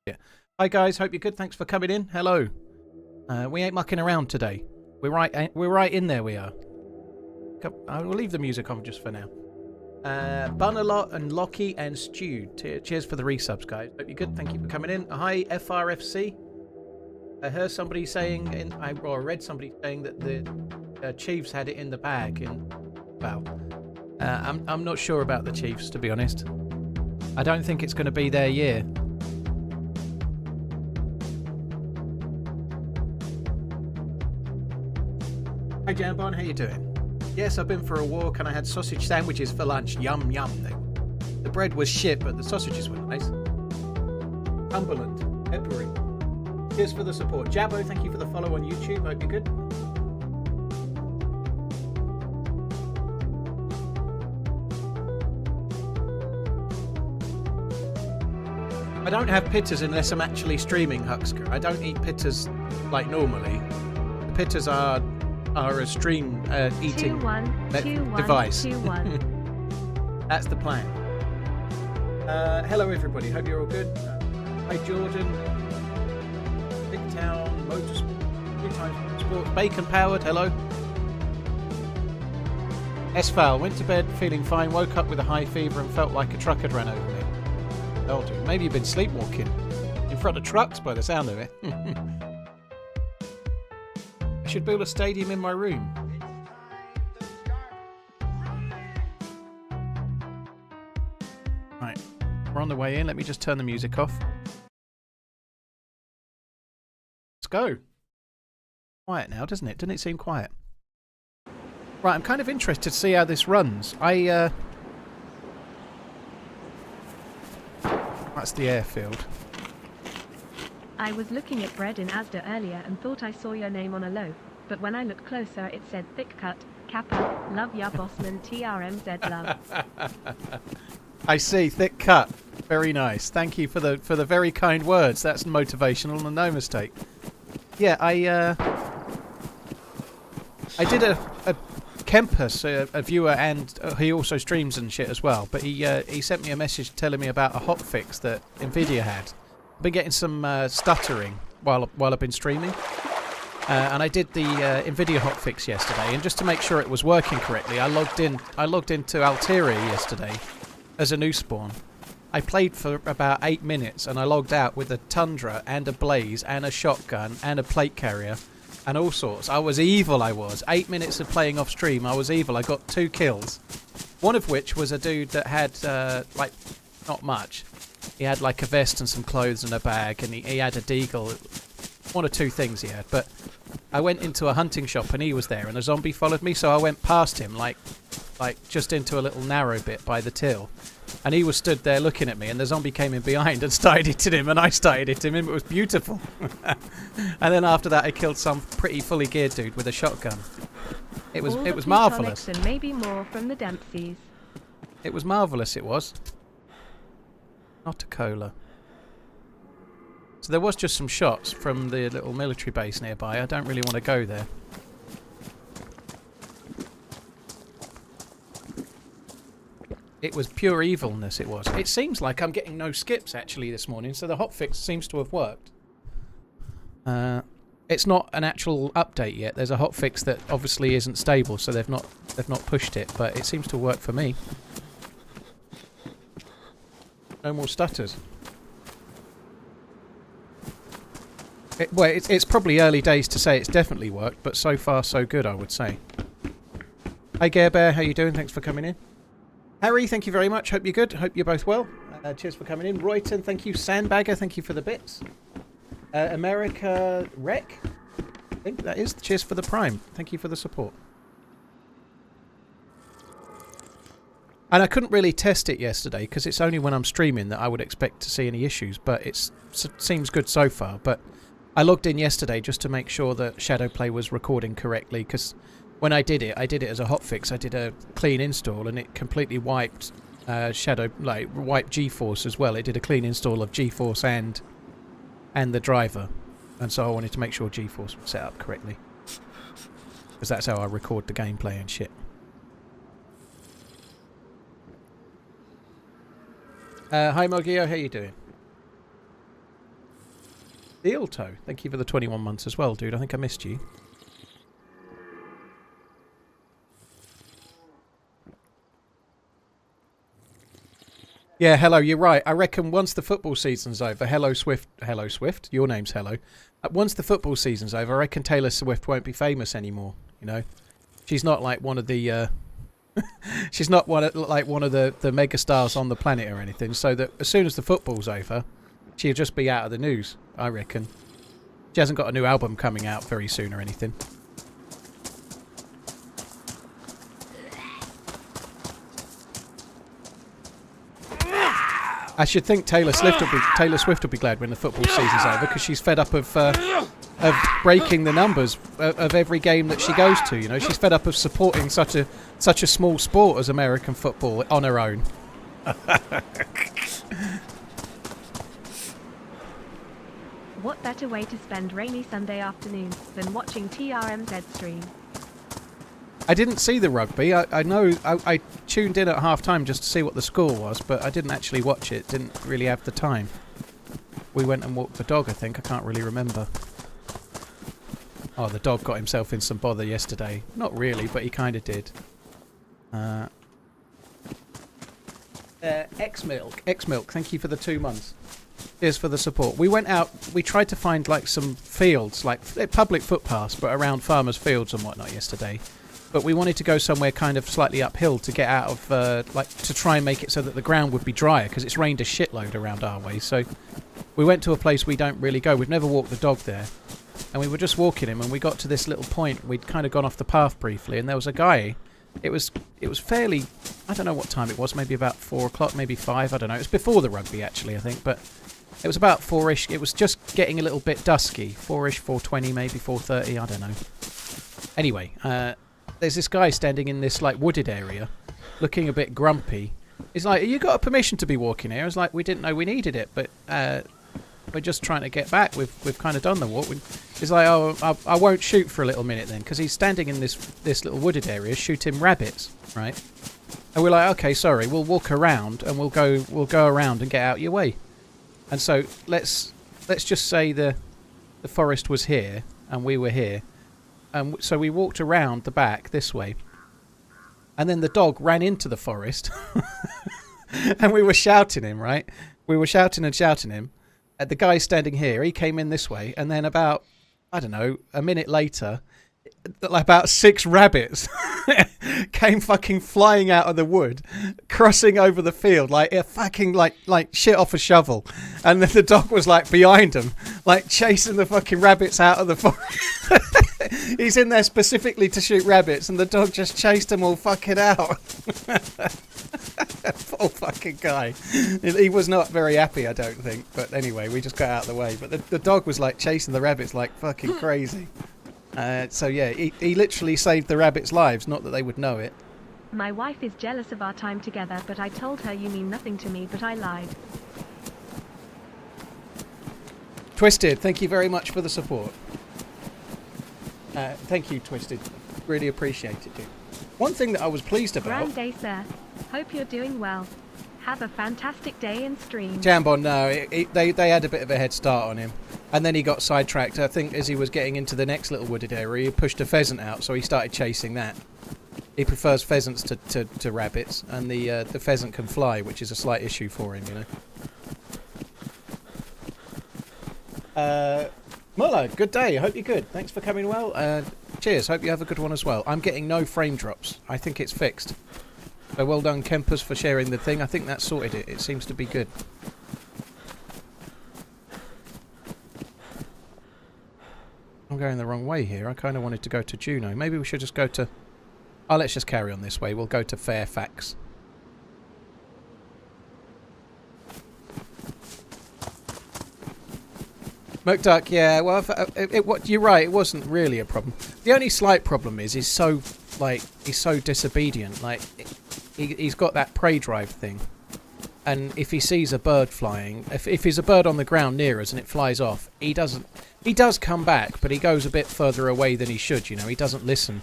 Yeah. Hi guys, hope you're good. Thanks for coming in. Hello. We ain't mucking around today. We're right in there. We are. I will leave the music on just for now. Bunalot and Lockie and Stu. Cheers for the resubs, guys. Hope you're good. Thank you for coming in. Hi FRFC. I heard somebody saying, I read somebody saying that the Chiefs had it in the bag. Well, I'm not sure about the Chiefs, to be honest. I don't think it's going to be their year. Hi Jambon, how you doing? Yes, I've been for a walk and I had sausage sandwiches for lunch. Yum, yum. The bread was shit, but the sausages were nice. Cumberland, peppery. Cheers for the support. Jabbo, thank you for the follow on YouTube. Hope you're good. I don't have pitters unless I'm actually streaming, Huxker. I don't eat pitters like normally. The pitters are a stream eating device. That's the plan. Hello everybody, hope you're all good. Hi Jordan. Big Town, Motorsport, 3 times Sports, Bacon Powered, hello. S-Fal, went to bed feeling fine, woke up with a high fever and felt like a truck had ran over me. Oh dude, maybe you've been sleepwalking in front of trucks by the sound of it. I should build a stadium in my room. Right, we're on the way in. Let me just turn the music off. Let's go. Quiet now, doesn't it? Doesn't it seem quiet? Right, I'm kind of interested to see how this runs. That's the airfield. I was looking at bread in Asda earlier and thought I saw your name on a loaf, but when I looked closer it said thick cut, Kappa, love ya bossman, TRMZ love. I see, thick cut. Very nice. Thank you for the very kind words. That's motivational and no mistake. Yeah, I did a Kempus, a viewer, and he also streams and shit as well, but he sent me a message telling me about a hotfix that Nvidia had. I've been getting some stuttering while I've been streaming, and I did the Nvidia hotfix yesterday, and just to make sure it was working correctly, I logged into Altera yesterday as a new spawn. I played for about 8 minutes, and I logged out with a Tundra and a Blaze and a shotgun and a plate carrier and all sorts. I was evil, I was. 8 minutes of playing off stream, I was evil. I got 2 kills. One of which was a dude that had, like, not much. He had, like, a vest and some clothes and a bag, and he had a deagle. 1 or 2 things he had. But I went into a hunting shop, and he was there, and a zombie followed me, so I went past him, like just into a little narrow bit by the till. And he was stood there looking at me, and the zombie came in behind and started hitting him, and I started hitting him. It was beautiful. And then after that, I killed some pretty fully geared dude with a shotgun. It was marvellous. And maybe more from the Dempseys. It was marvellous, it was. Not a cola. So there was just some shots from the little military base nearby. I don't really want to go there. It was pure evilness, it was. It seems like I'm getting no skips, actually, this morning, so the hotfix seems to have worked. It's not an actual update yet. There's a hotfix that obviously isn't stable, so they've not pushed it, but it seems to work for me. No more stutters. It's probably early days to say it's definitely worked, but so far so good, I would say. Hi, Gare Bear, how you doing? Thanks for coming in. Harry, thank you very much. Hope you're good. Hope you're both well. Cheers for coming in. Royton, thank you. Sandbagger, thank you for the bits. America Rec, I think that is. Cheers for the prime. Thank you for the support. And I couldn't really test it yesterday because it's only when I'm streaming that I would expect to see any issues, but it seems good so far. But I logged in yesterday just to make sure that Shadowplay was recording correctly, because when I did it as a hotfix. I did a clean install and it completely wiped wiped GeForce as well. It did a clean install of GeForce and the driver, and so I wanted to make sure GeForce was set up correctly, because that's how I record the gameplay and shit. Hi Mogio, how you doing? Steel Toe, thank you for the 21 months as well, dude. I think I missed you. Yeah, hello, you're right. I reckon once the football season's over, hello Swift, your name's Hello. Once the football season's over, I reckon Taylor Swift won't be famous anymore, you know? She's not like one of the, she's not one of the mega stars on the planet or anything, so that as soon as the football's over, she'll just be out of the news, I reckon. She hasn't got a new album coming out very soon or anything. I should think Taylor Swift will be glad when the football season's over, because she's fed up of breaking the numbers of every game that she goes to. You know, she's fed up of supporting such a small sport as American football on her own. What better way to spend rainy Sunday afternoons than watching TRMZ stream? I didn't see the rugby. I know I tuned in at half-time just to see what the score was, but I didn't actually watch it. Didn't really have the time. We went and walked the dog, I think. I can't really remember. Oh, the dog got himself in some bother yesterday. Not really, but he kind of did. X-Milk, thank you for the 2 months. Cheers for the support. We went out, we tried to find like some fields, like public footpaths, but around farmers' fields and whatnot yesterday. But we wanted to go somewhere kind of slightly uphill to get out of, like, to try and make it so that the ground would be drier, because it's rained a shitload around our way. So we went to a place we don't really go. We've never walked the dog there. And we were just walking him, and we got to this little point. We'd kind of gone off the path briefly, and there was a guy. It was fairly, I don't know what time it was, maybe about 4 o'clock, maybe 5, I don't know. It was before the rugby, actually, I think, but it was about 4-ish. It was just getting a little bit dusky. 4-ish, 4:20, maybe 4:30, I don't know. Anyway, there's this guy standing in this like wooded area, looking a bit grumpy. He's like, "You got a permission to be walking here?" I was like, "We didn't know we needed it, but we're just trying to get back. We've kind of done the walk." He's like, "Oh, I won't shoot for a little minute then," because he's standing in this little wooded area shooting rabbits, right? And we're like, "Okay, sorry, we'll walk around and we'll go around and get out your way." And so let's just say the forest was here and we were here. So we walked around the back this way, and then the dog ran into the forest, and we were shouting him, right? We were shouting him. The guy standing here, he came in this way, and then about, I don't know, a minute later, about 6 rabbits came fucking flying out of the wood, crossing over the field like a fucking like shit off a shovel, and then the dog was like behind them, like chasing the fucking rabbits out of the forest. He's in there specifically to shoot rabbits, and the dog just chased them all fucking out. Poor fucking guy. He was not very happy, I don't think. But anyway, we just got out of the way. But the dog was like chasing the rabbits like fucking crazy. So yeah, he literally saved the rabbits' lives, not that they would know it. My wife is jealous of our time together, but I told her you mean nothing to me, but I lied. Twisted, thank you very much for the support. Thank you, Twisted. Really appreciate it, dude. One thing that I was pleased about... Grand day, sir. Hope you're doing well. Have a fantastic day and stream. Jambon, no, they had a bit of a head start on him. And then he got sidetracked. I think as he was getting into the next little wooded area, he pushed a pheasant out, so he started chasing that. He prefers pheasants to rabbits, and the pheasant can fly, which is a slight issue for him, you know. Muller, good day. I hope you're good. Thanks for coming well. Cheers. Hope you have a good one as well. I'm getting no frame drops. I think it's fixed. So well done, Kempers, for sharing the thing. I think that sorted it. It seems to be good. I'm going the wrong way here. I kind of wanted to go to Juneau. Maybe we should just go to... Oh, let's just carry on this way. We'll go to Fairfax. Murkduck, yeah, well, you're right, it wasn't really a problem. The only slight problem is he's so disobedient. Like, he's got that prey drive thing. And if he sees a bird flying, if there's a bird on the ground near us and it flies off, he does come back, but he goes a bit further away than he should, you know, he doesn't listen.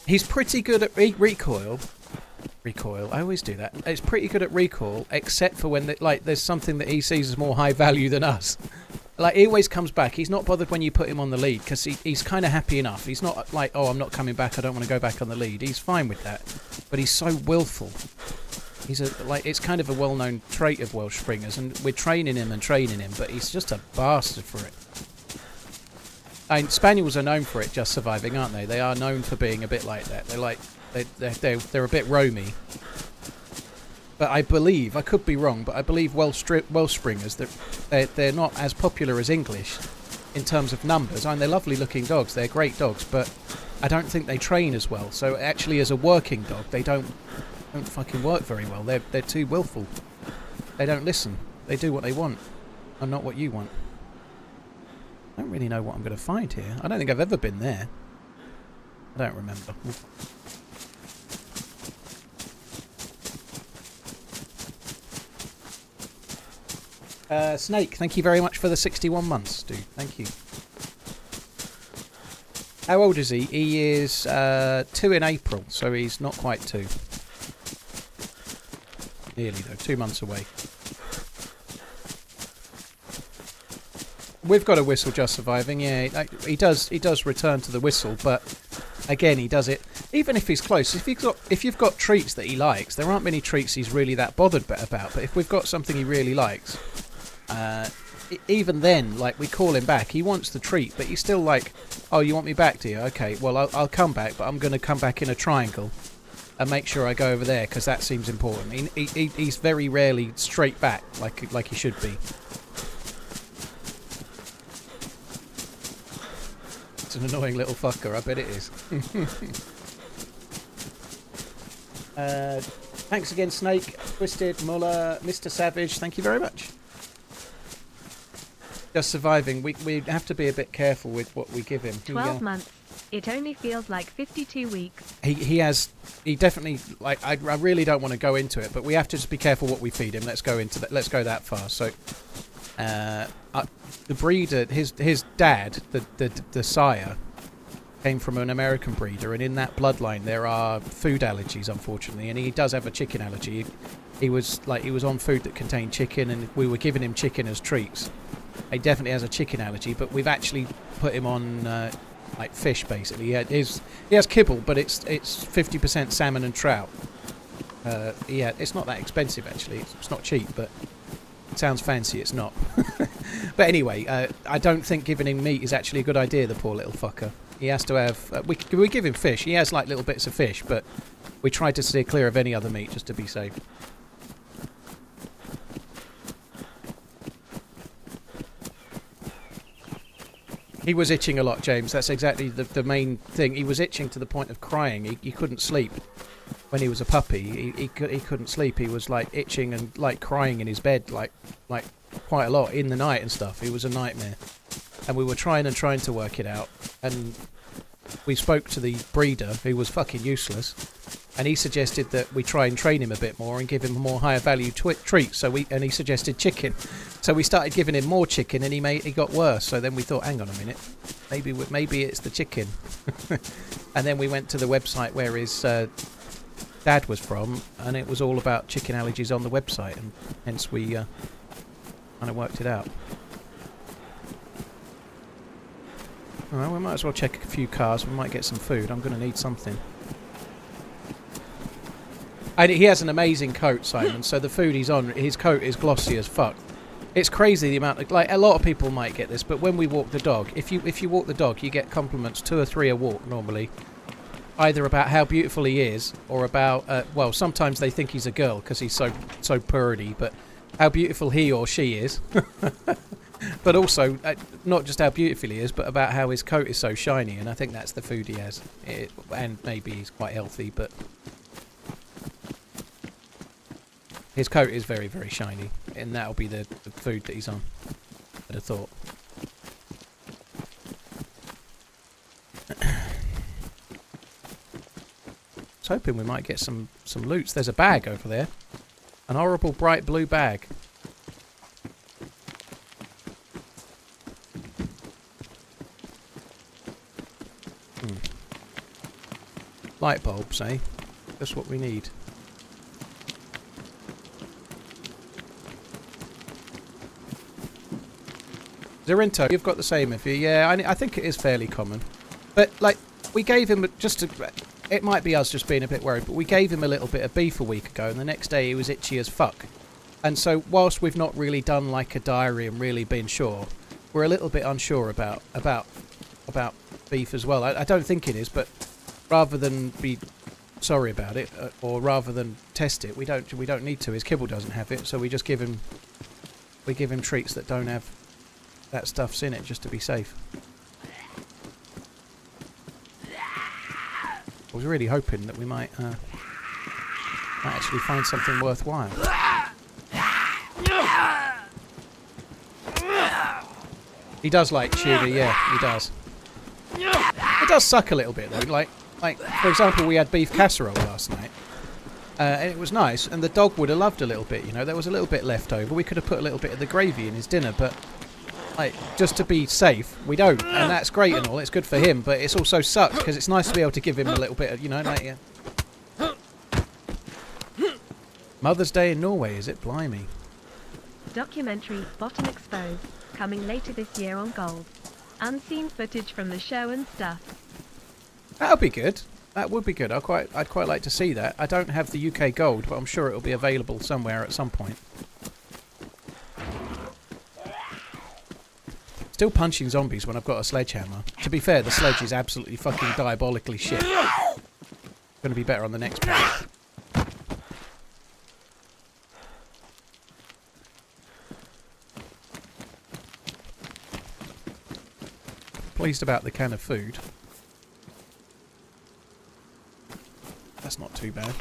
He's pretty good at recoil. Recoil, I always do that. It's pretty good at recoil, except for when there's something that he sees as more high value than us. Like, he always comes back. He's not bothered when you put him on the lead because he's kind of happy enough. He's not like, oh, I'm not coming back. I don't want to go back on the lead. He's fine with that. But he's so willful. It's kind of a well-known trait of Welsh Springers, and we're training him, but he's just a bastard for it. And Spaniels are known for it, just surviving, aren't they? They are known for being a bit like that. They're a bit roamy. But I believe, I could be wrong, but I believe Welsh Springers, they're not as popular as English in terms of numbers. I mean, they're lovely looking dogs, they're great dogs, but I don't think they train as well. So actually, as a working dog, they don't fucking work very well. They're too willful. They don't listen. They do what they want, and not what you want. I don't really know what I'm going to find here. I don't think I've ever been there. I don't remember. Snake, thank you very much for the 61 months, dude. Thank you. How old is he? He is 2 in April, so he's not quite 2. Nearly, though. 2 months away. We've got a whistle just surviving. Yeah, he does return to the whistle, but again, he does it even if he's close. If you've got treats that he likes, there aren't many treats he's really that bothered about. But if we've got something he really likes, even then, like, we call him back. He wants the treat, but he's still like, "Oh, you want me back, do you? Okay, well, I'll come back, but I'm going to come back in a triangle and make sure I go over there because that seems important." He's very rarely straight back like he should be. It's an annoying little fucker, I bet it is. Thanks again, Snake, Twisted, Muller, Mr. Savage, thank you very much. Just surviving. We have to be a bit careful with what we give him. 12 months. It only feels like 52 weeks. He definitely, like, I really don't want to go into it, but we have to just be careful what we feed him. Let's go that far. So the breeder, his dad, the sire, came from an American breeder, and in that bloodline there are food allergies, unfortunately, and he does have a chicken allergy. He was on food that contained chicken, and we were giving him chicken as treats. He definitely has a chicken allergy, but we've actually put him on like fish, basically. He has kibble, but it's 50% salmon and trout. It's not that expensive, actually. It's not cheap, but it sounds fancy. It's not. But anyway, I don't think giving him meat is actually a good idea, the poor little fucker. He has to have... we give him fish. He has like little bits of fish, but we try to steer clear of any other meat just to be safe. He was itching a lot, James. That's exactly the main thing. He was itching to the point of crying. He couldn't sleep when he was a puppy. He couldn't sleep. He was like itching and like crying in his bed like quite a lot in the night and stuff. It was a nightmare. And we were trying to work it out. And we spoke to the breeder, who was fucking useless. And he suggested that we try and train him a bit more and give him a more higher value treats. And he suggested chicken. So we started giving him more chicken, and he got worse. So then we thought, hang on a minute, maybe it's the chicken. And then we went to the website where his dad was from, and it was all about chicken allergies on the website, and hence we kind of worked it out. All right, we might as well check a few cars. We might get some food. I'm going to need something. And he has an amazing coat, Simon, so the food he's on, his coat is glossy as fuck. It's crazy the amount of, like, a lot of people might get this, but when we walk the dog, if you walk the dog, you get compliments 2 or 3 a walk normally, either about how beautiful he is, or about, well, sometimes they think he's a girl because he's so purdy, but how beautiful he or she is. But also, not just how beautiful he is, but about how his coat is so shiny, and I think that's the food he has. And maybe he's quite healthy, but... his coat is very, very shiny, and that'll be the food that he's on, I'd have thought. I was hoping we might get some loots. There's a bag over there. An horrible bright blue bag. Light bulbs, eh? That's what we need. Zorinto, you've got the same if you. Yeah, I think it is fairly common. But, like, we gave him just to... It might be us just being a bit worried, but we gave him a little bit of beef a week ago, and the next day he was itchy as fuck. And so, whilst we've not really done, like, a diary and really been sure, we're a little bit unsure about beef as well. I don't think it is, but rather than be sorry about it, or rather than test it, we don't need to. His kibble doesn't have it, so we just give him treats that don't have that stuff's in it, just to be safe. I was really hoping that we might actually find something worthwhile. He does like tuna, yeah, he does. It does suck a little bit though. Like for example, we had beef casserole last night, and it was nice. And the dog would have loved a little bit. You know, there was a little bit left over. We could have put a little bit of the gravy in his dinner, but like just to be safe, we don't. And that's great and all. It's good for him, but it's also sucks because it's nice to be able to give him a little bit of, you know, like. Yeah. Mother's Day in Norway, is it? Blimey. Documentary Bottom Exposed, coming later this year on Gold. Unseen footage from the show and stuff. That'll be good. That would be good. I'd quite like to see that. I don't have the UK Gold, but I'm sure it'll be available somewhere at some point. Still punching zombies when I've got a sledgehammer. To be fair, the sledge is absolutely fucking diabolically shit. Going to be better on the next one. Pleased about the can of food. That's not too bad.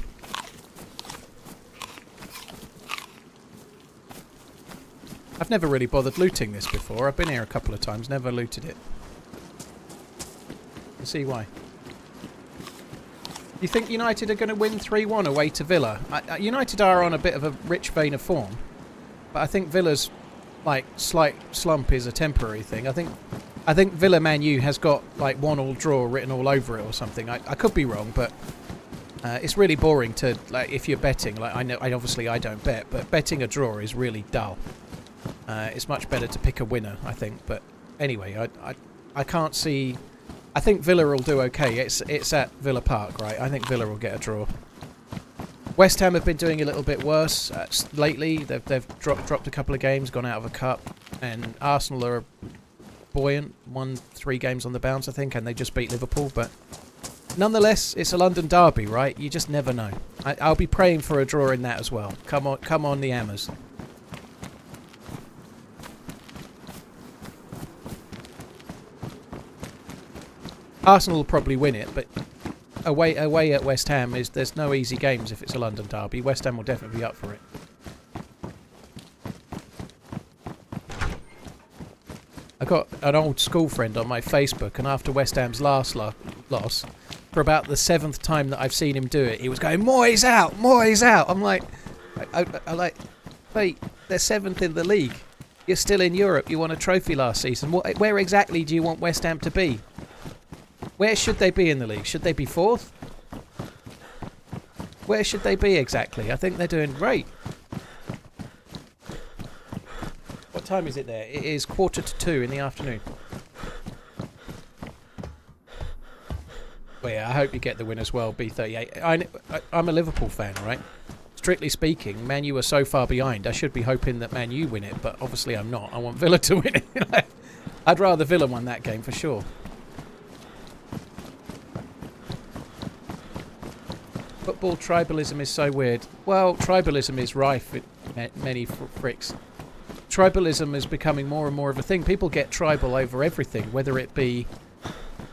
I've never really bothered looting this before. I've been here a couple of times, never looted it. Let's see why. You think United are going to win 3-1 away to Villa? United are on a bit of a rich vein of form, but I think Villa's like slight slump is a temporary thing. I think Villa Man U has got like 1-1 draw written all over it or something. I could be wrong, but it's really boring to, like, if you're betting. Like, I know, obviously I don't bet, but betting a draw is really dull. It's much better to pick a winner, I think. But anyway, I can't see. I think Villa will do okay. It's at Villa Park, right? I think Villa will get a draw. West Ham have been doing a little bit worse lately. They've dropped a couple of games, gone out of a cup, and Arsenal are buoyant, won 3 games on the bounce, I think, and they just beat Liverpool. But nonetheless, it's a London derby, right? You just never know. I'll be praying for a draw in that as well. Come on, the Hammers. Arsenal will probably win it, but away at West Ham there's no easy games if it's a London derby. West Ham will definitely be up for it. I got an old school friend on my Facebook, and after West Ham's last loss, for about the 7th time that I've seen him do it, he was going, "Moyes out, Moyes out." I'm like, I like, mate, they're 7th in the league. You're still in Europe. You won a trophy last season. Where exactly do you want West Ham to be? Where should they be in the league? Should they be 4th? Where should they be exactly? I think they're doing great. What time is it there? It is 1:45 in the afternoon. Well, yeah, I hope you get the win as well, B38. I'm a Liverpool fan, right? Strictly speaking, Man U are so far behind. I should be hoping that Man U win it, but obviously I'm not. I want Villa to win it. I'd rather Villa won that game for sure. Football tribalism is so weird. Well, tribalism is rife with many fricks. Tribalism is becoming more and more of a thing. People get tribal over everything, whether it be,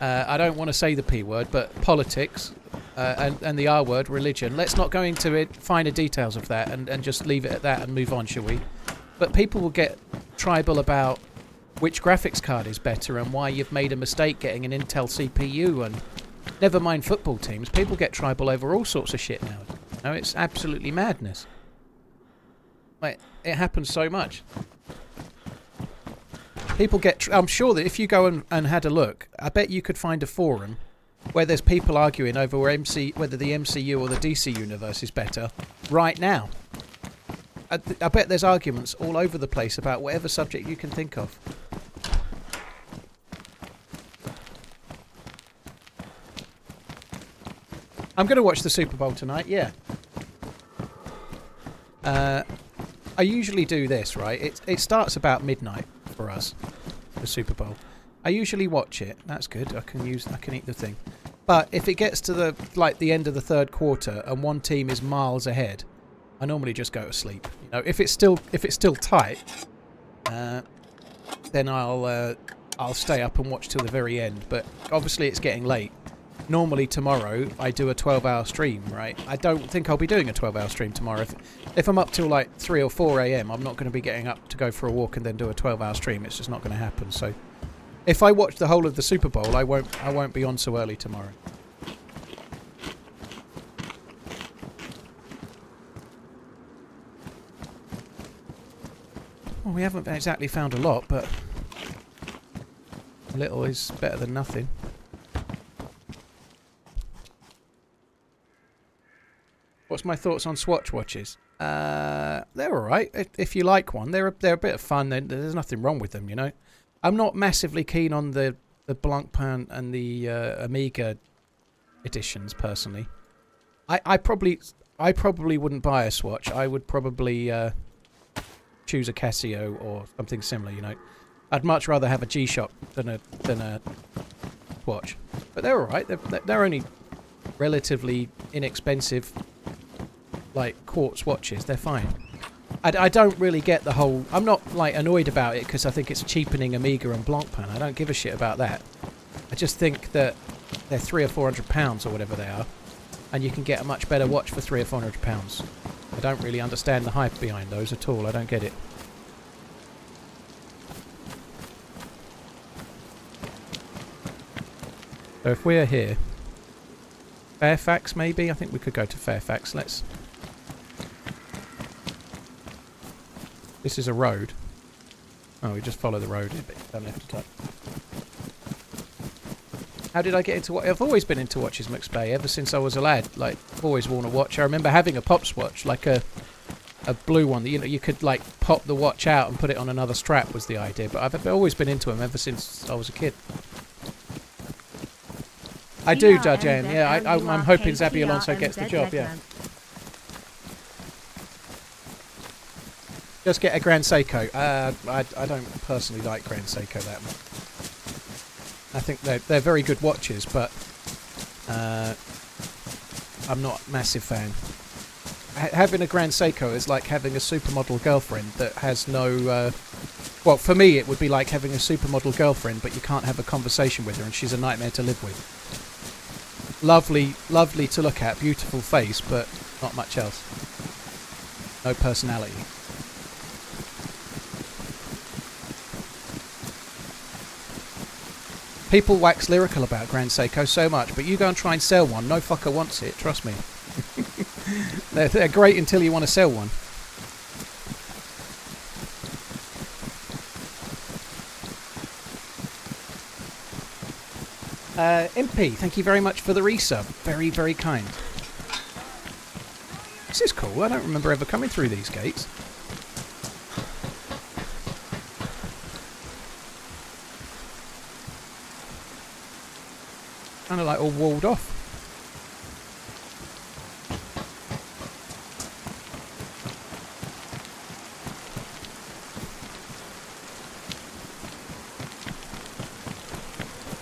I don't want to say the P word, but politics, and the R word, religion. Let's not go into it, finer details of that, and just leave it at that and move on, shall we? But people will get tribal about which graphics card is better and why you've made a mistake getting an Intel CPU, and never mind football teams. People get tribal over all sorts of shit now. You know, it's absolutely madness. Like, it happens so much. People get... I'm sure that if you go and had a look, I bet you could find a forum where there's people arguing over whether the MCU or the DC universe is better right now. I bet there's arguments all over the place about whatever subject you can think of. I'm going to watch the Super Bowl tonight, yeah. I usually do this, right? It starts about midnight for us, the Super Bowl. I usually watch it. That's good. I can eat the thing. But if it gets to the end of the third quarter and one team is miles ahead, I normally just go to sleep. You know, if it's still tight, then I'll stay up and watch till the very end. But obviously it's getting late. Normally tomorrow I do a 12-hour stream, right? I don't think I'll be doing a 12-hour stream tomorrow. If I'm up till like 3 or 4 a.m, I'm not going to be getting up to go for a walk and then do a 12-hour stream. It's just not going to happen. So if I watch the whole of the Super Bowl, I won't be on so early tomorrow. Well, we haven't exactly found a lot, but a little is better than nothing. What's my thoughts on Swatch watches? They're alright. If you like one, they're a bit of fun. There's nothing wrong with them, you know. I'm not massively keen on the Blancpain and the Omega editions, personally. I probably wouldn't buy a Swatch. I would probably choose a Casio or something similar, you know. I'd much rather have a G-Shock than a Swatch. But they're alright. They're only relatively inexpensive, like, quartz watches. They're fine. I don't really get the whole... I'm not, like, annoyed about it because I think it's cheapening Omega and Blancpain. I don't give a shit about that. I just think that they're £300 or £400 or whatever they are, and you can get a much better watch for £300 or £400. I don't really understand the hype behind those at all. I don't get it. So if we're here... Fairfax, maybe? I think we could go to Fairfax. Let's... This is a road. Oh, we just follow the road a bit. Don't have to touch. How did I get into watch? I've always been into watches, McSpay, ever since I was a lad. Like, I've always worn a watch. I remember having a Pops watch, like a blue one. You know, you could, like, pop the watch out and put it on another strap was the idea. But I've always been into them ever since I was a kid. I do, Judge Ann. Yeah, I'm hoping Zabby Alonso gets the job, yeah. Just get a Grand Seiko. I don't personally like Grand Seiko that much. I think they're very good watches, but I'm not a massive fan. Having a Grand Seiko is like having a supermodel girlfriend that has no... well, for me, it would be like having a supermodel girlfriend, but you can't have a conversation with her, and she's a nightmare to live with. Lovely, lovely to look at, beautiful face, but not much else. No personality. People wax lyrical about Grand Seiko so much, but you go and try and sell one, no fucker wants it, trust me. They're great until you want to sell one. MP, thank you very much for the resub. Very, very kind. This is cool. I don't remember ever coming through these gates. Kind of like all walled off.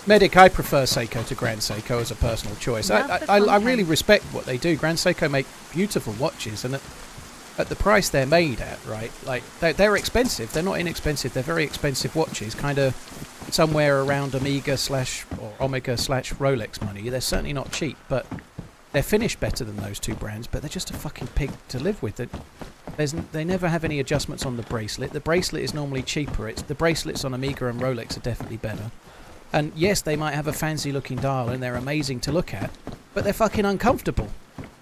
Medic, I prefer Seiko to Grand Seiko as a personal choice. I really respect what they do. Grand Seiko make beautiful watches, and at the price they're made at, right? Like they're expensive. They're not inexpensive. They're very expensive watches, kind of somewhere around Omega / Omega / Rolex money. They're certainly not cheap, but they're finished better than those two brands. But they're just a fucking pig to live with. They never have any adjustments on the bracelet. The bracelet is normally cheaper. The bracelets on Omega and Rolex are definitely better. And yes, they might have a fancy looking dial and they're amazing to look at, but they're fucking uncomfortable.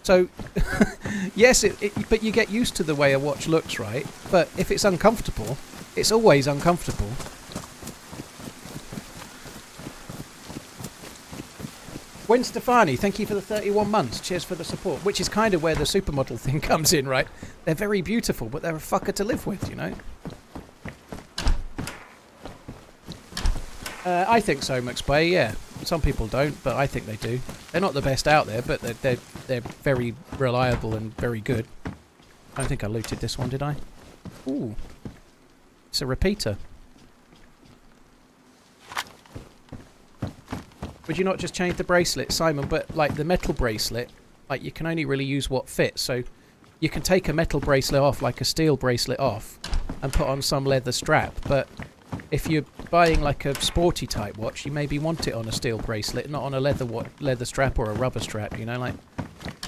So, yes, but you get used to the way a watch looks, right? But if it's uncomfortable, it's always uncomfortable. Gwen Stefani, thank you for the 31 months. Cheers for the support. Which is kind of where the supermodel thing comes in, right? They're very beautiful, but they're a fucker to live with, you know? I think so, McSpay, yeah. Some people don't, but I think they do. They're not the best out there, but they're very reliable and very good. I don't think I looted this one, did I? Ooh. It's a repeater. Would you not just change the bracelet, Simon? But, like, the metal bracelet, like, you can only really use what fits. So you can take a metal bracelet off, like a steel bracelet off, and put on some leather strap. But if you're buying, like, a sporty type watch, you maybe want it on a steel bracelet, not on a leather strap or a rubber strap, you know? Like,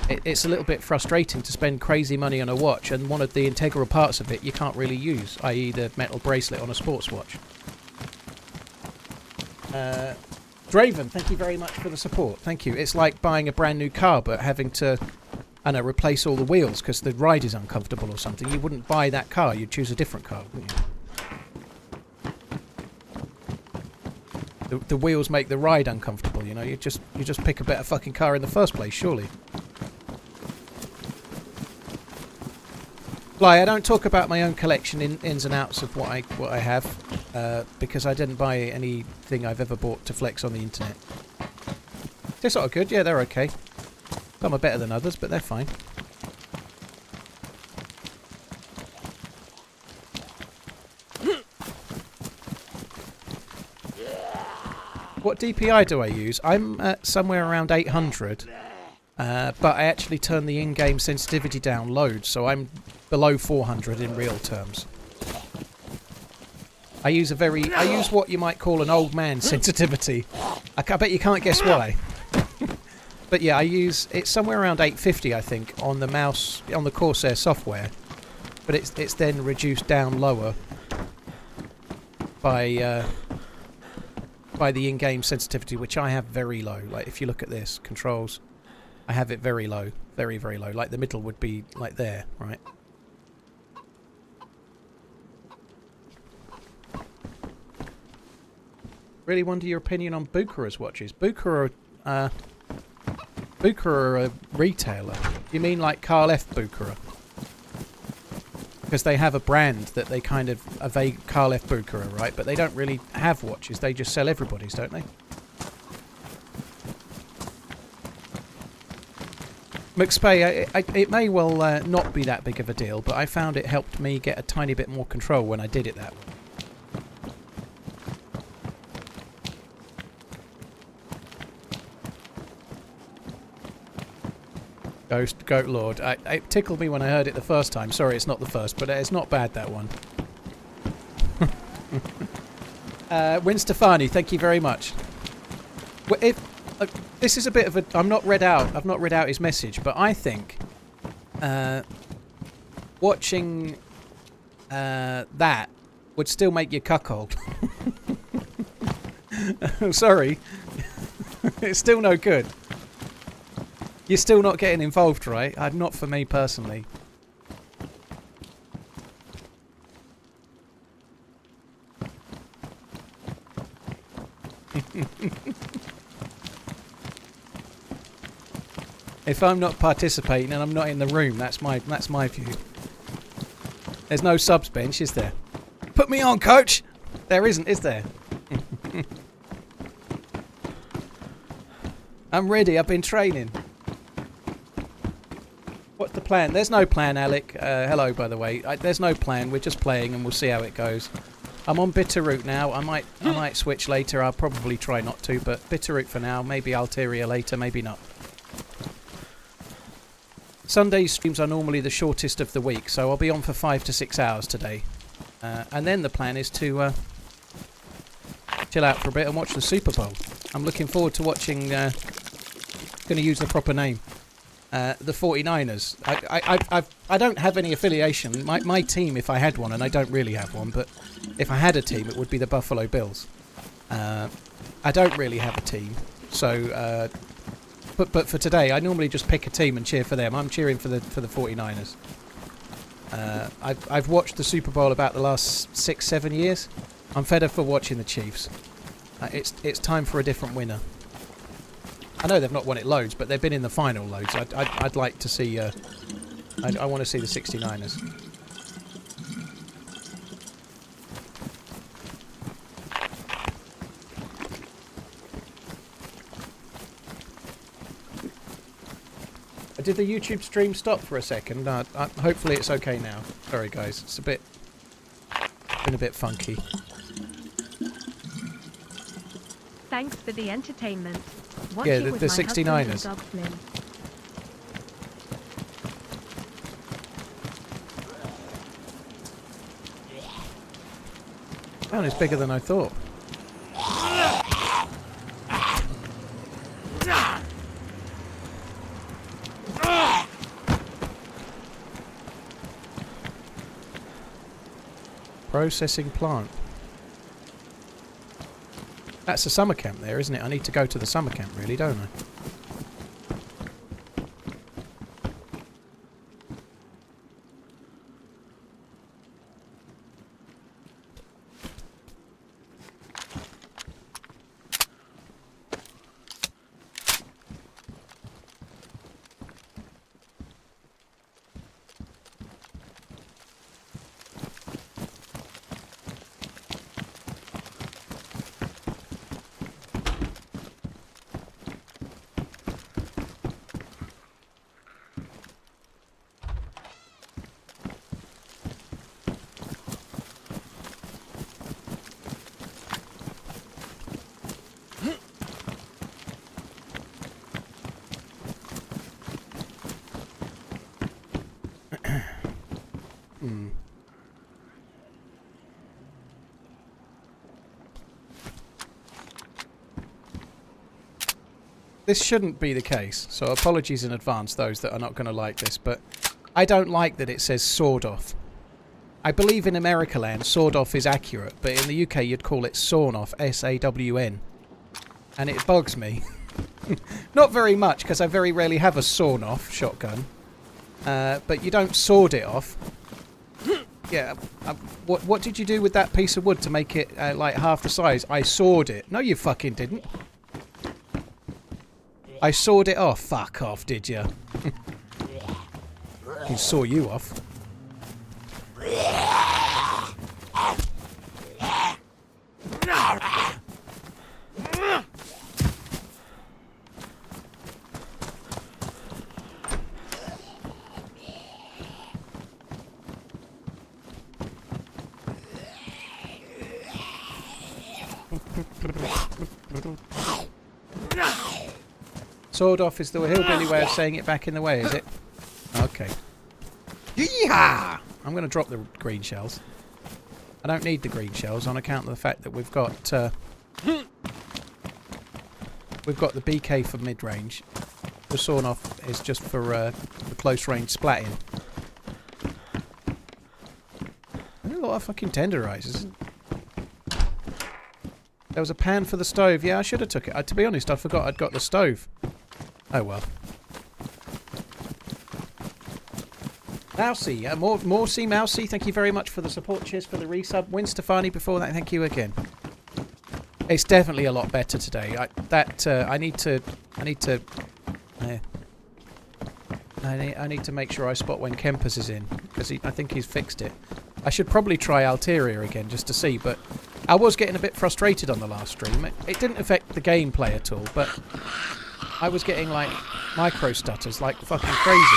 it's a little bit frustrating to spend crazy money on a watch, and one of the integral parts of it you can't really use, i.e. the metal bracelet on a sports watch. Draven, thank you very much for the support. Thank you. It's like buying a brand new car but having to, I know, replace all the wheels because the ride is uncomfortable or something. You wouldn't buy that car, you'd choose a different car, wouldn't you? The wheels make the ride uncomfortable, you know. You just pick a better fucking car in the first place, surely. Fly, I don't talk about my own collection ins and outs of what I have, because I didn't buy anything I've ever bought to flex on the internet. They're sort of good, yeah, they're okay. Some are better than others, but they're fine. What DPI do I use? I'm at somewhere around 800, but I actually turn the in-game sensitivity down loads, so I'm below 400 in real terms. I use what you might call an old man sensitivity. I bet you can't guess why. But yeah, it's somewhere around 850, I think, on the mouse, on the Corsair software, but it's then reduced down lower by the in-game sensitivity, which I have very low. Like, if you look at this, controls, I have it very low, very, very low. Like, the middle would be like there, right? Really wonder your opinion on Buchera's watches. Buchera are a retailer. You mean like Carl F. Buchera? Because they have a brand that they kind of evade Carl F. Buchera, right? But they don't really have watches. They just sell everybody's, don't they? McSpay, it may well not be that big of a deal, but I found it helped me get a tiny bit more control when I did it that way. Ghost, Goat Lord. It tickled me when I heard it the first time. Sorry, it's not the first, but it's not bad, that one. Win Stefani, thank you very much. This is a bit of a... I've not read out his message, but I think watching that would still make you cuckold. Sorry. It's still no good. You're still not getting involved, right? Not for me personally. If I'm not participating and I'm not in the room, that's my view. There's no subs bench, is there? Put me on, coach! There isn't, is there? I'm ready, I've been training. What's the plan? There's no plan, Alec. Hello, by the way. There's no plan. We're just playing, and we'll see how it goes. I'm on Bitteroot now. I might switch later. I'll probably try not to, but Bitteroot for now. Maybe Alteria later. Maybe not. Sunday streams are normally the shortest of the week, so I'll be on for 5 to 6 hours today. And then the plan is to chill out for a bit and watch the Super Bowl. I'm looking forward to watching... going to use the proper name. The 49ers. I don't have any affiliation. My team, if I had one, and I don't really have one, but if I had a team, it would be the Buffalo Bills. I don't really have a team, so but for today, I normally just pick a team and cheer for them. I'm cheering for the 49ers. I've watched the Super Bowl about the last 6-7 years. I'm fed up for watching the Chiefs. It's time for a different winner. I know they've not won it loads, but they've been in the final loads. I'd like to see... I want to see the 69ers. did the YouTube stream stop for a second? Hopefully it's okay now. Sorry guys, it's been a bit funky. Thanks for the entertainment. Watch Yeah, it the with my 69ers. husband and dog Slim. Oh, it's bigger than I thought. Processing plant. That's a summer camp there, isn't it? I need to go to the summer camp really, don't I? This shouldn't be the case, so apologies in advance those that are not going to like this, but I don't like that it says sawed off. I believe in America land sawed off is accurate, but in the UK you'd call it sawn off, S-A-W-N. And it bugs me. Not very much, because I very rarely have a sawn off shotgun. But you don't sawed it off. Yeah, what did you do with that piece of wood to make it like half the size? I sawed it. No, you fucking didn't. I sawed it off. Fuck off, did you? He saw you off. Sawed off is the hillbilly way of saying it back in the way, is it? Okay. Yeehaw! I'm going to drop the green shells. I don't need the green shells on account of the fact that we've got the BK for mid-range. The sawn off is just for the close-range splatting. There's a lot of fucking tenderizers. There was a pan for the stove. Yeah, I should have took it. To be honest, I forgot I'd got the stove. Oh well. Mousy, Morsey, Mousy, thank you very much for the support. Cheers for the resub. Win Stefani before that, thank you again. It's definitely a lot better today. I need to make sure I spot when Kempers is in, because I think he's fixed it. I should probably try Alteria again just to see, but I was getting a bit frustrated on the last stream. It didn't affect the gameplay at all, but I was getting like micro stutters like fucking crazy.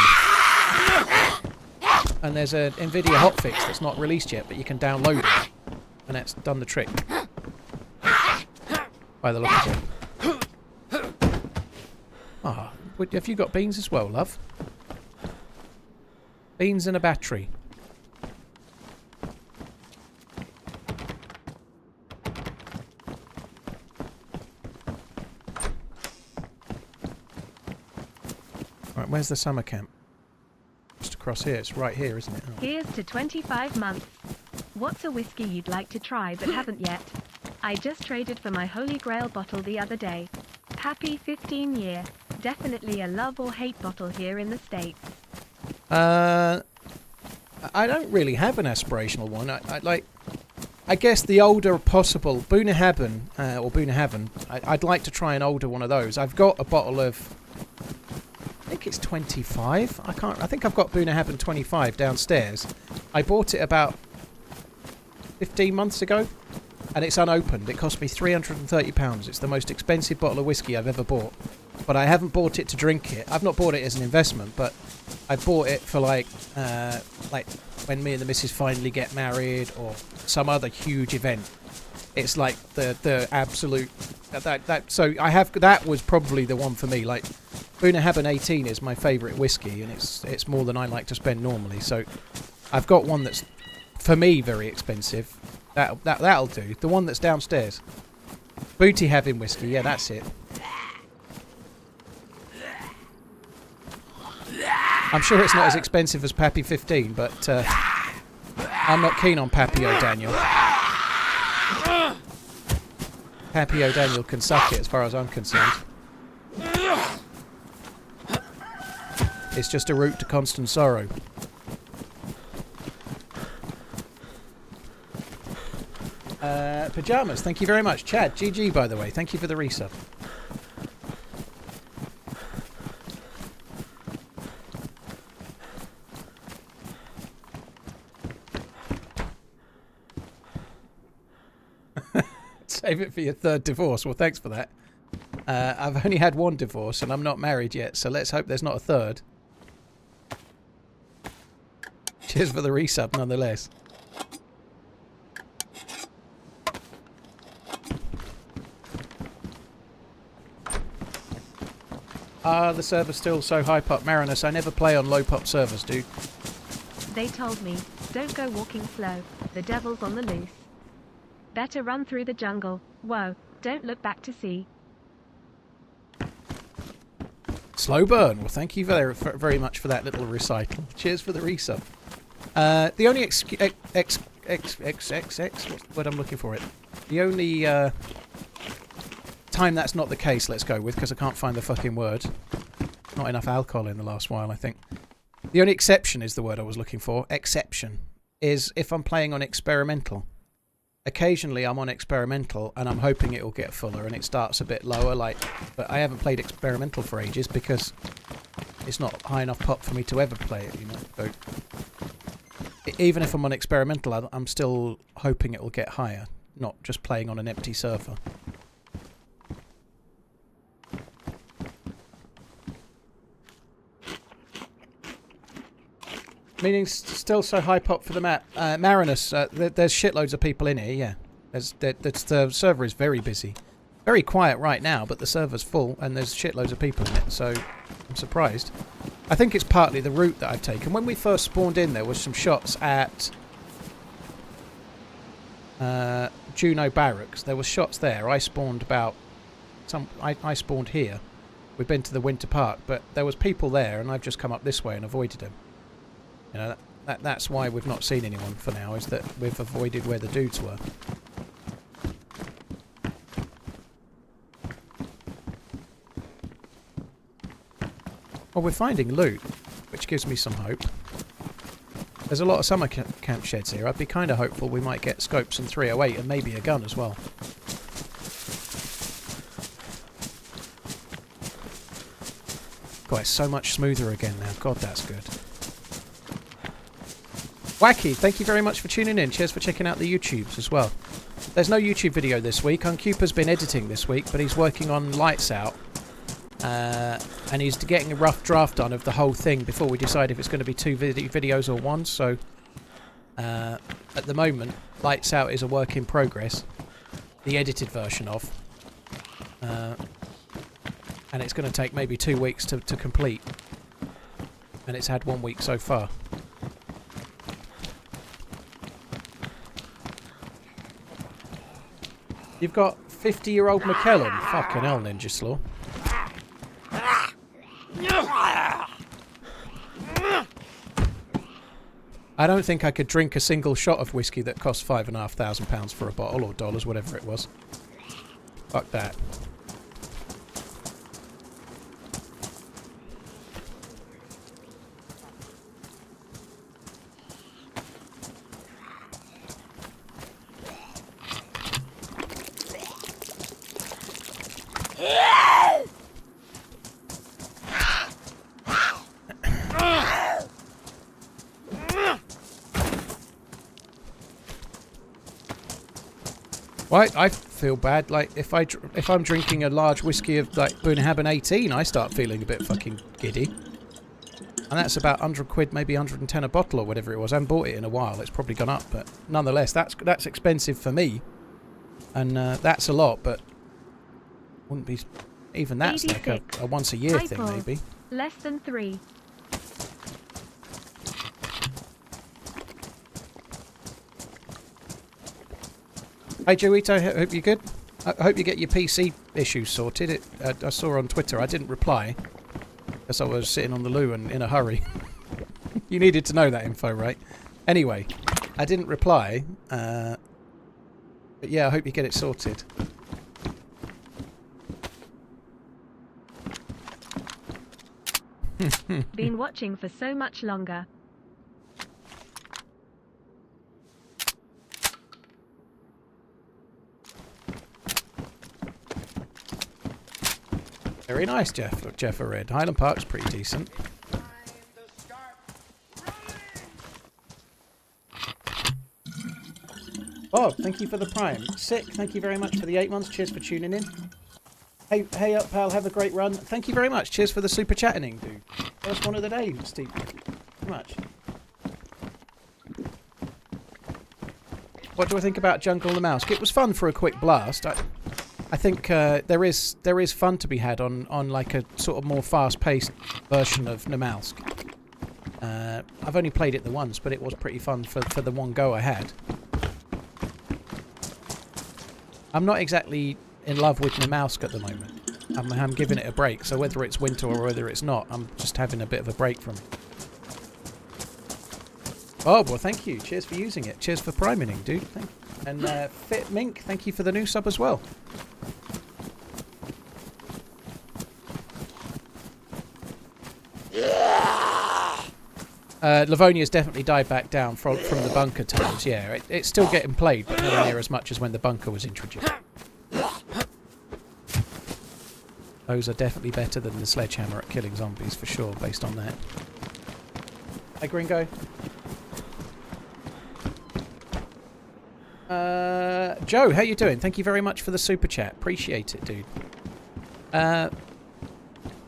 And there's an Nvidia hotfix that's not released yet, but you can download it, and that's done the trick. By the look of it. Ah, have you got beans as well, love? Beans and a battery. Right, where's the summer camp? Just across here. It's right here, isn't it? Oh. Here's to 25 months. What's a whiskey you'd like to try but haven't yet? I just traded for my Holy Grail bottle the other day. Happy 15 year. Definitely a love or hate bottle here in the States. I don't really have an aspirational one. I guess the older possible Boonahaben or Boonahaven. I'd like to try an older one of those. I've got a bottle of. I think it's 25. I think I've got Boonahaben 25 downstairs. I bought it about 15 months ago, and it's unopened. It cost me £330. It's the most expensive bottle of whiskey I've ever bought. but I haven't bought it to drink it. I've not bought it as an investment, but I bought it for like when me and the missus finally get married or some other huge event. It's like the absolute so I have that was probably the one for me. Like Bunnahabhain 18 is my favourite whiskey, and it's more than I like to spend normally. So I've got one that's for me very expensive. That'll do. The one that's downstairs, Booty Having whiskey. Yeah, that's it. I'm sure it's not as expensive as Pappy 15, but I'm not keen on Pappy O'Daniel. Pappy O'Daniel can suck it as far as I'm concerned. It's just a route to constant sorrow. Pyjamas, thank you very much. Chad, GG by the way, thank you for the resub. Save it for your third divorce. Well, thanks for that. I've only had one divorce and I'm not married yet, so let's hope there's not a third. Cheers for the resub nonetheless. The server's still so high pop. Marinus, I never play on low pop servers, dude. They told me, don't go walking slow, the devil's on the loose. Better run through the jungle. Whoa, don't look back to see. Slow burn. Well, thank you very much for that little recital. Cheers for the resub. The only what's what I'm looking for it. The only time that's not the case, let's go with, because I can't find the fucking word. Not enough alcohol in the last while, I think. The only exception is the word I was looking for. Exception is if I'm playing on experimental. Occasionally I'm on experimental and I'm hoping it'll get fuller and it starts a bit lower, but I haven't played experimental for ages because it's not high enough pop for me to ever play it, you know. So even if I'm on experimental, I'm still hoping it'll get higher, not just playing on an empty server. Meaning still so high pop for the map. Marinus, there's shitloads of people in here, yeah. The server is very busy. Very quiet right now, but the server's full and there's shitloads of people in it, so I'm surprised. I think it's partly the route that I've taken. When we first spawned in, there was some shots at Juno Barracks. There were shots there. I spawned I spawned here. We've been to the Winter Park, but there was people there and I've just come up this way and avoided them. You know, that's why we've not seen anyone for now, is that we've avoided where the dudes were. Well, we're finding loot, which gives me some hope. There's a lot of summer camp sheds here. I'd be kind of hopeful we might get scopes and 308 and maybe a gun as well. God, it's so much smoother again now. God, that's good. Wacky, thank you very much for tuning in. Cheers for checking out the YouTubes as well. There's no YouTube video this week. Uncupa's been editing this week, but he's working on Lights Out. And he's getting a rough draft on of the whole thing before we decide if it's going to be 2 videos or 1. So, at the moment, Lights Out is a work in progress. The edited version of. And it's going to take maybe 2 weeks to complete. And it's had 1 week so far. You've got 50-year-old McKellen. Fucking hell, Ninja Slaw. I don't think I could drink a single shot of whiskey that cost £5,500 for a bottle, or dollars, whatever it was. Fuck that. Well, I feel bad. Like if I'm drinking a large whiskey of like Bunnahabhain 18, I start feeling a bit fucking giddy. And that's about 100 quid, maybe 110 a bottle or whatever it was. I haven't bought it in a while. It's probably gone up, but nonetheless, that's expensive for me. And that's a lot, but wouldn't be... Even that's 86. like a once a year thing, maybe. Less than 3. Hey, Joito, hope you're good. I hope you get your PC issues sorted. I saw on Twitter. I didn't reply because I was sitting on the loo and in a hurry. You needed to know that info, right? Anyway, I didn't reply. But yeah, I hope you get it sorted. Been watching for so much longer. Very nice, Jeff Red. Highland Park's pretty decent. Bob, thank you for the Prime. Sick, thank you very much for the 8 months. Cheers for tuning in. Hey up, pal. Have a great run. Thank you very much. Cheers for the super chatting, dude. First one of the day, Steve. Thank you very much. What do I think about Jungle the Mouse? It was fun for a quick blast. I think there is fun to be had on like a sort of more fast-paced version of Namalsk. I've only played it the once, but it was pretty fun for the one go I had. I'm not exactly in love with Namalsk at the moment. I'm giving it a break, so whether it's winter or whether it's not, I'm just having a bit of a break from it. Oh, well, thank you. Cheers for using it. Cheers for priming, dude. Thank you. And Fit Mink, thank you for the new sub as well. Livonia's definitely died back down from the bunker times. Yeah, it's still getting played, but nowhere near as much as when the bunker was introduced. Those are definitely better than the sledgehammer at killing zombies, for sure, based on that. Hey, Gringo. Joe, how you doing? Thank you very much for the super chat. Appreciate it, dude.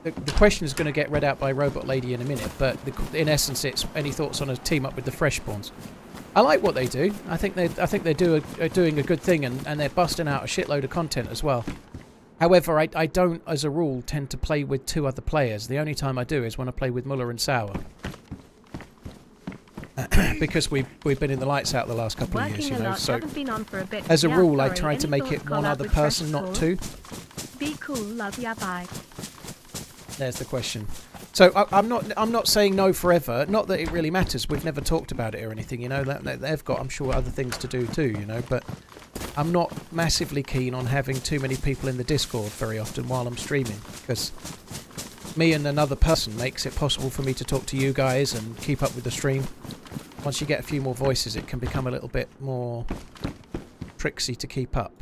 The question is going to get read out by Robot Lady in a minute, but in essence, it's any thoughts on a team up with the Freshspawns. I like what they do. I think they are doing a good thing, and they're busting out a shitload of content as well. However, I don't, as a rule, tend to play with 2 other players. The only time I do is when I play with Muller and Sauer. Because we've been in the lights out the last couple of years, you know. So as a rule, I try to make it one other person, not 2. Be cool, love ya, bye. There's the question. So I'm not saying no forever. Not that it really matters. We've never talked about it or anything, you know. They've got, I'm sure, other things to do too, you know. But I'm not massively keen on having too many people in the Discord very often while I'm streaming, because me and another person makes it possible for me to talk to you guys and keep up with the stream. Once you get a few more voices, it can become a little bit more tricksy to keep up.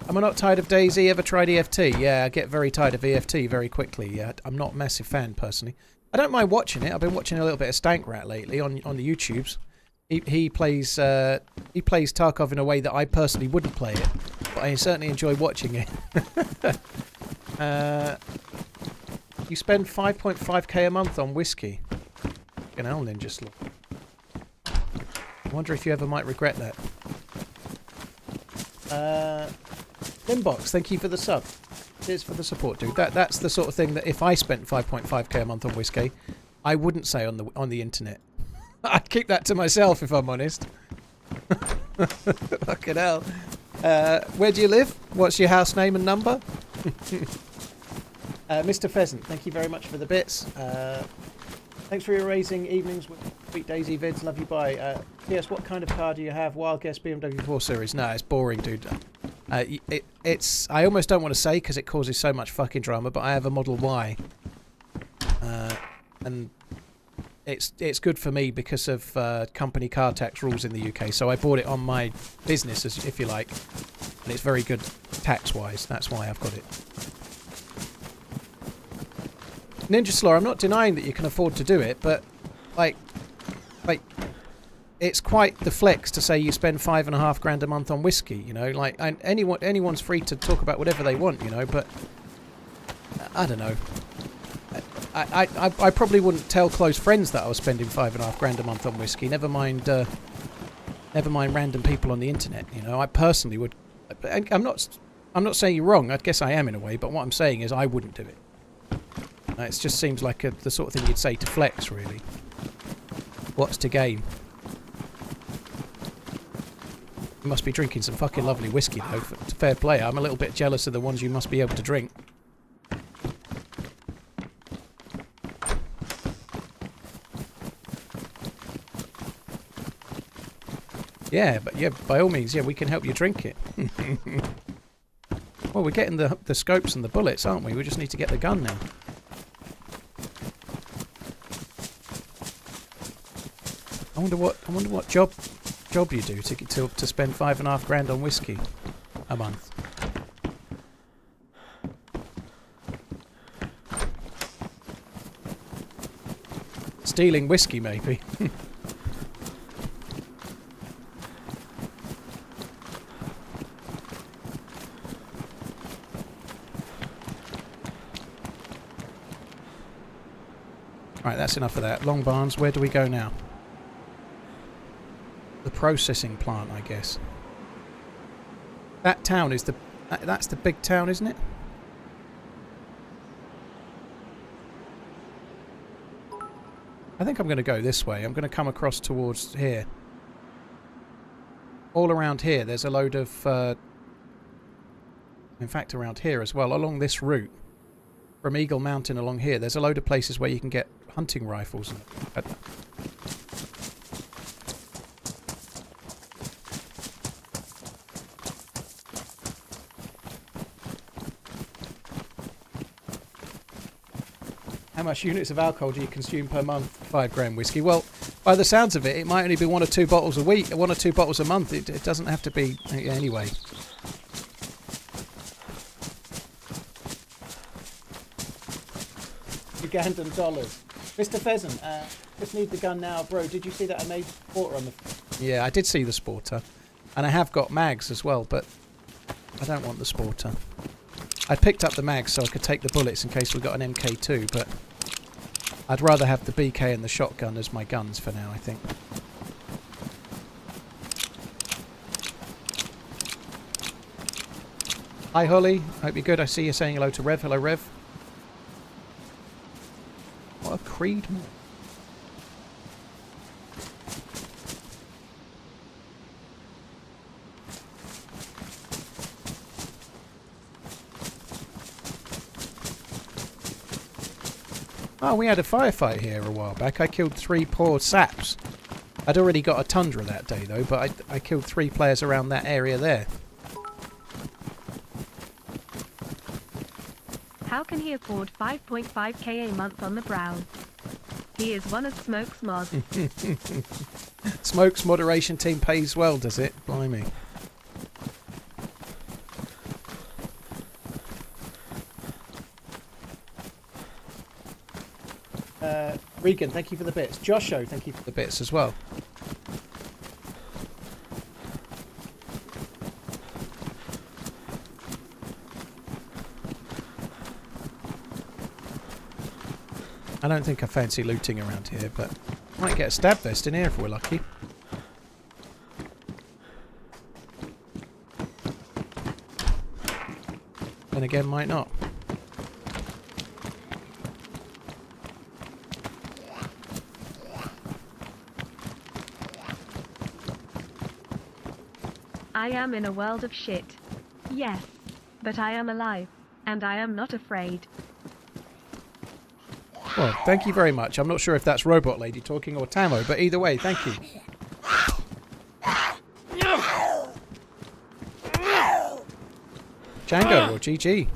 Am I not tired of DayZ? Ever tried EFT? Yeah, I get very tired of EFT very quickly. Yeah, I'm not a massive fan, personally. I don't mind watching it. I've been watching a little bit of Stank Rat lately on the YouTubes. He plays Tarkov in a way that I personally wouldn't play it, but I certainly enjoy watching it. You spend 5.5k a month on whiskey. Fucking hell, Ninja Slaw. I wonder if you ever might regret that. Limbox, thank you for the sub. Cheers for the support, dude. That's the sort of thing that if I spent 5.5k a month on whiskey, I wouldn't say on the internet. I'd keep that to myself if I'm honest. Fucking hell. Where do you live? What's your house name and number? Mr. Pheasant, thank you very much for the bits. Thanks for your raising evenings with Sweet Daisy vids. Love you, bye. Yes, what kind of car do you have? Wild Guess BMW 4 Series. No, it's boring, dude. It's I almost don't want to say because it causes so much fucking drama, but I have a Model Y. And it's good for me because of company car tax rules in the UK. So I bought it on my business, if you like. And it's very good tax-wise. That's why I've got it. Ninja Slaw, I'm not denying that you can afford to do it, but like it's quite the flex to say you spend $5,500 a month on whiskey, you know. Like, and anyone's free to talk about whatever they want, you know. But I don't know. I probably wouldn't tell close friends that I was spending $5,500 a month on whiskey. Never mind random people on the internet. You know, I personally would. I'm not saying you're wrong. I guess I am in a way. But what I'm saying is I wouldn't do it. It just seems like the sort of thing you'd say to flex, really. What's to gain? You must be drinking some fucking lovely whiskey, though. It's fair play. I'm a little bit jealous of the ones you must be able to drink. Yeah, but yeah, by all means, yeah, we can help you drink it. Well, we're getting the scopes and the bullets, aren't we? We just need to get the gun now. I wonder what job you do to spend $5,500 on whiskey a month. Stealing whiskey, maybe. Right, that's enough of that. Long Barns, where do we go now? The processing plant, I guess. That town is that's the big town, isn't it? I think I'm going to go this way. I'm going to come across towards here. All around here, there's a load of... in fact, around here as well, along this route. From Eagle Mountain along here, there's a load of places where you can get hunting rifles. How much units of alcohol do you consume per month? 5 gram whiskey. Well, by the sounds of it, it might only be 1 or 2 bottles a week, 1 or 2 bottles a month. It doesn't have to be anyway. Ugandan dollars. Mr. Pheasant, just need the gun now. Bro, did you see that I made Sporter on the... Yeah, I did see the Sporter. And I have got mags as well, but I don't want the Sporter. I picked up the mags so I could take the bullets in case we got an MK2, but I'd rather have the BK and the shotgun as my guns for now, I think. Hi, Holly. Hope you're good. I see you saying hello to Rev. Hello, Rev. What a Creed mod. Oh, we had a firefight here a while back. I killed 3 poor saps. I'd already got a Tundra that day, though, but I killed 3 players around that area there. How can he afford 5.5k a month on the brown? He is one of Smoke's mods. Smoke's moderation team pays well, does it? Blimey. Regan, thank you for the bits. Josho, thank you for the bits as well. I don't think I fancy looting around here, but might get a stab vest in here if we're lucky. Then again, might not. I am in a world of shit. Yes, but I am alive, and I am not afraid. Well, thank you very much. I'm not sure if that's Robot Lady talking or Tamo, but either way, thank you. Django or GG.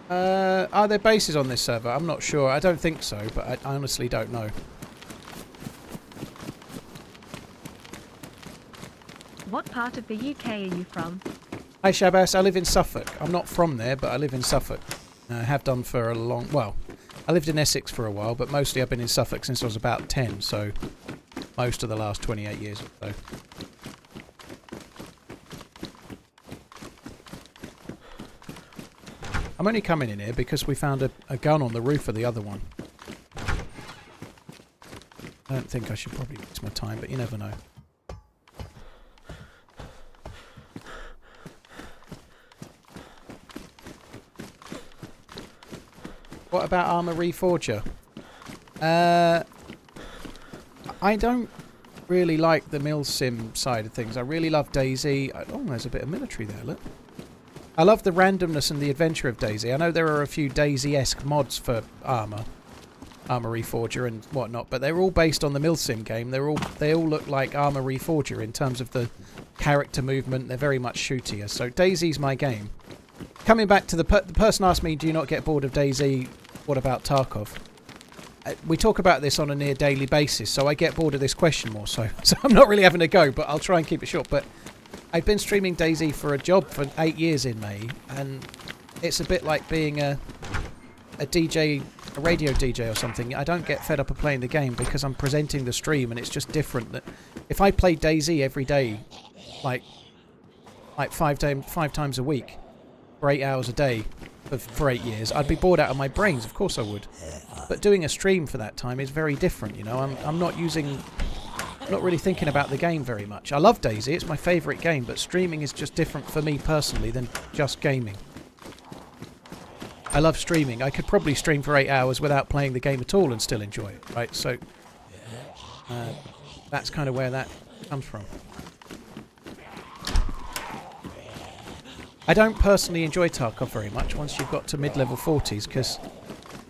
Are there bases on this server? I'm not sure. I don't think so, but I honestly don't know. What part of the UK are you from? Hi Shabazz, I live in Suffolk. I'm not from there, but I live in Suffolk. I have done for a long... Well, I lived in Essex for a while, but mostly I've been in Suffolk since I was about 10, so most of the last 28 years or so. I'm only coming in here because we found a gun on the roof of the other one. I don't think I should probably waste my time, but you never know. What about Armour Reforger? I don't really like the milsim side of things. I really love DayZ. Oh, there's a bit of military there, look. I love the randomness and the adventure of DayZ. I know there are a few DayZ-esque mods for Armour Reforger and whatnot, but they're all based on the milsim game. They all look like Armour Reforger in terms of the character movement. They're very much shootier. So DayZ's my game. Coming back to the person asked me, do you not get bored of DayZ? What about Tarkov? We talk about this on a near daily basis, so I get bored of this question more so. So I'm not really having a go, but I'll try and keep it short. But I've been streaming DayZ for a job for 8 years in May, and it's a bit like being a DJ, a radio DJ or something. I don't get fed up of playing the game because I'm presenting the stream, and it's just different. That if I played DayZ every day, like 5 times a week, for 8 hours a day, for 8 years, I'd be bored out of my brains. Of course I would. But doing a stream for that time is very different. You know, I'm not really thinking about the game very much. I love DayZ, it's my favourite game, but streaming is just different for me personally than just gaming. I love streaming. I could probably stream for 8 hours without playing the game at all and still enjoy it, right? So that's kind of where that comes from. I don't personally enjoy Tarkov very much once you've got to mid-level 40s, because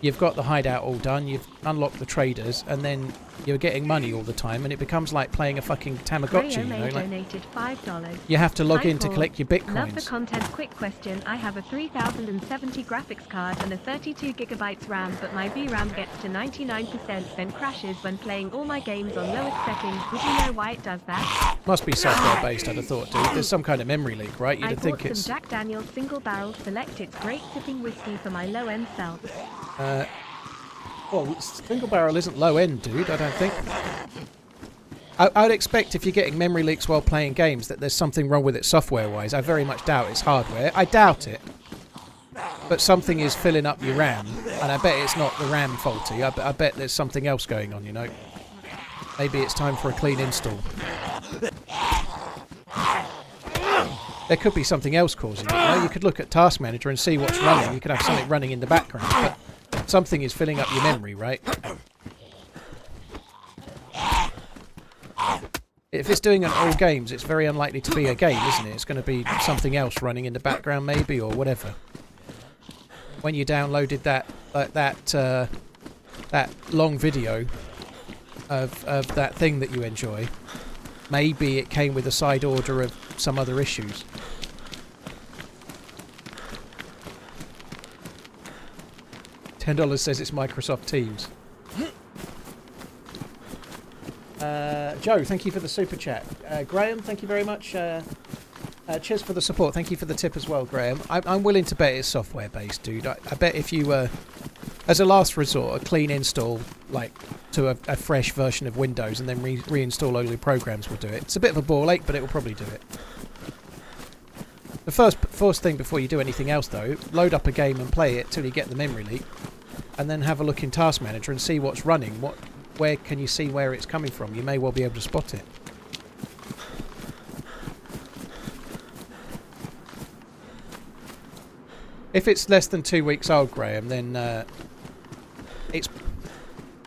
you've got the hideout all done, you've unlocked the traders, and then you're getting money all the time, and it becomes like playing a fucking Tamagotchi, you know? Like, donated $5. you have to log in to Paul. collect your bitcoins. Love the content. Quick question. I have a 3070 graphics card and a 32 gigabytes RAM, but my VRAM gets to 99%, then crashes when playing all my games on lowest settings. Would you know why it does that? Must be software-based, I'd have thought, dude. There's some kind of memory leak, right? You'd think it's... some Jack Daniel's single-barrel Select. It's great sipping whiskey for my low-end self. Well, single barrel isn't low end, dude, I don't think. I would expect if you're getting memory leaks while playing games that there's something wrong with it software-wise. I very much doubt it's hardware. I doubt it. But something is filling up your RAM, and I bet it's not the RAM faulty. I bet there's something else going on, you know. Maybe it's time for a clean install. There could be something else causing it. You know? You could look at Task Manager and see what's running. You could have something running in the background, but something is filling up your memory, right? If it's doing it on all games, it's very unlikely to be a game, isn't it? It's going to be something else running in the background, maybe, or whatever. When you downloaded that long video of that thing that you enjoy, maybe it came with a side order of some other issues. $10 says it's Microsoft Teams. Joe, thank you for the super chat. Graham, thank you very much. Cheers for the support. Thank you for the tip as well, Graham. I'm willing to bet it's software based, dude. I bet if you as a last resort, a clean install, like to a fresh version of Windows, and then reinstall all your programs will do it. It's a bit of a ball ache, but it will probably do it. The first thing before you do anything else, though, load up a game and play it till you get the memory leak, and then have a look in Task Manager and see what's running. Where can you see where it's coming from? You may well be able to spot it. If it's less than 2 weeks old, Graham, then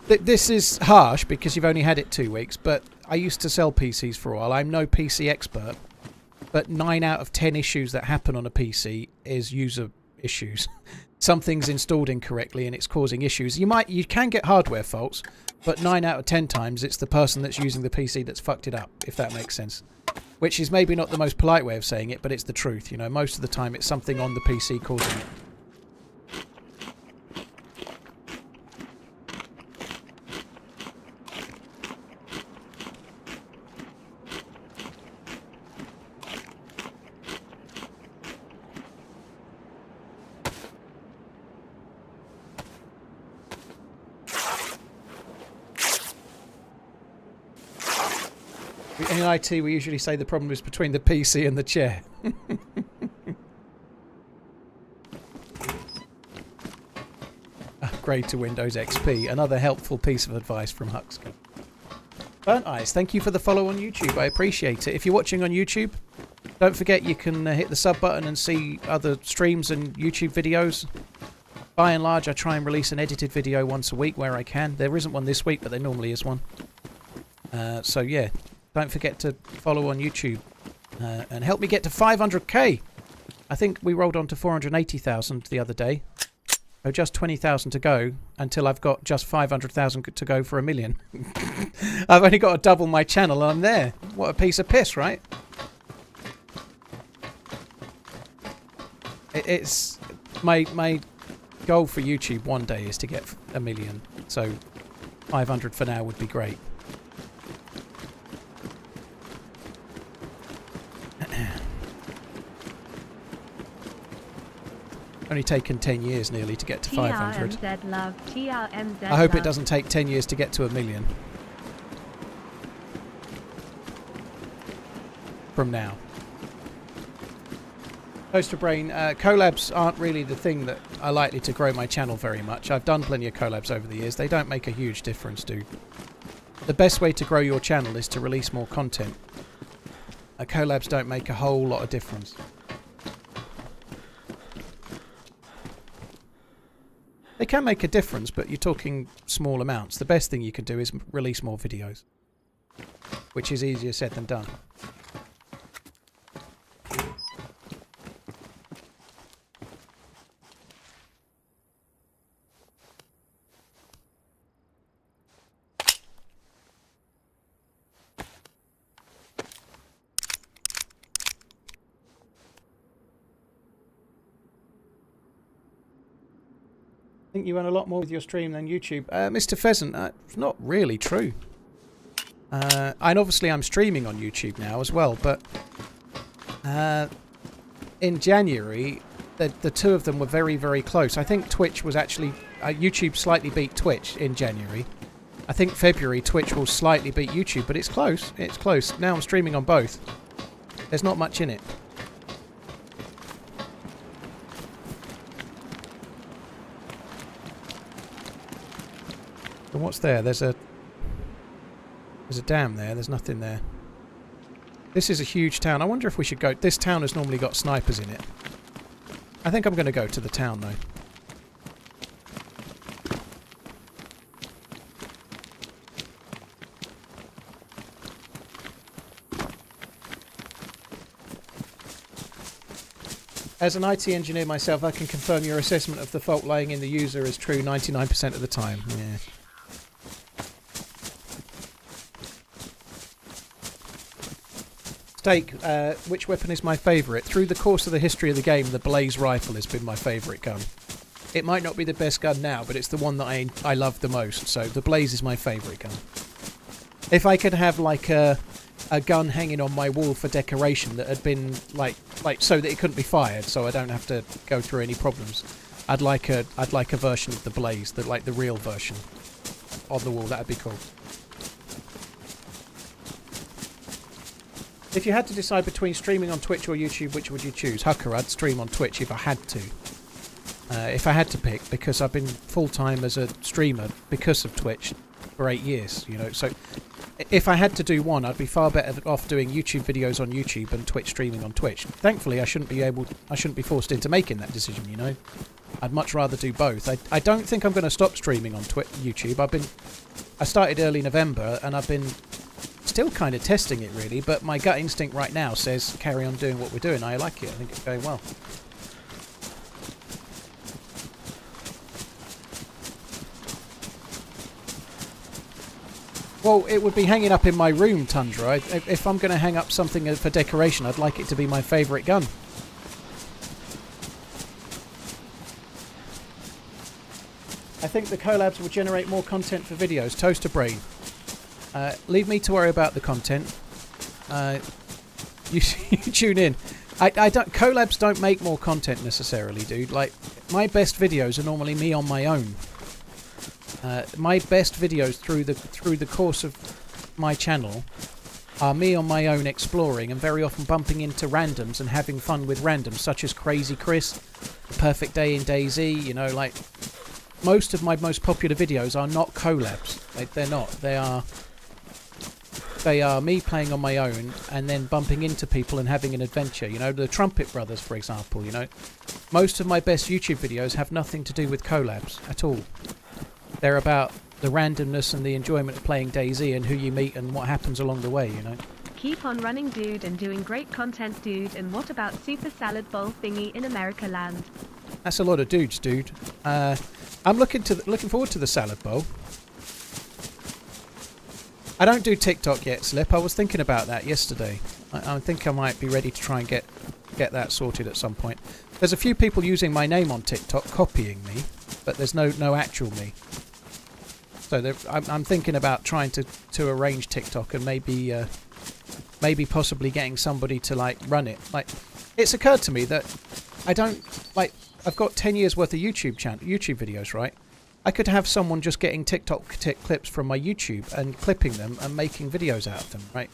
this is harsh because you've only had it 2 weeks, but I used to sell PCs for a while. I'm no PC expert, but 9 out of 10 issues that happen on a PC is user issues. Something's installed incorrectly and it's causing issues. You can get hardware faults, but 9 out of 10 times it's the person that's using the PC that's fucked it up, if that makes sense. Which is maybe not the most polite way of saying it, but it's the truth. You know, most of the time it's something on the PC causing it. In IT, we usually say the problem is between the PC and the chair. Upgrade to Windows XP. Another helpful piece of advice from Huxka. Burnt Eyes, thank you for the follow on YouTube. I appreciate it. If you're watching on YouTube, don't forget you can hit the sub button and see other streams and YouTube videos. By and large, I try and release an edited video once a week where I can. There isn't one this week, but there normally is one. So yeah, don't forget to follow on YouTube and help me get to 500k. I think we rolled on to 480,000 the other day. So just 20,000 to go until I've got just 500,000 to go for 1 million. I've only got to double my channel and I'm there. What a piece of piss, right? It's my goal for YouTube one day is to get 1 million. So 500 for now would be great. Only taken 10 years nearly to get to 500. TRMZ love, TRMZ I hope love. it doesn't take 10 years to get to 1 million. From now. Toaster Brain, collabs aren't really the thing that are likely to grow my channel very much. I've done plenty of collabs over the years. They don't make a huge difference, dude. The best way to grow your channel is to release more content. Collabs don't make a whole lot of difference. They can make a difference, but you're talking small amounts. The best thing you can do is release more videos, which is easier said than done. I think you earn a lot more with your stream than YouTube. Mr. Pheasant, it's not really true. And obviously I'm streaming on YouTube now as well, but in January, the two of them were very, very close. I think Twitch was actually... YouTube slightly beat Twitch in January. I think February, Twitch will slightly beat YouTube, but it's close. It's close. Now I'm streaming on both. There's not much in it. And what's there? There's a dam there. There's nothing there. This is a huge town. I wonder if we should go... This town has normally got snipers in it. I think I'm going to go to the town, though. As an IT engineer myself, I can confirm your assessment of the fault lying in the user is true 99% of the time. Yeah. Steak, which weapon is my favourite? Through the course of the history of the game, the Blaze rifle has been my favourite gun. It might not be the best gun now, but it's the one that I love the most. So the Blaze is my favourite gun. If I could have like a gun hanging on my wall for decoration that had been like so that it couldn't be fired, so I don't have to go through any problems, I'd like a version of the Blaze, like the real version, on the wall. That'd be cool. If you had to decide between streaming on Twitch or YouTube, which would you choose? Hucker, I'd stream on Twitch if I had to. If I had to pick, because I've been full-time as a streamer because of Twitch for 8 years, you know. So if I had to do one, I'd be far better off doing YouTube videos on YouTube and Twitch streaming on Twitch. Thankfully, I shouldn't be forced into making that decision, you know. I'd much rather do both. I don't think I'm going to stop streaming on YouTube. I started early November and I've been still kind of testing it really, but my gut instinct right now says carry on doing what we're doing. I like it. I think it's going well. Well, it would be hanging up in my room, Tundra. If I'm going to hang up something for decoration, I'd like it to be my favourite gun. I think the collabs will generate more content for videos. Toaster Brain. Leave me to worry about the content. You tune in. Collabs don't make more content necessarily, dude. Like, my best videos are normally me on my own. My best videos through the course of my channel are me on my own exploring and very often bumping into randoms and having fun with randoms, such as Crazy Chris, Perfect Day in DayZ. You know, like, most of my most popular videos are not collabs. They're not. They are me playing on my own and then bumping into people and having an adventure. You know, the Trumpet Brothers, for example, you know. Most of my best YouTube videos have nothing to do with collabs at all. They're about the randomness and the enjoyment of playing DayZ and who you meet and what happens along the way, you know. Keep on running, dude, and doing great content, dude. And what about Super Salad Bowl thingy in America land? That's a lot of dudes, dude. I'm looking forward to the salad bowl. I don't do TikTok yet, Slip. I was thinking about that yesterday. I think I might be ready to try and get that sorted at some point. There's a few people using my name on TikTok, copying me, but there's no actual me. So I'm thinking about trying to arrange TikTok and maybe possibly getting somebody to like run it. Like, it's occurred to me that I don't like. I've got 10 years worth of YouTube videos, right? I could have someone just getting TikTok clips from my YouTube and clipping them and making videos out of them, right?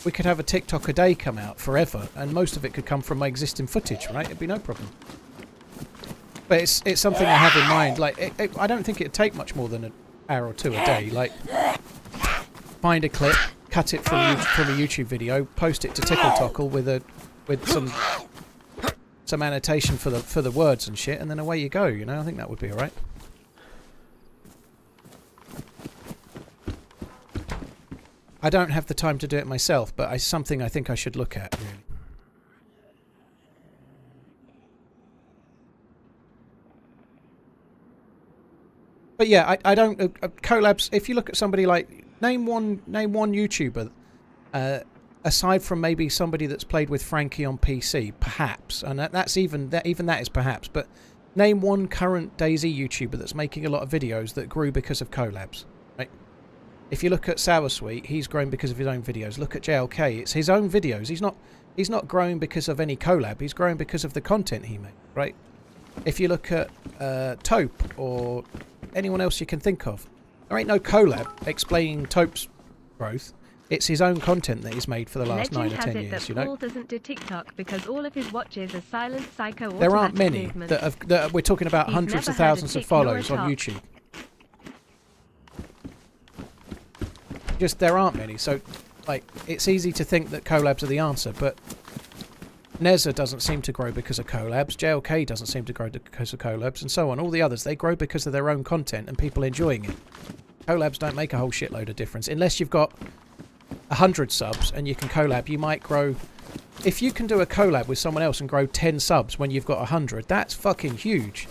We could have a TikTok a day come out forever, and most of it could come from my existing footage, right? It'd be no problem. But it's something I have in mind. Like, I don't think it'd take much more than an hour or two a day. Like, find a clip, cut it from a YouTube video, post it to TickleTockle with some annotation for the words and shit, and then away you go. You know, I think that would be all right. I don't have the time to do it myself, but it's something I think I should look at, really. But yeah, I don't collabs. If you look at somebody like name one YouTuber, aside from maybe somebody that's played with Frankie on PC, perhaps, and that's even that is perhaps. But name one current DayZ YouTuber that's making a lot of videos that grew because of collabs. If you look at Soursweet, he's grown because of his own videos. Look at JLK, it's his own videos. He's not growing because of any collab. He's growing because of the content he made, right? If you look at Taupe or anyone else you can think of, there ain't no collab explaining Taupe's growth. It's his own content that he's made for the last 9 or 10 years, you know. Paul doesn't do TikTok because all of his watches are silent psycho. There aren't many that we're talking about. Hundreds of thousands of follows on YouTube. Just there aren't many, so like it's easy to think that collabs are the answer, but Nezza doesn't seem to grow because of collabs, JLK doesn't seem to grow because of collabs, and so on. All the others, they grow because of their own content and people enjoying it. Collabs don't make a whole shitload of difference unless you've got 100 subs and you can collab. You might grow, if you can do a collab with someone else and grow 10 subs when you've got 100, that's fucking huge.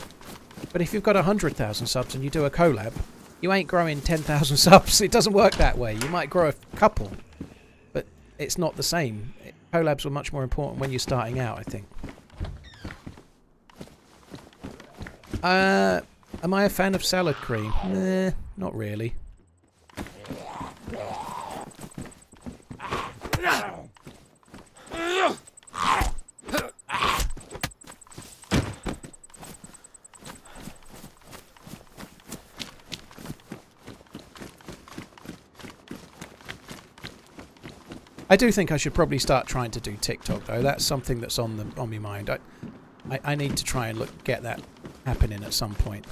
But if you've got 100,000 subs and you do a collab, you ain't growing 10,000 subs. It doesn't work that way. You might grow a couple, but it's not the same. Collabs are much more important when you're starting out, I think. Am I a fan of salad cream? Nah, not really. I do think I should probably start trying to do TikTok though. That's something that's on my mind. I need to try and get that happening at some point.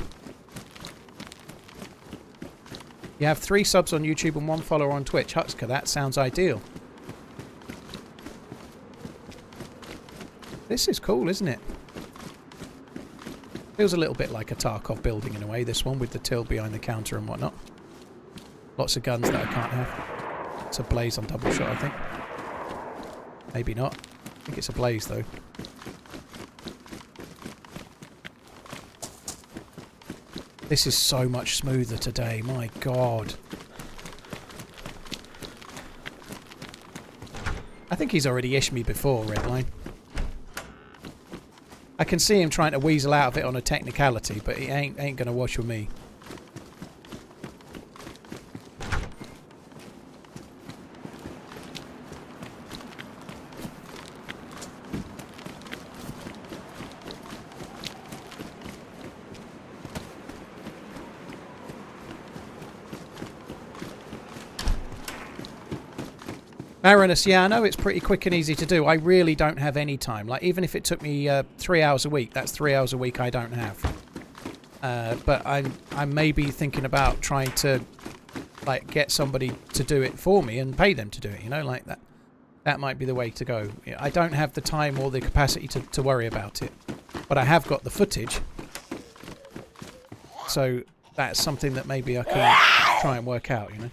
You have 3 subs on YouTube and 1 follower on Twitch. Huxka, that sounds ideal. This is cool, isn't it? Feels a little bit like a Tarkov building in a way, this one, with the till behind the counter and whatnot. Lots of guns that I can't have. It's a blaze on double shot, I think. Maybe not. I think it's a blaze, though. This is so much smoother today, my god. I think he's already ished me before, Redline. I can see him trying to weasel out of it on a technicality, but he ain't gonna wash with me. Marinus, yeah, I know it's pretty quick and easy to do. I really don't have any time. Like, even if it took me 3 hours a week, that's 3 hours a week I don't have. But I'm maybe thinking about trying to, like, get somebody to do it for me and pay them to do it, you know, like that. That might be the way to go. I don't have the time or the capacity to worry about it. But I have got the footage. So that's something that maybe I can try and work out, you know.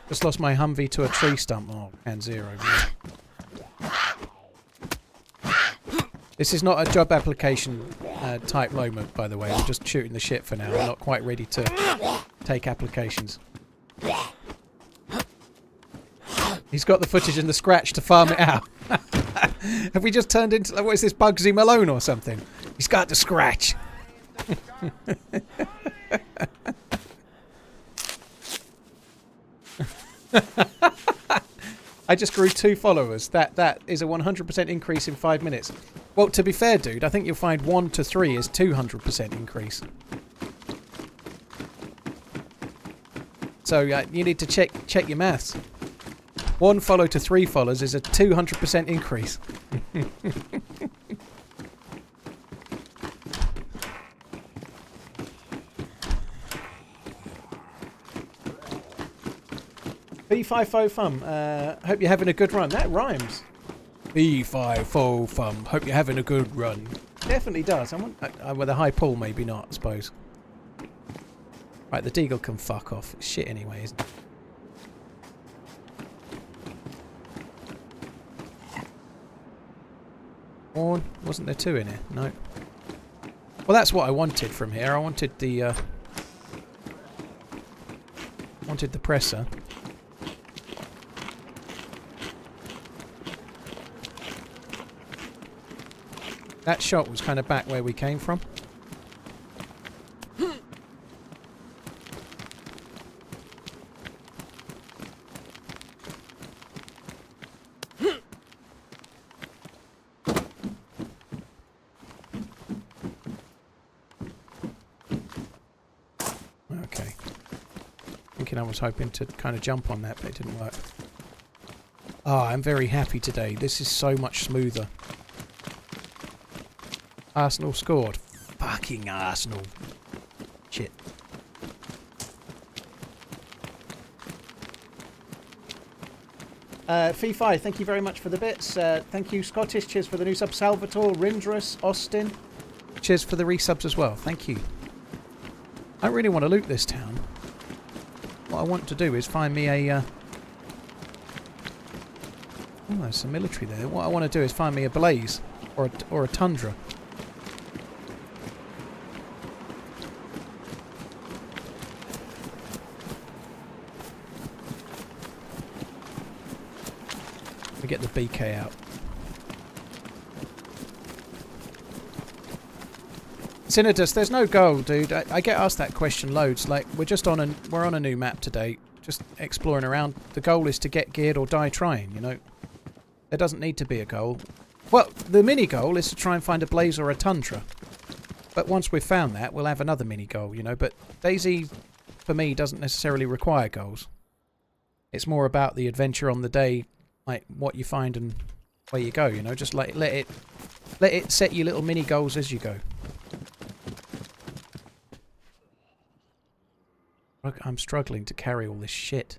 Just lost my Humvee to a tree stump. Oh, and 0. This is not a job application type moment, by the way. I'm just shooting the shit for now. I'm not quite ready to take applications. He's got the footage and the scratch to farm it out. Have we just turned into, what is this, Bugsy Malone or something? He's got the scratch. I just grew 2 followers. That is a 100% increase in 5 minutes. Well, to be fair, dude, I think you'll find 1 to 3 is 200% increase. So you need to check your maths. 1 follow to 3 followers is a 200% increase. B5 Fum, hope you're having a good run. That rhymes. B5 Fum, hope you're having a good run. Definitely does. With a high pull, maybe not, I suppose. Right, the Deagle can fuck off. It's shit anyway, isn't it? Or wasn't there 2 in here? No. Well, that's what I wanted from here. I wanted the presser. That shot was kind of back where we came from. Okay. I was hoping to kind of jump on that, but it didn't work. Oh, I'm very happy today. This is so much smoother. Arsenal scored. Fucking Arsenal. Shit. Fee5, thank you very much for the bits. Thank you, Scottish. Cheers for the new sub. Salvatore, Rindrus, Austin. Cheers for the resubs as well. Thank you. I don't really want to loot this town. What I want to do is find me a... Oh, there's some military there. What I want to do is find me a blaze or a tundra. We get the BK out. Synodus, there's no goal, dude. I get asked that question loads. Like, we're on a new map today, just exploring around. The goal is to get geared or die trying, you know. There doesn't need to be a goal. Well, the mini goal is to try and find a blaze or a tundra. But once we've found that, we'll have another mini goal, you know. But DayZ, for me, doesn't necessarily require goals. It's more about the adventure on the day, like what you find and where you go, you know. Just like let it set you little mini goals as you go. Look, I'm struggling to carry all this shit.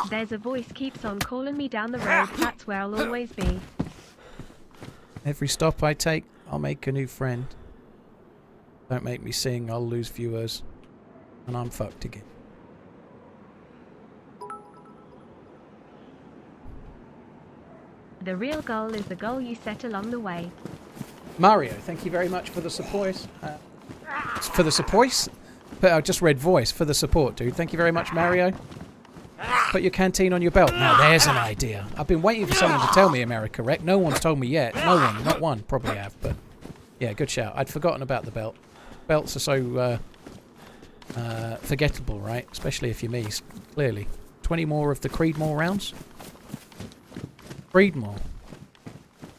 There's a voice keeps on calling me down the road. That's where I'll always be. Every stop I take, I'll make a new friend. Don't make me sing, I'll lose viewers. And I'm fucked again. The real goal is the goal you set along the way. Mario, thank you very much for the support. For the support? But I just read voice for the support, dude. Thank you very much, Mario. Put your canteen on your belt. Now there's an idea. I've been waiting for someone to tell me, America Rec. No one's told me yet. No one, not one. Probably have, but yeah, good shout. I'd forgotten about the belt. Belts are so forgettable, right? Especially if you're me, clearly. 20 more of the Creedmoor rounds? Creedmoor.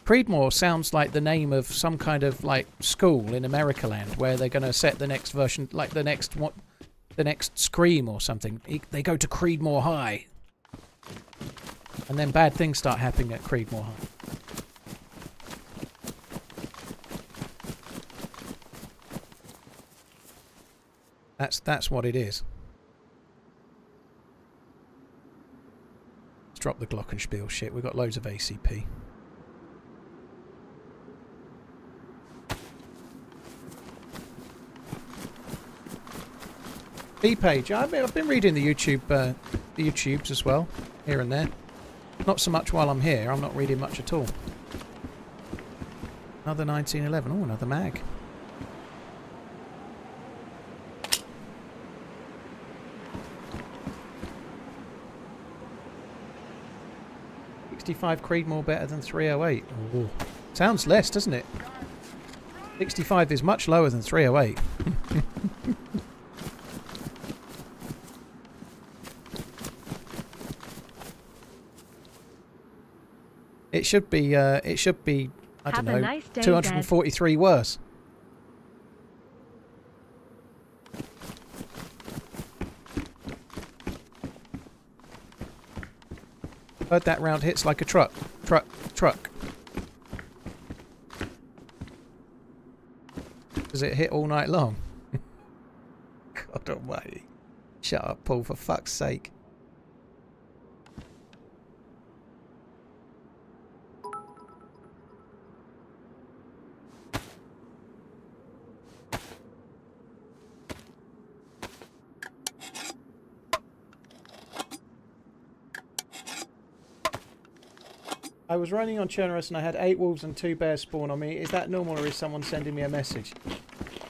Creedmoor sounds like the name of some kind of like school in America Land where they're going to set the next version, like the next Scream or something. They go to Creedmoor High, and then bad things start happening at Creedmoor High. That's what it is. Let's drop the Glockenspiel shit. We've got loads of ACP. B-page. I've been reading the YouTubes as well, here and there. Not so much while I'm here. I'm not reading much at all. Another 1911. Oh, another mag. $65 Creedmoor better than 308. Ooh. Sounds less, doesn't it? 65 is much lower than 308. It should be, I don't know, nice day, 243 Dad. Worse. Heard that round hits like a truck. Truck. Does it hit all night long? God almighty. Shut up, Paul, for fuck's sake. I was running on Chernarus and I had 8 wolves and 2 bears spawn on me. Is that normal or is someone sending me a message?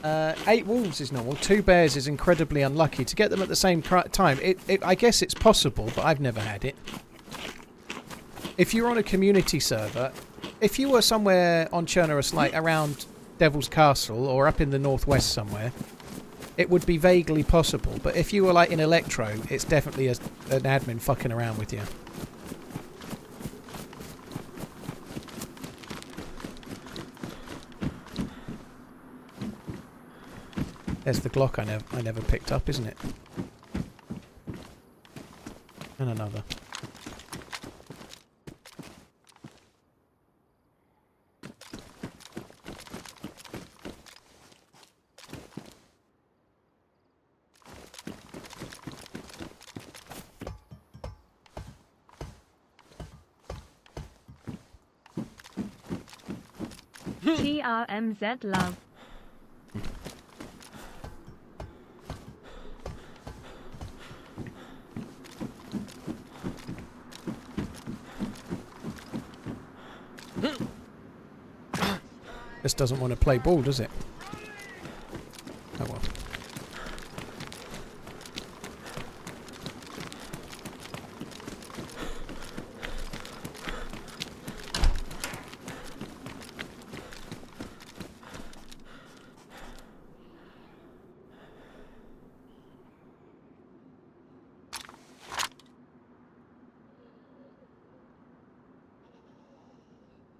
8 wolves is normal. 2 bears is incredibly unlucky. To get them at the same time, I guess it's possible, but I've never had it. If you're on a community server, if you were somewhere on Chernarus, like around Devil's Castle or up in the northwest somewhere, it would be vaguely possible. But if you were like in Electro, it's definitely an admin fucking around with you. There's the Glock I never picked up, isn't it? And another. TRMZ love. This doesn't want to play ball, does it? Oh well.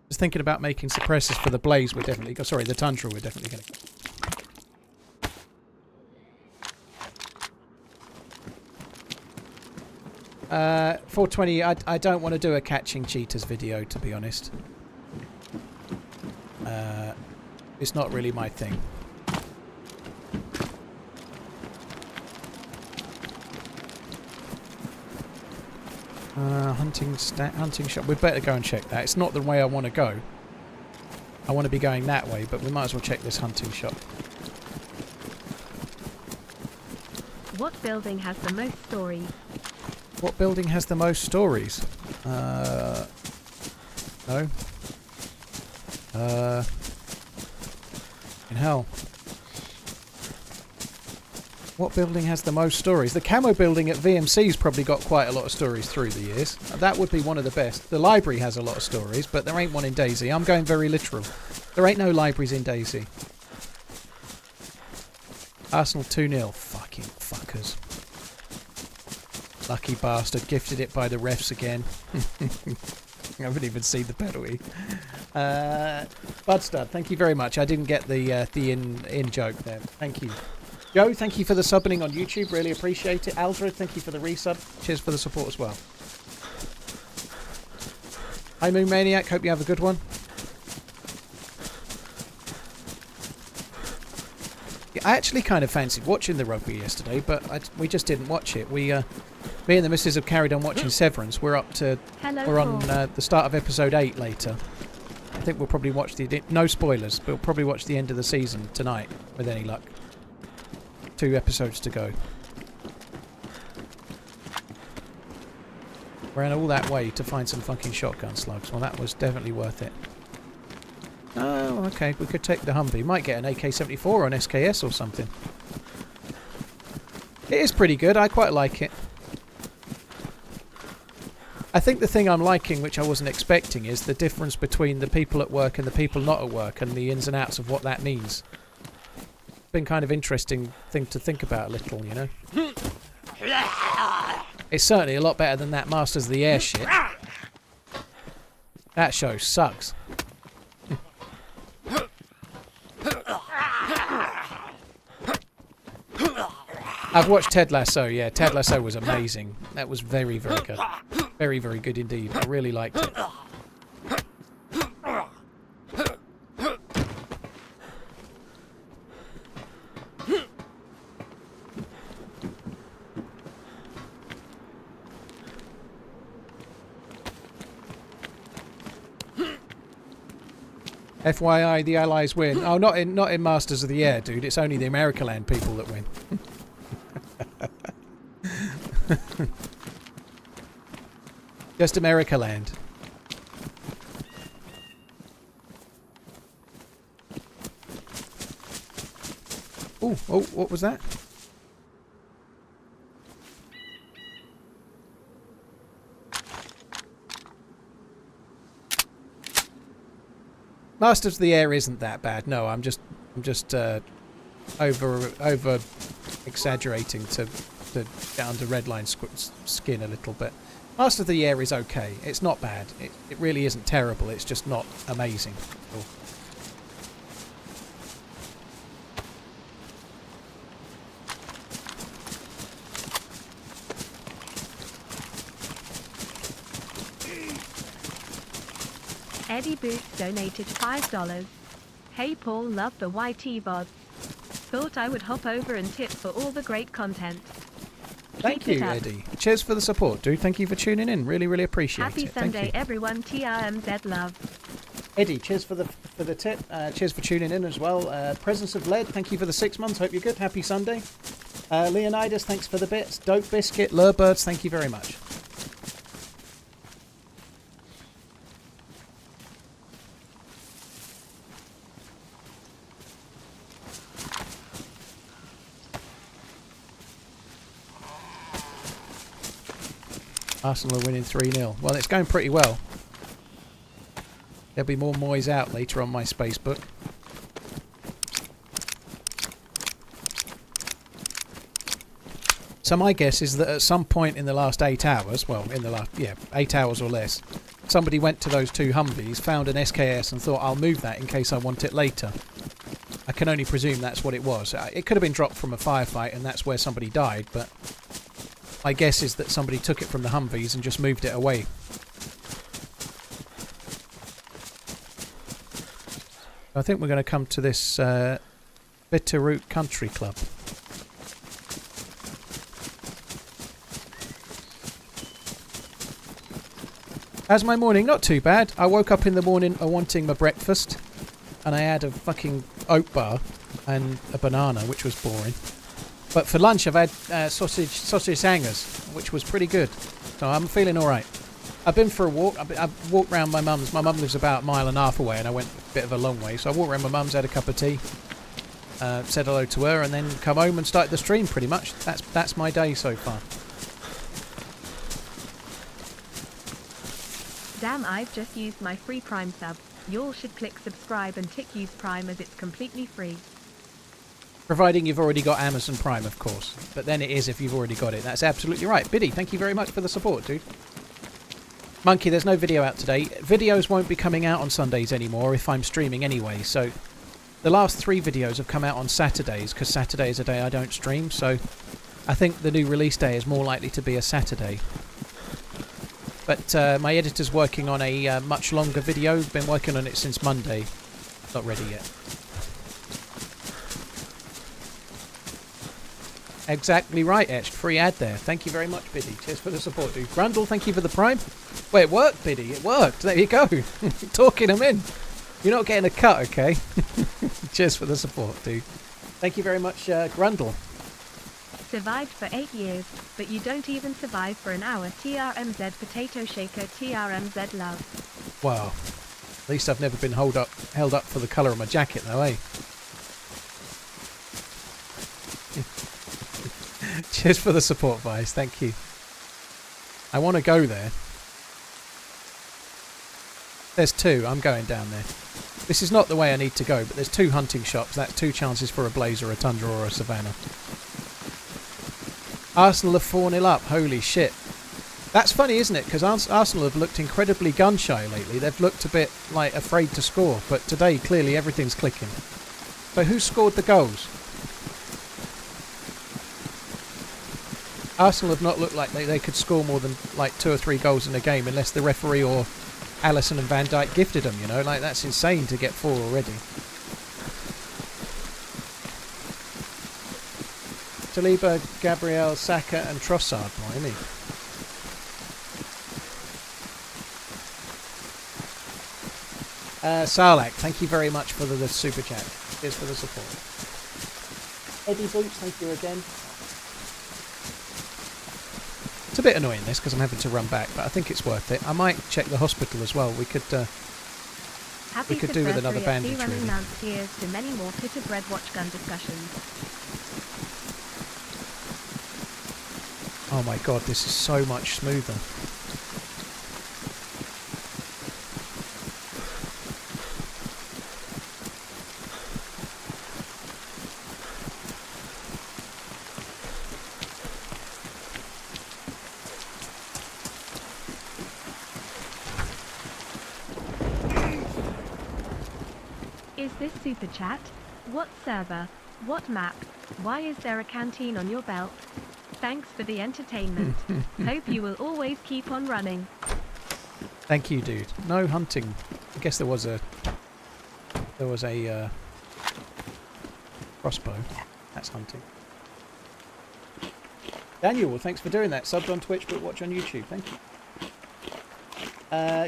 Thinking about making suppressors for the Blaze. We're definitely the Tundra. We're definitely going to. 420. I don't want to do a catching cheetahs video, to be honest. It's not really my thing. Hunting shop. We'd better go and check that. It's not the way I want to go. I want to be going that way, but we might as well check this hunting shop. What building has the most stories? What building has the most stories? No. In hell. What building has the most stories? The camo building at VMC's probably got quite a lot of stories through the years. That would be one of the best. The library has a lot of stories, but there ain't one in DayZ. I'm going very literal. There ain't no libraries in DayZ. Arsenal 2-0. Fucking fuckers. Lucky bastard. Gifted it by the refs again. I haven't even seen the penalty. Budstud, thank you very much. I didn't get the in joke there. Thank you. Joe, thank you for the subbing on YouTube. Really appreciate it. Aldred, thank you for the resub. Cheers for the support as well. Hi Moon Maniac, hope you have a good one. Yeah, I actually kind of fancied watching the rugby yesterday, but we just didn't watch it. Me and the missus have carried on watching Severance. We're on the start of episode 8 later. I think we'll probably watch no spoilers, but we'll probably watch the end of the season tonight with any luck. 2 episodes to go. Ran all that way to find some fucking shotgun slugs. Well, that was definitely worth it. Oh, okay. We could take the Humvee. Might get an AK-74 on SKS or something. It is pretty good. I quite like it. I think the thing I'm liking, which I wasn't expecting, is the difference between the people at work and the people not at work and the ins and outs of what that means. Been kind of interesting thing to think about a little, you know. It's certainly a lot better than that Masters of the Air shit. That show sucks. I've watched Ted Lasso, yeah. Ted Lasso was amazing. That was very, very good. Very, very good indeed. I really liked it. FYI, the Allies win. Oh, not in Masters of the Air, dude. It's only the Americaland people that win. Just Americaland. Oh, what was that? Masters of the Air isn't that bad. No, I'm just over exaggerating to get under Redline skin a little bit. Master of the Air is okay. It's not bad. It really isn't terrible. It's just not amazing. Cool. Eddie Booth donated $5. Hey Paul, love the YT VOD. Thought I would hop over and tip for all the great content. Thank you, Eddie. Cheers for the support, dude. Thank you for tuning in. Really, really appreciate it. Happy Sunday, everyone. TRMZ love. Eddie, cheers for the tip. Cheers for tuning in as well. Presence of Lead, thank you for the 6 months. Hope you're good. Happy Sunday. Leonidas, thanks for the bits. Dope Biscuit, Lurbirds, thank you very much. Arsenal are winning 3-0. Well, it's going pretty well. There'll be more Moyes out later on my Spacebook. So my guess is that at some point in the last 8 hours, well, in the last, 8 hours or less, somebody went to those 2 Humvees, found an SKS and thought, I'll move that in case I want it later. I can only presume that's what it was. It could have been dropped from a firefight and that's where somebody died, but my guess is that somebody took it from the Humvees and just moved it away. I think we're going to come to this Bitteroot Country Club. How's my morning? Not too bad. I woke up in the morning wanting my breakfast, and I had a fucking oat bar and a banana, which was boring. But for lunch I've had sausage hangers, which was pretty good. So I'm feeling alright. I've been for a walk. I've walked round my mum's. My mum lives about 1.5 miles away and I went a bit of a long way. So I walked around my mum's, had a cup of tea, said hello to her and then come home and started the stream pretty much. That's my day so far. Damn, I've just used my free Prime sub. Y'all should click subscribe and tick use Prime as it's completely free. Providing you've already got Amazon Prime, of course. But then it is if you've already got it. That's absolutely right. Biddy, thank you very much for the support, dude. Monkey, there's no video out today. Videos won't be coming out on Sundays anymore if I'm streaming anyway. So the last 3 videos have come out on Saturdays because Saturday is a day I don't stream. So I think the new release day is more likely to be a Saturday. But my editor's working on a much longer video. Been working on it since Monday. Not ready yet. Exactly right, Etched. Free ad there. Thank you very much, Biddy. Cheers for the support, dude. Grundle, thank you for the prime. Wait, it worked, Biddy. It worked. There you go. Talking them in. You're not getting a cut, okay? Cheers for the support, dude. Thank you very much, Grundle. Survived for 8 years, but you don't even survive for an hour. TRMZ Potato Shaker. TRMZ love. Wow. At least I've never been held up for the colour of my jacket, though, eh? Cheers for the support, Vice. Thank you. I want to go there. There's 2. I'm going down there. This is not the way I need to go, but there's 2 hunting shops. That's 2 chances for a blazer, a tundra or a savannah. Arsenal are 4-0 up. Holy shit. That's funny, isn't it? Because Arsenal have looked incredibly gun-shy lately. They've looked a bit, like, afraid to score. But today, clearly, everything's clicking. So who scored the goals? Arsenal have not looked like they could score more than like 2 or 3 goals in a game unless the referee or Alisson and Van Dijk gifted them, you know. Like, that's insane to get 4 already. Saliba, Gabriel, Saka and Trossard, blimey. Sarlacc, thank you very much for the super chat. Cheers for the support. Eddie Boots, thank you again. It's a bit annoying this because I'm having to run back, but I think it's worth it. I might check the hospital as well. We could do with another bandage. TheRunningManZ. Cheers to many more pitted bread watch gun discussions. Oh my god, this is so much smoother. Is this super chat? What server? What map? Why is there a canteen on your belt? Thanks for the entertainment. Hope you will always keep on running. Thank you, dude. No hunting. I guess there was a crossbow. That's hunting. Daniel, well, thanks for doing that. Subbed on Twitch, but watch on YouTube. Thank you.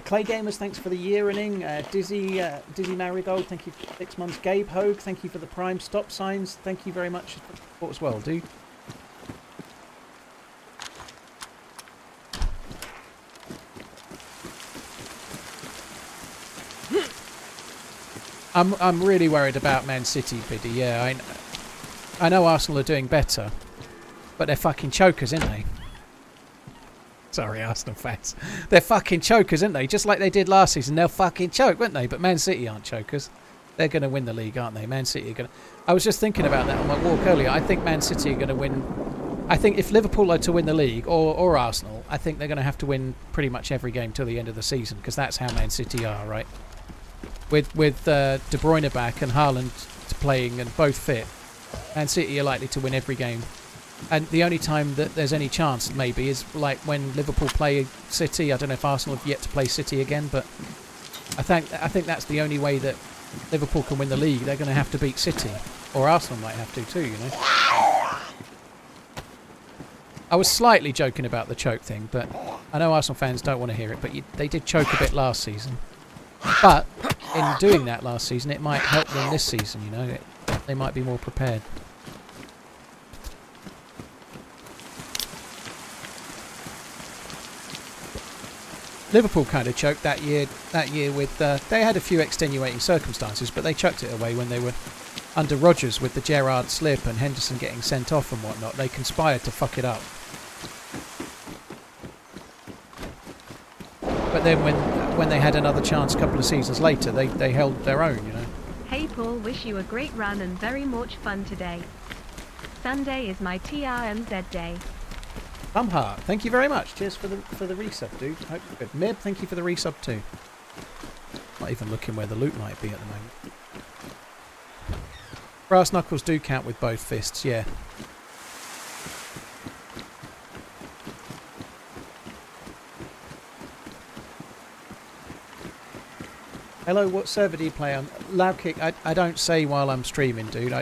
Clay Gamers, thanks for the year-inning. Dizzy Marigold, thank you for 6 months. Gabe Hogue, thank you for the prime stop signs. Thank you very much for the support as well, dude. I'm really worried about Man City, Biddy. Yeah, I know Arsenal are doing better, but they're fucking chokers, aren't they? Sorry, Arsenal fans. They're fucking chokers, aren't they? Just like they did last season. They'll fucking choke, won't they? But Man City aren't chokers. They're going to win the league, aren't they? Man City are going to... I was just thinking about that on my walk earlier. I think Man City are going to win... I think if Liverpool are to win the league, or Arsenal, I think they're going to have to win pretty much every game till the end of the season, because that's how Man City are, right? With De Bruyne back and Haaland playing and both fit, Man City are likely to win every game. And the only time that there's any chance, maybe, is like when Liverpool play City. I don't know if Arsenal have yet to play City again, but I think that's the only way that Liverpool can win the league. They're going to have to beat City, or Arsenal might have to too, you know. I was slightly joking about the choke thing, but I know Arsenal fans don't want to hear it, but they did choke a bit last season. But in doing that last season, it might help them this season, you know. They might be more prepared. Liverpool kind of choked that year with... they had a few extenuating circumstances, but they chucked it away when they were under Rodgers with the Gerrard slip and Henderson getting sent off and whatnot. They conspired to fuck it up. But then when they had another chance a couple of seasons later, they held their own, you know. Hey Paul, wish you a great run and very much fun today. Sunday is my TRMZ day. Heart, thank you very much. Cheers for the resub, dude. Hope you're good. Mib, thank you for the resub too. Not even looking where the loot might be at the moment. Brass knuckles do count with both fists, yeah. Hello, what server do you play on? Loudkick, I don't say while I'm streaming, dude.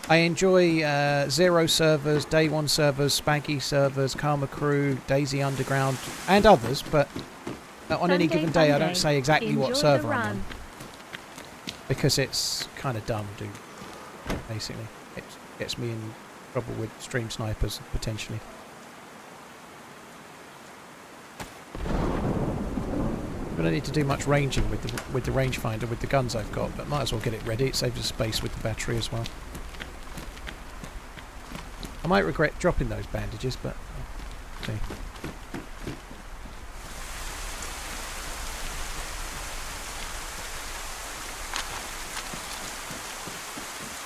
I enjoy Zero servers, Day 1 servers, Spaggy servers, Karma Crew, DayZ Underground, and others, but on any given day I don't say exactly what server I'm on. Because it's kind of dumb, dude. Basically. It gets me in trouble with stream snipers, potentially. I don't need to do much ranging with the rangefinder with the guns I've got, but might as well get it ready. It saves us space with the battery as well. I might regret dropping those bandages, but okay. Is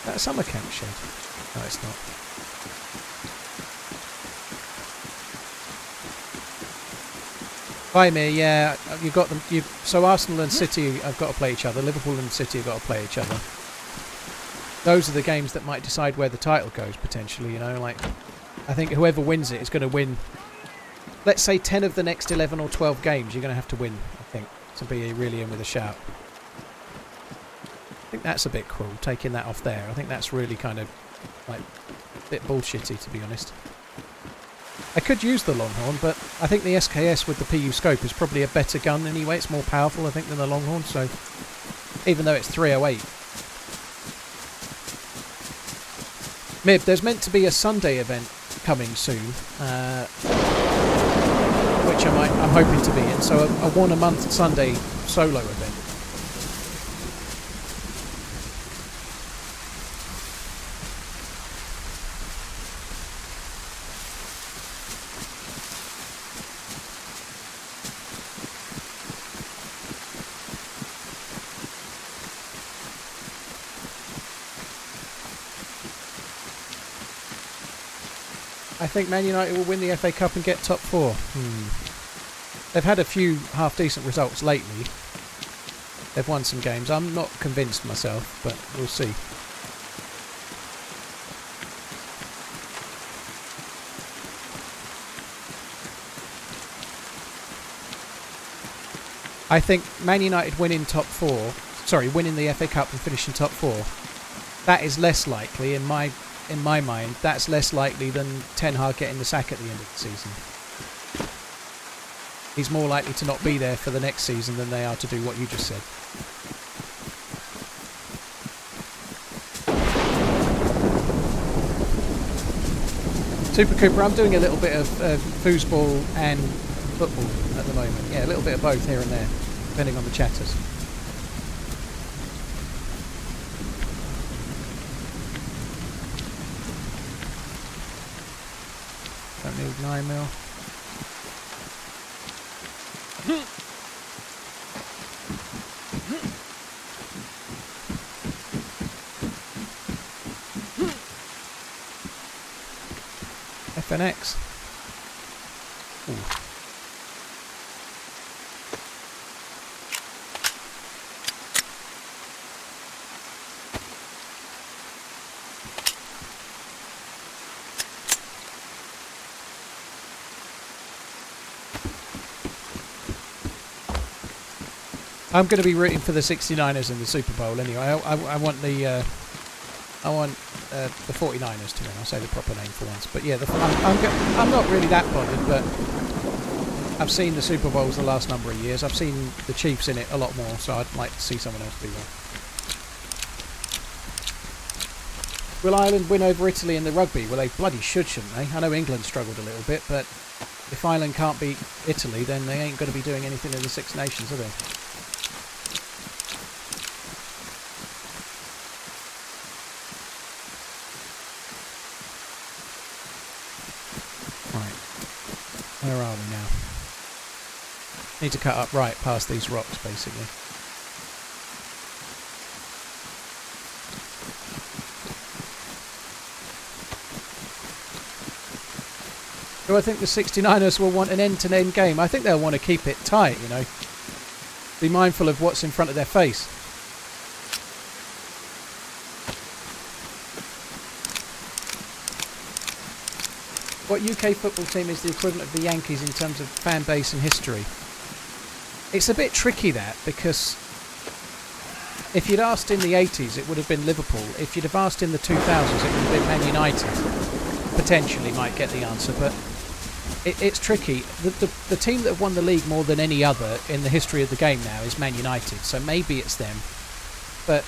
that a summer camp shed? No, it's not. Buy me, yeah. You got them. So Arsenal and City have got to play each other. Liverpool and City have got to play each other. Those are the games that might decide where the title goes, potentially, you know, like, I think whoever wins it is going to win, let's say 10 of the next 11 or 12 games you're going to have to win, I think, to be really in with a shout. I think that's a bit cruel, taking that off there. I think that's really kind of, like, a bit bullshitty, to be honest. I could use the Longhorn, but I think the SKS with the PU scope is probably a better gun anyway. It's more powerful, I think, than the Longhorn, so even though it's 308. Mib, there's meant to be a Sunday event coming soon, which I'm hoping to be in. So a 1 a month Sunday solo event. I think Man United will win the FA Cup and get top 4. They've had a few half-decent results lately. They've won some games. I'm not convinced myself, but we'll see. I think Man United winning winning the FA Cup and finishing top 4, that is less likely in my mind. That's less likely than Ten Hag getting the sack at the end of the season. He's more likely to not be there for the next season than they are to do what you just said. Super Cooper, I'm doing a little bit of foosball and football at the moment. Yeah, a little bit of both here and there, depending on the chatters. Don't need 9mm. FNX. Ooh. I'm going to be rooting for the 69ers in the Super Bowl anyway. I want the 49ers to win. I'll say the proper name for once. But yeah, I'm not really that bothered, but I've seen the Super Bowls the last number of years. I've seen the Chiefs in it a lot more, so I'd like to see someone else do well. Will Ireland win over Italy in the rugby? Well, they bloody shouldn't they? I know England struggled a little bit, but if Ireland can't beat Italy, then they ain't going to be doing anything in the Six Nations, are they? Where are we now? Need to cut up right past these rocks, basically. Do I think the 69ers will want an end-to-end game? I think they'll want to keep it tight, you know. Be mindful of what's in front of their face. What UK football team is the equivalent of the Yankees in terms of fan base and history? It's a bit tricky, that, because if you'd asked in the 80s, it would have been Liverpool. If you'd have asked in the 2000s, it would have been Man United. Potentially might get the answer, but it's tricky. The team that have won the league more than any other in the history of the game now is Man United, so maybe it's them. But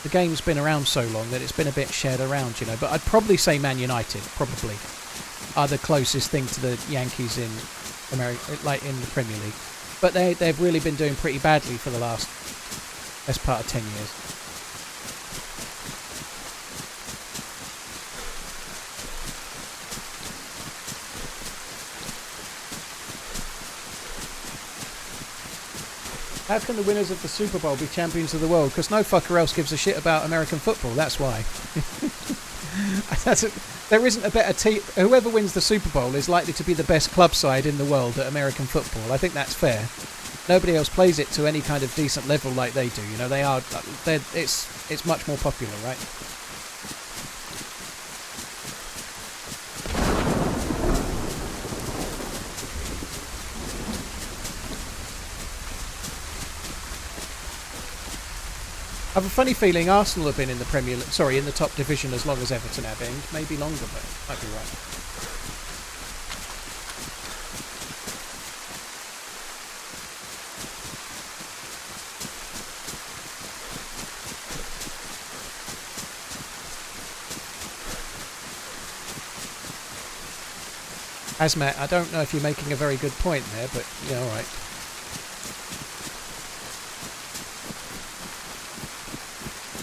the game's been around so long that it's been a bit shared around, you know. But I'd probably say Man United, probably, are the closest thing to the Yankees in America, like in the Premier League. But they've really been doing pretty badly for the last part of 10 years. How can the winners of the Super Bowl be champions of the world? Because no fucker else gives a shit about American football, that's why. There isn't a better team. Whoever wins the Super Bowl is likely to be the best club side in the world at American football. I think that's fair. Nobody else plays it to any kind of decent level like they do. You know, it's much more popular, right? I have a funny feeling Arsenal have been in the in the top division as long as Everton have, and maybe longer, but might be right. Asmat, I don't know if you're making a very good point there, but yeah, all right.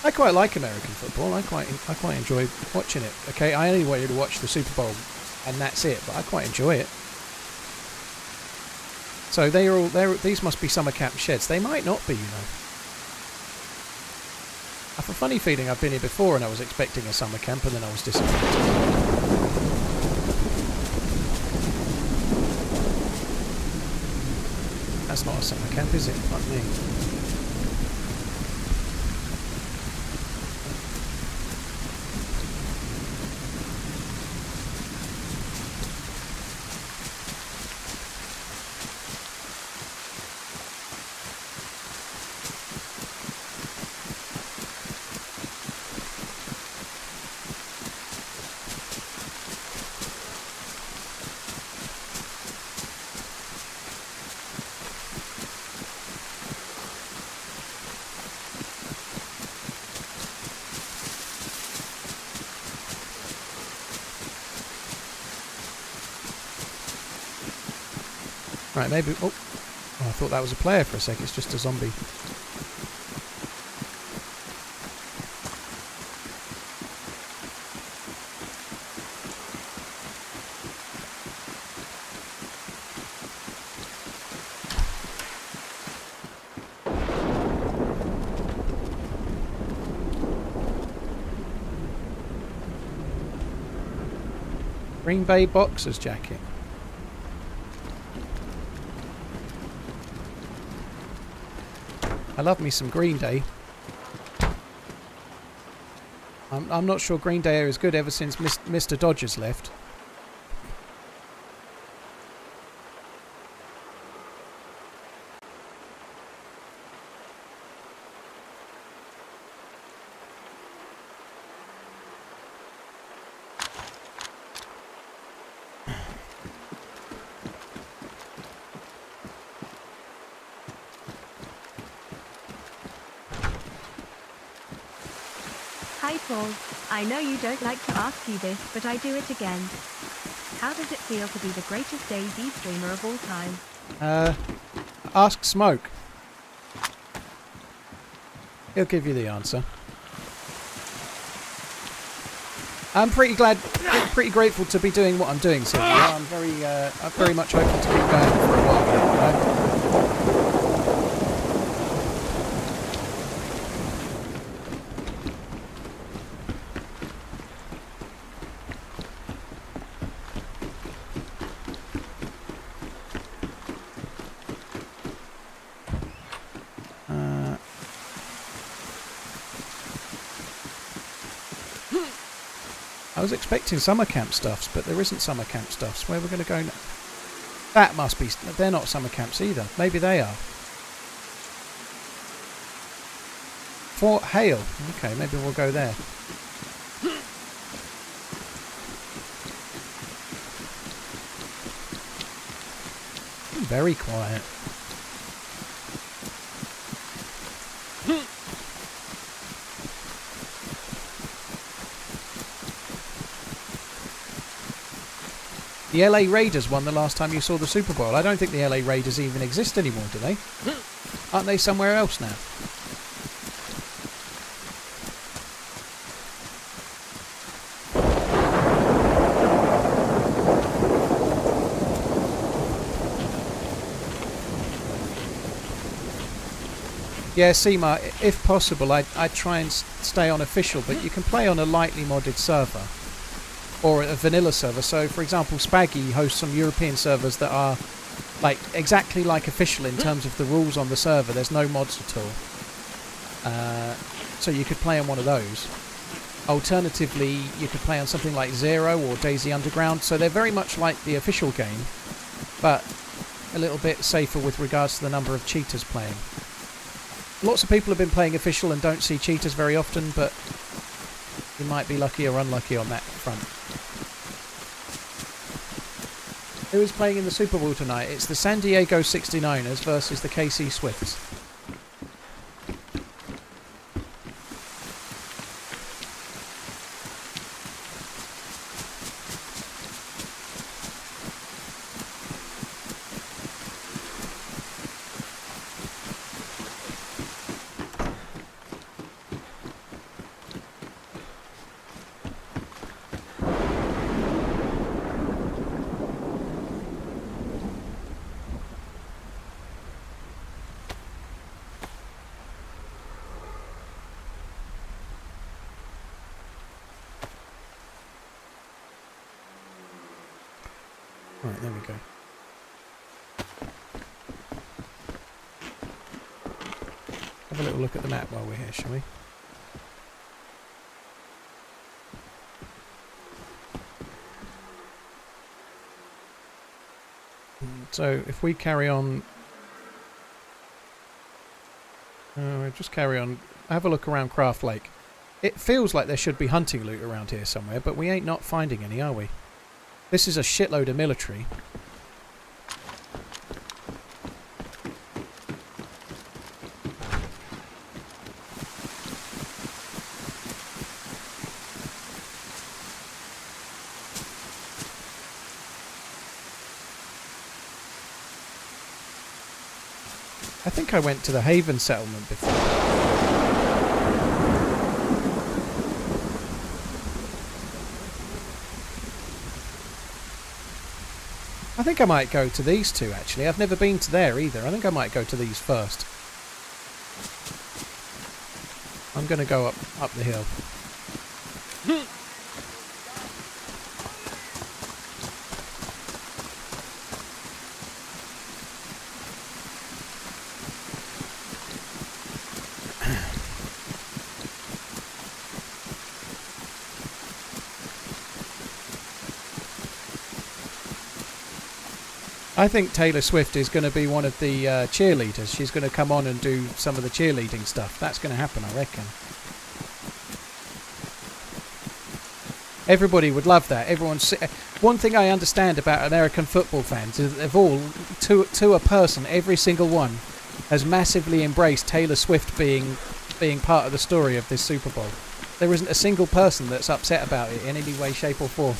I quite like American football. I quite enjoy watching it. Okay, I only wanted to watch the Super Bowl, and that's it. But I quite enjoy it. So these must be summer camp sheds. They might not be, you know. I have a funny feeling I've been here before, and I was expecting a summer camp, and then I was disappointed. That's not a summer camp, is it? Fuck me. Right, maybe... Oh, I thought that was a player for a sec. It's just a zombie. Green Bay Boxers jacket. I love me some Green Day. I'm not sure Green Day are as good ever since Mr. Dodgers left. Hi Paul, I know you don't like to ask you this, but I do it again. How does it feel to be the greatest DayZ streamer of all time? Ask Smoke. He'll give you the answer. I'm pretty grateful to be doing what I'm doing, Sylvia. I'm very much hoping to keep going for a while, you know? was expecting summer camp stuffs, but there isn't summer camp stuffs. Where we're going to go now? That must be... They're not summer camps either. Maybe they are. Fort Hale. Okay, maybe we'll go there. Very quiet. The LA Raiders won the last time you saw the Super Bowl. I don't think the LA Raiders even exist anymore, do they? Aren't they somewhere else now? Yeah, Seema, if possible, I'd try and stay on official, but you can play on a lightly modded server. Or a vanilla server. So, for example, Spaggy hosts some European servers that are like exactly like official in terms of the rules on the server. There's no mods at all. So you could play on one of those. Alternatively, you could play on something like Zero or DayZ Underground. So they're very much like the official game, but a little bit safer with regards to the number of cheaters playing. Lots of people have been playing official and don't see cheaters very often, but you might be lucky or unlucky on that front. Who is playing in the Super Bowl tonight? It's the San Diego 69ers versus the KC Swifts. Right, there we go. Have a little look at the map while we're here, shall we? So, if we carry on... just carry on. Have a look around Craft Lake. It feels like there should be hunting loot around here somewhere, but we ain't not finding any, are we? This is a shitload of military. I think I went to the Haven settlement before. I think I might go to these two, actually. I've never been to there either. I think I might go to these first. I'm going to go up the hill. I think Taylor Swift is going to be one of the cheerleaders. She's going to come on and do some of the cheerleading stuff. That's going to happen, I reckon. Everybody would love that. One thing I understand about American football fans is that they've all, to a person, every single one, has massively embraced Taylor Swift being part of the story of this Super Bowl. There isn't a single person that's upset about it in any way, shape or form.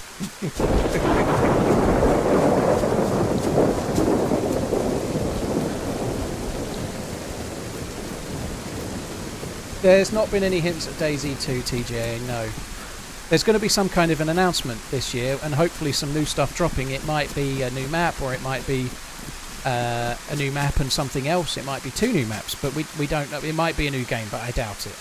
There's not been any hints at DayZ 2, TJ, no. There's going to be some kind of an announcement this year, and hopefully some new stuff dropping. It might be a new map, or it might be a new map and something else. It might be 2 new maps, but we don't know. It might be a new game, but I doubt it.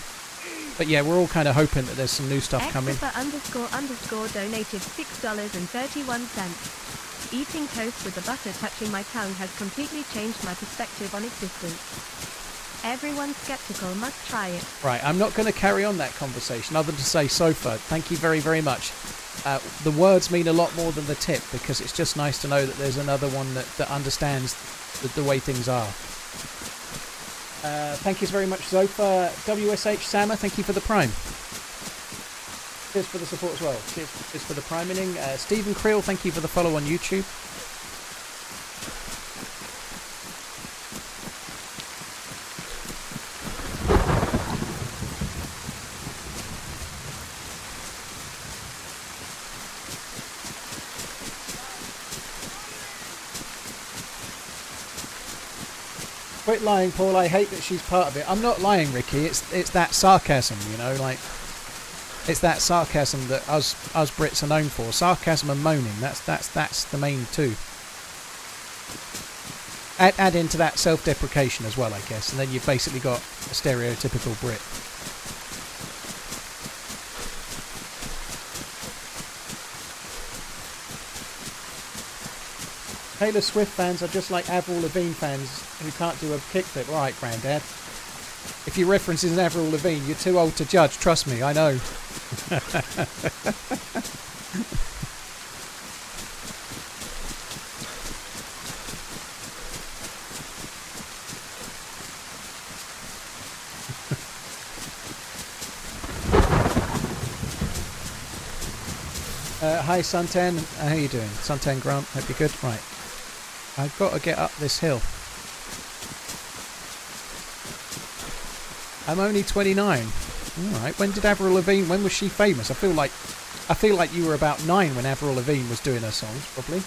But yeah, we're all kind of hoping that there's some new stuff coming. __ donated $6.31. Eating toast with the butter touching my tongue has completely changed my perspective on existence. Everyone skeptical must try it. Right, I'm not going to carry on that conversation other than to say, Sofa, thank you very, very much. the words mean a lot more than the tip, because it's just nice to know that there's another one that understands the way things are. Thank you very much, Zopa. WSH Sammer, thank you for the prime. Cheers for the support as well. Cheers for the priming. Stephen Creel, thank you for the follow on YouTube. Quit lying, Paul. I hate that she's part of it. I'm not lying, Ricky. It's that sarcasm, you know, like it's that sarcasm that us Brits are known for. Sarcasm and moaning. That's the main two. Add into that self-deprecation as well, I guess, and then you've basically got a stereotypical Brit. Taylor Swift fans are just like Avril Lavigne fans who can't do a kickflip. Right, Grandad. If your reference is Avril Lavigne, you're too old to judge. Trust me, I know. Hi, Suntan. How you doing? Suntan Grant, hope you're good. Right. I've got to get up this hill. I'm only 29. Alright, when did Avril Lavigne, when was she famous? I feel like you were about 9 when Avril Lavigne was doing her songs, probably.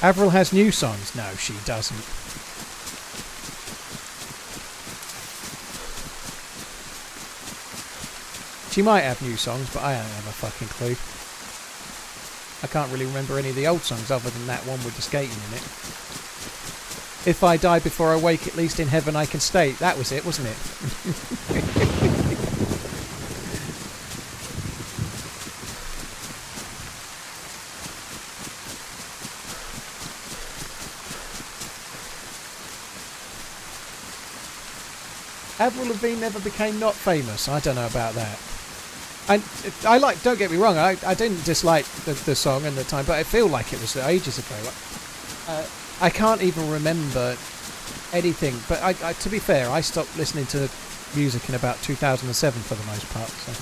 Avril has new songs. No, she doesn't. She might have new songs, but I don't have a fucking clue. I can't really remember any of the old songs other than that one with the skating in it. If I die before I wake, at least in heaven I can stay. That was it, wasn't it? Avril Lavigne never became not famous. I don't know about that. I like, don't get me wrong, I didn't dislike the song and the time, but I feel like it was ages ago. I can't even remember anything, but to be fair, I stopped listening to music in about 2007 for the most part. So.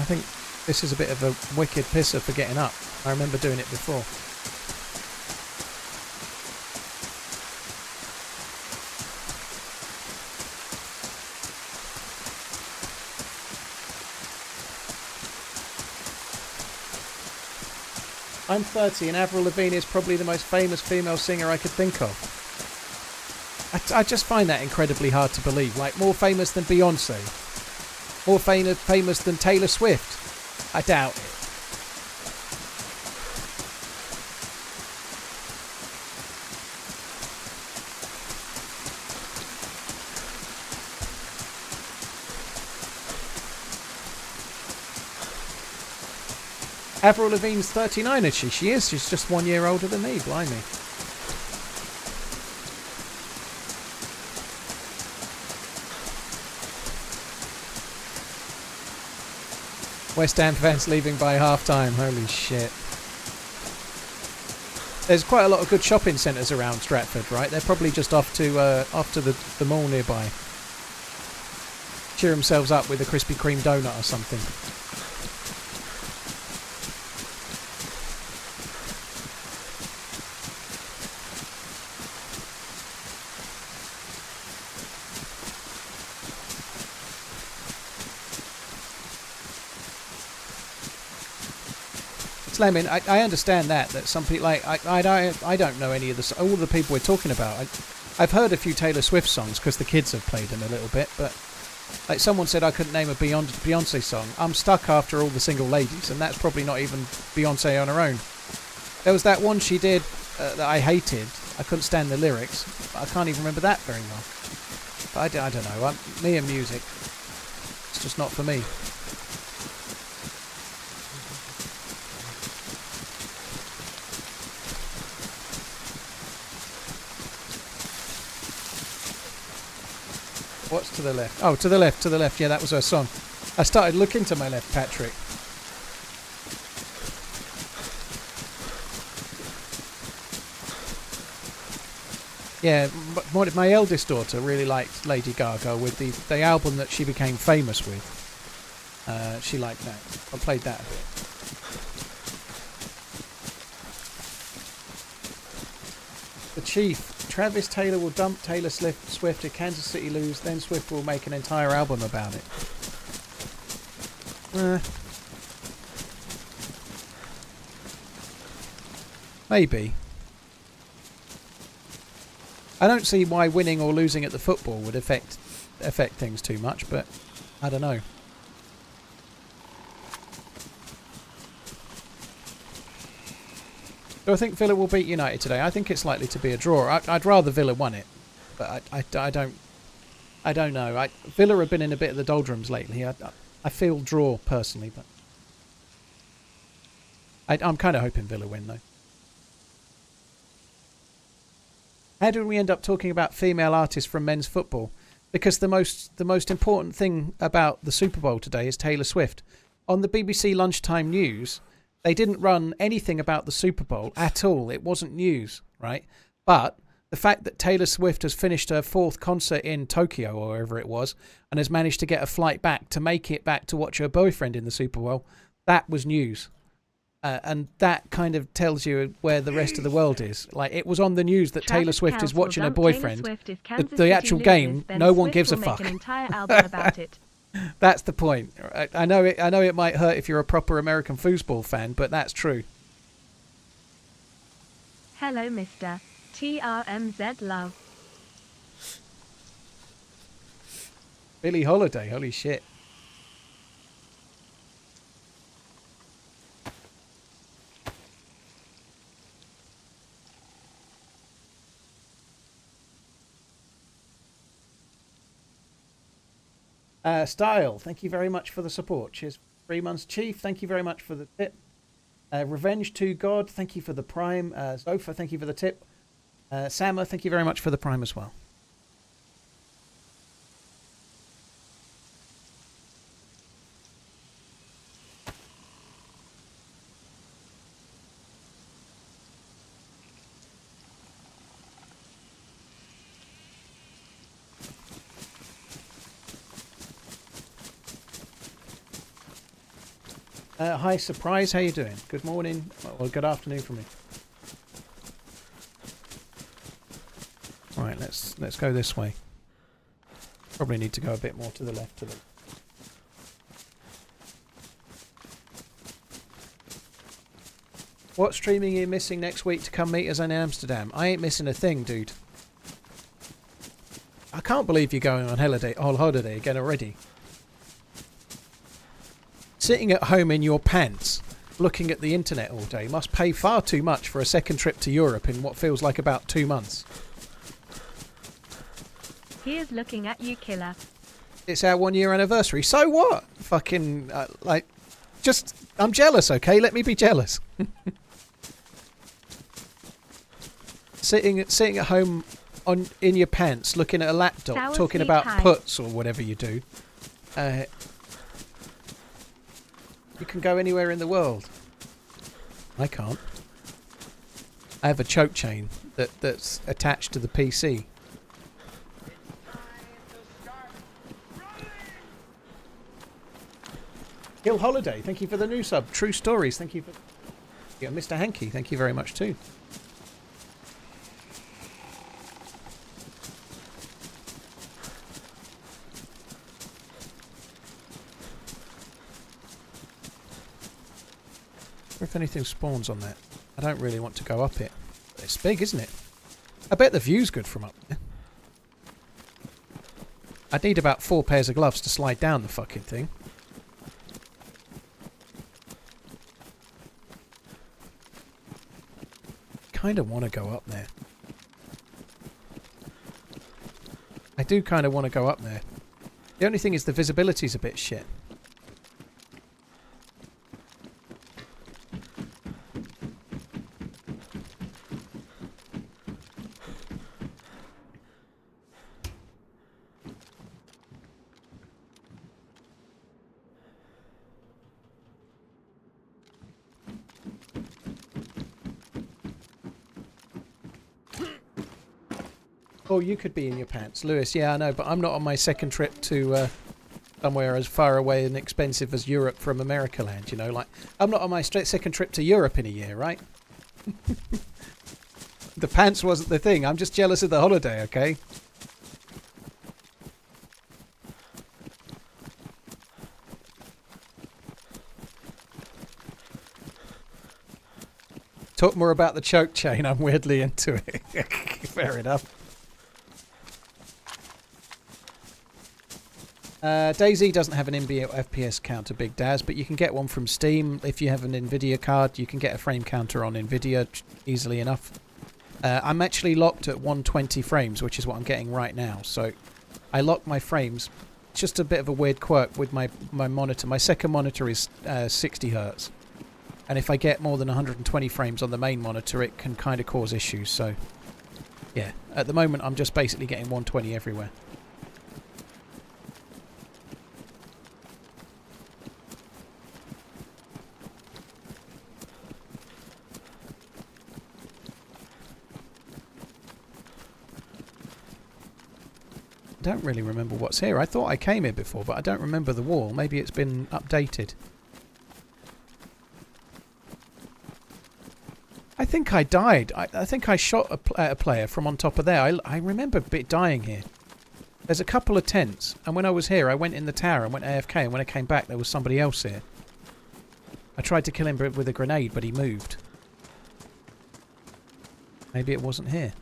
I think this is a bit of a wicked pisser for getting up. I remember doing it before. I'm 30 and Avril Lavigne is probably the most famous female singer I could think of. I just find that incredibly hard to believe. Like, more famous than Beyonce. More famous than Taylor Swift. I doubt it. Avril Lavigne's 39, is she? She is. She's just 1 year older than me. Blimey. West Ham fans leaving by half-time. Holy shit. There's quite a lot of good shopping centres around Stratford, right? They're probably just off to the mall nearby. Cheer themselves up with a Krispy Kreme donut or something. Slamming, I understand that some people, like, I don't know any of all the people we're talking about. I've heard a few Taylor Swift songs because the kids have played them a little bit, but like someone said I couldn't name a Beyonce song. I'm stuck after all the single ladies, and that's probably not even Beyonce on her own. There was that one she did that I hated. I couldn't stand the lyrics. But I can't even remember that very well. But I don't know. Me and music, it's just not for me. What's to the left? Oh, to the left, to the left. Yeah, that was her song. I started looking to my left, Patrick. Yeah, my eldest daughter really liked Lady Gaga with the album that she became famous with. She liked that. I played that a bit. The Chief. Travis Taylor will dump Taylor Swift if Kansas City lose, then Swift will make an entire album about it. Maybe. I don't see why winning or losing at the football would affect things too much, but I don't know. Do I think Villa will beat United today? I think it's likely to be a draw. I'd rather Villa won it, but I don't know. Villa have been in a bit of the doldrums lately. I feel draw personally, but I'm kind of hoping Villa win though. How did we end up talking about female artists from men's football? Because the most important thing about the Super Bowl today is Taylor Swift. On the BBC lunchtime news, they didn't run anything about the Super Bowl at all. It wasn't news, right? But the fact that Taylor Swift has finished her 4th concert in Tokyo or wherever it was and has managed to get a flight back to make it back to watch her boyfriend in the Super Bowl, that was news. And that kind of tells you where the rest of the world is. Like, it was on the news that Taylor Swift is watching her boyfriend. The actual game, no one gives a fuck. That's the point. I know it might hurt if you're a proper American foosball fan, but that's true. Hello, Mr. TRMZ love. Billie Holiday, holy shit. Style, thank you very much for the support. Cheers. 3 months. Chief, thank you very much for the tip. Revenge to God, thank you for the prime. Zofa, thank you for the tip. Sammer, thank you very much for the prime as well. Hi, Surprise. How you doing? Good morning. Well, good afternoon from me. All right, let's go this way. Probably need to go a bit more to the left. What streaming are you missing next week to come meet us in Amsterdam? I ain't missing a thing, dude. I can't believe you're going on holiday again already. Sitting at home in your pants, looking at the internet all day, must pay far too much for a second trip to Europe in what feels like about 2 months. Here's looking at you, killer. It's our 1 year anniversary. So what? Fucking, I'm jealous, okay? Let me be jealous. Sitting at home in your pants, looking at a laptop, talking about puts or whatever you do. You can go anywhere in the world. I can't. I have a choke chain that's attached to the PC. Hill Holiday, thank you for the new sub. True Stories, thank you for... Yeah, Mr. Hankey, thank you very much too. If anything spawns on that. I don't really want to go up it. But it's big, isn't it? I bet the view's good from up there. I'd need about 4 pairs of gloves to slide down the fucking thing. Kinda want to go up there. I do kind of want to go up there. The only thing is the visibility's a bit shit. Oh, you could be in your pants. Lewis, yeah, I know, but I'm not on my second trip to somewhere as far away and expensive as Europe from America land, you know? Like, I'm not on my second trip to Europe in a year, right? The pants wasn't the thing. I'm just jealous of the holiday, okay? Talk more about the choke chain. I'm weirdly into it. Fair enough. DayZ doesn't have an inbuilt FPS counter, Big Daz, but you can get one from Steam. If you have an Nvidia card, you can get a frame counter on Nvidia easily enough. I'm actually locked at 120 frames, which is what I'm getting right now. So I lock my frames. It's just a bit of a weird quirk with my monitor. My second monitor is 60 Hertz. And if I get more than 120 frames on the main monitor, it can kind of cause issues. So, yeah, at the moment, I'm just basically getting 120 everywhere. I don't really remember what's here. I thought I came here before, but I don't remember the wall. Maybe it's been updated. I think I died. I think I shot a player from on top of there. I remember dying here. There's a couple of tents, and when I was here, I went in the tower and went AFK, and when I came back, there was somebody else here. I tried to kill him with a grenade, but he moved. Maybe it wasn't here.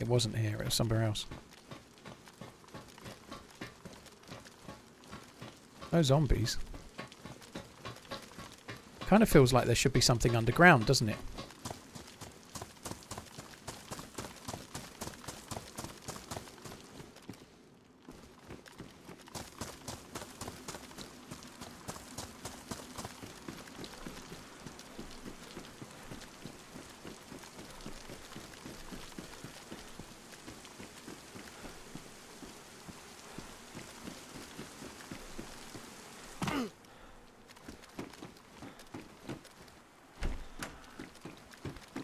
It wasn't here, it was somewhere else. No zombies. Kind of feels like there should be something underground, doesn't it?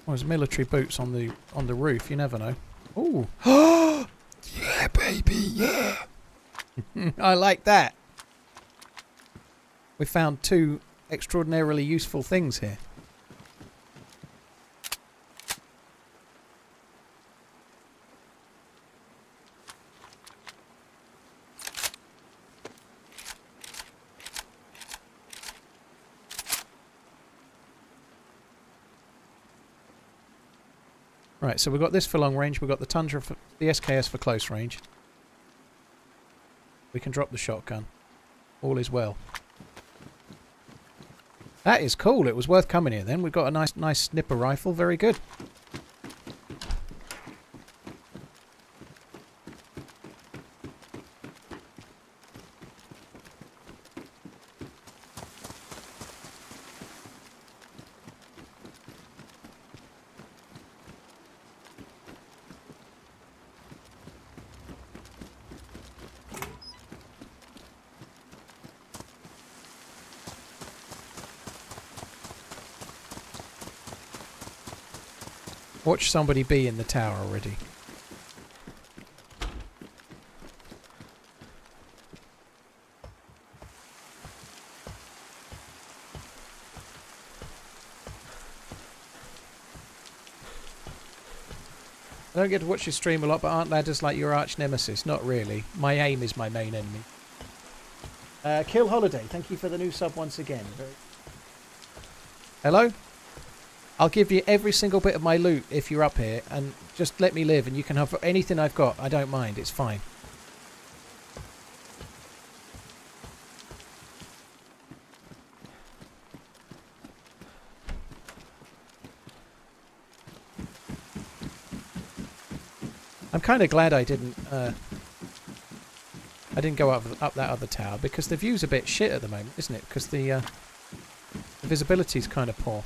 Well, there's military boots on the roof. You never know. Ooh. Yeah, baby. Yeah. I like that. We found two extraordinarily useful things here. Right, so we've got this for long range, we've got the Tundra for the SKS for close range. We can drop the shotgun. All is well. That is cool. It was worth coming here then. We've got a nice snipper rifle. Very good. Watch somebody be in the tower already. I don't get to watch your stream a lot, but aren't ladders like your arch nemesis? Not really. My aim is my main enemy. Kill Holiday, thank you for the new sub once again. Hello? I'll give you every single bit of my loot if you're up here, and just let me live, and you can have anything I've got. I don't mind. It's fine. I'm kind of glad I didn't go up that other tower, because the view's a bit shit at the moment, isn't it? Because the visibility's kind of poor.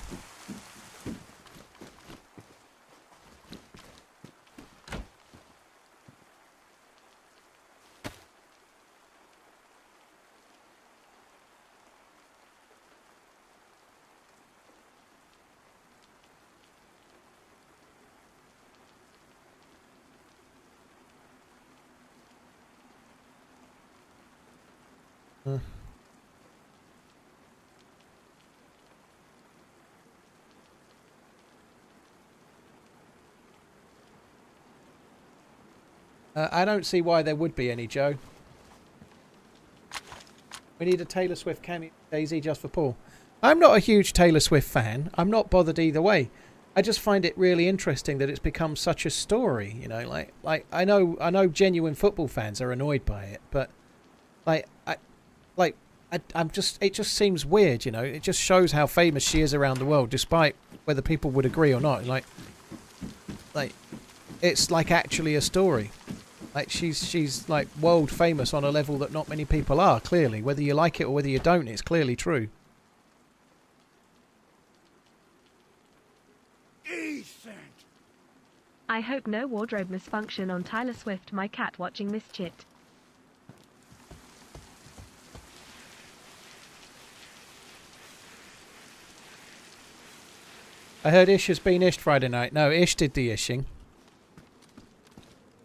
I don't see why there would be any, Joe. We need a Taylor Swift cameo DayZ just for Paul. I'm not a huge Taylor Swift fan. I'm not bothered either way. I just find it really interesting that it's become such a story, you know, like I know genuine football fans are annoyed by it, but it just seems weird, you know. It just shows how famous she is around the world, despite whether people would agree or not. Like it's like actually a story. Like she's like world famous on a level that not many people are, clearly. Whether you like it or whether you don't, it's clearly true. I hope no wardrobe misfunction on Tyler Swift, my cat watching this chit. I heard Ish has been ished Friday night. No, Ish did the ishing.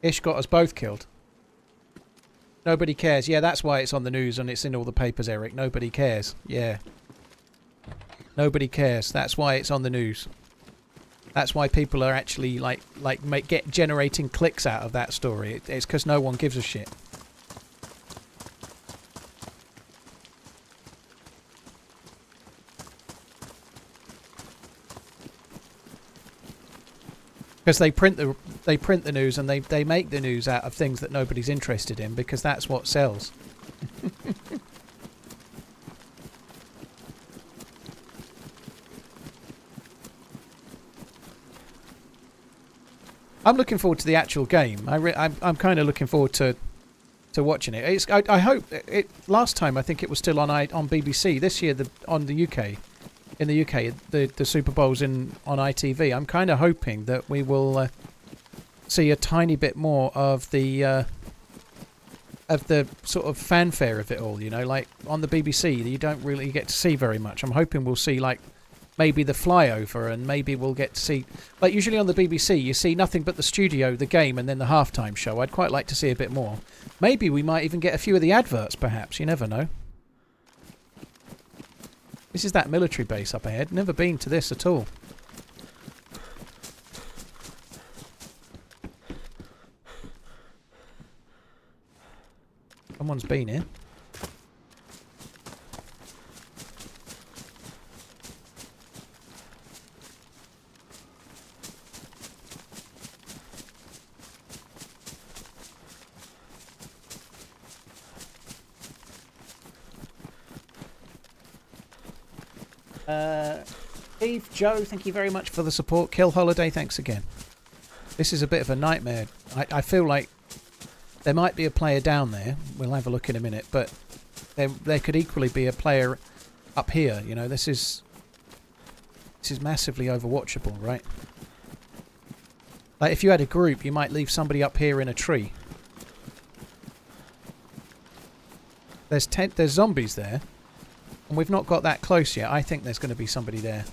Ish got us both killed. Nobody cares. Yeah, that's why it's on the news and it's in all the papers, Eric. Nobody cares. Yeah. Nobody cares. That's why it's on the news. That's why people are actually generating clicks out of that story. It's because no one gives a shit. Because they print the news and they make the news out of things that nobody's interested in, because that's what sells. I'm looking forward to the actual game. I'm kind of looking forward to watching it. I hope it. Last time I think it was still on BBC. This year on the UK. In the UK, the Super Bowl's on ITV. I'm kind of hoping that we will see a tiny bit more of the sort of fanfare of it all. You know, like on the BBC, you don't really get to see very much. I'm hoping we'll see like maybe the flyover, and maybe we'll get to see, like usually on the BBC, you see nothing but the studio, the game, and then the halftime show. I'd quite like to see a bit more. Maybe we might even get a few of the adverts, perhaps. You never know. This is that military base up ahead. Never been to this at all. Someone's been here. Steve, Joe, thank you very much for the support. Kill Holiday, thanks again. This is a bit of a nightmare. I feel like there might be a player down there. We'll have a look in a minute, but there could equally be a player up here. You know, this is massively overwatchable, right? Like if you had a group, you might leave somebody up here in a tree. There's zombies there. And we've not got that close yet. I think there's going to be somebody there.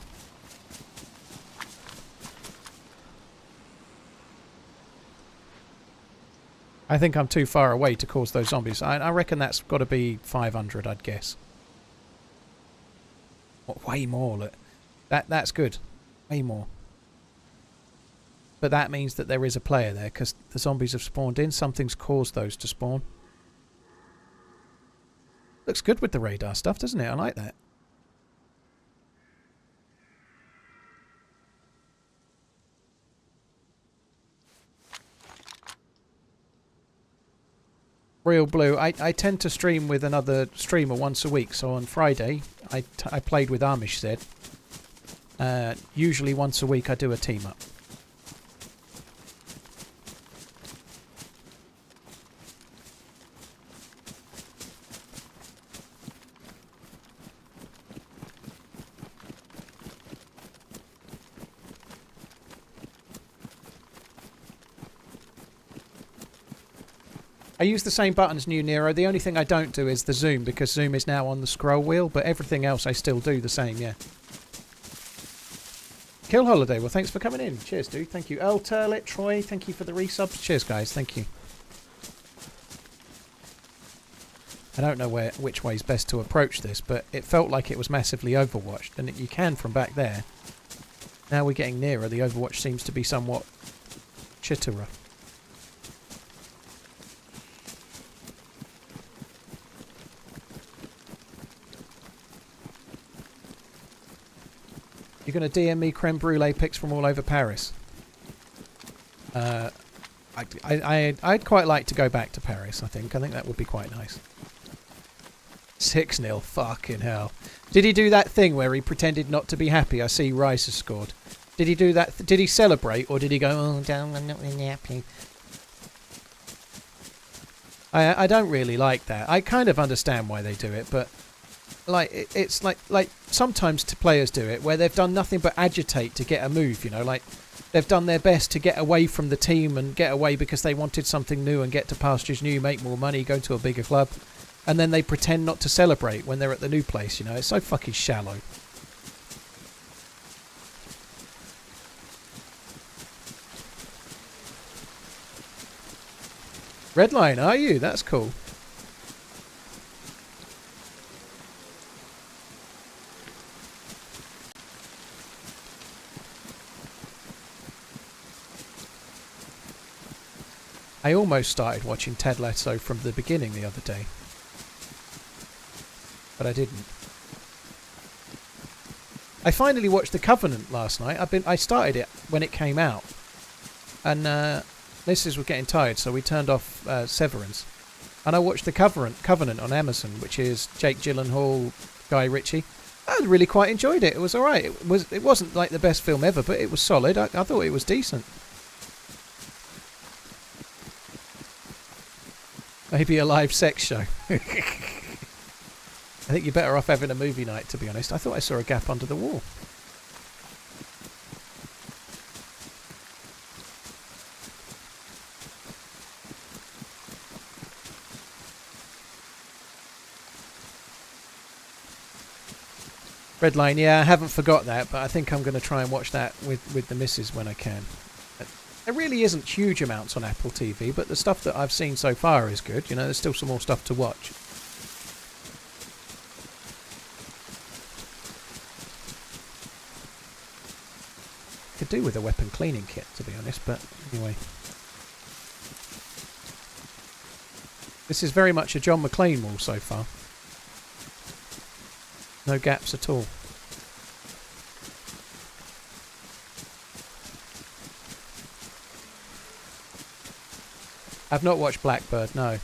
I think I'm too far away to cause those zombies. I reckon that's got to be 500, I'd guess. Way more. Look. That's good. Way more. But that means that there is a player there, because the zombies have spawned in. Something's caused those to spawn. Looks good with the radar stuff, doesn't it? I like that. Real Blue. I tend to stream with another streamer once a week. So on Friday, I played with LIVESTREAM. Usually once a week I do a team up. I use the same buttons, New Nero. The only thing I don't do is the zoom, because zoom is now on the scroll wheel, but everything else I still do the same, yeah. Kill Holiday, well, thanks for coming in. Cheers, dude. Thank you. Earl Turlet, Troy, thank you for the resubs. Cheers, guys. Thank you. I don't know which way is best to approach this, but it felt like it was massively overwatched, and you can from back there. Now we're getting nearer. The overwatch seems to be somewhat chitterer. You're going to DM me creme brulee pics from all over Paris. I'd quite like to go back to Paris, I think. I think that would be quite nice. 6-0. Fucking hell. Did he do that thing where he pretended not to be happy? I see Rice has scored. Did he do that? Did he celebrate, or did he go, oh, damn, I'm not really happy? I don't really like that. I kind of understand why they do it, but... like it's like sometimes players do it where they've done nothing but agitate to get a move, you know, like they've done their best to get away from the team and get away because they wanted something new and get to pastures new, make more money, go to a bigger club, and then they pretend not to celebrate when they're at the new place, you know. It's so fucking shallow. Redline, are you? That's cool. I almost started watching Ted Lasso from the beginning the other day, but I didn't. I finally watched The Covenant last night. I started it when it came out, and Mrs. was getting tired, so we turned off Severance, and I watched The Covenant on Amazon, which is Jake Gyllenhaal, Guy Ritchie. I really quite enjoyed it. It was all right. It wasn't like the best film ever, but it was solid. I thought it was decent. Maybe a live sex show. I think you're better off having a movie night, to be honest. I thought I saw a gap under the wall. Redline, yeah, I haven't forgot that, but I think I'm going to try and watch that with the missus when I can. There really isn't huge amounts on Apple TV, but the stuff that I've seen so far is good. You know, there's still some more stuff to watch. Could do with a weapon cleaning kit, to be honest, but anyway. This is very much a John McClane wall so far. No gaps at all. I've not watched Blackbird, no.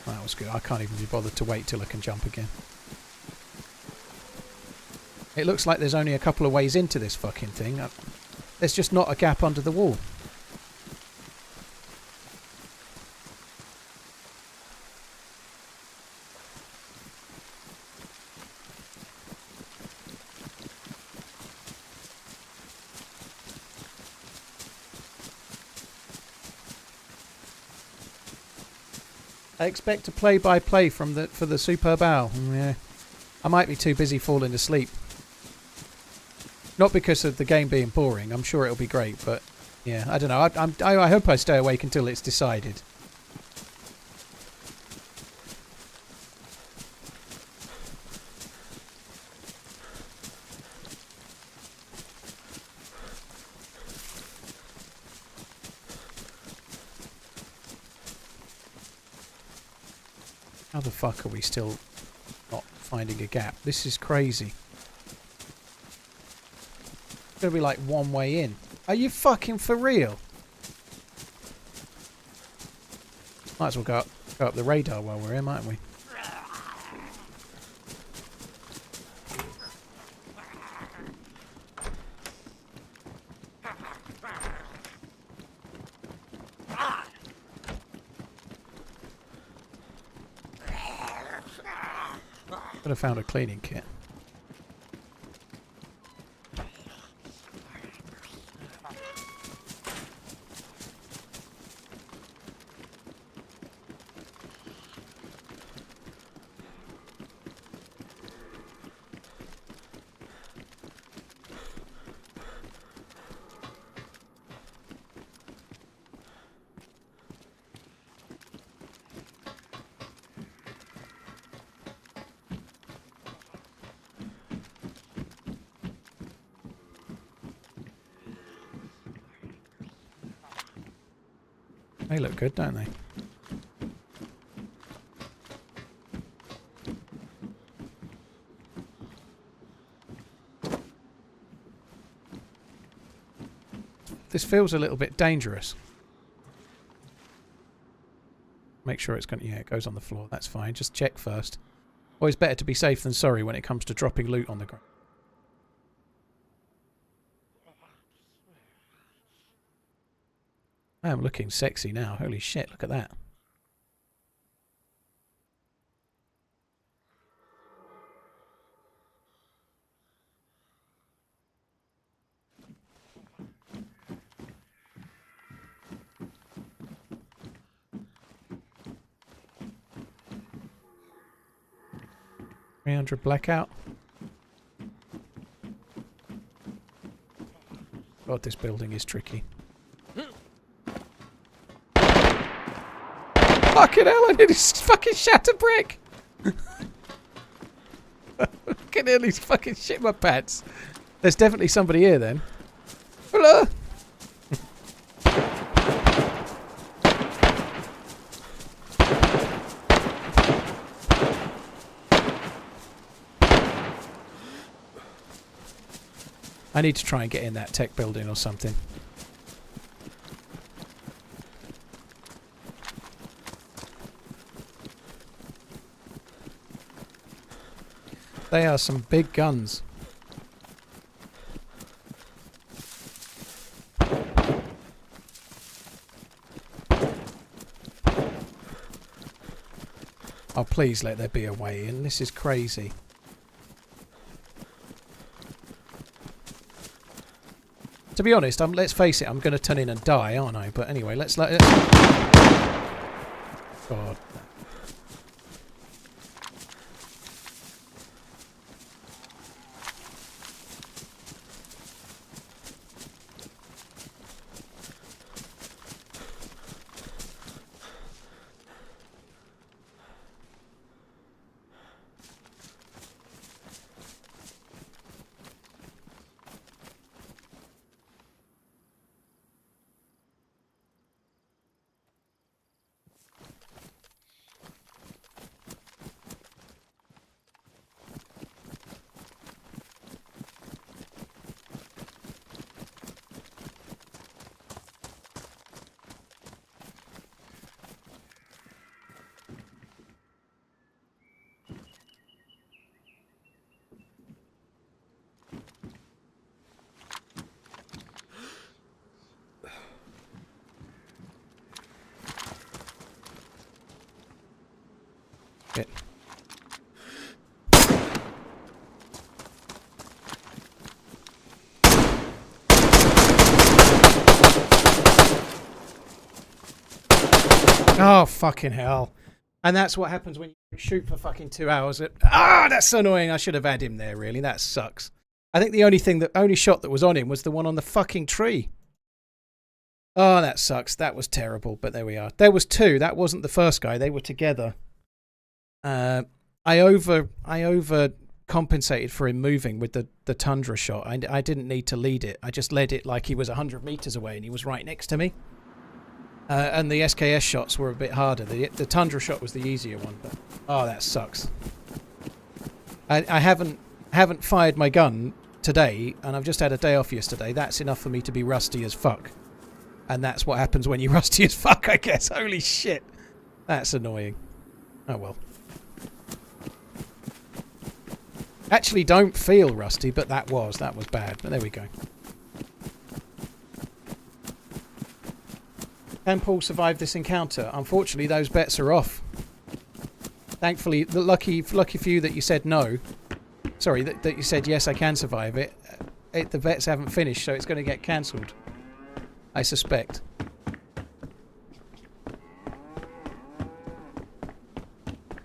That was good. I can't even be bothered to wait till I can jump again. It looks like there's only a couple of ways into this fucking thing. There's just not a gap under the wall. I expect a play-by-play for the Superb Owl. Yeah, I might be too busy falling asleep. Not because of the game being boring. I'm sure it'll be great, but yeah, I don't know. I hope I stay awake until it's decided. How the fuck are we still not finding a gap. This is crazy. It's going to be like one way in. Are you fucking for real? Might as well go up the radar while we're here, mightn't we? Could have found a cleaning kit. They look good, don't they? This feels a little bit dangerous. Make sure it's going to... Yeah, it goes on the floor. That's fine. Just check first. Always better to be safe than sorry when it comes to dropping loot on the ground. I am looking sexy now. Holy shit, look at that. $300 blackout. God, this building is tricky. Fucking hell, I nearly fucking shatter brick! I can nearly fucking shit my pants. There's definitely somebody here then. Hello! I need to try and get in that tech building or something. They are some big guns. Oh, please let there be a way in. This is crazy. To be honest, let's face it, I'm going to turn in and die, aren't I? But anyway, let's God. Shit. Oh, fucking hell. And that's what happens when you shoot for fucking 2 hours. That's so annoying. I should have had him there, really. That sucks. I think the only shot that was on him was the one on the fucking tree. Oh, that sucks. That was terrible, but there we are. There was two. That wasn't the first guy. They were together. I over compensated for him moving with the Tundra shot. I didn't need to lead it. I just led it like he was 100 meters away and he was right next to me. And the SKS shots were a bit harder. The Tundra shot was the easier one. But, oh, that sucks. I haven't fired my gun today, and I've just had a day off yesterday. That's enough for me to be rusty as fuck. And that's what happens when you're rusty as fuck, I guess. Holy shit. That's annoying. Oh well. Actually don't feel rusty, but that was bad. But there we go. Can Paul survive this encounter? Unfortunately, those bets are off. Thankfully, the lucky for you that you said no. Sorry, that you said yes, I can survive it. The bets haven't finished, so it's going to get cancelled. I suspect.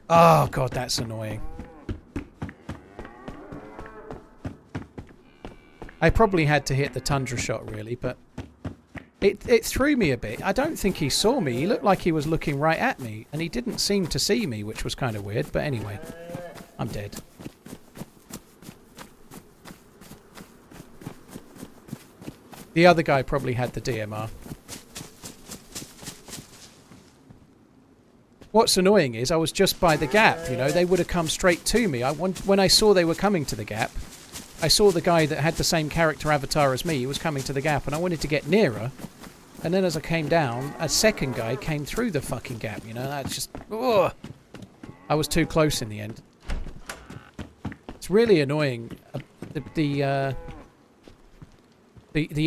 Oh god, that's annoying. I probably had to hit the tundra shot really, but it threw me a bit. I don't think he saw me. He looked like he was looking right at me, and he didn't seem to see me, which was kind of weird. But anyway, I'm dead. The other guy probably had the DMR. What's annoying is I was just by the gap, you know. They would have come straight to me. When I saw they were coming to the gap, I saw the guy that had the same character avatar as me. He was coming to the gap, and I wanted to get nearer. And then as I came down, a second guy came through the fucking gap, you know. That's just... Ugh. I was too close in the end. It's really annoying. The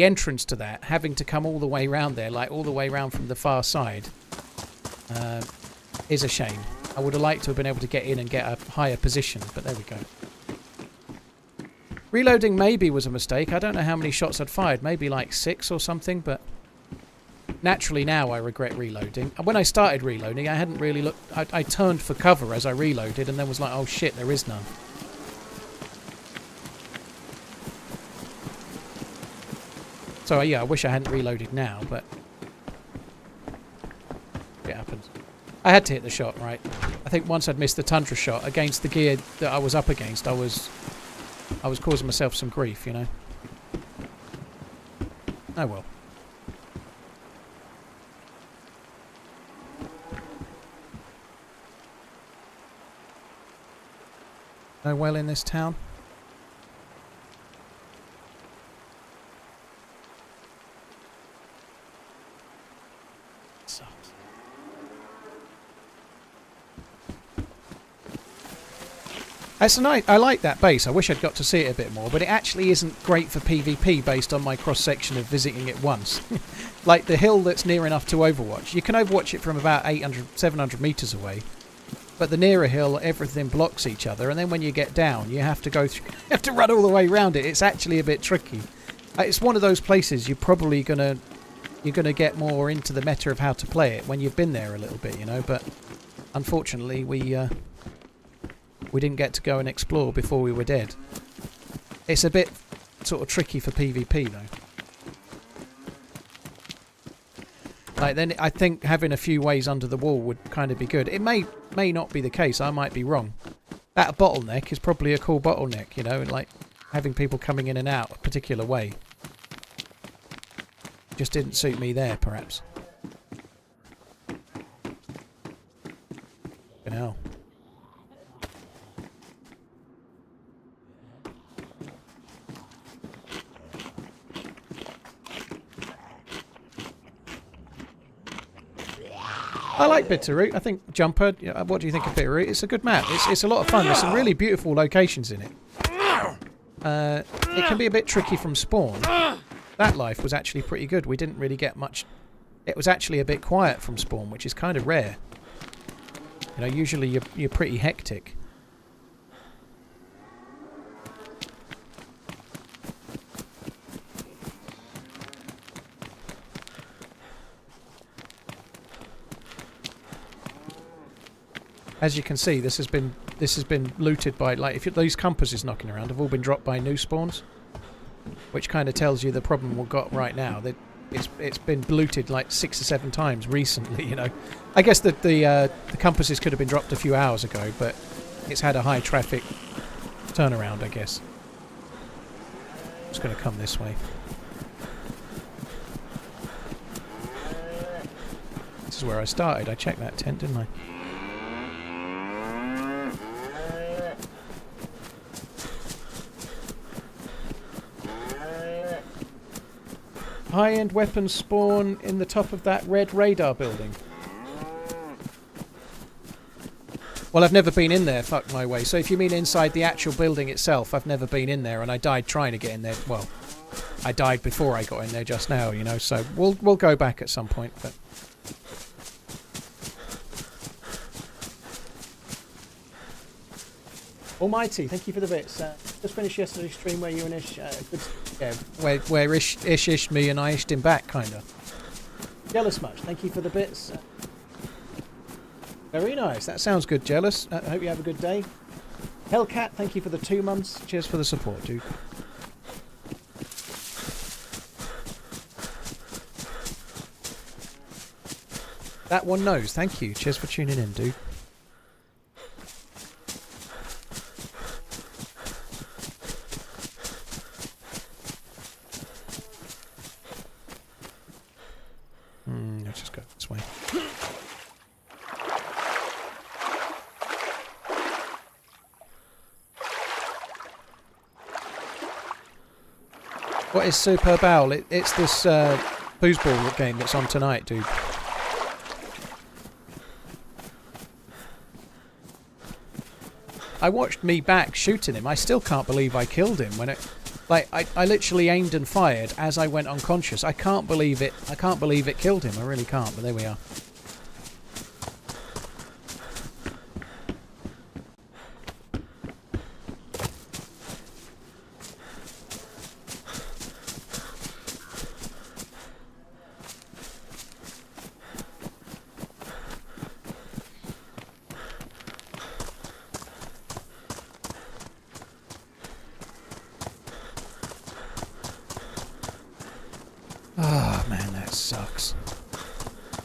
entrance to that, having to come all the way round there, like all the way round from the far side, is a shame. I would have liked to have been able to get in and get a higher position, but there we go. Reloading maybe was a mistake. I don't know how many shots I'd fired. Maybe like 6 or something, but naturally now I regret reloading. And when I started reloading, I hadn't really looked... I turned for cover as I reloaded and then was like, oh shit, there is none. So yeah, I wish I hadn't reloaded now, but it happens. I had to hit the shot, right? I think once I'd missed the tundra shot against the gear that I was up against, I was causing myself some grief, you know. Oh well. No well in this town. It's nice. I like that base. I wish I'd got to see it a bit more, but it actually isn't great for PvP based on my cross-section of visiting it once. Like the hill that's near enough to Overwatch. You can Overwatch it from about 800, 700 metres away, but the nearer hill, everything blocks each other, and then when you get down, you have to go through, you have to run all the way around it. It's actually a bit tricky. It's one of those places you're probably gonna get more into the meta of how to play it when you've been there a little bit, you know. But unfortunately, we didn't get to go and explore before we were dead. It's a bit sort of tricky for PvP though. Like then I think having a few ways under the wall would kind of be good. It may not be the case. I might be wrong. That bottleneck is probably a cool bottleneck, you know, like having people coming in and out a particular way. Just didn't suit me there, perhaps. Fucking hell. I like Bitteroot. I think Jumper. What do you think of Bitteroot? It's a good map. It's a lot of fun. There's some really beautiful locations in it. It can be a bit tricky from spawn. That life was actually pretty good. We didn't really get much. It was actually a bit quiet from spawn, which is kind of rare. You know, usually you're pretty hectic. As you can see, this has been looted by, like, if those compasses knocking around have all been dropped by new spawns, which kind of tells you the problem we've got right now. That it's been looted like 6 or 7 times recently. You know, I guess that the compasses could have been dropped a few hours ago, but it's had a high traffic turnaround, I guess. It's going to come this way. This is where I started. I checked that tent, didn't I? High-end weapons spawn in the top of that red radar building. Well, I've never been in there, fuck my way. So if you mean inside the actual building itself, I've never been in there, and I died trying to get in there. Well, I died before I got in there just now, you know, so we'll go back at some point, but... Almighty, thank you for the bits. Just finished yesterday's stream where you and Ish... where Ish ished me and I ished him back, kind of. Jealous much, thank you for the bits. Very nice, that sounds good, Jealous. I hope you have a good day. Hellcat, thank you for the 2 months. Cheers for the support, dude. That one knows, thank you. Cheers for tuning in, dude. Let's just go this way. What is Super Bowl? It's this foosball game that's on tonight, dude. I watched me back shooting him. I still can't believe I killed him when it... Like, I literally aimed and fired as I went unconscious. I can't believe it. I can't believe it killed him. I really can't, but there we are.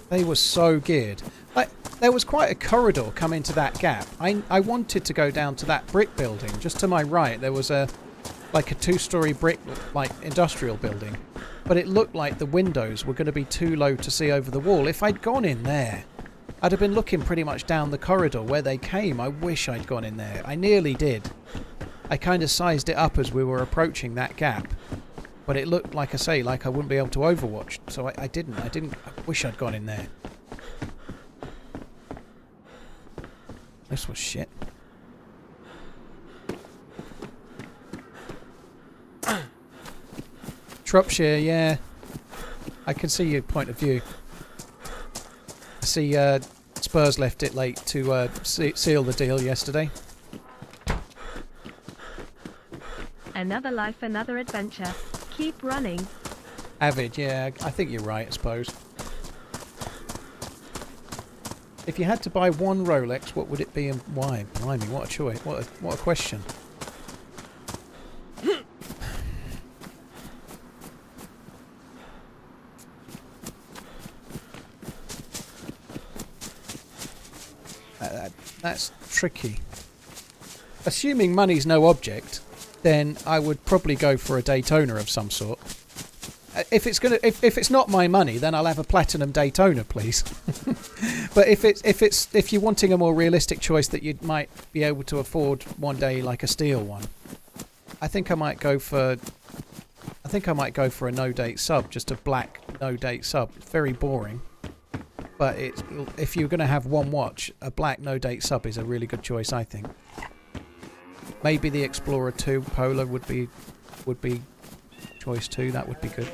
They were so geared. Like, there was quite a corridor coming to that gap. I wanted to go down to that brick building. Just to my right, there was like a 2-story brick, like, industrial building. But it looked like the windows were going to be too low to see over the wall. If I'd gone in there, I'd have been looking pretty much down the corridor where they came. I wish I'd gone in there. I nearly did. I kind of sized it up as we were approaching that gap. But it looked, like I say, like I wouldn't be able to overwatch. So I didn't. I wish I'd gone in there. This was shit. Shropshire, yeah. I can see your point of view. I see Spurs left it late to seal the deal yesterday. Another life, another adventure. Keep running. Avid, yeah, I think you're right, I suppose. If you had to buy one Rolex, what would it be and why? Blimey, what a choice. What a question. That's tricky. Assuming money's no object, then I would probably go for a Daytona of some sort. If it's not my money, then I'll have a platinum Daytona, please. But if you're wanting a more realistic choice that you might be able to afford one day, like a steel one, I think I might go for a no-date sub, just a black no-date sub. It's very boring, but if you're going to have one watch, a black no-date sub is a really good choice, I think. Maybe the Explorer 2 Polar would be choice 2. That would be good.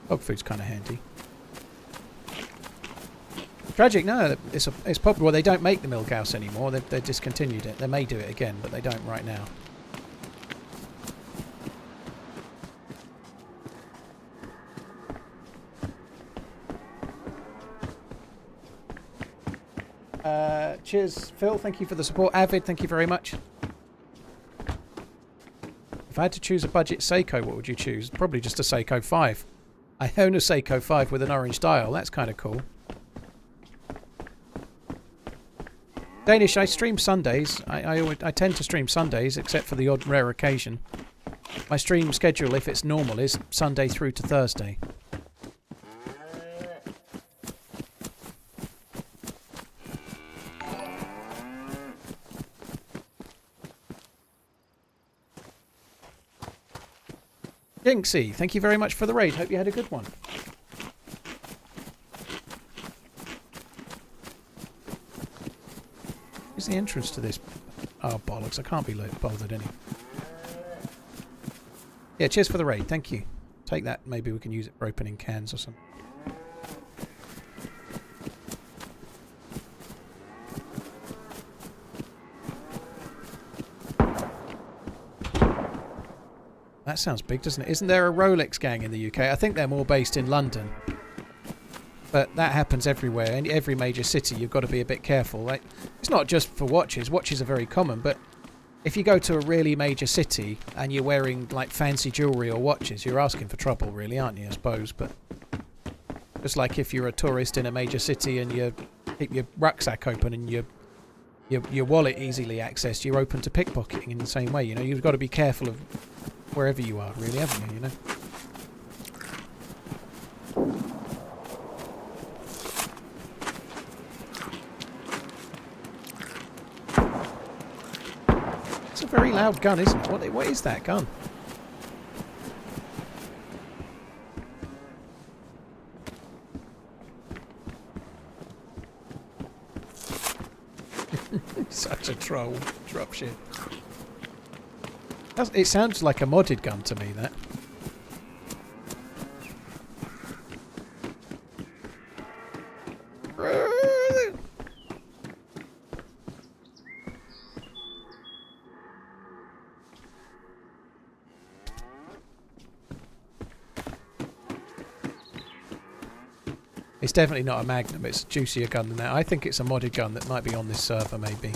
Dog food's kind of handy. Tragic, no, it's popular. Well, they don't make the milk house anymore. They've discontinued it. They may do it again, but they don't right now. Cheers, Phil. Thank you for the support. Avid, thank you very much. If I had to choose a budget Seiko, what would you choose? Probably just a Seiko 5. I own a Seiko 5 with an orange dial. That's kind of cool. Danish, I stream Sundays. I tend to stream Sundays, except for the odd rare occasion. My stream schedule, if it's normal, is Sunday through to Thursday. Jinxie, thank you very much for the raid. Hope you had a good one. Where's the entrance to this? Oh, bollocks. I can't be bothered anyway. Yeah, cheers for the raid. Thank you. Take that. Maybe we can use it for opening cans or something. That sounds big, doesn't it? Isn't there a Rolex gang in the UK? I think they're more based in London. But that happens everywhere. In every major city, you've got to be a bit careful. Like, it's not just for watches. Watches are very common, but if you go to a really major city and you're wearing like fancy jewellery or watches, you're asking for trouble, really, aren't you, I suppose? But just like if you're a tourist in a major city and you keep your rucksack open and your wallet easily accessed, you're open to pickpocketing in the same way. You know, you've got to be careful of wherever you are, really, haven't you? You know. It's a very loud gun, isn't it? What is that gun? Such a troll. Dropship. It sounds like a modded gun to me, that. It's definitely not a Magnum, it's a juicier gun than that. I think it's a modded gun that might be on this server, maybe.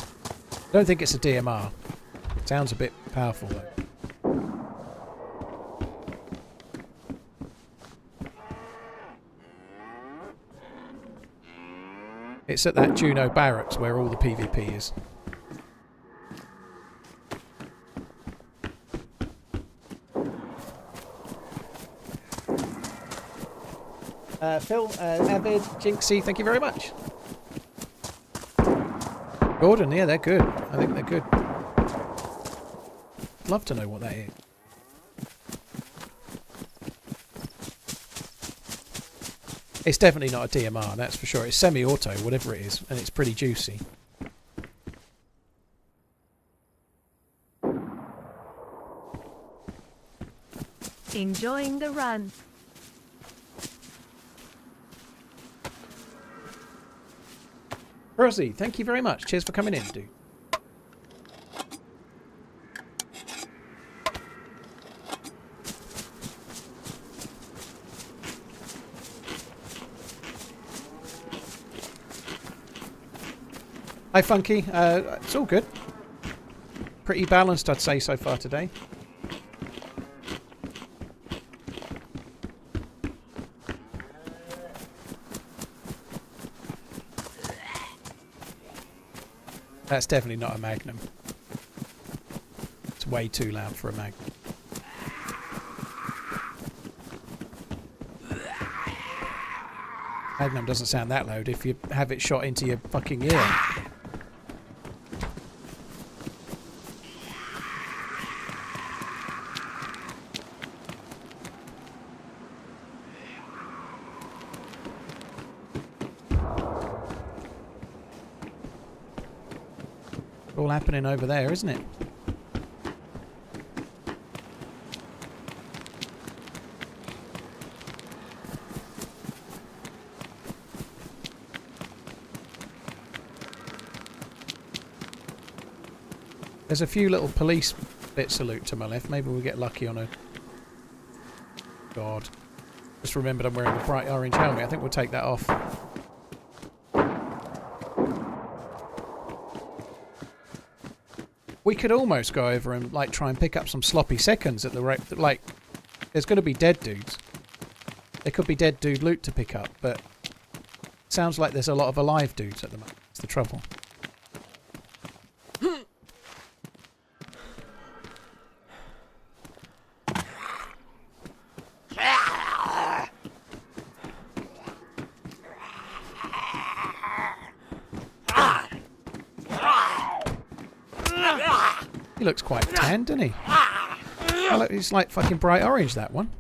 I don't think it's a DMR. It sounds a bit powerful, though. It's at that Juno barracks where all the PvP is. Phil, Avid, Jinxie, thank you very much. Gordon, yeah, they're good. I think they're good. I'd love to know what that is. It's definitely not a DMR, that's for sure. It's semi-auto, whatever it is, and it's pretty juicy. Enjoying the run. Rosie, thank you very much. Cheers for coming in, dude. Hi, Funky. It's all good. Pretty balanced, I'd say, so far today. That's definitely not a Magnum. It's way too loud for a Magnum. Magnum doesn't sound that loud if you have it shot into your fucking ear. All happening over there, isn't it? There's a few little police bits of loot to my left. Maybe we'll get lucky on a... God. Just remembered I'm wearing a bright orange helmet. I think we'll take that off. We could almost go over and like try and pick up some sloppy seconds at the rate. Like, there's going to be dead dudes. There could be dead dude loot to pick up, but it sounds like there's a lot of alive dudes at the moment. That's the trouble. He looks quite tanned, doesn't he? It's like fucking bright orange, that one.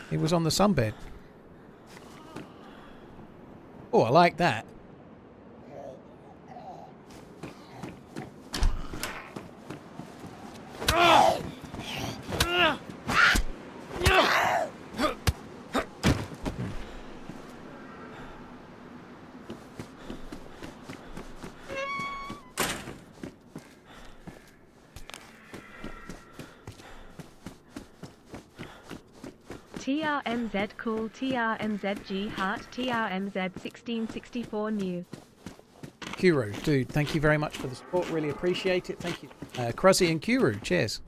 He was on the sunbed. Oh, I like that. TRMZ cool TRMZG heart TRMZ 1664 new. Kuru, dude, thank you very much for the support. Really appreciate it. Thank you. Kruzzy and Kuru, cheers.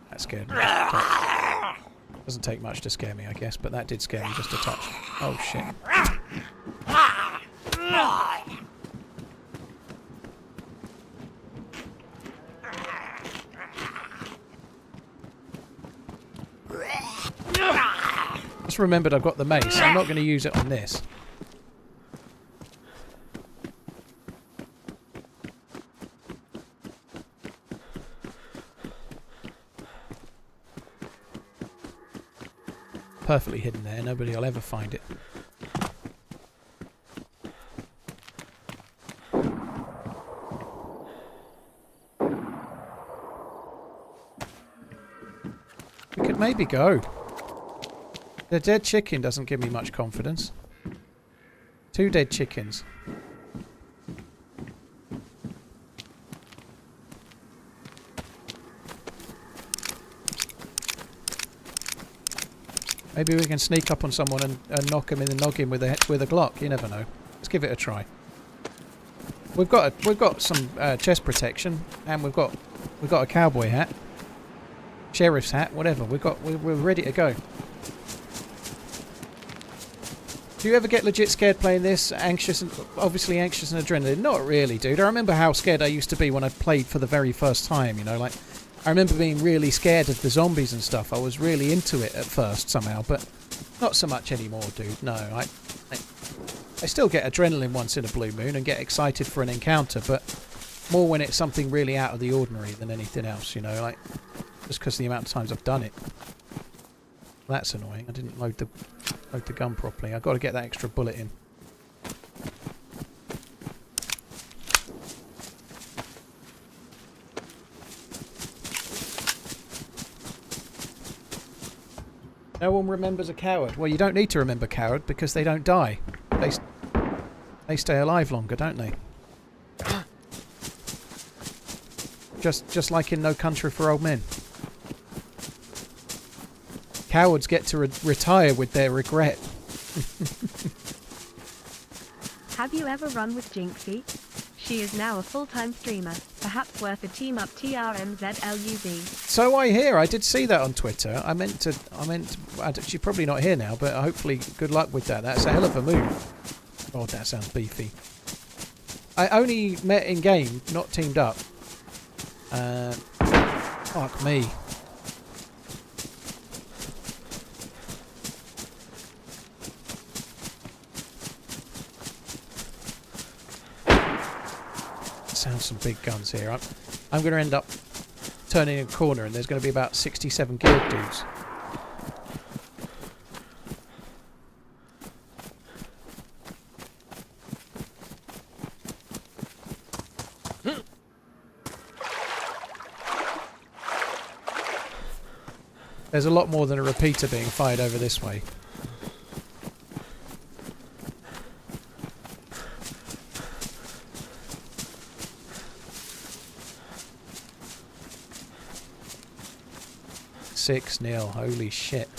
That scared me. Doesn't take much to scare me, I guess, but that did scare me just a touch. Oh, shit. Just remembered I've got the mace. I'm not going to use it on this. Perfectly hidden there. Nobody will ever find it. We could maybe go. The dead chicken doesn't give me much confidence. 2 dead chickens. Maybe we can sneak up on someone and knock him in the noggin with a Glock. You never know. Let's give it a try. We've got some chest protection, and we've got a cowboy hat, sheriff's hat, whatever. We're ready to go. Do you ever get legit scared playing this? Obviously anxious and adrenaline. Not really, dude. I remember how scared I used to be when I played for the very first time, you know, like I remember being really scared of the zombies and stuff. I was really into it at first somehow, but not so much anymore, dude. No, I still get adrenaline once in a blue moon and get excited for an encounter, but more when it's something really out of the ordinary than anything else, you know, like just because the amount of times I've done it. That's annoying. I didn't load the gun properly. I've got to get that extra bullet in. No one remembers a coward. Well, you don't need to remember coward because they don't die. They stay alive longer, don't they? Just like in No Country for Old Men. Cowards get to retire with their regret. Have you ever run with Jinxie? She is now a full-time streamer, perhaps worth a team-up TRMZ. So I hear. I did see that on Twitter. She's probably not here now, but hopefully good luck with that. That's a hell of a move. Oh, that sounds beefy. I only met in game, not teamed up. Fuck me. Sounds some big guns here. I'm going to end up turning a corner and there's going to be about 67 guild dudes. There's a lot more than a repeater being fired over this way. Six 0, holy shit.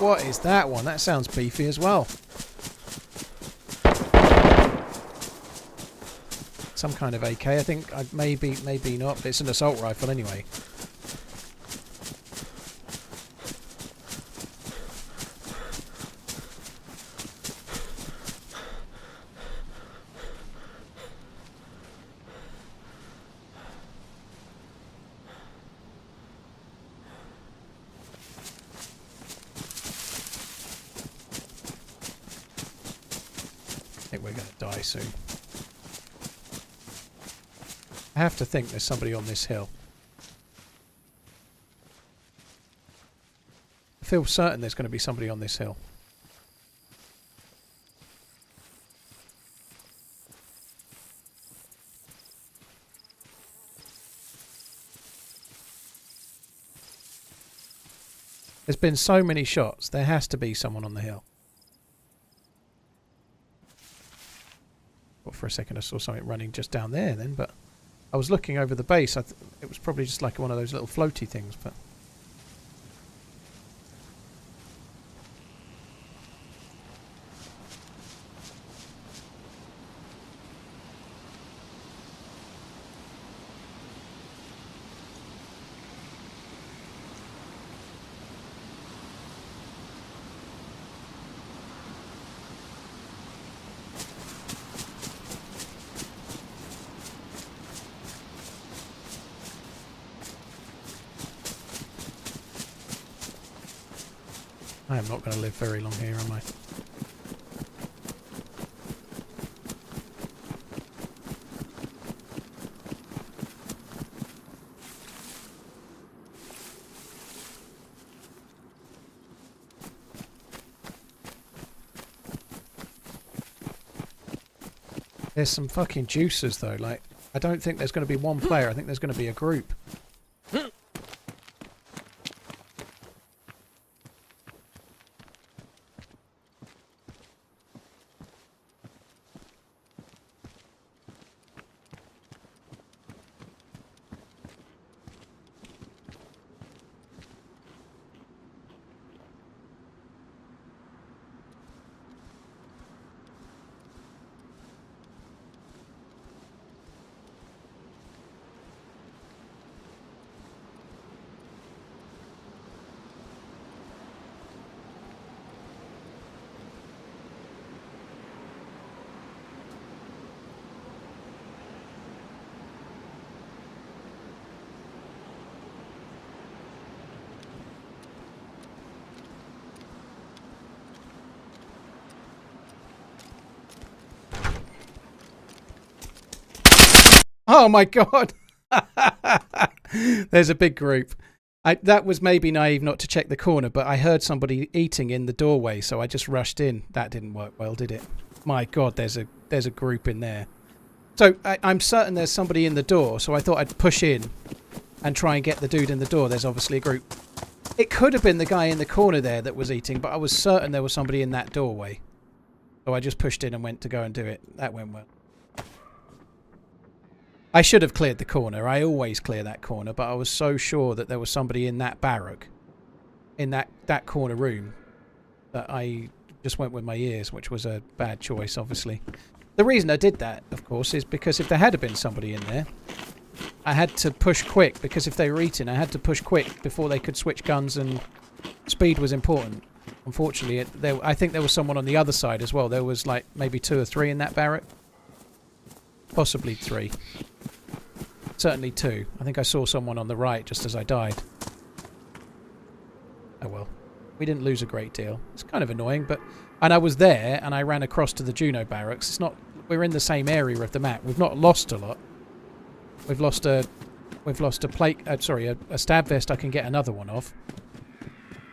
What is that one? That sounds beefy as well. Some kind of AK, I think. Maybe not, but it's an assault rifle anyway. soon. I have to think there's somebody on this hill. I feel certain there's going to be somebody on this hill. There's been so many shots. There has to be someone on the hill. Well, for a second I saw something running just down there then, but I was looking over the base. It was probably just like one of those little floaty things, but... I am not going to live very long here, am I? There's some fucking juicers though, like, I don't think there's going to be one player, I think there's going to be a group. Oh my god! There's a big group. That was maybe naive not to check the corner, but I heard somebody eating in the doorway, so I just rushed in. That didn't work well, did it? My god, there's a group in there. So I'm certain there's somebody in the door, so I thought I'd push in and try and get the dude in the door. There's obviously a group. It could have been the guy in the corner there that was eating, but I was certain there was somebody in that doorway. So I just pushed in and went to go and do it. That went well. I should have cleared the corner. I always clear that corner, but I was so sure that there was somebody in that barrack, in that corner room, that I just went with my ears, which was a bad choice, obviously. The reason I did that, of course, is because if there had been somebody in there, I had to push quick, because if they were eating, I had to push quick before they could switch guns, and speed was important. Unfortunately, I think there was someone on the other side as well. There was like maybe 2 or 3 in that barrack. Possibly 3. Certainly 2. I think I saw someone on the right just as I died. Oh well. We didn't lose a great deal. It's kind of annoying, but... And I was there, and I ran across to the Juno barracks. It's not... We're in the same area of the map. We've not lost a lot. We've lost a plate... sorry, a stab vest I can get another one of.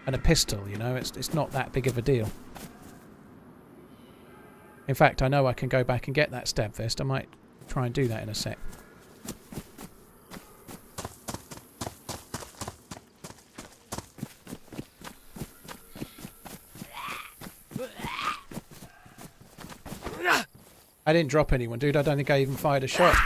And a pistol, you know. It's not that big of a deal. In fact, I know I can go back and get that stab vest. I might try and do that in a sec. I didn't drop anyone, dude. I don't think I even fired a shot.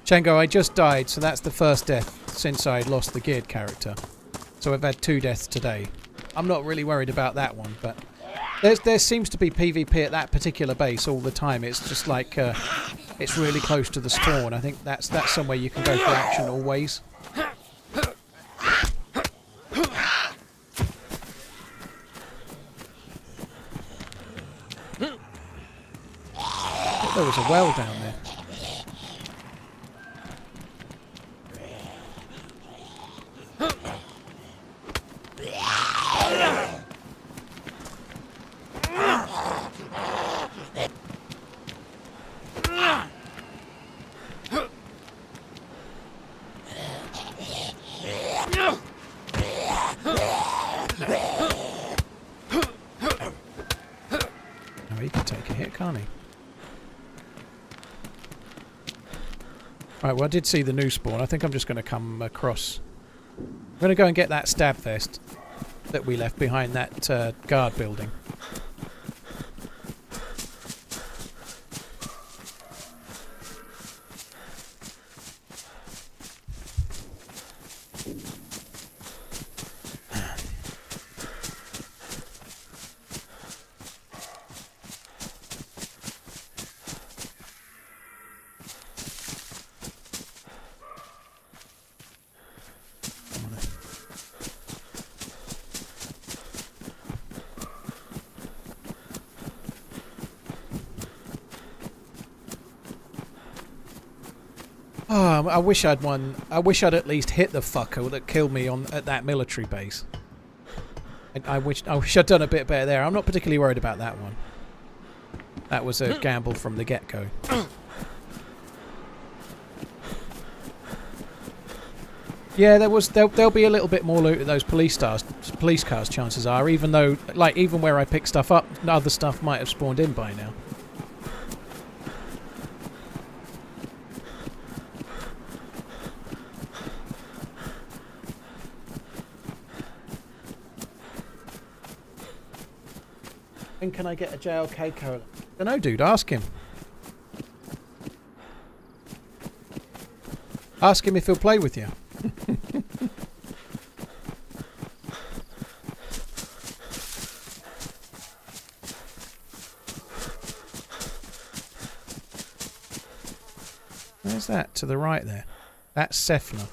Chengo, I just died, so that's the first death since I lost the geared character. So I've had 2 deaths today. I'm not really worried about that one, but there seems to be PvP at that particular base all the time. It's just like it's really close to the spawn. I think that's somewhere you can go for action always. There was a well down there. Oh, he can take a hit, can't he? Right, well I did see the new spawn. I think I'm just going to come across. I'm going to go and get that stab vest that we left behind that guard building. Oh, I wish I'd won. I wish I'd at least hit the fucker that killed me at that military base. I wish I'd done a bit better there. I'm not particularly worried about that one. That was a gamble from the get-go. Yeah, there'll be a little bit more loot at those police cars. Chances are, even though, like, even where I pick stuff up, other stuff might have spawned in by now. When can I get a JLK code? I don't know, dude. Ask him. Ask him if he'll play with you. Where's that? To the right there. That's Sefner.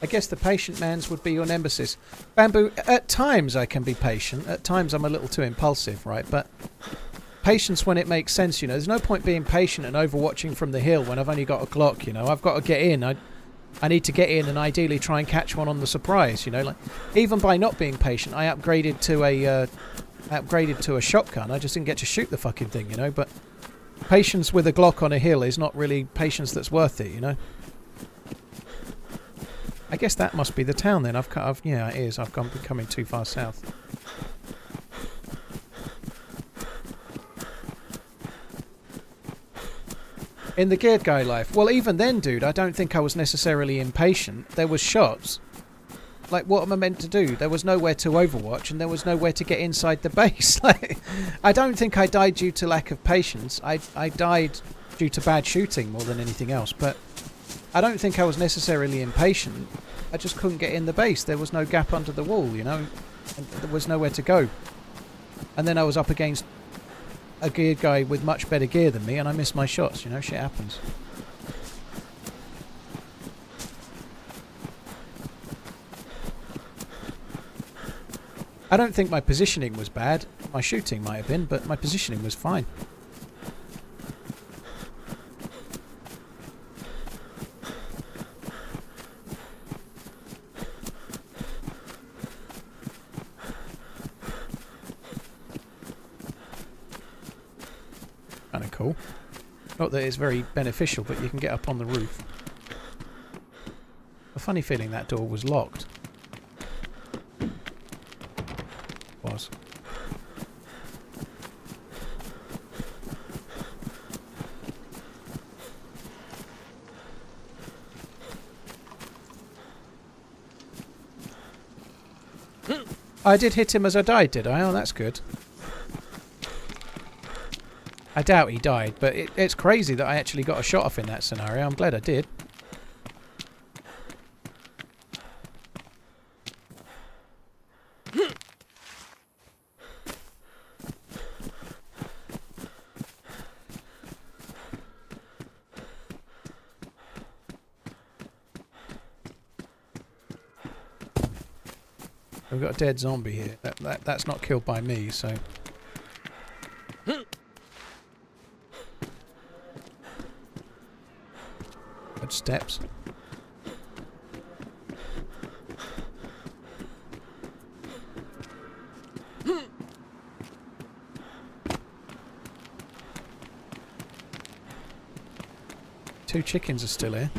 I guess the patient man's would be your nemesis. Bamboo, at times I can be patient. At times I'm a little too impulsive, right? But patience when it makes sense, you know. There's no point being patient and overwatching from the hill when I've only got a Glock, you know. I've got to get in. I need to get in and ideally try and catch one on the surprise, you know. Like, even by not being patient, I upgraded to a shotgun. I just didn't get to shoot the fucking thing, you know. But patience with a Glock on a hill is not really patience that's worth it, you know. I guess that must be the town then. Yeah, it is. I've been coming too far south. In the geared guy life, well, even then, dude, I don't think I was necessarily impatient. There was shots. Like, what am I meant to do? There was nowhere to overwatch, and there was nowhere to get inside the base. Like, I don't think I died due to lack of patience. I died due to bad shooting more than anything else, but I don't think I was necessarily impatient. I just couldn't get in the base. There was no gap under the wall, you know. And there was nowhere to go. And then I was up against a geared guy with much better gear than me, and I missed my shots, you know. Shit happens. I don't think my positioning was bad. My shooting might have been, but my positioning was fine. Kind of cool. Not that it's very beneficial, but you can get up on the roof. A funny feeling that door was locked. Was. I did hit him as I died, did I? Oh, that's good. I doubt he died, but it's crazy that I actually got a shot off in that scenario. I'm glad I did. We've got a dead zombie here. That's not killed by me, so... Good steps. Two chickens are still here.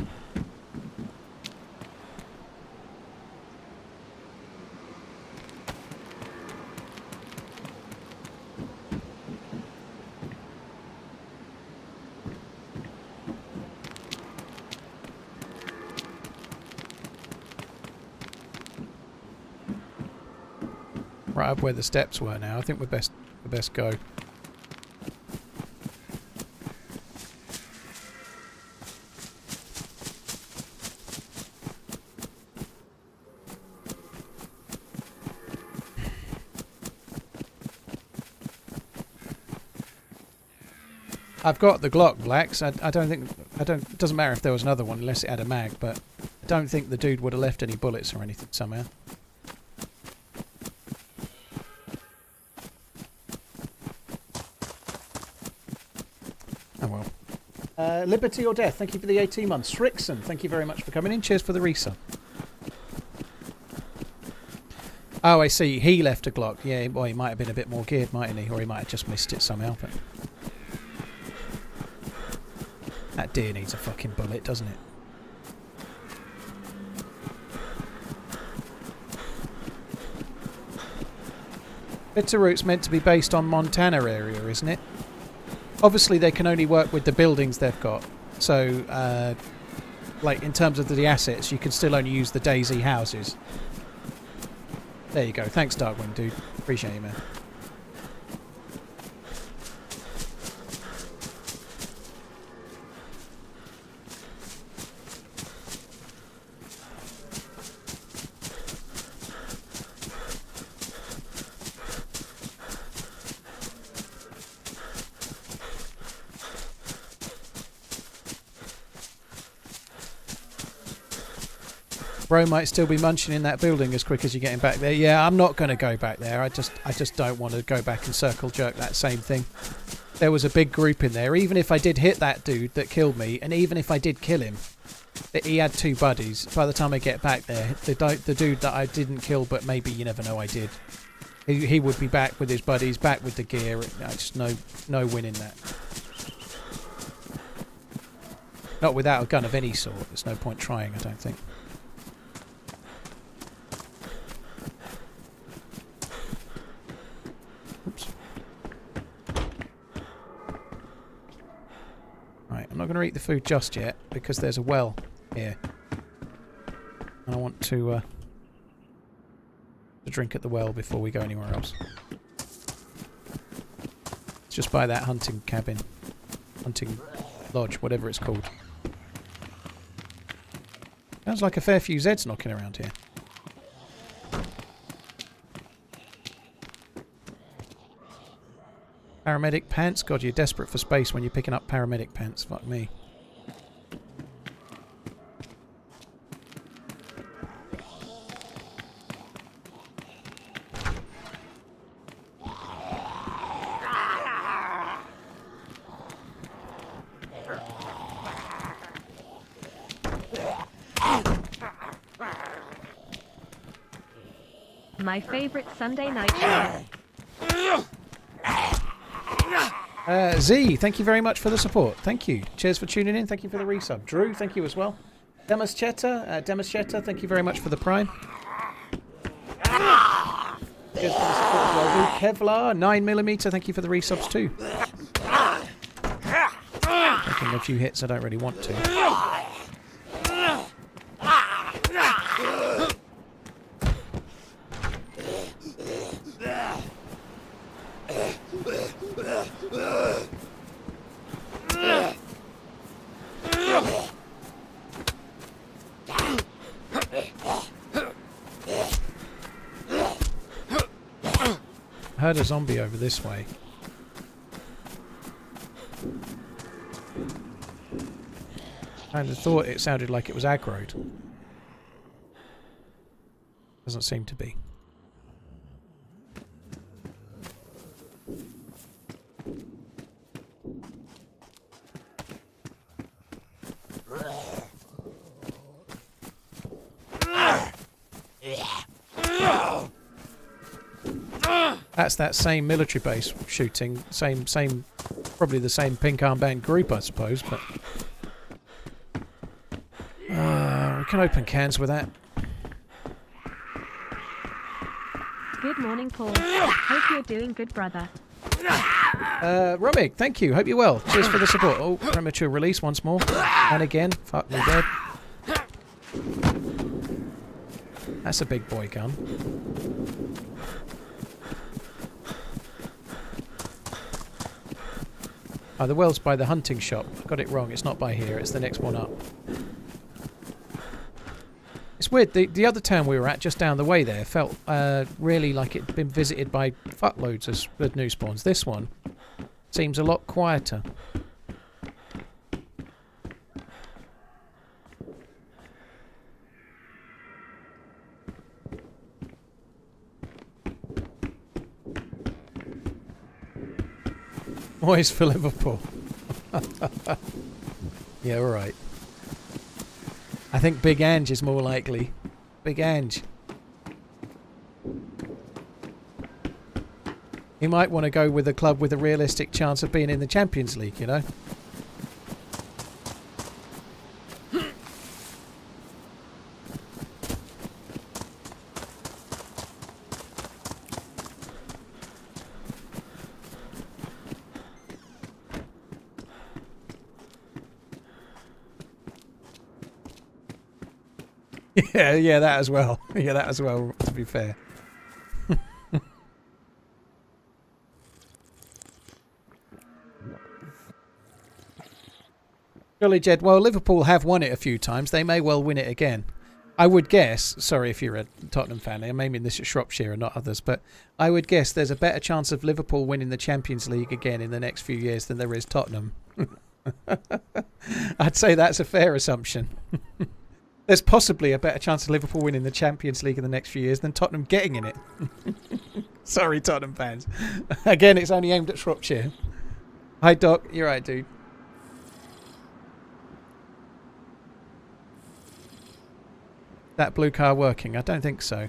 Right up where the steps were now. I think we're best go. I've got the Glock, Blacks. I don't think... It doesn't matter if there was another one unless it had a mag, but I don't think the dude would have left any bullets or anything somehow. Oh well. Liberty or Death, thank you for the 18 months. Srixon, thank you very much for coming in. Cheers for the resub. Oh, I see. He left a Glock. Yeah, well, he might have been a bit more geared, mightn't he? Or he might have just missed it somehow, but... That deer needs a fucking bullet, doesn't it? Bitteroot's meant to be based on Montana area, isn't it? Obviously, they can only work with the buildings they've got. So, like, in terms of the assets, you can still only use the DayZ houses. There you go. Thanks, Darkwing, dude. Appreciate you, man. Bro might still be munching in that building as quick as you're getting back there. Yeah, I'm not going to go back there. I just don't want to go back and circle jerk that same thing. There was a big group in there. Even if I did hit that dude that killed me, and even if I did kill him, he had two buddies. By the time I get back there, the dude that I didn't kill, but maybe you never know I did, he would be back with his buddies, back with the gear. Just no winning that. Not without a gun of any sort. There's no point trying, I don't think. Oops. Right, I'm not going to eat the food just yet because there's a well here. And I want to drink at the well before we go anywhere else. It's just by that hunting cabin. Hunting lodge, whatever it's called. Sounds like a fair few Zeds knocking around here. Paramedic pants? God, you're desperate for space when you're picking up paramedic pants. Fuck me. My favorite Sunday night show. Z, thank you very much for the support. Thank you. Cheers for tuning in. Thank you for the resub. Drew, thank you as well. Demaschetta, thank you very much for the prime. Cheers for the support as well. Kevlar, 9mm, thank you for the resubs too. Taking a few hits I don't really want to. Heard a zombie over this way. Kind of thought it sounded like it was aggroed. Doesn't seem to be. That's that same military base shooting, same, probably the same pink armband group, I suppose. But we can open cans with that. Good morning, Paul. Hope you're doing good, brother. Rumig, thank you. Hope you're well. Cheers for the support. Oh, premature release once more. And again. Fuck me dead. That's a big boy gun. Oh, the well's by the hunting shop. I got it wrong. It's not by here. It's the next one up. It's weird. The other town we were at, just down the way there, felt really like it'd been visited by fuckloads of new spawns. This one seems a lot quieter. Always for Liverpool. Yeah, all right. I think Big Ange is more likely. Big Ange. He might want to go with a club with a realistic chance of being in the Champions League, you know? Yeah, that as well. Yeah, that as well, to be fair. Jolly Jed, well, Liverpool have won it a few times. They may well win it again. I would guess, sorry if you're a Tottenham fan, I may mean this at Shropshire and not others, but I would guess there's a better chance of Liverpool winning the Champions League again in the next few years than there is Tottenham. I'd say that's a fair assumption. There's possibly a better chance of Liverpool winning the Champions League in the next few years than Tottenham getting in it. Sorry, Tottenham fans. Again, it's only aimed at Shropshire. Hi, Doc. You're right, dude. That blue car working? I don't think so.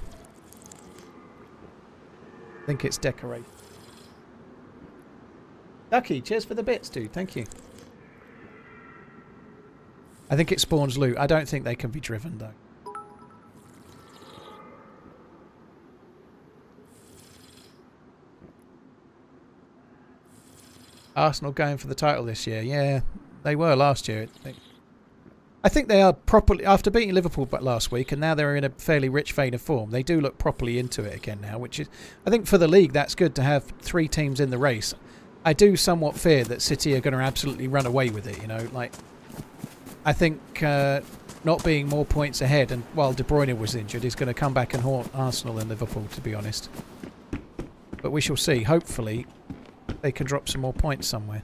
I think it's decorated. Ducky, cheers for the bits, dude. Thank you. I think it spawns loot. I don't think they can be driven, though. Arsenal going for the title this year. Yeah, they were last year. I think they are properly, after beating Liverpool last week, and now they're in a fairly rich vein of form, they do look properly into it again now, which is, I think for the league, that's good to have 3 teams in the race. I do somewhat fear that City are going to absolutely run away with it, you know, like... I think not being more points ahead, and while De Bruyne was injured, is going to come back and haunt Arsenal and Liverpool, to be honest. But we shall see. Hopefully, they can drop some more points somewhere.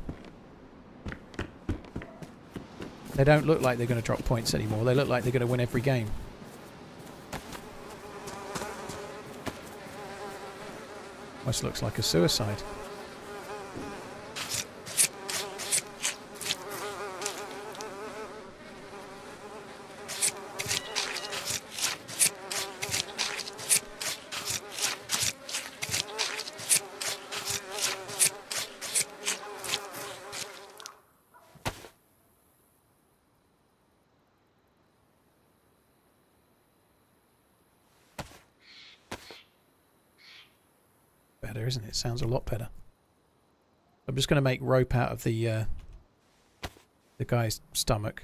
They don't look like they're going to drop points anymore. They look like they're going to win every game. Almost looks like a suicide. Better, isn't it? Sounds a lot better. I'm just going to make rope out of the guy's stomach.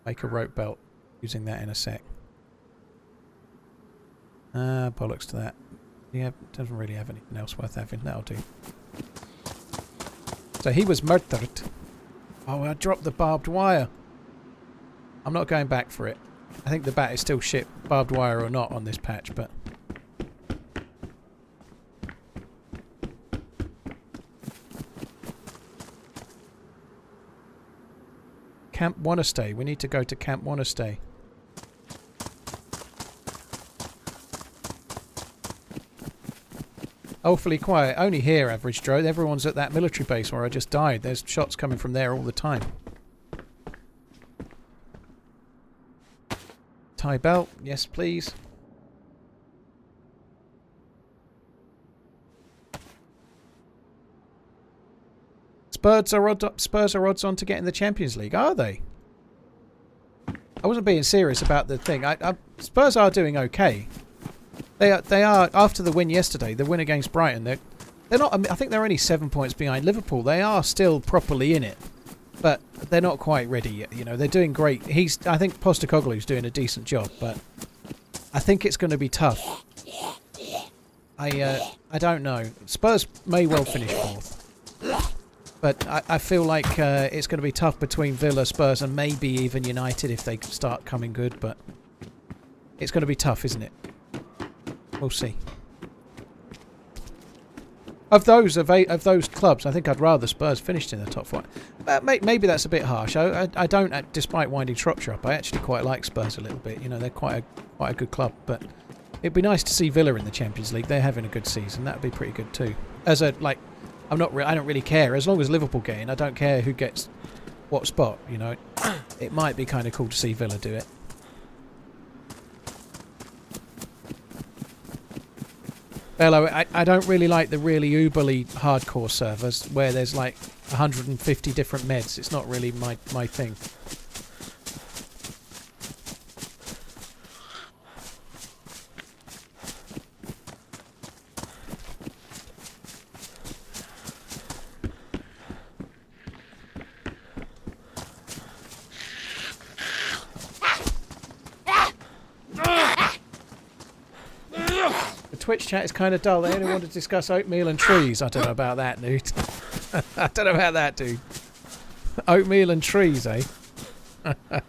Make a rope belt using that in a sec. Bollocks to that. Yeah, doesn't really have anything else worth having. That'll do. So he was murdered. Oh, I dropped the barbed wire. I'm not going back for it. I think the bat is still shit, barbed wire or not, on this patch, but Camp Wanna-Stay. We need to go to Camp Wanna-Stay. Awfully quiet. Only here, Average Joe. Everyone's at that military base where I just died. There's shots coming from there all the time. Tie belt. Yes, please. Spurs are odds on to get in the Champions League, are they? I wasn't being serious about the thing. Spurs are doing okay. They are after the win yesterday, the win against Brighton. They're not. I think they're only 7 points behind Liverpool. They are still properly in it, but they're not quite ready yet. You know, they're doing great. I think Postecoglou's doing a decent job, but I think it's going to be tough. I don't know. Spurs may well finish fourth. But I feel like it's going to be tough between Villa, Spurs and maybe even United if they start coming good. But it's going to be tough, isn't it? We'll see. Of those clubs, I think I'd rather Spurs finished in the top four. Maybe that's a bit harsh. I don't, despite winding Shropshire up, I actually quite like Spurs a little bit. You know, they're quite a good club. But it'd be nice to see Villa in the Champions League. They're having a good season. That'd be pretty good too. As a like. I don't really care. As long as Liverpool get in, I don't care who gets what spot, you know. It might be kind of cool to see Villa do it. Bello, I don't really like the really uberly hardcore servers where there's like 150 different meds. It's not really my thing. Twitch chat is kind of dull. They only want to discuss oatmeal and trees. I don't know about that, dude. I don't know about that, dude. Oatmeal and trees, eh? I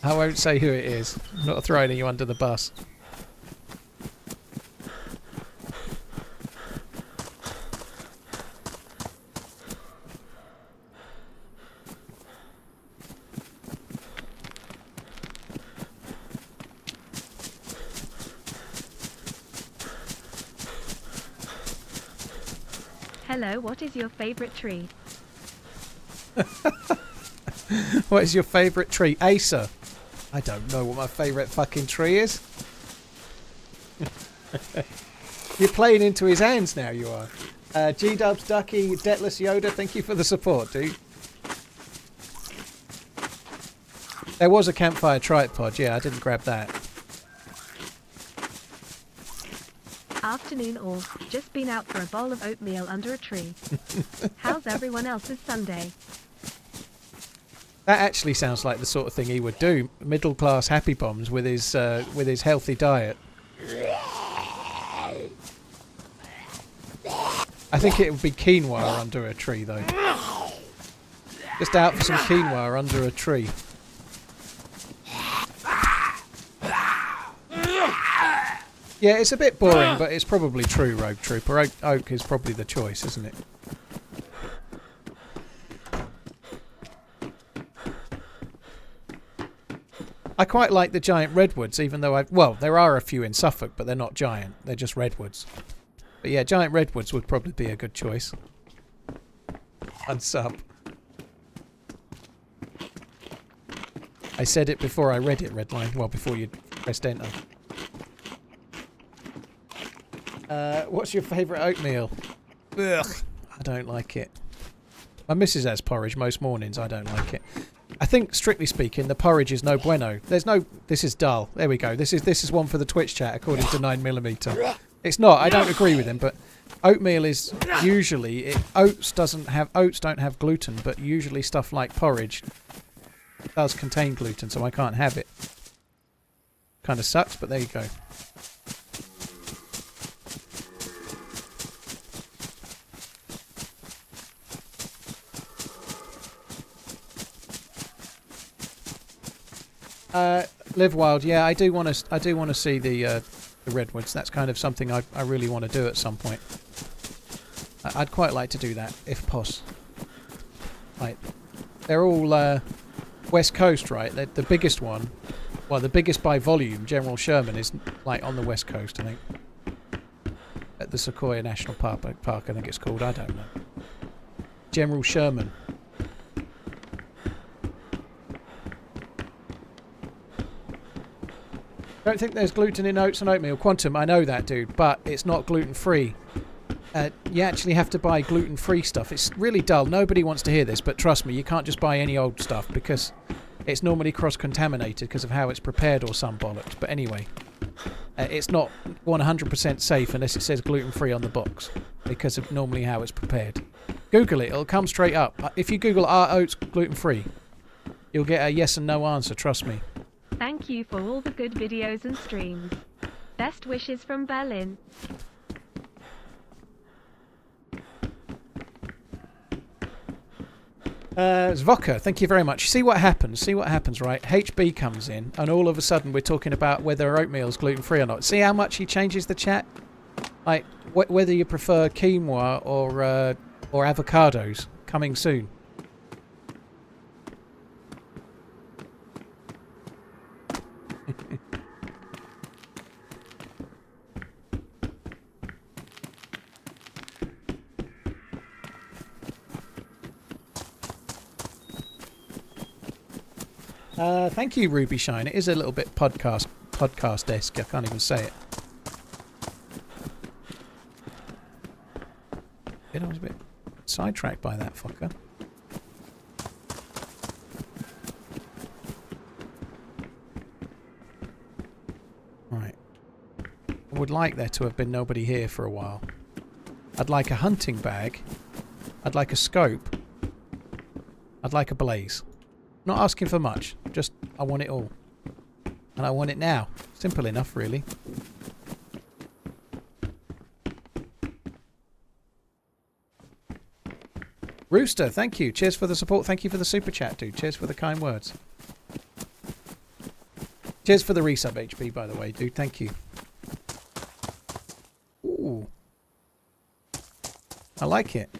won't say who it is. I'm not throwing you under the bus. Hello, what is your favourite tree? What is your favourite tree? Acer. I don't know what my favourite fucking tree is. You're playing into his hands now, you are. G-Dubs, Ducky, Detless Yoda, thank you for the support, dude. There was a campfire tripod, yeah, I didn't grab that. Afternoon all, just been out for a bowl of oatmeal under a tree. How's everyone else's Sunday? That actually sounds like the sort of thing he would do. Middle class happy bombs with his healthy diet. I think it would be quinoa under a tree though. Just out for some quinoa under a tree. Yeah, it's a bit boring, but it's probably true, Rogue Trooper. Oak is probably the choice, isn't it? I quite like the giant redwoods, even though well, there are a few in Suffolk, but they're not giant. They're just redwoods. But yeah, giant redwoods would probably be a good choice. Unsub. I said it before I read it, Redline. Well, before you pressed enter. What's your favourite oatmeal? Ugh, I don't like it. My missus has porridge most mornings. I don't like it. I think, strictly speaking, the porridge is no bueno. There's no... This is dull. There we go. This is one for the Twitch chat, according to 9mm. It's not. I don't agree with him, but oatmeal is usually... Oats don't have gluten, but usually stuff like porridge does contain gluten, so I can't have it. Kind of sucks, but there you go. Live Wild, yeah, I do want to see the redwoods. That's kind of something I really want to do at some point. I'd quite like to do that if possible. Like they're all West Coast, right? The biggest one, well, the biggest by volume, General Sherman, is like on the West Coast, I think. At the Sequoia National Park, I think it's called. I don't know. General Sherman. Don't think there's gluten in oats and oatmeal. Quantum, I know that, dude, but it's not gluten-free. You actually have to buy gluten-free stuff. It's really dull. Nobody wants to hear this, but trust me, you can't just buy any old stuff because it's normally cross-contaminated because of how it's prepared or some bollocks. But anyway, it's not 100% safe unless it says gluten-free on the box because of normally how it's prepared. Google it. It'll come straight up. If you Google, are oats gluten-free? You'll get a yes and no answer, trust me. Thank you for all the good videos and streams. Best wishes from Berlin. Zvoka, thank you very much. See what happens. See what happens, right? HB comes in, and all of a sudden we're talking about whether oatmeal's gluten-free or not. See how much he changes the chat? Like, whether you prefer quinoa or avocados. Coming soon. Thank you, Ruby Shine. It is a little bit podcast-esque. I can't even say it. I was a bit sidetracked by that fucker. Right. I would like there to have been nobody here for a while. I'd like a hunting bag. I'd like a scope. I'd like a blaze. Not asking for much, just I want it all. And I want it now. Simple enough, really. Rooster, thank you. Cheers for the support. Thank you for the super chat, dude. Cheers for the kind words. Cheers for the resub, HP, by the way, dude. Thank you. Ooh. I like it.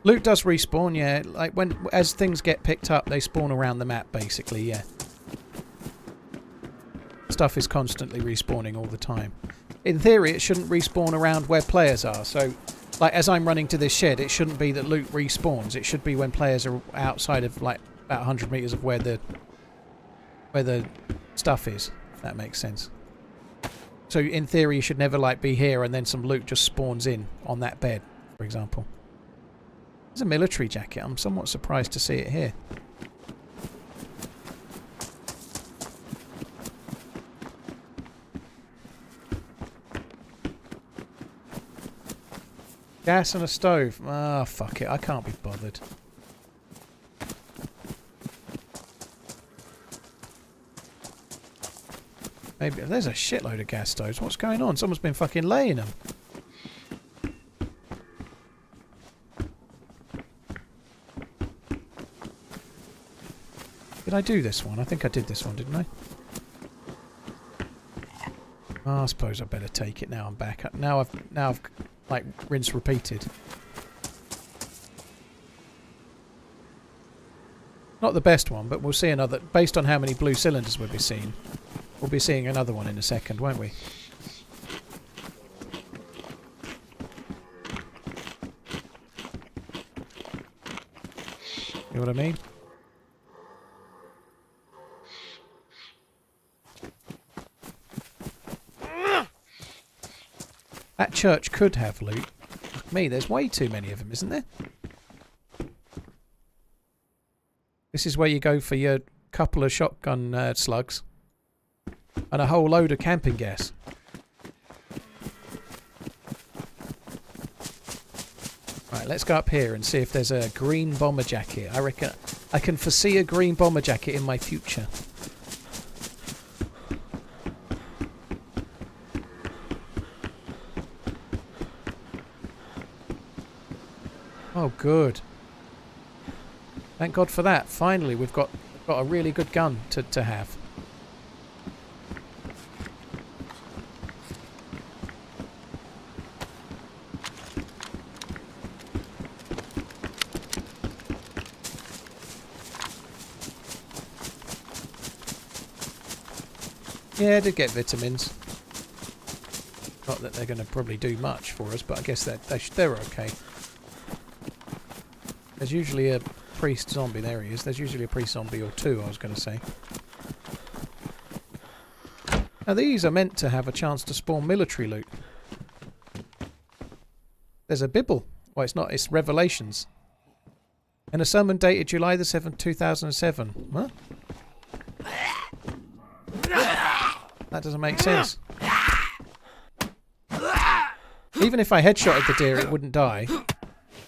Loot does respawn, yeah. Like as things get picked up, they spawn around the map, basically, yeah. Stuff is constantly respawning all the time. In theory, it shouldn't respawn around where players are. So, like, as I'm running to this shed, it shouldn't be that loot respawns. It should be when players are outside of, like, about 100 meters of where the stuff is, if that makes sense. So, in theory, you should never, like, be here and then some loot just spawns in on that bed, for example. There's a military jacket. I'm somewhat surprised to see it here. Gas and a stove. Ah, fuck it. I can't be bothered. Maybe there's a shitload of gas stoves. What's going on? Someone's been fucking laying them. Did I do this one? I think I did this one, didn't I? Oh, I suppose I better take it now. I'm back. Now I've like rinse repeated. Not the best one, but we'll see another. Based on how many blue cylinders we'll be seeing another one in a second, won't we? You know what I mean? That church could have loot. Fuck me, there's way too many of them, isn't there? This is where you go for your couple of shotgun slugs and a whole load of camping gas. Right, let's go up here and see if there's a green bomber jacket. I reckon I can foresee a green bomber jacket in my future. Oh, good. Thank God for that. Finally, we've got a really good gun to have. Yeah, I did get vitamins. Not that they're going to probably do much for us, but I guess they're okay. There's usually a priest zombie. There he is. There's usually a priest zombie or two, I was going to say. Now these are meant to have a chance to spawn military loot. There's a Bible. Well, it's not. It's Revelations. And a summon dated July the 7th, 2007. What? That doesn't make sense. Even if I headshotted the deer, it wouldn't die.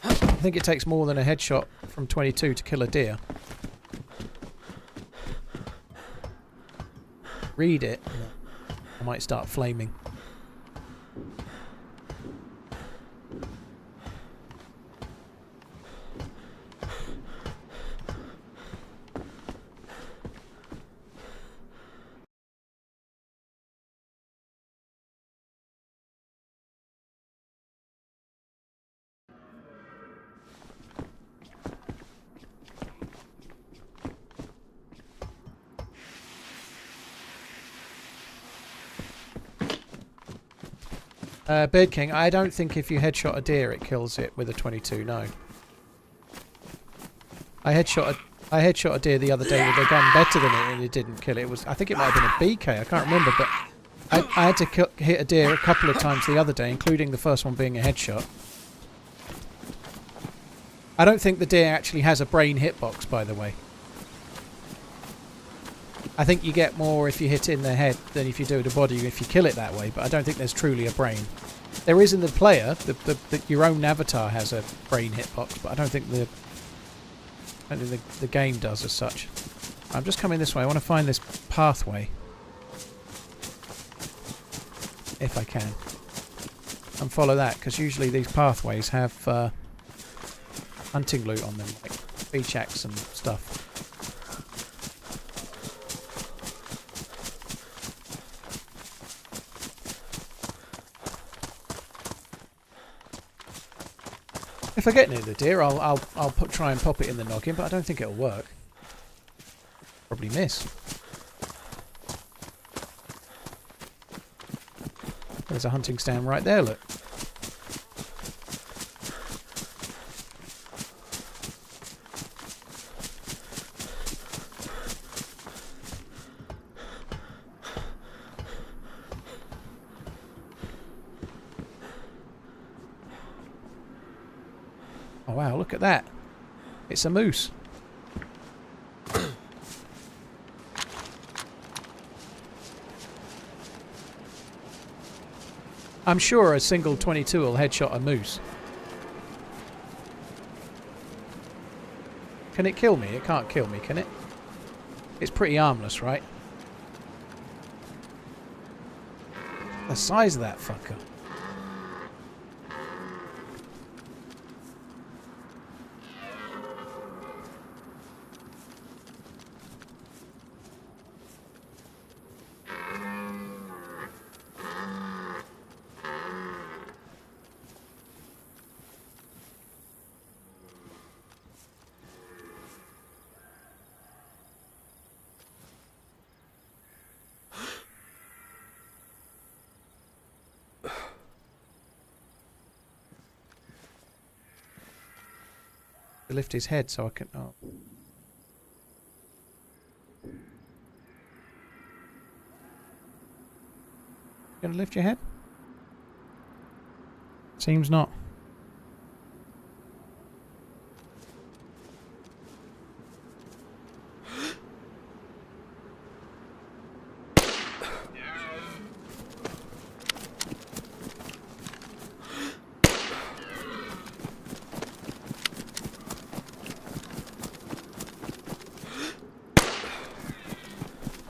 I think it takes more than a headshot from 22 to kill a deer. Read it. I might start flaming. Bird King, I don't think if you headshot a deer it kills it with a 22, no. I headshot a deer the other day with a gun better than it and it didn't kill it. I think it might have been a BK, I can't remember, but I had to hit a deer a couple of times the other day, including the first one being a headshot. I don't think the deer actually has a brain hitbox, by the way. I think you get more if you hit it in the head than if you do the body if you kill it that way, but I don't think there's truly a brain. There is in the player, your own avatar has a brain hitbox, but I don't think the game does as such. I'm just coming this way. I want to find this pathway. If I can. And follow that, because usually these pathways have hunting loot on them, like beach axe and stuff. If I get near the deer, I'll try and pop it in the noggin, but I don't think it'll work. Probably miss. There's a hunting stand right there, look. Oh wow, look at that. It's a moose. I'm sure a single 22 will headshot a moose. Can it kill me? It can't kill me, can it? It's pretty harmless, right? The size of that fucker. To lift his head so I can... Oh. Gonna lift your head? Seems not.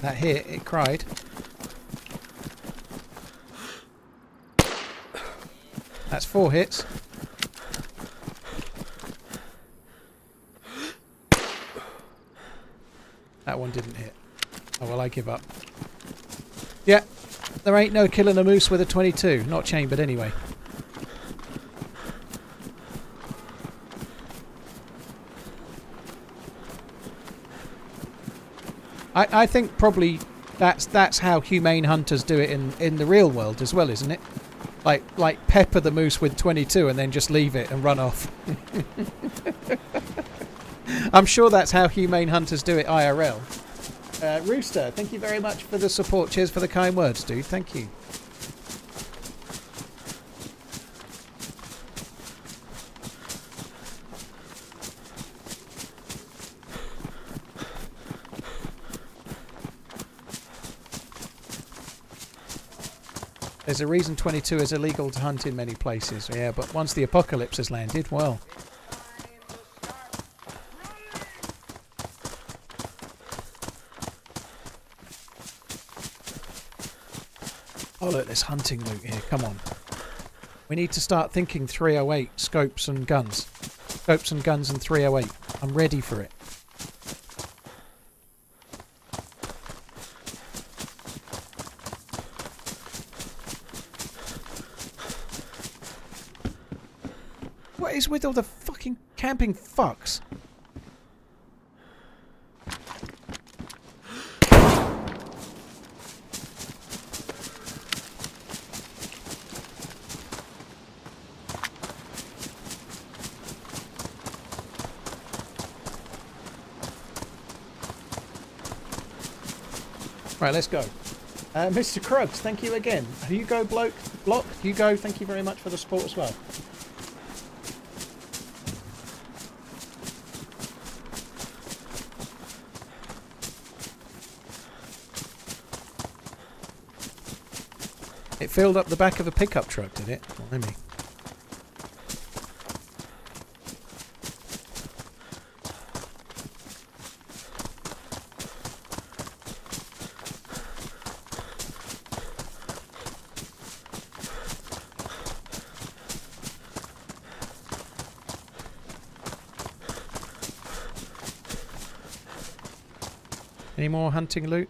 That hit, it cried. That's 4 hits. That one didn't hit. Oh well, I give up. Yeah, there ain't no killing a moose with a 22. Not chambered anyway. I think probably That's how humane hunters do it in the real world as well, isn't it? Like pepper the moose with 22 and then just leave it and run off. I'm sure that's how humane hunters do it IRL. Rooster, thank you very much for the support. Cheers for the kind words, dude. Thank you. There's a reason 22 is illegal to hunt in many places. Yeah, but once the apocalypse has landed, well... Oh look, there's hunting loot here, come on. We need to start thinking 308, scopes and guns. Scopes and guns and 308. I'm ready for it. What is with all the fucking camping fucks? Right, let's go. Mr. Krugs, thank you again. Hugo Block, Hugo, thank you very much for the support as well. It filled up the back of a pickup truck, did it? Blimey. Any more hunting loot?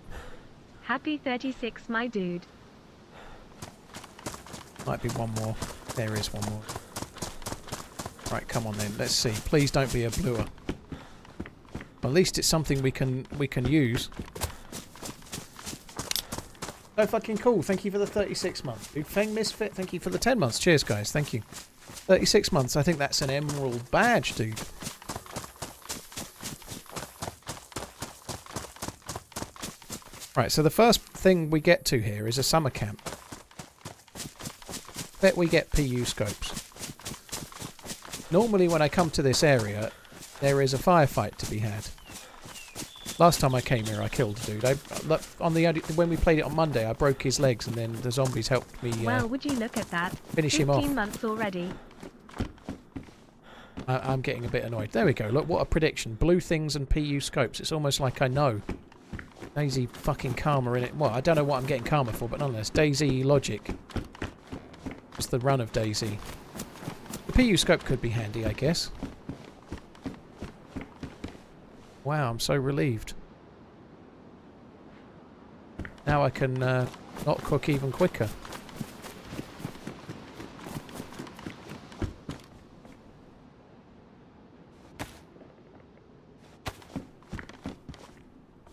Happy 36, my dude. Might be one more. There is one more. Right, come on then. Let's see. Please don't be a bluer. At least it's something we can use. So fucking cool. Thank you for the 36 months. Dude, Feng Misfit, thank you for the 10 months. Cheers, guys. Thank you. 36 months. I think that's an emerald badge, dude. Right, so the first thing we get to here is a summer camp. Bet we get PU scopes. Normally when I come to this area, there is a firefight to be had. Last time I came here, I killed a dude. When we played it on Monday, I broke his legs, and then the zombies helped me. Well, would you look at that? Finish him off. 15 months already. I'm getting a bit annoyed. There we go. Look, what a prediction. Blue things and PU scopes. It's almost like I know. DayZ fucking karma in it. Well, I don't know what I'm getting karma for, but nonetheless, DayZ logic. It's the run of DayZ. The PU scope could be handy, I guess. Wow, I'm so relieved. Now I can not cook even quicker.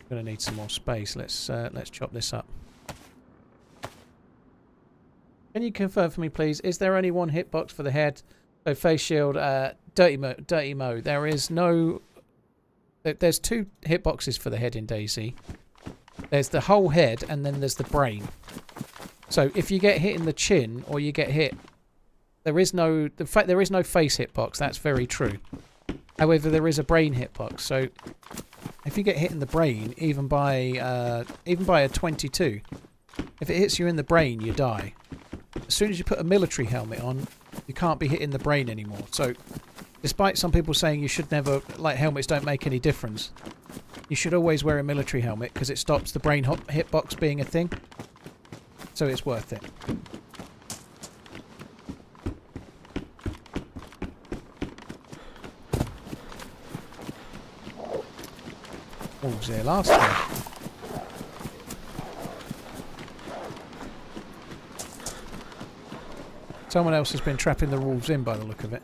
Gonna need some more space. Let's chop this up. Can you confirm for me, please? Is there only one hitbox for the head? So face shield, dirty mo. There is no. There's two hitboxes for the head in DayZ. There's the whole head, and then there's the brain. So if you get hit in the chin or you get hit, there is no. The fact there is no face hitbox. That's very true. However, there is a brain hitbox. So if you get hit in the brain, even by a 22, if it hits you in the brain, you die. As soon as you put a military helmet on, you can't be hit in the brain anymore. So, despite some people saying you should never, like, helmets don't make any difference, you should always wear a military helmet because it stops the brain hitbox being a thing. So it's worth it. What was there last time? Someone else has been trapping the wolves in by the look of it.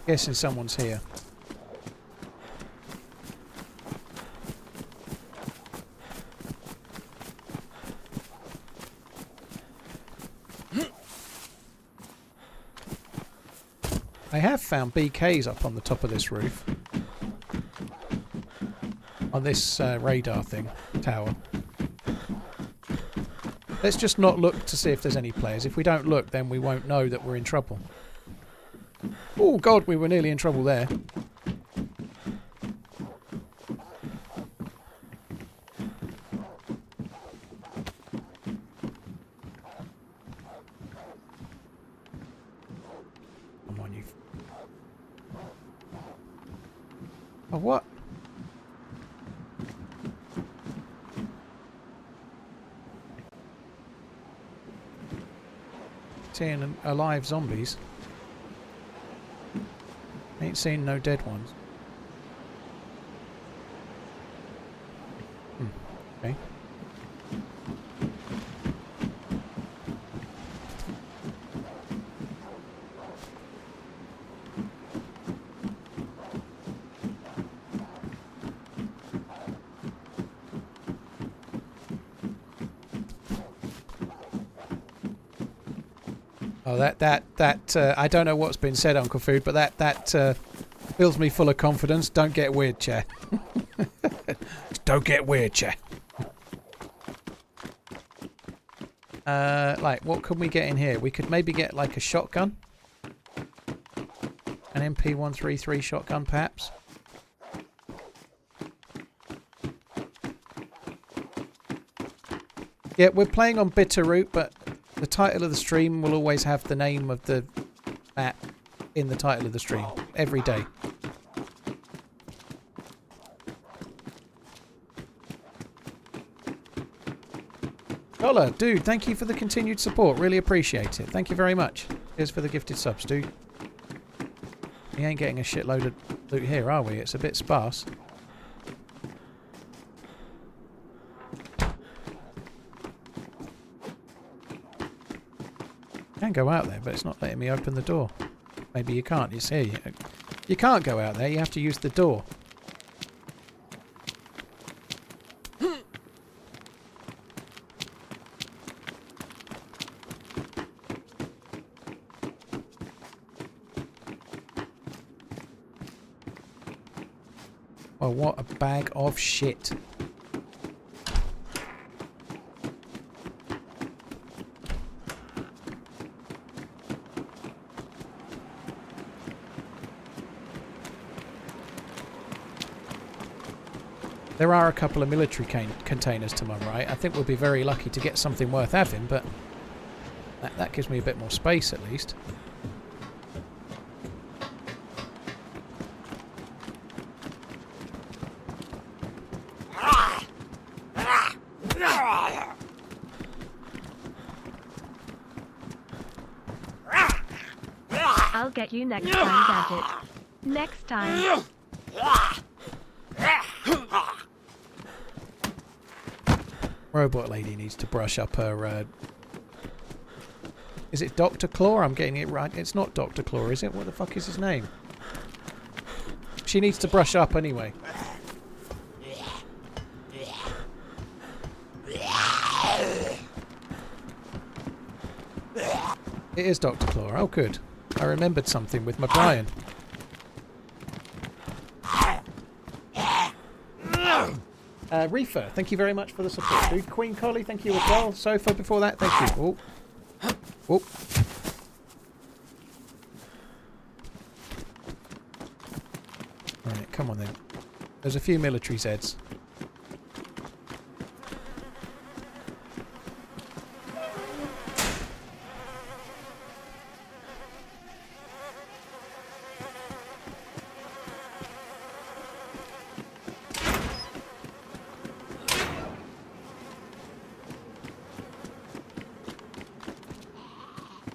Guessing someone's here. I have found BKs up on the top of this roof. On this radar thing, tower. Let's just not look to see if there's any players. If we don't look, then we won't know that we're in trouble. Oh god, we were nearly in trouble there. Come on, you... Oh, what? Seeing alive zombies. Ain't seen no dead ones. Okay. Oh, I don't know what's been said, Uncle Food, but that fills me full of confidence. Don't get weird, chair. Don't get weird, chair. Like, what could we get in here? We could maybe get, like, a shotgun. An MP133 shotgun, perhaps. Yeah, we're playing on Bitteroot, but the title of the stream will always have the name of the map in the title of the stream. Every day. Dollar, dude, thank you for the continued support. Really appreciate it. Thank you very much. Here's for the gifted subs, dude. We ain't getting a shitload of loot here, are we? It's a bit sparse. I can go out there, but it's not letting me open the door. Maybe you can't. You see, you can't go out there. You have to use the door. Oh, what a bag of shit. There are a couple of military containers to my right. I think we'll be very lucky to get something worth having, but that gives me a bit more space at least. I'll get you next time, Gadget. Next time. Robot lady needs to brush up her... Is it Dr. Claw? I'm getting it right. It's not Dr. Claw, is it? What the fuck is his name? She needs to brush up anyway. It is Dr. Claw. Oh, good. I remembered something with my Brian. Reefer, thank you very much for the support, dude. Queen Collie, thank you as well. Sofa before that, thank you. Oh. Oh. Right, come on then. There's a few military Zeds.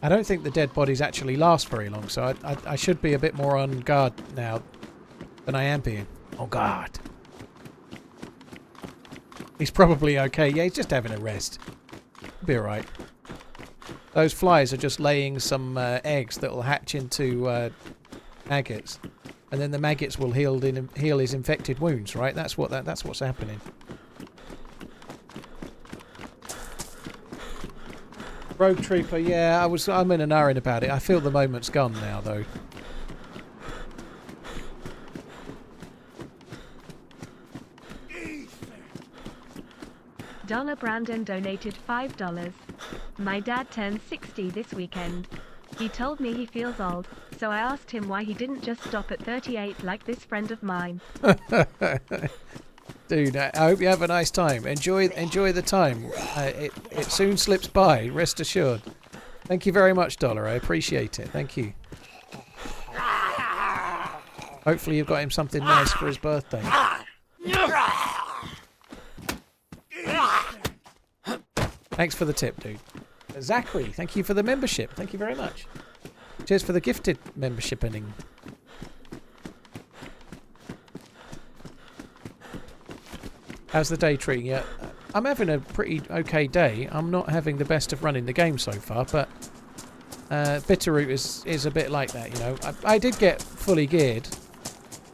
I don't think the dead bodies actually last very long, so I should be a bit more on guard now than I am being. Oh, God. He's probably okay. Yeah, he's just having a rest. He'll be alright. Those flies are just laying some eggs that will hatch into maggots, and then the maggots will heal his infected wounds. Right? That's what's happening. Rogue Trooper, yeah, I'm in an hurry about it. I feel the moment's gone now, though. Dollar Brandon donated $5. My dad turned 60 this weekend. He told me he feels old, so I asked him why he didn't just stop at 38 like this friend of mine. Dude, I hope you have a nice time. Enjoy the time. It soon slips by, rest assured. Thank you very much, Dollar. I appreciate it. Thank you. Hopefully you've got him something nice for his birthday. Thanks for the tip, dude. Zachary, thank you for the membership. Thank you very much. Cheers for the gifted membership ending. How's the day treating you? I'm having a pretty okay day. I'm not having the best of running the game so far, but Bitteroot is a bit like that, you know. I did get fully geared,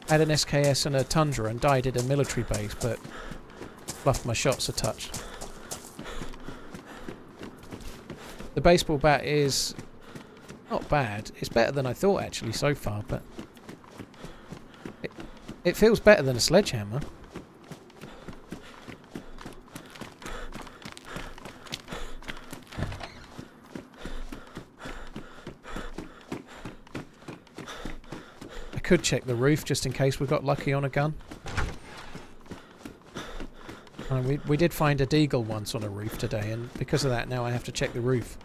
had an SKS and a Tundra and died at a military base, but fluffed my shots a touch. The baseball bat is not bad. It's better than I thought actually so far, but it feels better than a sledgehammer. Could check the roof just in case we got lucky on a gun. We did find a deagle once on a roof today, and because of that now I have to check the roof.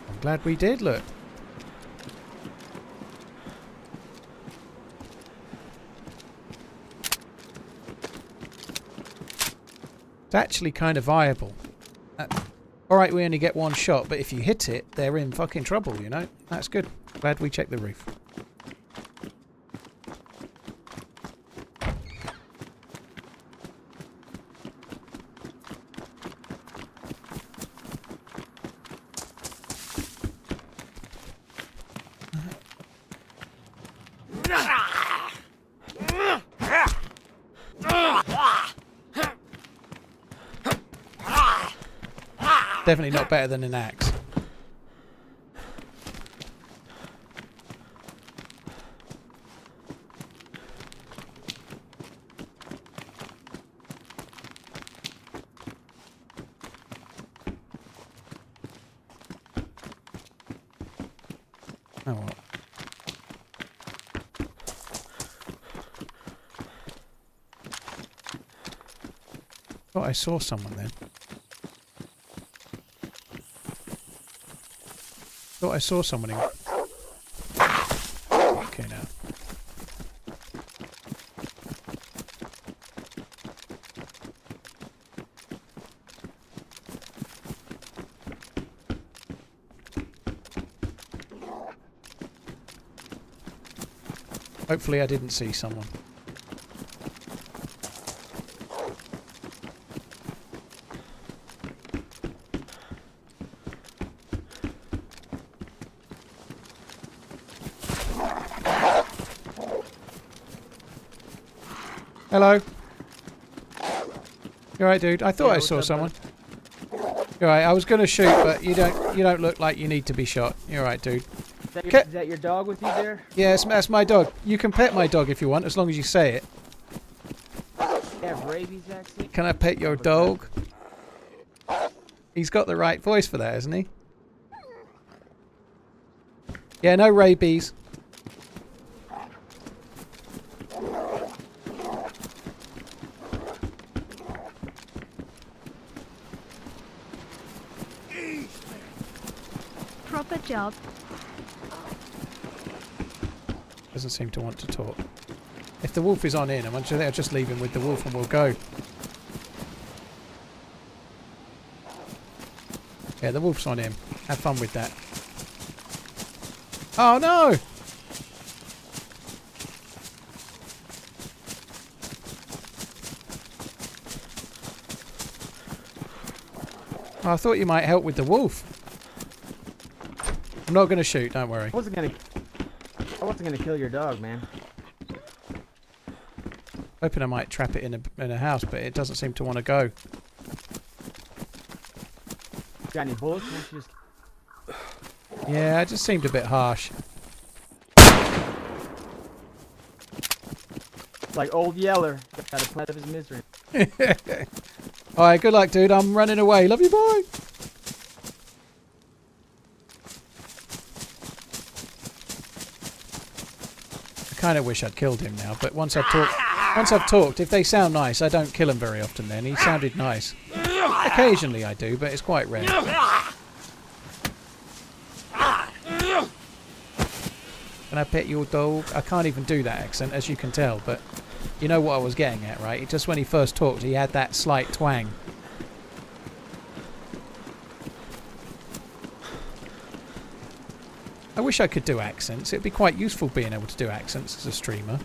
I'm glad we did, look. Actually kind of viable. Alright, we only get one shot, but if you hit it, they're in fucking trouble, you know? That's good. Glad we checked the roof. Definitely not better than an axe. Oh well. Thought I saw someone then. Thought I saw someone in... Okay, now. Hopefully I didn't see someone. Hello. You alright, dude? I thought I saw someone. You're right. I was going to shoot, but you don't look like you need to be shot. You're right, dude. Is that your dog with you there? Yeah, that's my dog. You can pet my dog if you want, as long as you say it. They have rabies vaccine? Can I pet your dog? He's got the right voice for that, hasn't he? Yeah, no rabies. Proper job. Doesn't seem to want to talk. If the wolf is on in, I'll just leave him with the wolf and we'll go. Yeah, the wolf's on him. Have fun with that. Oh no! Oh, I thought you might help with the wolf. I'm not going to shoot, don't worry. I wasn't gonna kill your dog, man. Hoping I might trap it in a house, but it doesn't seem to want to go. Got any bullets? Why don't you just... Yeah, it just seemed a bit harsh. Like Old Yeller, got a plan of his misery. Alright, good luck, dude. I'm running away. Love you, bye. I kind of wish I'd killed him now, but once I've talked, if they sound nice, I don't kill them very often then. He sounded nice. Occasionally I do, but it's quite rare. Can I pet your dog? I can't even do that accent, as you can tell, but you know what I was getting at, right? Just when he first talked, he had that slight twang. I wish I could do accents. It'd be quite useful being able to do accents as a streamer.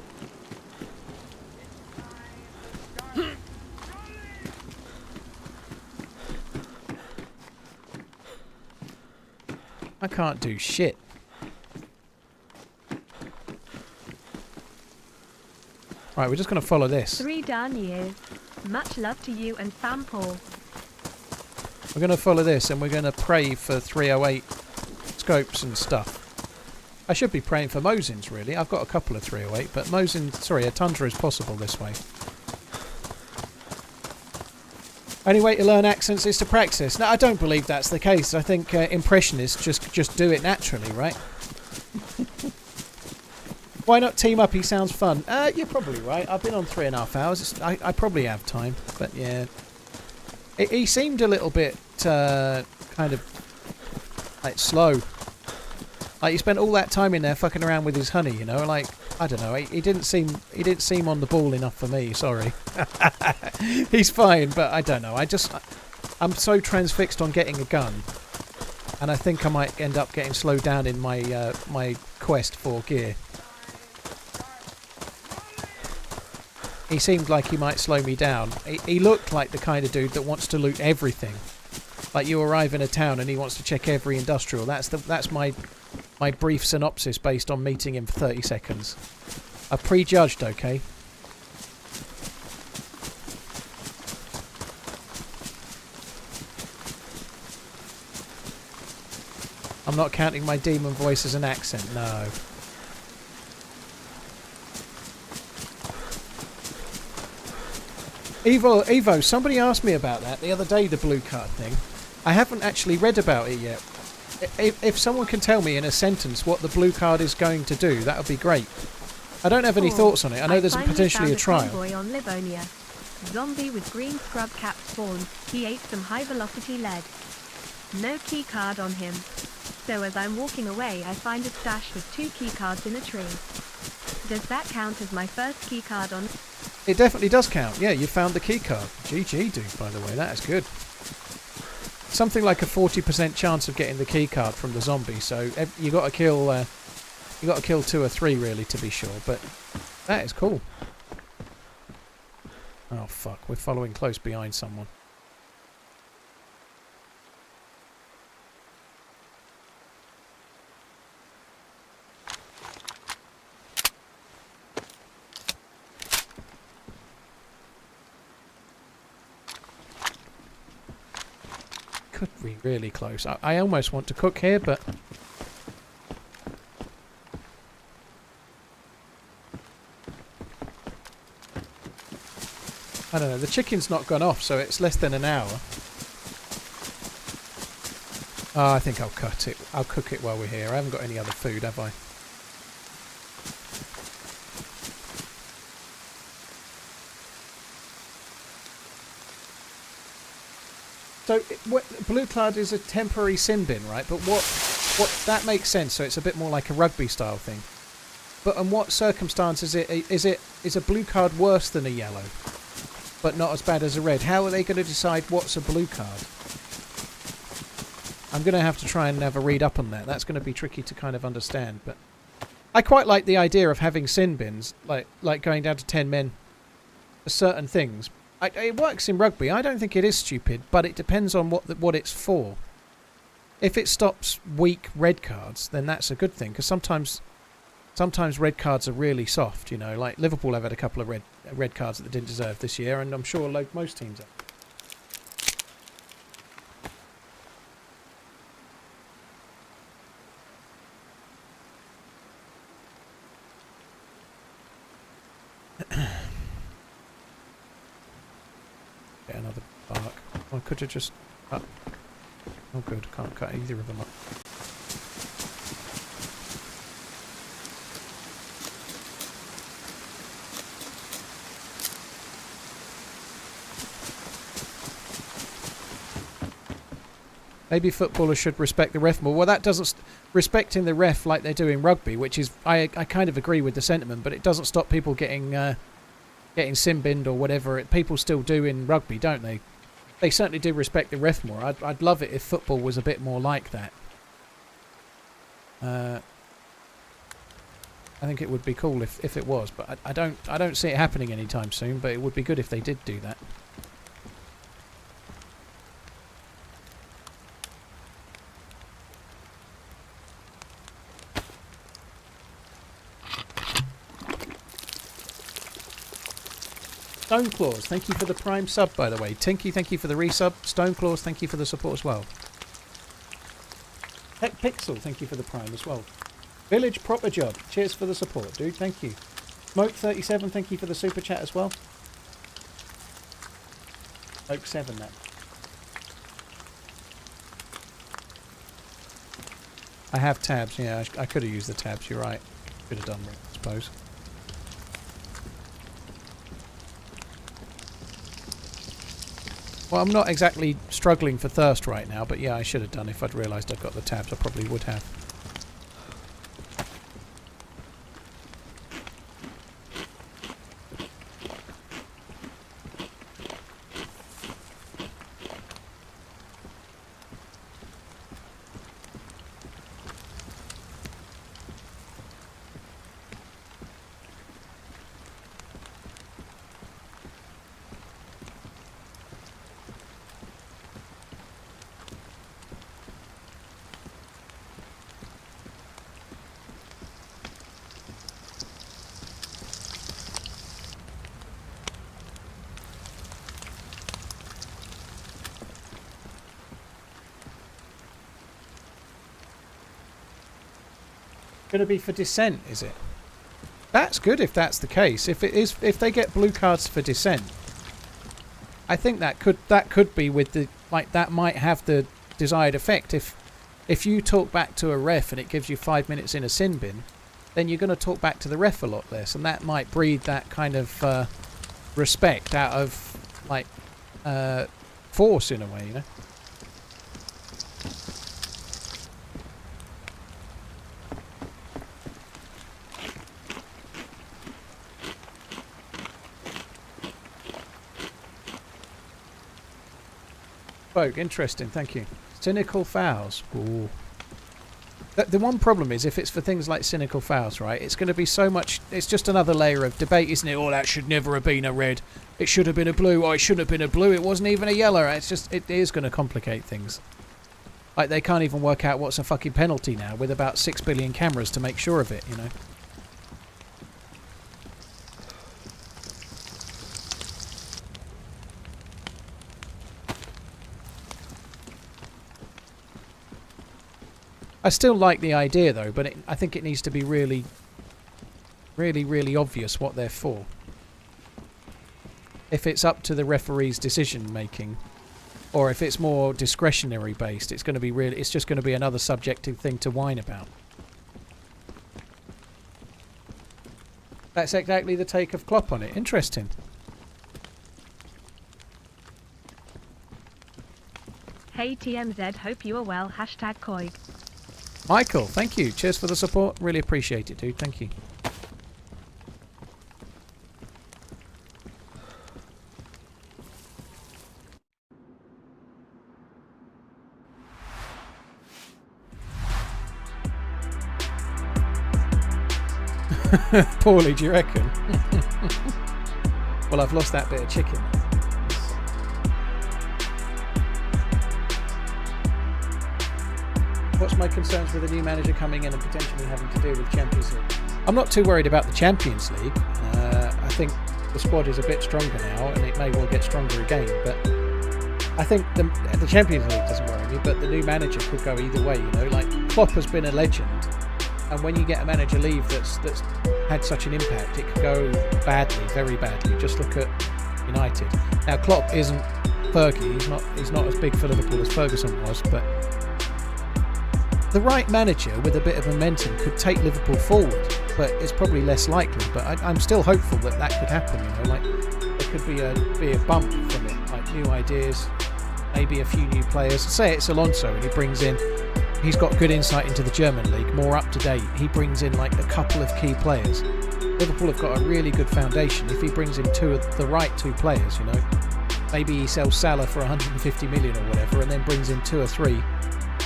I can't do shit. Right, we're just going to follow this. 3 down years. Much love to you and Sam Paul. We're going to follow this and we're going to pray for 308 scopes and stuff. I should be praying for Mosins, really. I've got a couple of 308, but Mosin, sorry, a Tundra is possible this way. Only way to learn accents is to practice. No, I don't believe that's the case. I think impressionists just do it naturally, right? Why not team up? He sounds fun. You're probably right. I've been on 3.5 hours. I probably have time, but yeah. He seemed a little bit kind of like slow. Like he spent all that time in there fucking around with his honey, you know. Like I don't know. He didn't seem on the ball enough for me. Sorry. He's fine, but I don't know. I'm so transfixed on getting a gun, and I think I might end up getting slowed down in my my quest for gear. He seemed like he might slow me down. He looked like the kind of dude that wants to loot everything. Like you arrive in a town and he wants to check every industrial. That's my brief synopsis based on meeting him for 30 seconds. I prejudged, okay? I'm not counting my demon voice as an accent, no. Evo, somebody asked me about that the other day, the blue card thing. I haven't actually read about it yet. If someone can tell me in a sentence what the blue card is going to do, that would be great. I don't have any thoughts on it. I know there's potentially a trial. Convoy on Livonia. Zombie with green scrub cap spawned. He ate some high velocity lead. No key card on him. So as I'm walking away, I find a stash with 2 key cards in a tree. Does that count as my first key card on? It definitely does count. Yeah, you found the key card. GG, dude, by the way. That is good. Something like a 40% chance of getting the key card from the zombie. So you got to kill 2 or 3 really to be sure. But that is cool. Oh fuck, we're following close behind someone. Could be really close. I almost want to cook here, but I don't know. The chicken's not gone off, so it's less than an hour. Oh, I think I'll cut it. I'll cook it while we're here. I haven't got any other food, have I? So, blue card is a temporary sin bin, right? But what that makes sense. So it's a bit more like a rugby style thing. But in what circumstances is a blue card worse than a yellow, but not as bad as a red? How are they going to decide what's a blue card? I'm going to have to try and have a read up on that. That's going to be tricky to kind of understand. But I quite like the idea of having sin bins, like going down to 10 men for certain things. It works in rugby. I don't think it is stupid, but it depends on what it's for. If it stops weak red cards, then that's a good thing, because sometimes red cards are really soft. You know, like Liverpool have had a couple of red cards that they didn't deserve this year, and I'm sure most teams have. Get another bark. I could have just cut. Oh good, can't cut either of them up. Maybe footballers should respect the ref more. Well, that doesn't... respecting the ref like they do in rugby, which is... I kind of agree with the sentiment, but it doesn't stop people getting sin-binned or whatever. People still do in rugby, don't they? They certainly do respect the ref more. I'd love it if football was a bit more like that. I think it would be cool if it was, but I don't see it happening anytime soon, but it would be good if they did do that. Stoneclaws, thank you for the prime sub, by the way. Tinky, thank you for the resub. Stoneclaws, thank you for the support as well. Tech Pixel, thank you for the prime as well. Village Proper Job, cheers for the support, dude, thank you. Smoke37, thank you for the super chat as well. Smoke7, that. I have tabs, yeah, I could have used the tabs, you're right. Could have done that, I suppose. Well, I'm not exactly struggling for thirst right now, but yeah, I should have done. If I'd realised I'd got the tabs, I probably would have. Going to be for dissent, is it? That's good if that's the case. If it is, if they get blue cards for dissent, I think that could be with the that might have the desired effect. If you talk back to a ref and it gives you 5 minutes in a sin bin, then you're going to talk back to the ref a lot less, and that might breed that kind of respect out of force in a way, you know. Folk, interesting, thank you. Cynical fouls. Ooh. The one problem is if it's for things like cynical fouls, right, it's going to be so much... It's just another layer of debate, isn't it? Oh, that should never have been a red. It should have been a blue. Oh, it shouldn't have been a blue. It wasn't even a yellow. It's just... It is going to complicate things. Like, they can't even work out what's a fucking penalty now with about 6 billion cameras to make sure of it, you know? I still like the idea, though, but I think it needs to be really, really obvious what they're for. If it's up to the referee's decision-making, or if it's more discretionary based, it's going to be really... It's just going to be another subjective thing to whine about. That's exactly the take of Klopp on it. Interesting. Hey TMZ, hope you are well. Hashtag Koig. Michael, thank you. Cheers for the support. Really appreciate it, dude. Thank you. Poorly, do you reckon? Well, I've lost that bit of chicken. What's my concerns with a new manager coming in and potentially having to deal with Champions League? I'm not too worried about the Champions League. I think the squad is a bit stronger now, and it may well get stronger again. But I think the Champions League doesn't worry me, but the new manager could go either way. You know, like Klopp has been a legend, and when you get a manager leave that's had such an impact, it could go badly, very badly. Just look at United. Now Klopp isn't Fergie. He's not as big for Liverpool as Ferguson was, but the right manager with a bit of momentum could take Liverpool forward, but it's probably less likely. But I'm still hopeful that could happen. You know, like there could be a bump from it, like new ideas, maybe a few new players. Say it's Alonso, and he's got good insight into the German league, more up to date. He brings in like a couple of key players. Liverpool have got a really good foundation. If he brings in the right two players, you know, maybe he sells Salah for 150 million or whatever, and then brings in 2 or 3.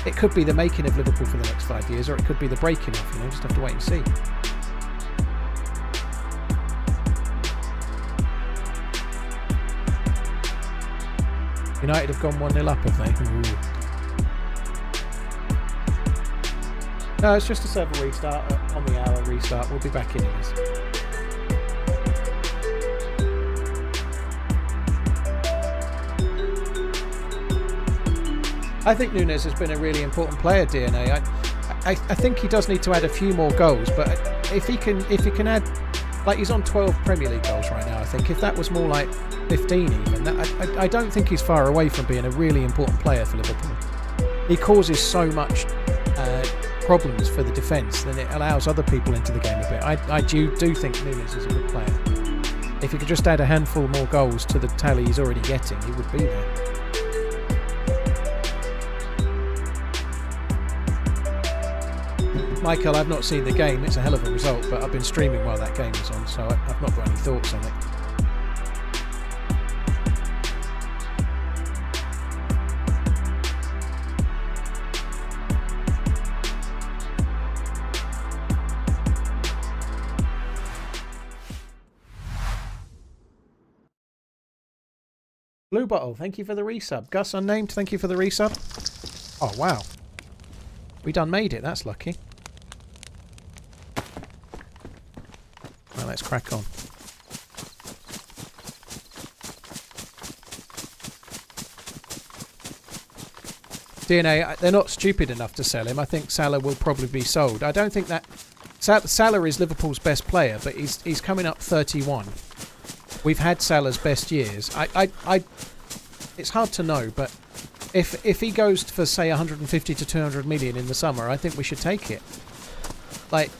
It could be the making of Liverpool for the next 5 years, or it could be the breaking of, you know, just have to wait and see. United have gone 1-0 up, have they? Ooh. No, it's just a server restart, on the hour restart. We'll be back in this. I think Nunes has been a really important player, DNA. I think he does need to add a few more goals, but if he can add, like he's on 12 Premier League goals right now, I think if that was more like 15 even, I don't think he's far away from being a really important player for Liverpool. He causes so much problems for the defence, then it allows other people into the game a bit. I do think Nunes is a good player. If he could just add a handful more goals to the tally he's already getting, he would be there. Michael, I've not seen the game. It's a hell of a result, but I've been streaming while that game was on, so I've not got any thoughts on it. Blue Bottle, thank you for the resub. Gus Unnamed, thank you for the resub. Oh, wow. We done made it. That's lucky. Well, let's crack on. DNA, they're not stupid enough to sell him. I think Salah will probably be sold. I don't think that... Salah is Liverpool's best player, but he's coming up 31. We've had Salah's best years. It's hard to know, but if he goes for, say, 150 to 200 million in the summer, I think we should take it. Like...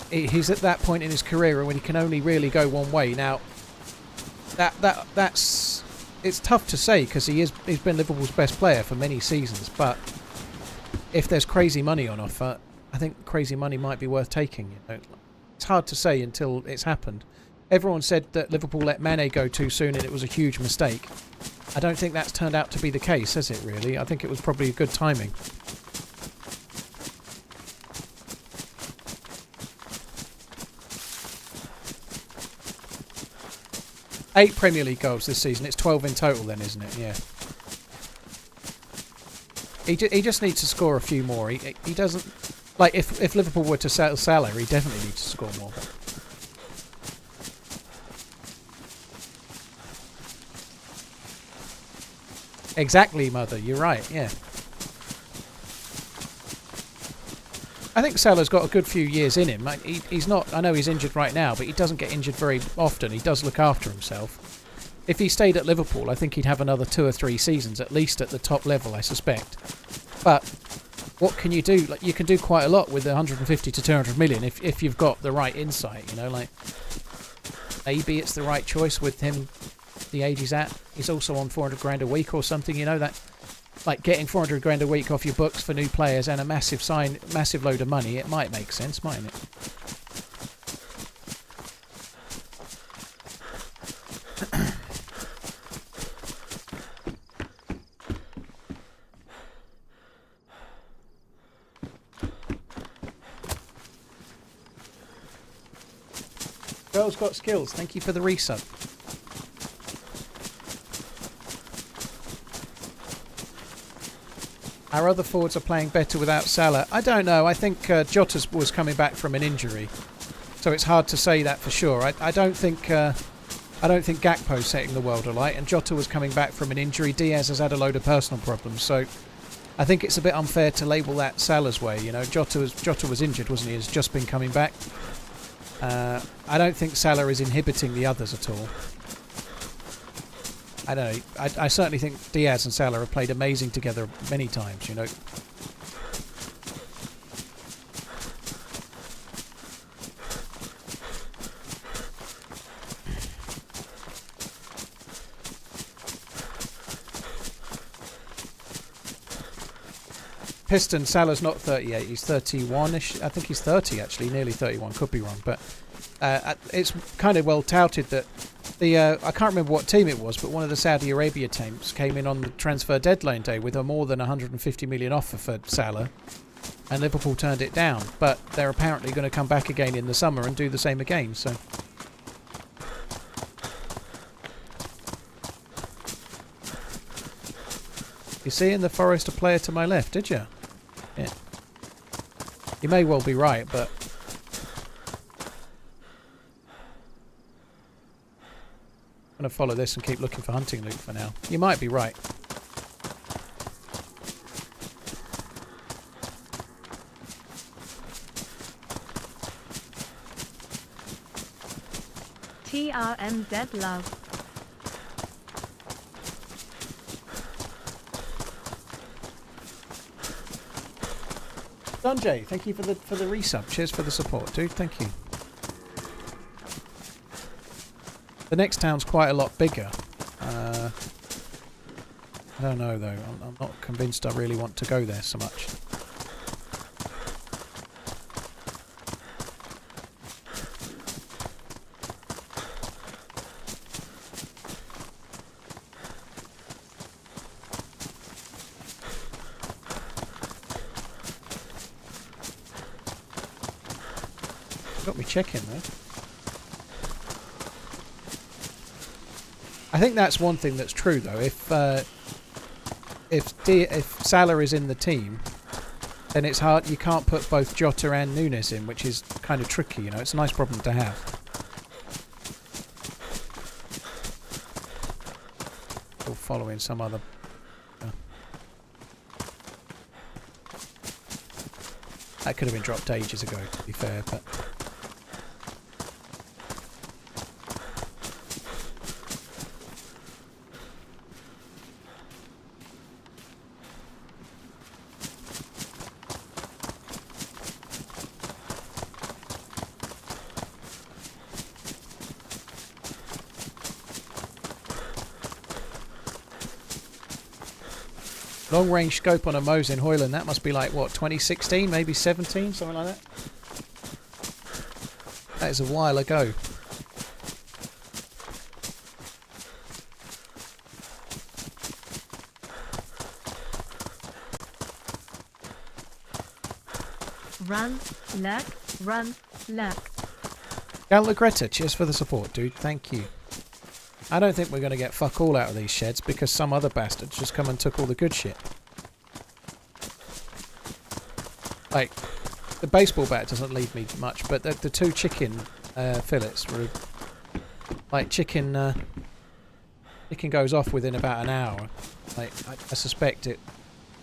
He's at that point in his career when he can only really go one way. Now, that's it's tough to say because he's been Liverpool's best player for many seasons. But if there's crazy money on offer, I think crazy money might be worth taking. You know? It's hard to say until it's happened. Everyone said that Liverpool let Mane go too soon and it was a huge mistake. I don't think that's turned out to be the case, has it? Really, I think it was probably good timing. Eight Premier League goals this season. It's 12 in total then, isn't it? Yeah. He just needs to score a few more. He doesn't... Like, if Liverpool were to sell Salah, he definitely needs to score more. Exactly, Mother. You're right, yeah. I think Salah's got a good few years in him. He's not... I know he's injured right now, but he doesn't get injured very often. He does look after himself. If he stayed at Liverpool, I think he'd have another 2 or 3 seasons, at least at the top level, I suspect. But what can you do? Like, you can do quite a lot with 150 to 200 million if you've got the right insight, you know, like... Maybe it's the right choice with him, the age he's at. He's also on 400 grand a week or something, you know, that... Like getting 400 grand a week off your books for new players and a massive load of money, it might make sense, mightn't it? Girls Got Skills, thank you for the resub. Our other forwards are playing better without Salah. I don't know. I think Jota was coming back from an injury, so it's hard to say that for sure. I don't think Gakpo's setting the world alight, and Jota was coming back from an injury. Diaz has had a load of personal problems, so I think it's a bit unfair to label that Salah's way. You know, Jota was injured, wasn't he? He's just been coming back. I don't think Salah is inhibiting the others at all. I don't know. I certainly think Diaz and Salah have played amazing together many times, you know. Piston, Salah's not 38, he's 31ish. I think he's 30 actually, nearly 31, could be wrong. But it's kind of well touted that I can't remember what team it was, but one of the Saudi Arabia teams came in on the transfer deadline day with a more than 150 million offer for Salah, and Liverpool turned it down. But they're apparently going to come back again in the summer and do the same again. So you see in the Forest a player to my left, did you? Yeah. You may well be right, but I'm going to follow this and keep looking for hunting loot for now. You might be right. TRMZ love. Sanjay, thank you for the resub. Cheers for the support, dude. Thank you. The next town's quite a lot bigger. I don't know though. I'm not convinced I really want to go there so much. Got me checking though. I think that's one thing that's true though. If Salah is in the team, then it's hard. You can't put both Jota and Nunes in, which is kind of tricky. You know, it's a nice problem to have. Still following some other. That could have been dropped ages ago, to be fair, but. Long range scope on a Mose in Hoyland, that must be like what, 2016, maybe 17, something like that. That is a while ago. Run, lurk. Gala Greta, cheers for the support, dude. Thank you. I don't think we're going to get fuck all out of these sheds because some other bastards just come and took all the good shit. Like, the baseball bat doesn't leave me much, but the two chicken fillets were like chicken goes off within about an hour. Like, I suspect it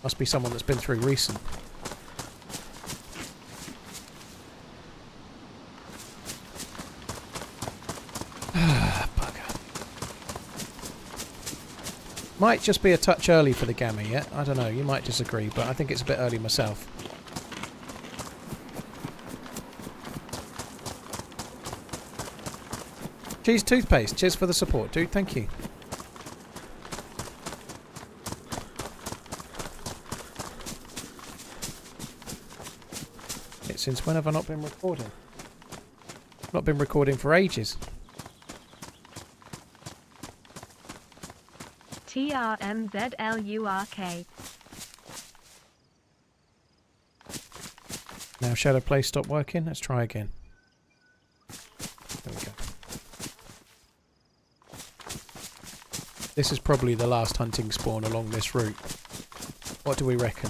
must be someone that's been through recent. Might just be a touch early for the gammy yet. I don't know, you might disagree, but I think it's a bit early myself. Cheese toothpaste, cheers for the support, dude, thank you. Since when have I not been recording? Not been recording for ages. TRMZLURK. Now shadow play stop working. Let's try again. There we go. This is probably the last hunting spawn along this route. What do we reckon?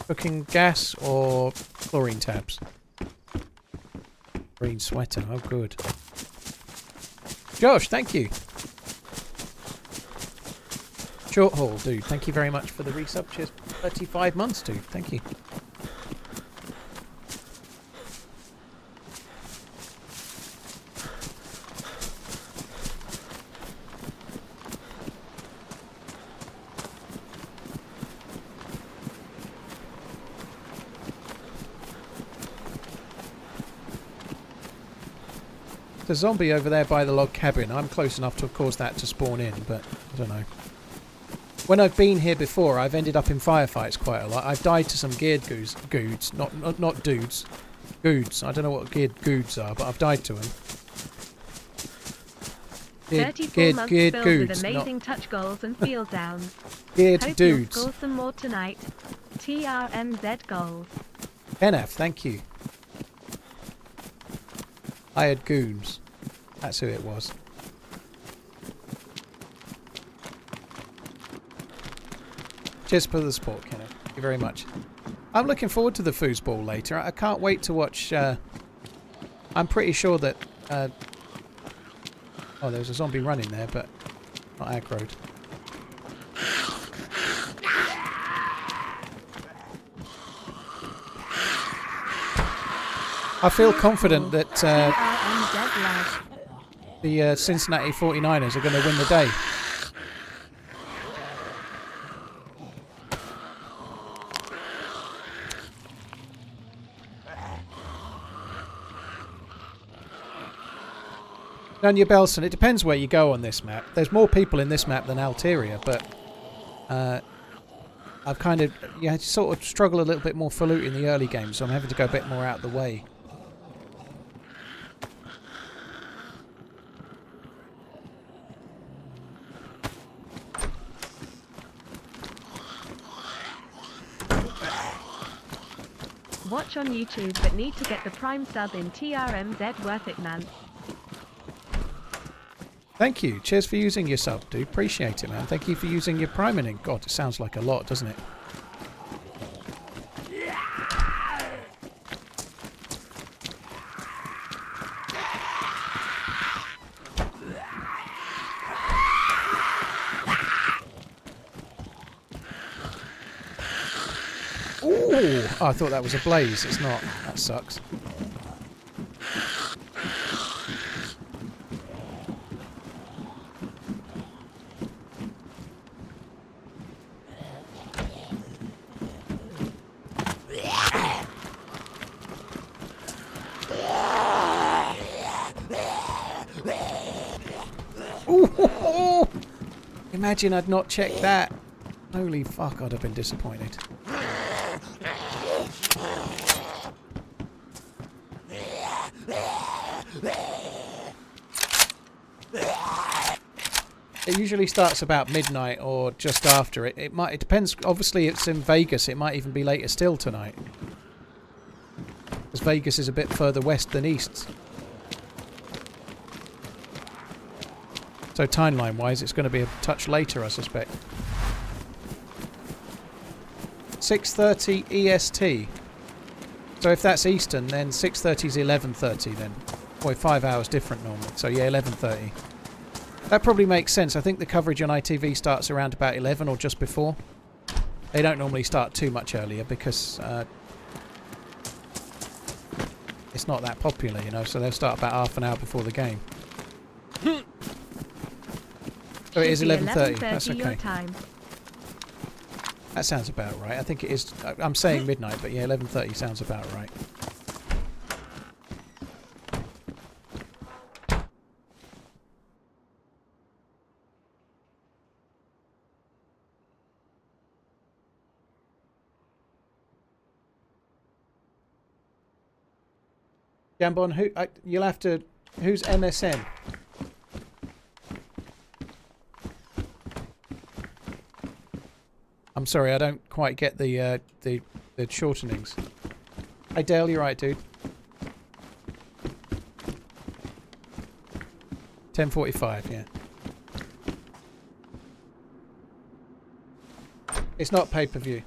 Cooking gas or chlorine tabs? Green sweater. Oh, good. Josh, thank you. Short haul, dude. Thank you very much for the resub. Cheers. 35 months, dude. Thank you. There's a zombie over there by the log cabin. I'm close enough to cause that to spawn in, but I don't know. When I've been here before, I've ended up in firefights quite a lot. I've died to some geared goods, not dudes. Goods. I don't know what geared goods are, but I've died to them. 34 months geared filled goods, with amazing touch goals and field downs. Geared Hope dudes. you'll score some more tonight. TRMZ goals. NF, thank you. I had goons. That's who it was. Cheers for the support, Kenneth. Thank you very much. I'm looking forward to the foosball later. I can't wait to watch... I'm pretty sure that... oh, there's a zombie running there, but not aggroed. I feel confident that the Cincinnati 49ers are going to win the day. Nunya Belson, it depends where you go on this map. There's more people in this map than Alteria, but I've kind of sort of struggle a little bit more for loot in the early game, so I'm having to go a bit more out the way. Watch on YouTube, but need to get the Prime sub in TRMZ. Worth it, man. Thank you. Cheers for using your sub, dude. Appreciate it, man. Thank you for using your Prime in. God, it sounds like a lot, doesn't it? Ooh! Oh, I thought that was a blaze. It's not. That sucks. Ooh! Imagine I'd not checked that. Holy fuck, I'd have been disappointed. It usually starts about midnight or just after. It depends. Obviously, it's in Vegas. It might even be later still tonight, because Vegas is a bit further west than east. So timeline-wise, it's going to be a touch later, I suspect. 6:30 EST. So if that's Eastern, then 6:30 is 11:30 then. Boy, 5 hours different normally. So yeah, 11:30. That probably makes sense. I think the coverage on ITV starts around about 11 or just before. They don't normally start too much earlier because it's not that popular, you know, so they'll start about half an hour before the game. So it is 11:30. That's okay. That sounds about right. I think it is. I'm saying midnight, but yeah, 11:30 sounds about right. Gambon, you'll have to. Who's MSN? I'm sorry, I don't quite get the shortenings. Hey Dale, you're right, dude. 10:45, yeah. It's not pay-per-view.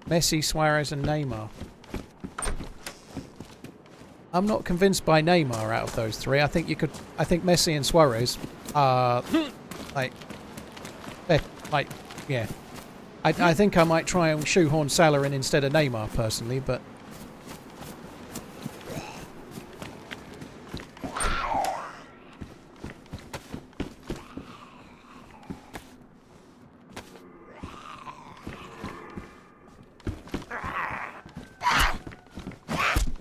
Messi, Suarez and Neymar. I'm not convinced by Neymar out of those three. I think Messi and Suarez are yeah. I think I might try and shoehorn Salah in instead of Neymar personally, but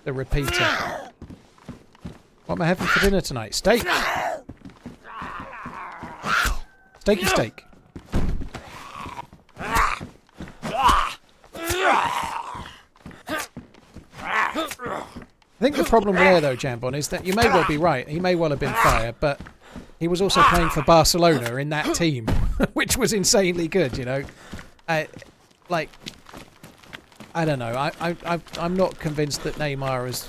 the repeater. What am I having for dinner tonight? Steak. Steaky steak. I think the problem there, though, Jambon, is that you may well be right. He may well have been fired, but he was also playing for Barcelona in that team, which was insanely good, you know. I don't know. I'm not convinced that Neymar is...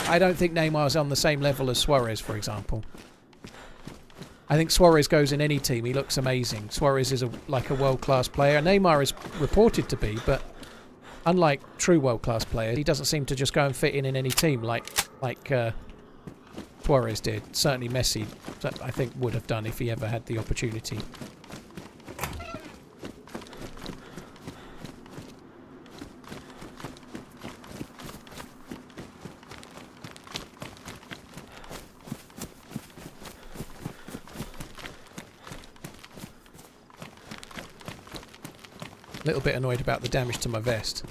I don't think Neymar's on the same level as Suarez, for example. I think Suarez goes in any team. He looks amazing. Suarez is like a world-class player. Neymar is reported to be, but unlike true world-class players, he doesn't seem to just go and fit in any team like Suarez did. Certainly Messi, I think, would have done if he ever had the opportunity. A little bit annoyed about the damage to my vest.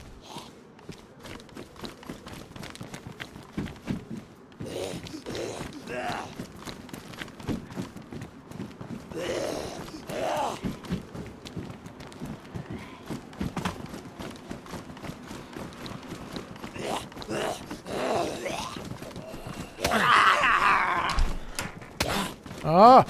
Ah!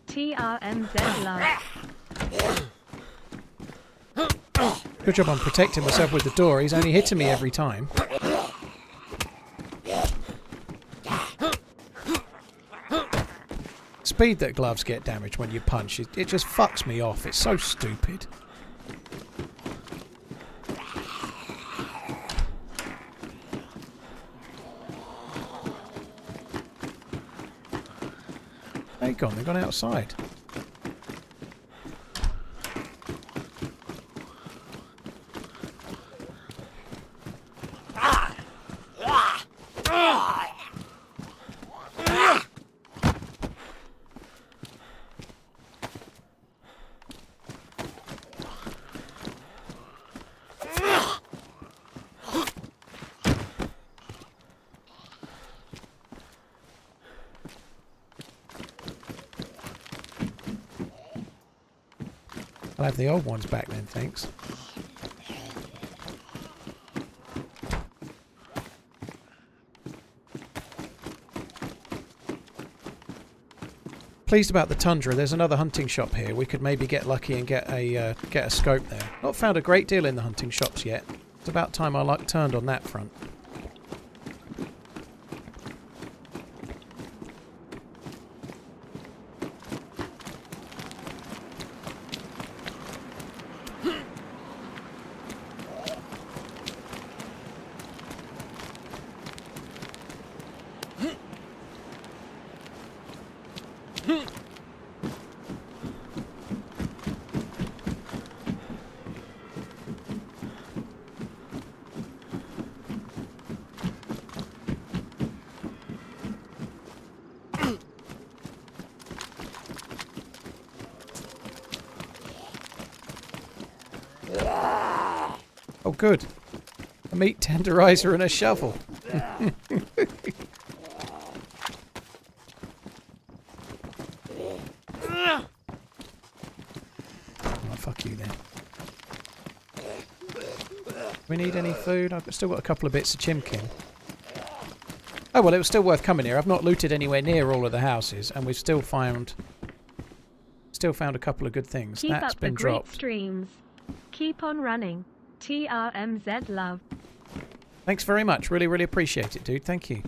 TRMZ love. Good job on protecting myself with the door. He's only hitting me every time. Speed that gloves get damaged when you punch, it just fucks me off. It's so stupid. They've gone outside. I'll have the old ones back then, thanks. Pleased about the Tundra. There's another hunting shop here. We could maybe get lucky and get a scope there. Not found a great deal in the hunting shops yet. It's about time our luck turned on that front. Oh, good. A meat tenderizer and a shovel. Oh, fuck you then. We need any food? I've still got a couple of bits of chimkin. Oh well, it was still worth coming here. I've not looted anywhere near all of the houses, and we've still found a couple of good things. Keep That's up been the great dropped. streams. Keep on running. TRMZ love. Thanks very much. Really, really appreciate it, dude. Thank you.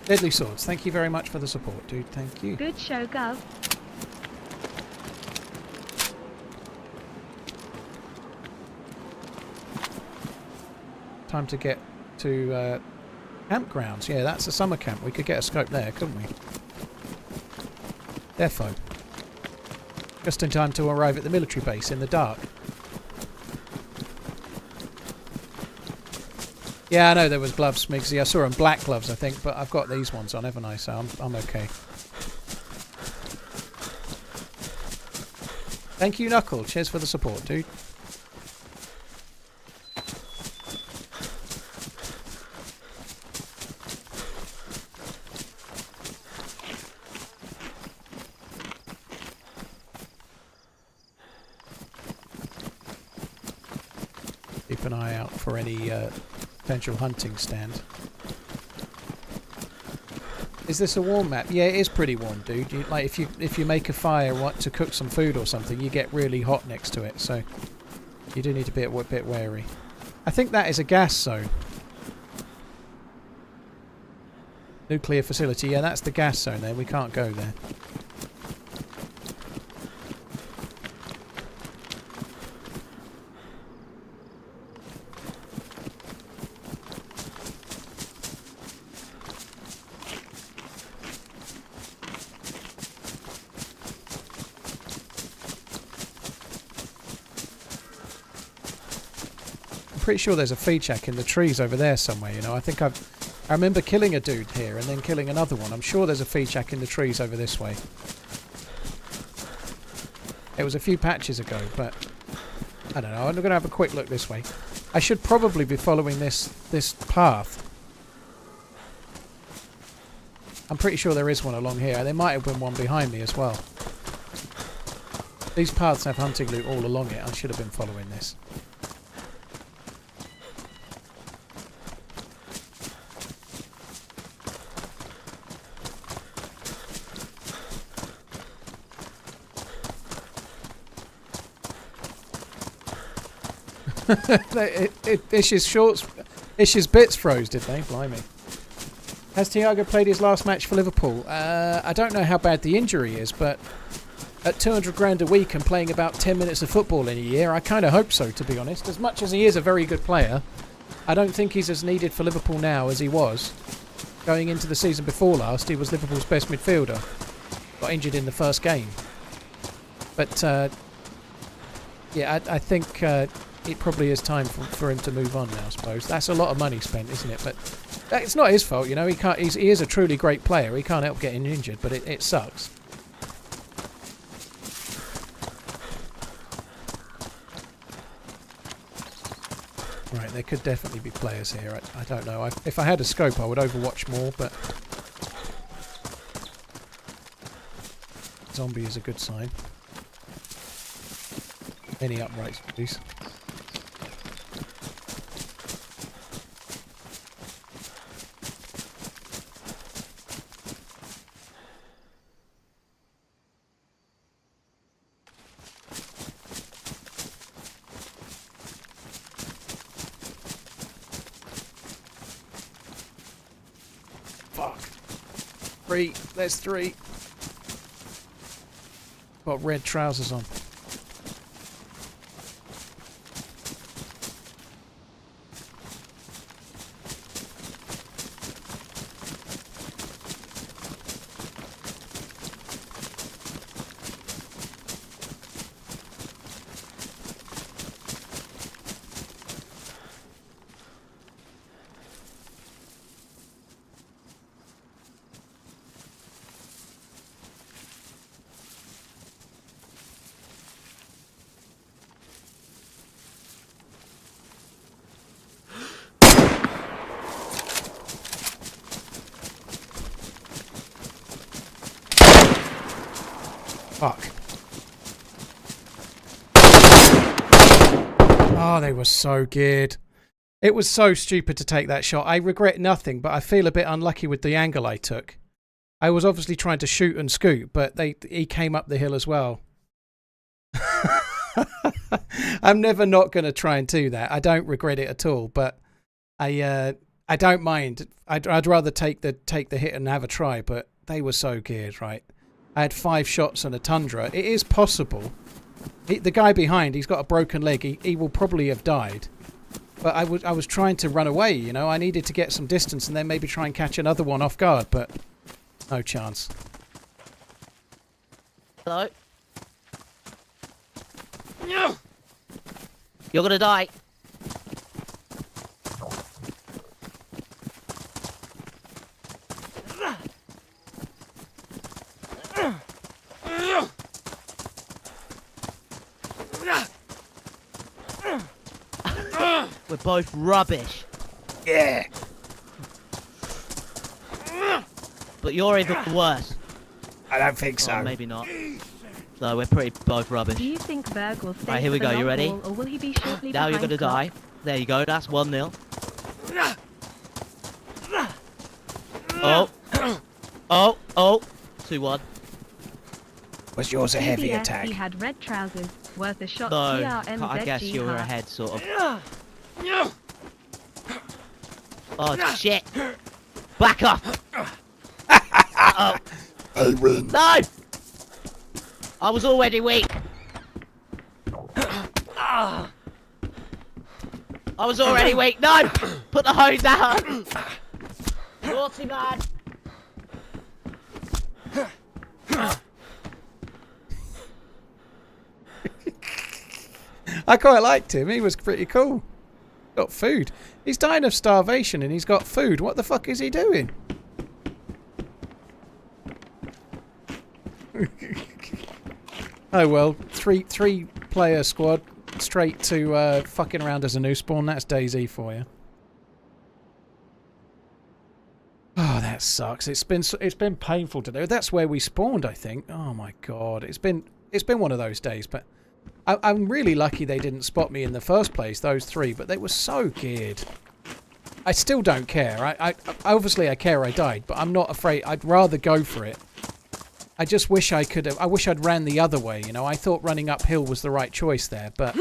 Deadly Swords, thank you very much for the support, dude. Thank you. Good show, Gov. Time to get to campgrounds. Yeah, that's a summer camp. We could get a scope there, couldn't we? Defo. Just in time to arrive at the military base in the dark. Yeah, I know there was gloves, Migsy. I saw them black gloves, I think, but I've got these ones on, haven't I? So I'm okay. Thank you, Knuckle. Cheers for the support, dude. Keep an eye out for any potential hunting stand. Is this a warm map? Yeah, it is pretty warm, dude. Like if you make a fire, want to cook some food or something, you get really hot next to it. So you do need to be a bit wary. I think that is a gas zone. Nuclear facility. Yeah, that's the gas zone there. We can't go there. Pretty sure there's a feed shack in the trees over there somewhere, you know. I remember killing a dude here and then killing another one. I'm sure there's a feed shack in the trees over this way. It was a few patches ago, but I don't know. I'm going to have a quick look this way. I should probably be following this path. I'm pretty sure there is one along here. There might have been one behind me as well. These paths have hunting loot all along it. I should have been following this. Ish's bits froze, did they? Blimey. Has Thiago played his last match for Liverpool? I don't know how bad the injury is, but at 200 grand a week and playing about 10 minutes of football in a year, I kind of hope so, to be honest. As much as he is a very good player, I don't think he's as needed for Liverpool now as he was. Going into the season before last, he was Liverpool's best midfielder. Got injured in the first game. But, yeah, I think it probably is time for him to move on now, I suppose. That's a lot of money spent, isn't it? But it's not his fault, you know. He is a truly great player. He can't help getting injured, but it sucks. Right, there could definitely be players here. I don't know. If I had a scope, I would overwatch more, but zombie is a good sign. Any uprights, please. Fuck. 3. There's 3. Got red trousers on. Fuck. Oh, they were so good. It was so stupid to take that shot. I regret nothing, but I feel a bit unlucky with the angle I took. I was obviously trying to shoot and scoot, but he came up the hill as well. I'm never not going to try and do that. I don't regret it at all, but I don't mind. I'd rather take the hit and have a try, but they were so good, right? I had 5 shots on a Tundra. It is possible. The guy behind, he's got a broken leg. He will probably have died. But I was trying to run away, you know. I needed to get some distance and then maybe try and catch another one off guard, but no chance. Hello? No! You're gonna die. We're both rubbish. Yeah. But you're even worse. I don't think so. Oh, maybe not. No, we're pretty both rubbish. Do you think Berg will stay Right, here for we the go. You long ready? haul, or will he be shortly Now you're behind gonna Klopp? die. There you go. That's 1-0. Oh. Oh. Oh. 2-1. Was yours a heavy CBS, attack? He had red trousers, worth a shot. No. TRMZ I guess you're jihad. ahead, sort of. Oh, shit. Back up. Uh-oh. I win. No! I was already weak. I was already weak. No! Put the hose down. Naughty man. I quite liked him. He was pretty cool. Got food. He's dying of starvation and he's got food. What the fuck is he doing? Oh well, three player squad straight to fucking around as a new spawn. That's DayZ for you. Oh, that sucks. It's been painful to do. That's where we spawned, I think. Oh my god, it's been one of those days. But I'm really lucky they didn't spot me in the first place. Those 3, but they were so good. I still don't care. I obviously I care I died, but I'm not afraid. I'd rather go for it. I just wish I could have. I wish I'd ran the other way. You know, I thought running uphill was the right choice there, but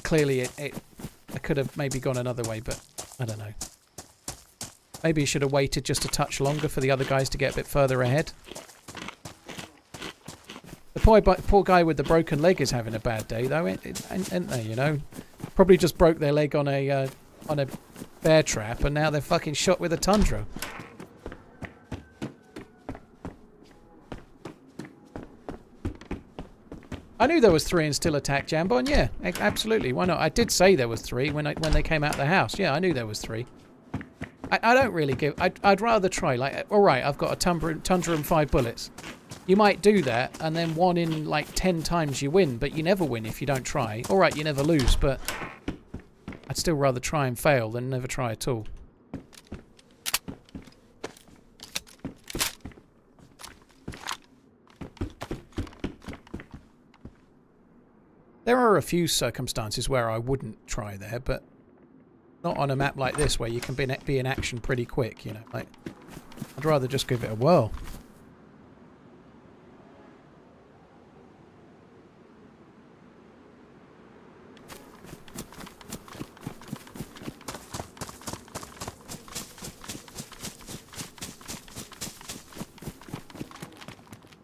clearly I could have maybe gone another way, but I don't know. Maybe you should have waited just a touch longer for the other guys to get a bit further ahead. The poor guy with the broken leg is having a bad day, though, ain't they? You know, probably just broke their leg on a bear trap, and now they're fucking shot with a Tundra. I knew there was 3 and still attack Jambon. Yeah, absolutely. Why not? I did say there was 3 when they came out of the house. Yeah, I knew there was 3. I don't really give. I'd rather try. Like, all right, I've got a Tundra and 5 bullets. You might do that, and then 1 in like 10 times you win, but you never win if you don't try. All right, you never lose, but I'd still rather try and fail than never try at all. There are a few circumstances where I wouldn't try there, but not on a map like this where you can be in action pretty quick, you know. Like, I'd rather just give it a whirl.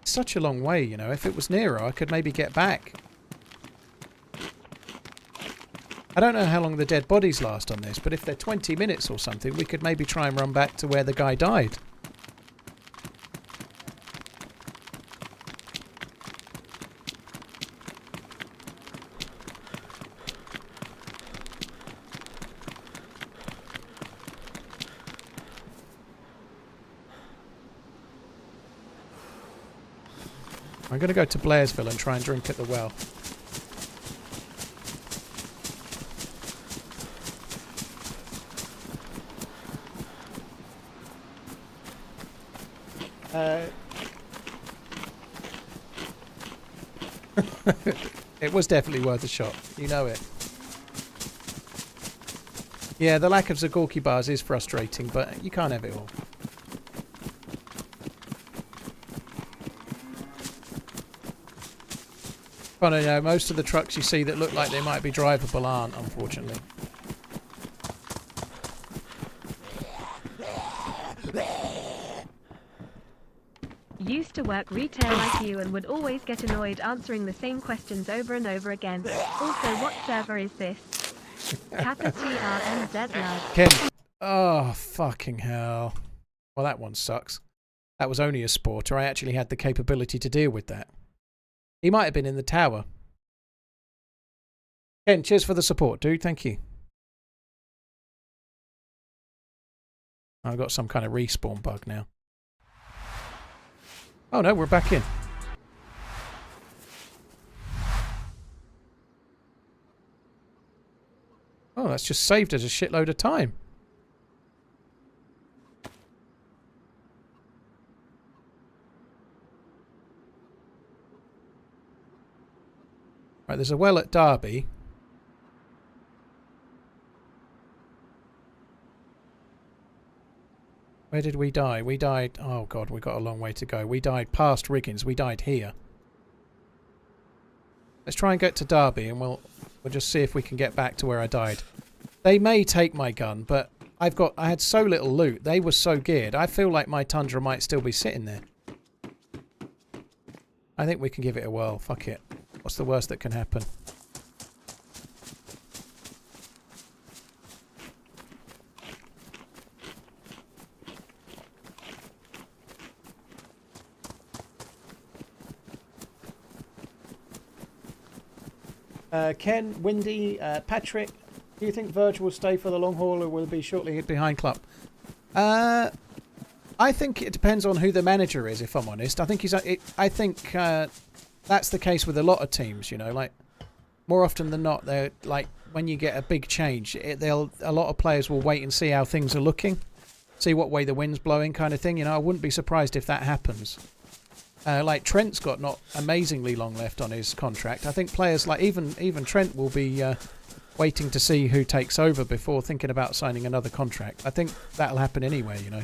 It's such a long way, you know. If it was nearer, I could maybe get back. I don't know how long the dead bodies last on this, but if they're 20 minutes or something, we could maybe try and run back to where the guy died. I'm going to go to Blairsville and try and drink at the well. It was definitely worth a shot. You know it. Yeah, the lack of Zagorki bars is frustrating, but you can't have it all. But I know most of the trucks you see that look like they might be drivable aren't, unfortunately. Used to work retail like you and would always get annoyed answering the same questions over and over again. Also, what server is this? Kappa TRMZ love. Ken. Oh, fucking hell. Well, that one sucks. That was only a sporter. I actually had the capability to deal with that. He might have been in the tower. Ken, cheers for the support, dude. Thank you. I've got some kind of respawn bug now. Oh no, we're back in. Oh, that's just saved us a shitload of time. Right, there's a well at Derby. Where did we die? We died... Oh, God, we got a long way to go. We died past Riggins. We died here. Let's try and get to Derby, and we'll just see if we can get back to where I died. They may take my gun, but I had so little loot. They were so geared. I feel like my Tundra might still be sitting there. I think we can give it a whirl. Fuck it. What's the worst that can happen? Ken, Windy, Patrick, do you think Virgil will stay for the long haul or will be shortly behind Club? I think it depends on who the manager is, if I'm honest. I think I think that's the case with a lot of teams, you know, like more often than not, they're like when you get a big change, a lot of players will wait and see how things are looking, see what way the wind's blowing kind of thing. You know, I wouldn't be surprised if that happens. Like Trent's got not amazingly long left on his contract. I think players like even Trent will be waiting to see who takes over before thinking about signing another contract. I think that'll happen anyway, you know.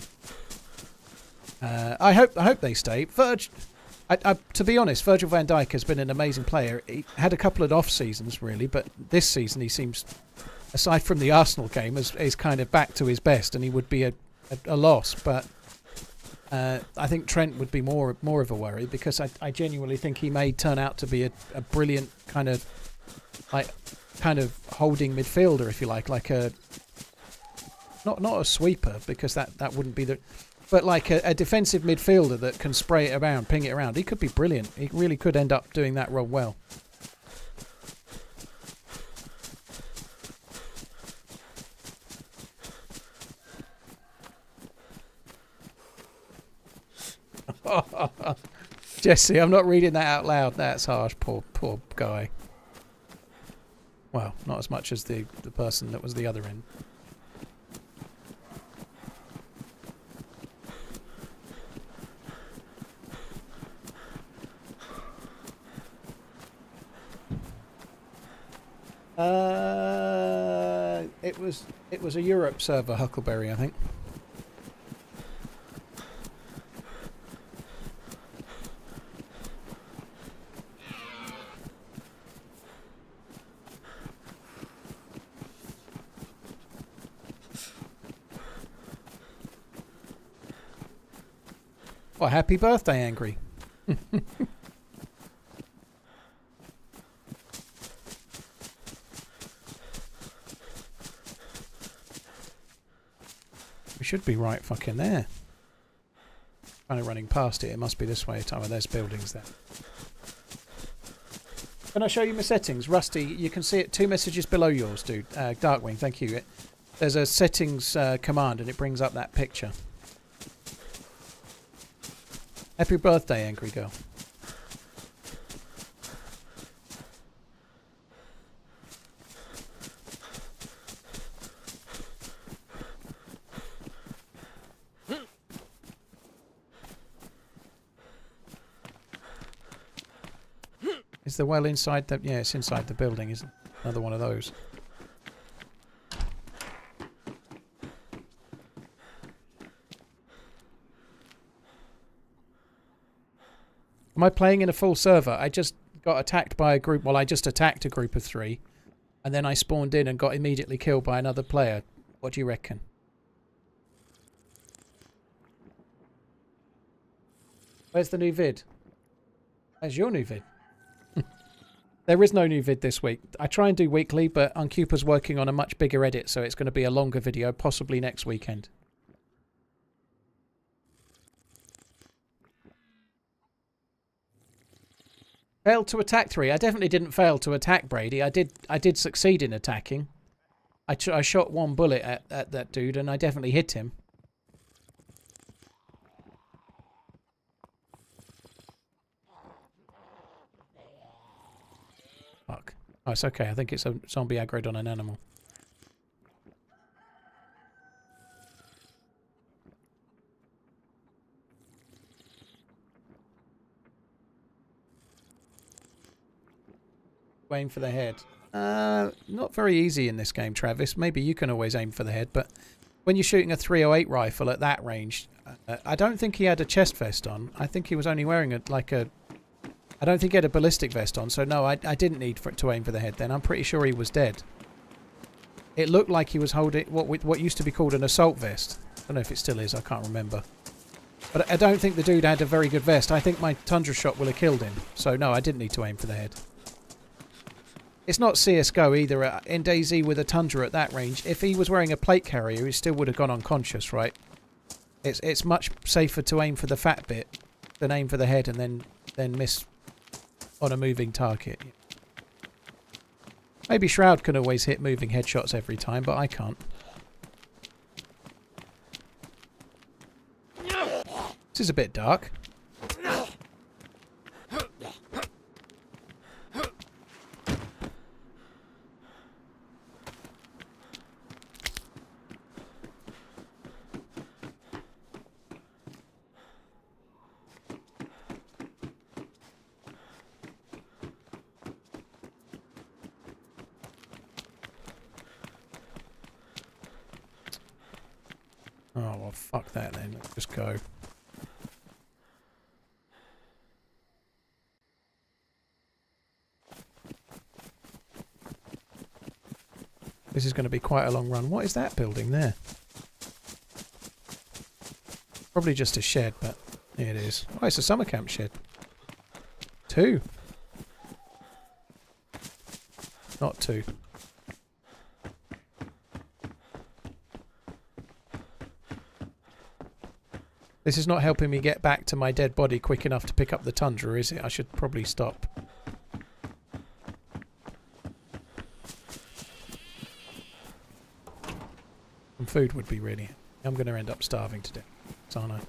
I hope they stay. To be honest, Virgil van Dijk has been an amazing player. He had a couple of off seasons really, but this season he seems, aside from the Arsenal game, is kind of back to his best, and he would be a loss. But I think Trent would be more of a worry because I genuinely think he may turn out to be a brilliant kind of holding midfielder, if you like a not a sweeper because that wouldn't be the, but like a defensive midfielder that can spray it around, ping it around. He could be brilliant. He really could end up doing that role well. Jesse, I'm not reading that out loud. That's harsh. Poor guy. Well, not as much as the person that was the other end. It was a Europe server, Huckleberry, I think. Well, happy birthday, Angry. We should be right fucking there. Kind of running past it. It must be this way. Oh, there's buildings there. Can I show you my settings? Rusty, you can see it 2 messages below yours, dude. Darkwing, thank you. There's a settings command and it brings up that picture. Happy birthday, Angry Girl. the well inside the... Yeah, it's inside the building, isn't it? Another one of those. Am I playing in a full server? I just got attacked by a group... Well, I just attacked a group of 3. And then I spawned in and got immediately killed by another player. What do you reckon? Where's the new vid? Where's your new vid? There is no new vid this week. I try and do weekly, but Uncupa's working on a much bigger edit, so it's going to be a longer video, possibly next weekend. Failed to attack 3. I definitely didn't fail to attack Brady. I did succeed in attacking. I shot 1 bullet at that dude, and I definitely hit him. Fuck. Oh, it's okay. I think it's a zombie aggroed on an animal. Aim for the head. Not very easy in this game, Travis. Maybe you can always aim for the head, but when you're shooting a 308 rifle at that range, I don't think he had a chest vest on. I think he was only wearing I don't think he had a ballistic vest on, so no, I didn't need to aim for the head then. I'm pretty sure he was dead. It looked like he was holding what used to be called an assault vest. I don't know if it still is, I can't remember. But I don't think the dude had a very good vest. I think my Tundra shot will have killed him. So no, I didn't need to aim for the head. It's not CSGO either. In DayZ with a Tundra at that range, if he was wearing a plate carrier, he still would have gone unconscious, right? It's much safer to aim for the fat bit than aim for the head and then miss on a moving target. Maybe Shroud can always hit moving headshots every time, but I can't. This is a bit dark. Oh, well, fuck that then. Let's just go. This is going to be quite a long run. What is that building there? Probably just a shed, but here it is. Oh, it's a summer camp shed. 2. Not 2. This is not helping me get back to my dead body quick enough to pick up the Tundra, is it? I should probably stop. Some food would be really... I'm going to end up starving to death, aren't I?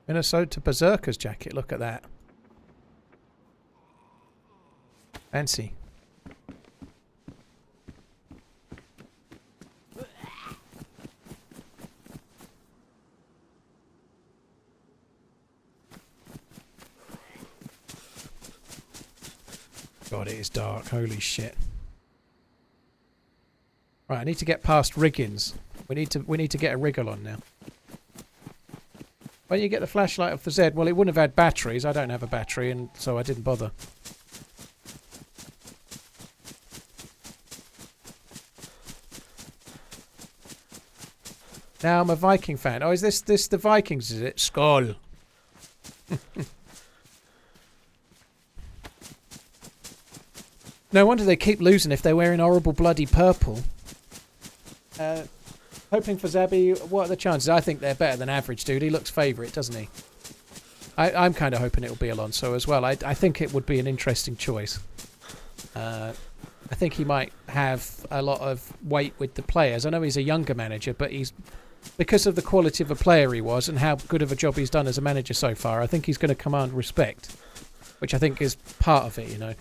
Minnesota Berserker's jacket, look at that. Fancy. God, it is dark. Holy shit. Right, I need to get past riggings. We need to get a wriggle on now. When you get the flashlight off the Z, well, it wouldn't have had batteries. I don't have a battery, and so I didn't bother. Now I'm a Viking fan. Oh, is this the Vikings, is it? Skull. No wonder they keep losing if they're wearing horrible bloody purple. Hoping for Zabby. What are the chances? I think they're better than average, dude. He looks favourite, doesn't he? I'm kind of hoping it'll be Alonso as well. I think it would be an interesting choice. I think he might have a lot of weight with the players. I know he's a younger manager, but because of the quality of a player he was and how good of a job he's done as a manager so far, I think he's going to command respect, which I think is part of it, you know.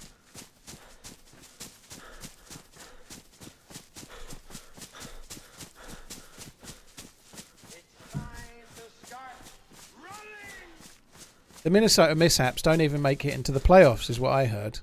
The Minnesota mishaps don't even make it into the playoffs, is what I heard.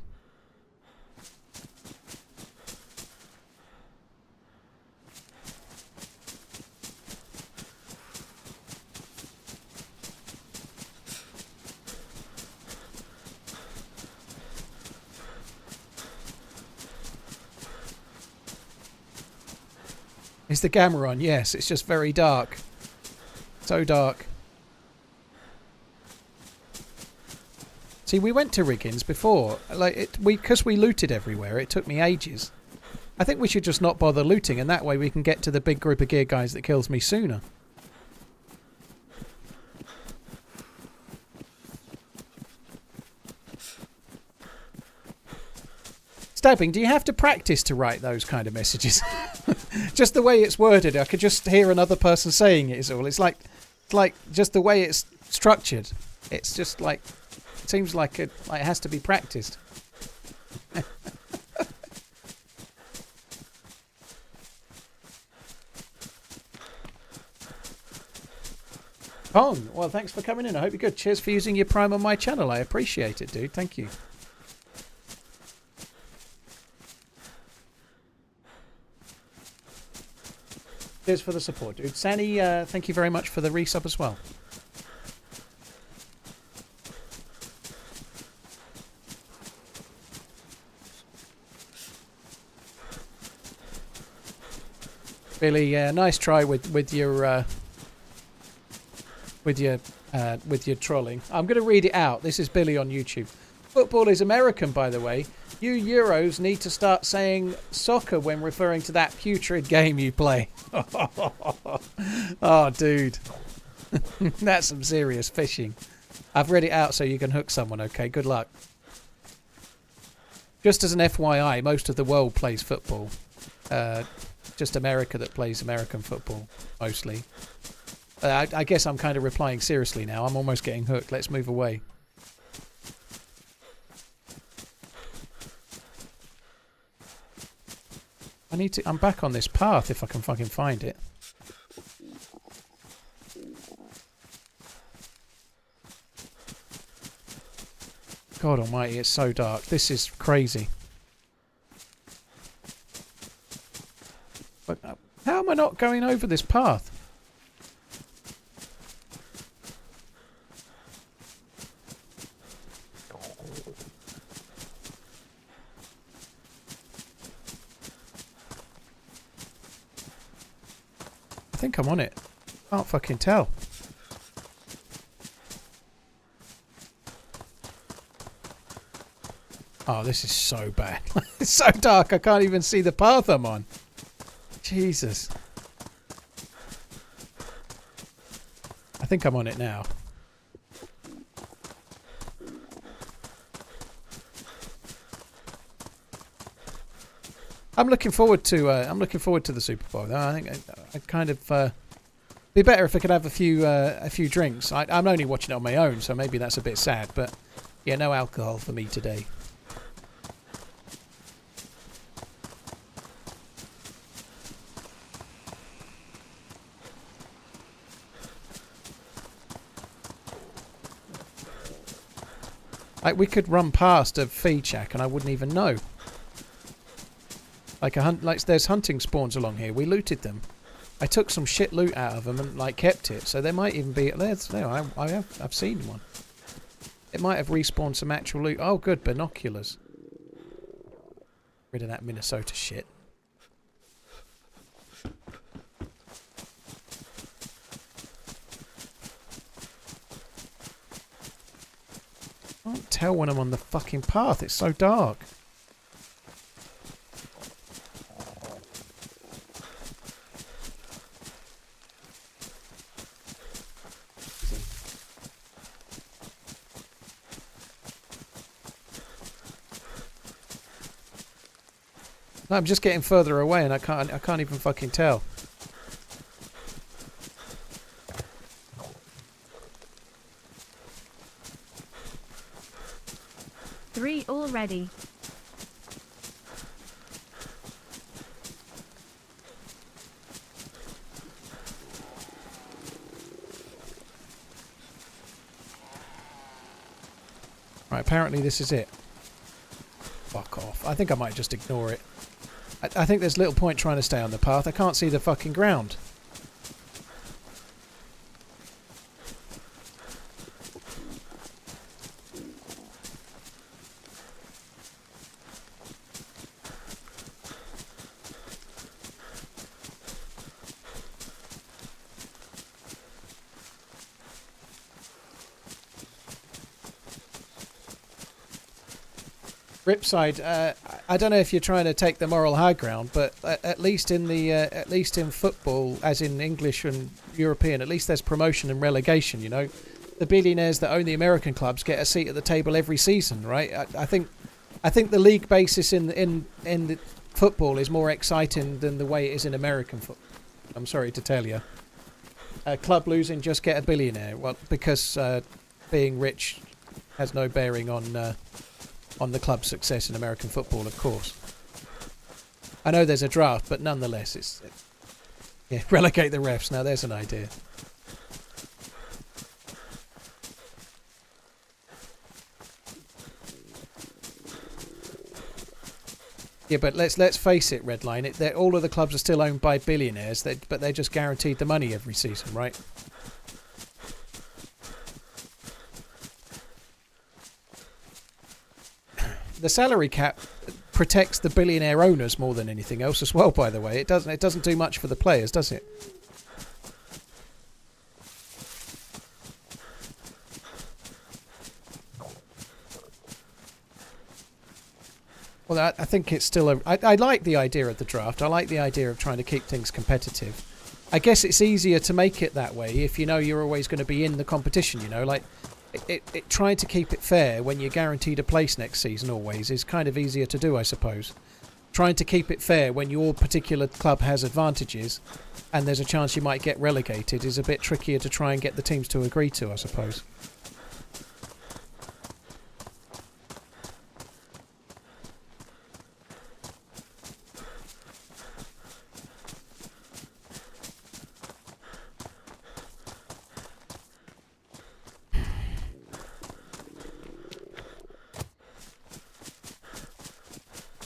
Is the gamma on? Yes, it's just very dark. So dark. See, we went to Riggins before. Because we looted everywhere, it took me ages. I think we should just not bother looting, and that way we can get to the big group of gear guys that kills me sooner. Stabbing, do you have to practice to write those kind of messages? Just the way it's worded, I could just hear another person saying it is all. It's like just the way it's structured. It's just like, it seems like it has to be practiced. Pong, well, thanks for coming in. I hope you're good. Cheers for using your Prime on my channel. I appreciate it, dude. Thank you. Cheers for the support, dude. Sandy, thank you very much for the resub as well. Billy, nice try with your trolling. I'm going to read it out. This is Billy on YouTube. Football is American, by the way. You Euros need to start saying soccer when referring to that putrid game you play. Oh, dude. That's some serious fishing. I've read it out so you can hook someone, okay? Good luck. Just as an FYI, most of the world plays football. Just America that plays American football, mostly. I guess I'm kind of replying seriously now. I'm almost getting hooked. Let's move away. I'm back on this path if I can fucking find it. God almighty, it's so dark. This is crazy. But how am I not going over this path? I think I'm on it. Can't fucking tell. Oh, this is so bad. It's so dark I can't even see the path I'm on. Jesus. I think I'm on it now. I'm looking forward to the Super Bowl. I think I kind of be better if I could have a few drinks. I'm only watching it on my own, so maybe that's a bit sad. But yeah, no alcohol for me today. We could run past a feed shack and I wouldn't even know. There's hunting spawns along here. We looted them. I took some shit loot out of them and kept it. So there might even be I've seen one. It might have respawned some actual loot. Oh, good, binoculars. Rid of that Minnesota shit. I can't tell when I'm on the fucking path. It's so dark. No, I'm just getting further away and I can't even fucking tell. Three already. Right, apparently this is it. Fuck off. I think I might just ignore it. I think there's little point trying to stay on the path. I can't see the fucking ground. Ripside, I don't know if you're trying to take the moral high ground, but at least in football, as in English and European, at least there's promotion and relegation. You know, the billionaires that own the American clubs get a seat at the table every season, right? I think the league basis in the football is more exciting than the way it is in American football. I'm sorry to tell you, a club losing just get a billionaire. Well, because being rich has no bearing on the club's success in American football, of course. I know there's a draft, but nonetheless, yeah, relegate the refs. Now there's an idea. Yeah, but let's face it, Redline. All of the clubs are still owned by billionaires, but they're just guaranteed the money every season, right? The salary cap protects the billionaire owners more than anything else as well, by the way. It doesn't do much for the players, does it? Well, I think it's still I like the idea of the draft. I like the idea of trying to keep things competitive. I guess it's easier to make it that way if you know you're always going to be in the competition, you know, like trying to keep it fair when you're guaranteed a place next season always is kind of easier to do, I suppose. Trying to keep it fair when your particular club has advantages and there's a chance you might get relegated is a bit trickier to try and get the teams to agree to, I suppose.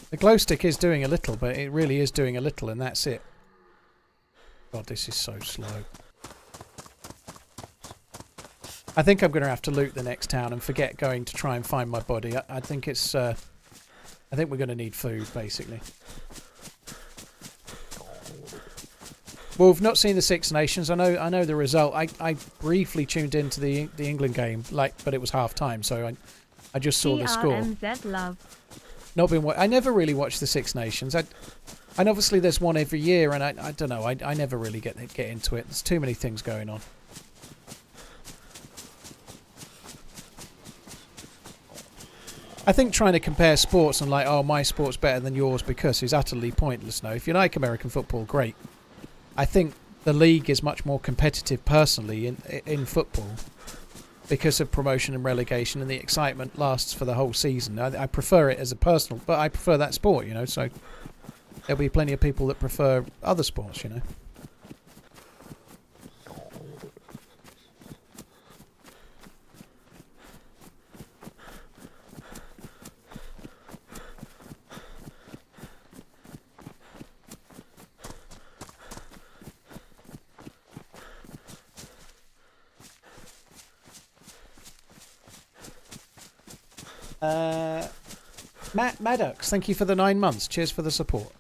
The glow stick is doing a little, but it really is doing a little, and that's it. God, this is so slow. I think I'm going to have to loot the next town and forget going to try and find my body. I think it's. I think we're going to need food, basically. Well, we've not seen the Six Nations. I know the result. I briefly tuned into the England game, but it was half time, so I just saw the score. TRMZ love. Not been. I never really watched the Six Nations. And obviously there's one every year, and I don't know. I never really get into it. There's too many things going on. I think trying to compare sports and oh, my sport's better than yours because is utterly pointless. No, if you like American football, great. I think the league is much more competitive personally in football. Because of promotion and relegation, and the excitement lasts for the whole season. I prefer it as a personal, but I prefer that sport, you know, so there'll be plenty of people that prefer other sports, you know. Maddox, thank you for the 9 months. Cheers for the support.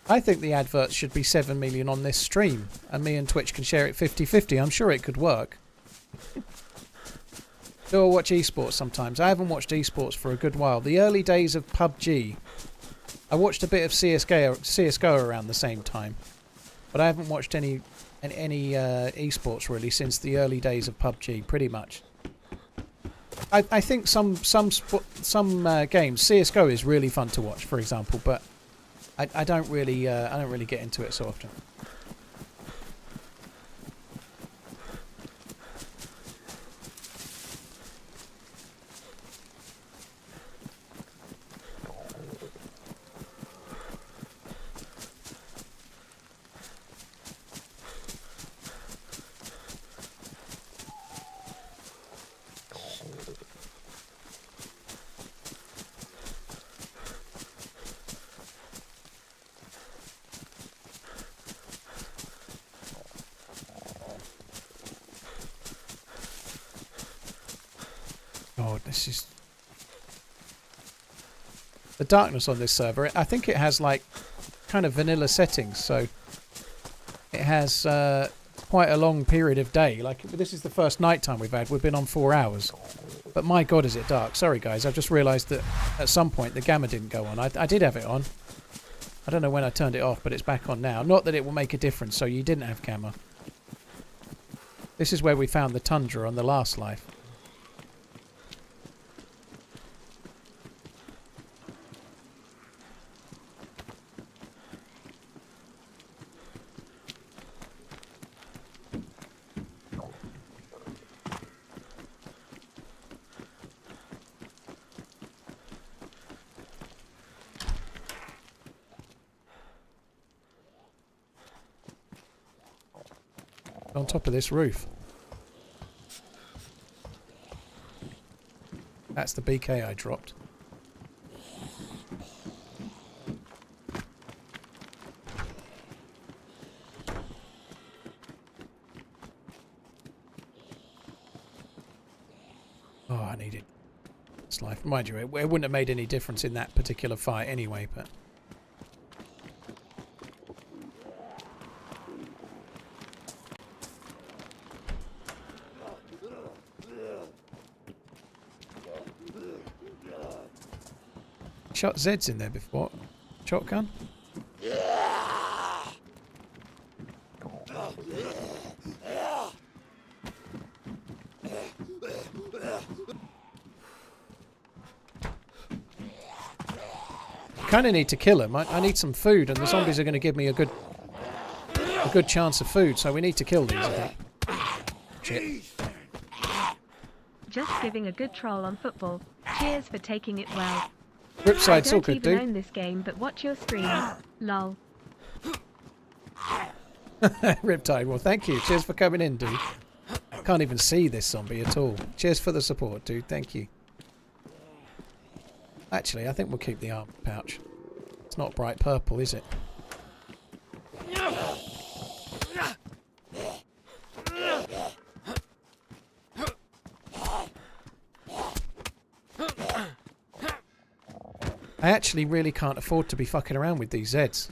I think the adverts should be 7 million on this stream, and me and Twitch can share it 50-50. I'm sure it could work. Do I watch esports sometimes? I haven't watched esports for a good while. The early days of PUBG. I watched a bit of CSGO around the same time, but I haven't watched any esports really since the early days of PUBG. Pretty much. I think some games, CSGO is really fun to watch, for example, but I don't really get into it so often. God, this is... The darkness on this server, I think it has like kind of vanilla settings, so it has quite a long period of day. Like, this is the first night time we've had. We've been on 4 hours. But my God, is it dark. Sorry, guys. I've just realised that at some point the gamma didn't go on. I did have it on. I don't know when I turned it off, but it's back on now. Not that it will make a difference, so you didn't have gamma. This is where we found the tundra on the last life. On top of this roof. That's the BK I dropped. Oh, I needed this life. Mind you, it wouldn't have made any difference in that particular fight anyway, but... Shot Zeds in there before. Shotgun. Kind of need to kill him. I need some food, and the zombies are going to give me a good chance of food. So we need to kill these, I think. Shit. Just giving a good troll on football. Cheers for taking it well. Ripside's I all don't good, even dude. own this game, but watch your stream. Lol. Riptide, well, thank you. Cheers for coming in, dude. Can't even see this zombie at all. Cheers for the support, dude. Thank you. Actually, I think we'll keep the arm pouch. It's not bright purple, is it? I actually really can't afford to be fucking around with these Zeds.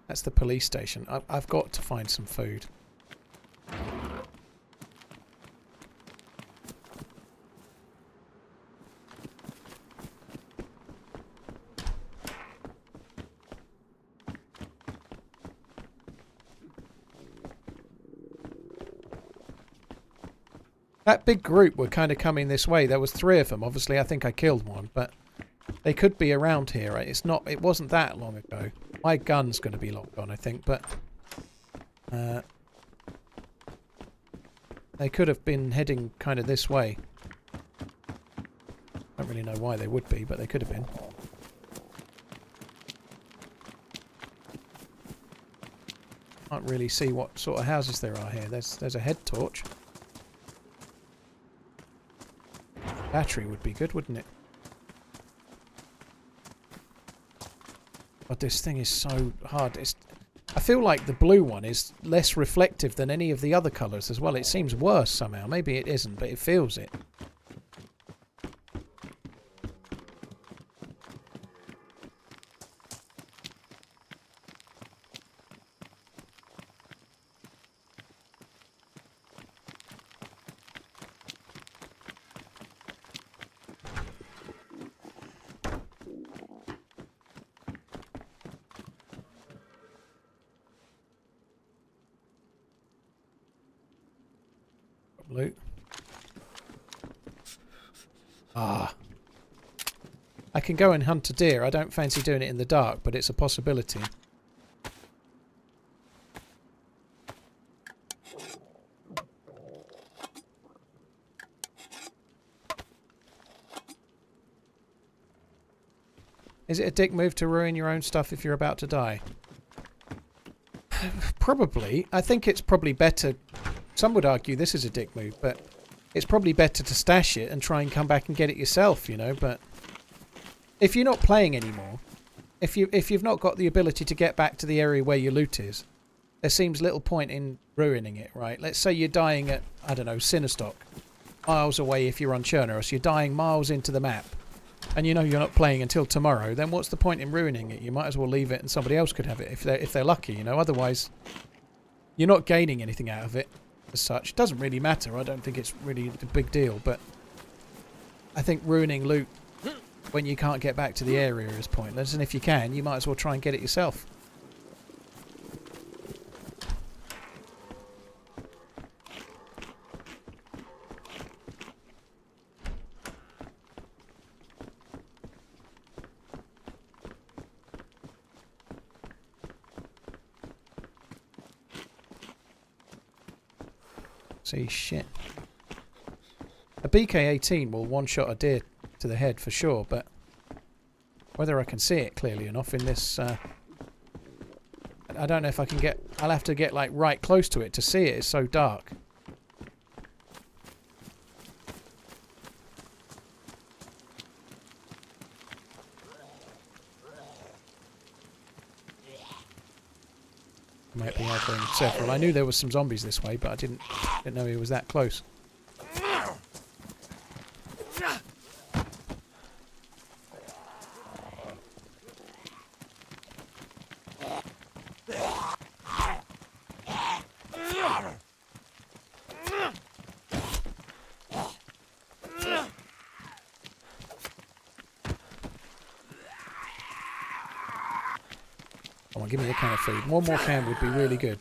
That's the police station. I've got to find some food. That big group were kind of coming this way. There was 3 of them. Obviously, I think I killed one, but they could be around here. Right? It wasn't that long ago. My gun's going to be locked on, I think, but they could have been heading kind of this way. I don't really know why they would be, but they could have been. Can't really see what sort of houses there are here. There's a head torch. Battery would be good, wouldn't it? But this thing is so hard. I feel like the blue one is less reflective than any of the other colours as well. It seems worse somehow. Maybe it isn't, but it feels it. Loot. Ah. I can go and hunt a deer. I don't fancy doing it in the dark, but it's a possibility. Is it a dick move to ruin your own stuff if you're about to die? Probably. I think it's probably better... Some would argue this is a dick move, but it's probably better to stash it and try and come back and get it yourself, you know, but if you're not playing anymore, if you've not got the ability to get back to the area where your loot is, there seems little point in ruining it, right? Let's say you're dying at, I don't know, Sinnerstock, miles away if you're on Churner, or so you're dying miles into the map, and you know you're not playing until tomorrow, then what's the point in ruining it? You might as well leave it and somebody else could have it if they're lucky, you know? Otherwise, you're not gaining anything out of it as such. It doesn't really matter. I don't think it's really a big deal, but I think ruining loot when you can't get back to the area is pointless, and if you can, you might as well try and get it yourself. See, shit. A BK-18 will one-shot a deer to the head for sure, but whether I can see it clearly enough in this... I don't know if I can get... I'll have to get, like, right close to it to see it. It's so dark. Might be aggroing several. I knew there was some zombies this way, but I didn't know he was that close. Come on, give me a can of food. One more can would be really good.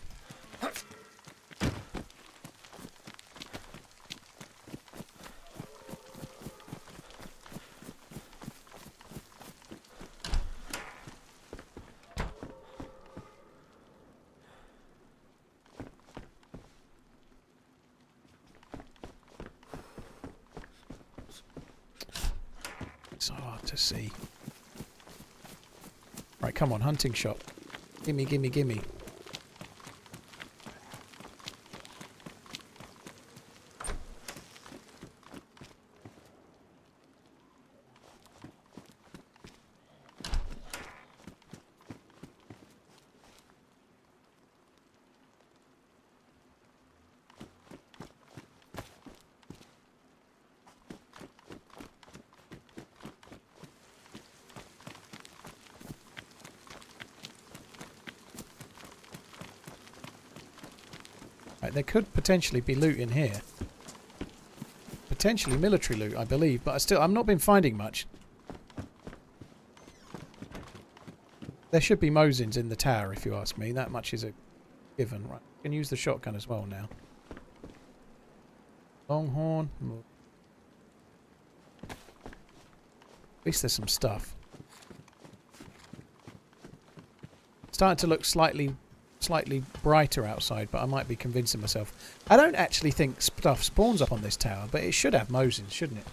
It's so hard to see. Right, come on, hunting shop. Gimme, gimme, gimme. Right, there could potentially be loot in here. Potentially military loot, I believe, but I'm not been finding much. There should be Mosins in the tower, if you ask me. That much is a given. Right, I can use the shotgun as well now. Longhorn. At least there's some stuff. It's starting to look slightly brighter outside, but I might be convincing myself. I don't actually think stuff spawns up on this tower, but it should have Mosins, shouldn't it?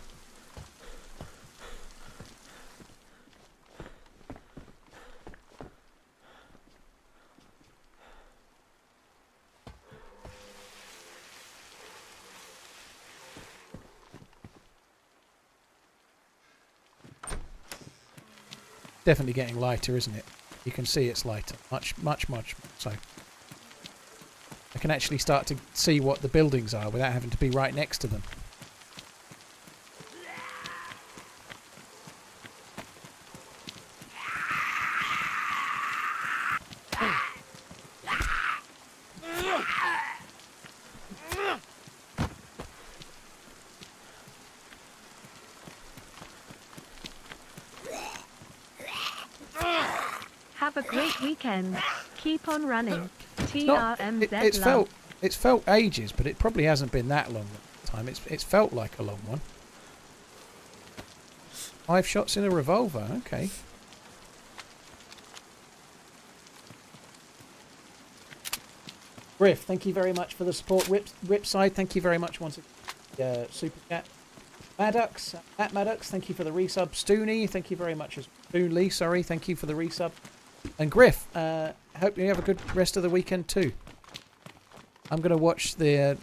Definitely getting lighter, isn't it? You can see it's lighter. Much so. I can actually start to see what the buildings are without having to be right next to them. Have a great weekend. Keep on running. TRMZ love. It's felt ages, but it probably hasn't been that long at the time. It's felt like a long one. 5 shots in a revolver. Okay. Griff, thank you very much for the support. Ripside, thank you very much once again. Super Cat. Maddox, Matt Maddox, thank you for the resub. Stooney, thank you very much. Stoonley, sorry, thank you for the resub. And Griff, hope you have a good rest of the weekend too. I'm going to watch the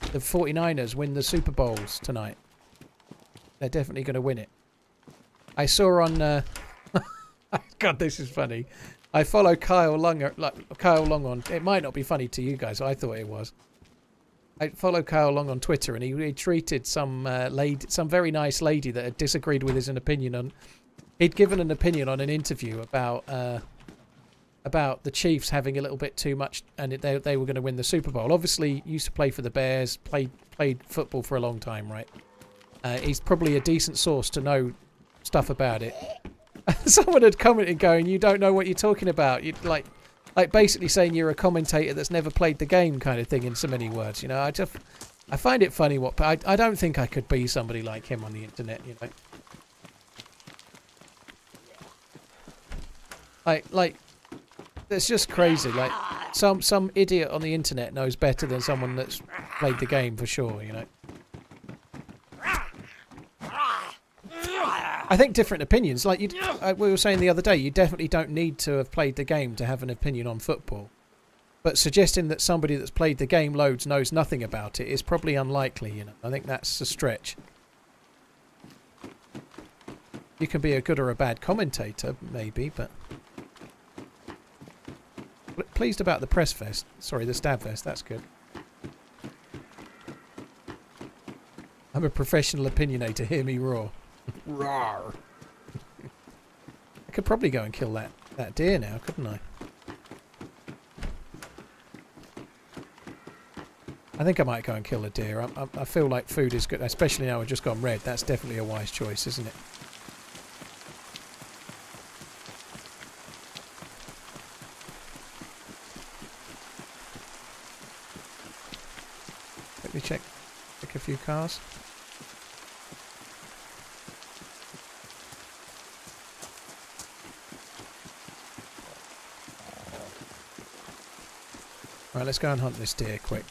49ers win the Super Bowls tonight. They're definitely going to win it. I saw on... God, this is funny. I follow Kyle Long on. It might not be funny to you guys. I thought it was. I follow Kyle Long on Twitter, and he treated some lady, some very nice lady that had disagreed with his opinion on. He'd given an opinion on an interview about the Chiefs having a little bit too much, and they were going to win the Super Bowl. Obviously, used to play for the Bears, played football for a long time, right? He's probably a decent source to know stuff about it. Someone had commented going, "You don't know what you're talking about." You like basically saying you're a commentator that's never played the game, kind of thing, in so many words. You know, I find it funny I don't think I could be somebody like him on the internet. You know, like it's just crazy. Like some idiot on the internet knows better than someone that's played the game for sure. You know. I think different opinions, like we were saying the other day, you definitely don't need to have played the game to have an opinion on football. But suggesting that somebody that's played the game loads knows nothing about it is probably unlikely, you know. I think that's a stretch. You can be a good or a bad commentator, maybe, but... Pleased about the press vest. Sorry, the stab vest, that's good. I'm a professional opinionator, hear me roar. Roar. I could probably go and kill that deer now, couldn't I? I think I might go and kill a deer. I feel like food is good, especially now I've just gone red. That's definitely a wise choice, isn't it? Let me check a few cars. Right, let's go and hunt this deer quick.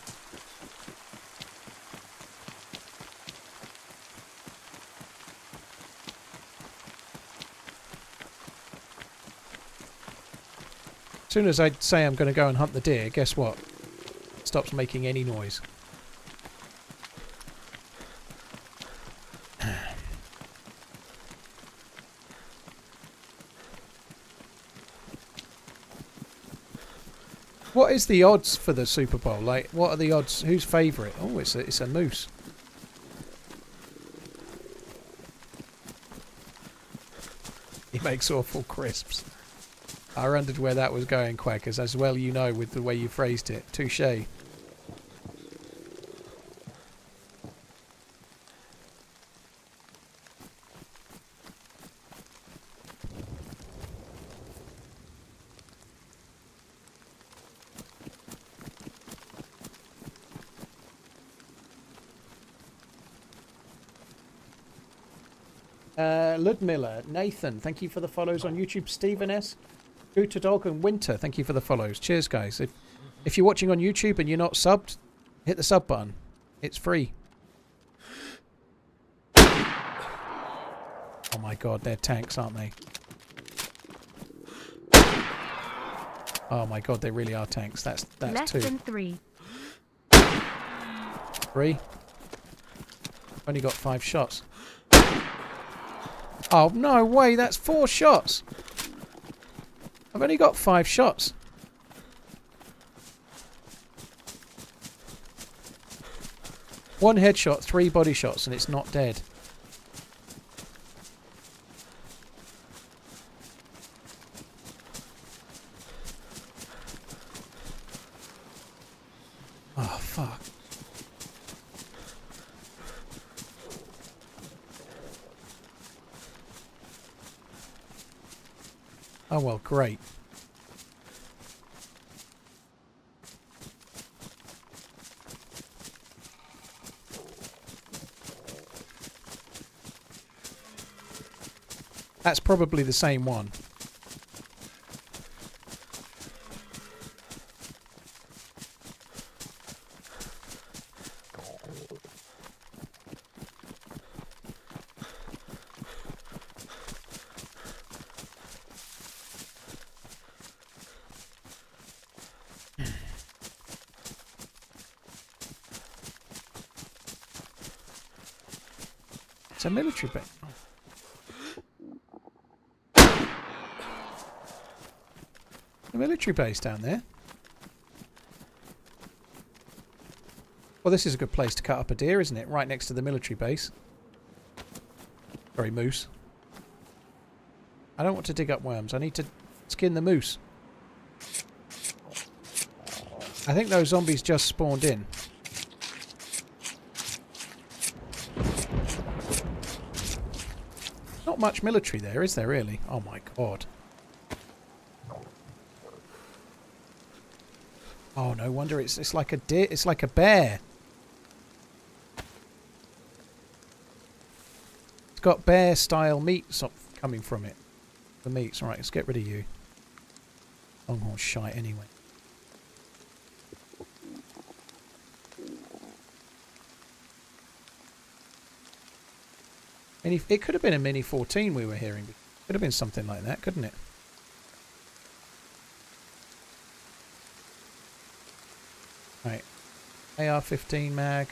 As soon as I say I'm going to go and hunt the deer, guess what? It stops making any noise. What is the odds for the Super Bowl? Like, what are the odds? Who's favourite? Oh, it's a moose. He makes awful crisps. I wondered where that was going, Quackers, as well you know with the way you phrased it. Touché. Ludmilla, Nathan, thank you for the follows on YouTube. Stephen S, Guter Dog and Winter, thank you for the follows. Cheers, guys. If you're watching on YouTube and you're not subbed, hit the sub button. It's free. Oh my god, they're tanks, aren't they? Oh my god, they really are tanks. That's Less two. than 3. 3? Only got 5 shots. Oh, no way, that's 4 shots. I've only got 5 shots. One headshot, 3 body shots, and it's not dead. Oh, fuck. Oh, well, great. That's probably the same one. It's a military base. The military base down there. Well, this is a good place to cut up a deer, isn't it? Right next to the military base. Sorry, moose. I don't want to dig up worms. I need to skin the moose. I think those zombies just spawned in. Not much military there, is there really? Oh my god. Oh, no wonder it's like a deer. It's like a bear. It's got bear-style meat coming from it. The meats. Alright, let's get rid of you. Longhorn shite anyway. It could have been a Mini 14 we were hearing. It could have been something like that, couldn't it? Right. AR-15 mag.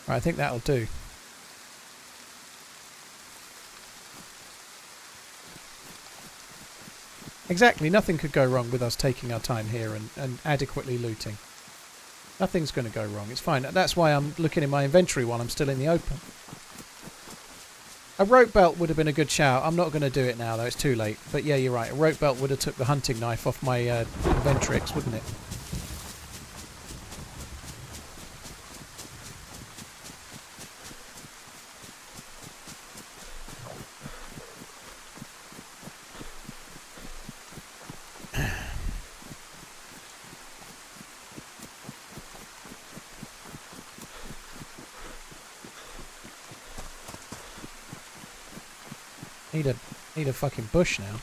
Right, I think that'll do. Exactly, nothing could go wrong with us taking our time here and adequately looting. Nothing's going to go wrong, it's fine. That's why I'm looking in my inventory while I'm still in the open. A rope belt would have been a good shout. I'm not going to do it now though, it's too late. But yeah, you're right, a rope belt would have took the hunting knife off my Inventrix, wouldn't it? Need a fucking bush now.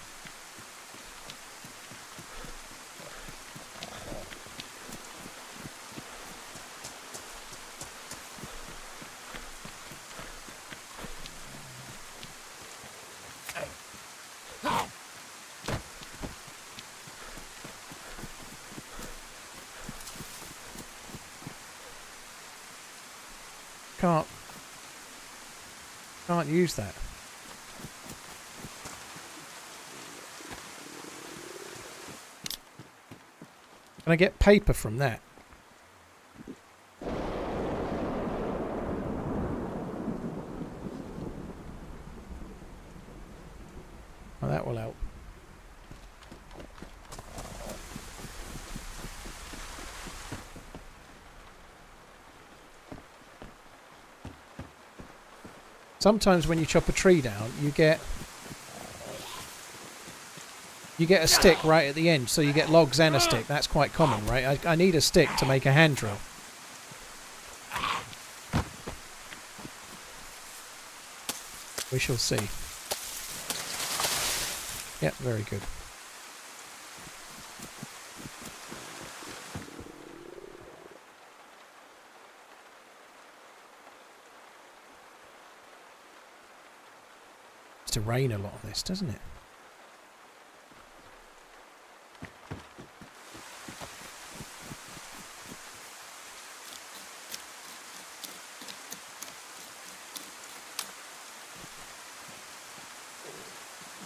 Can't use that. Can I get paper from that? Well, that will help. Sometimes when you chop a tree down, you get a stick right at the end, so you get logs and a stick. That's quite common, right? I need a stick to make a hand drill. We shall see. Yep, very good. It's to rain a lot on this, doesn't it?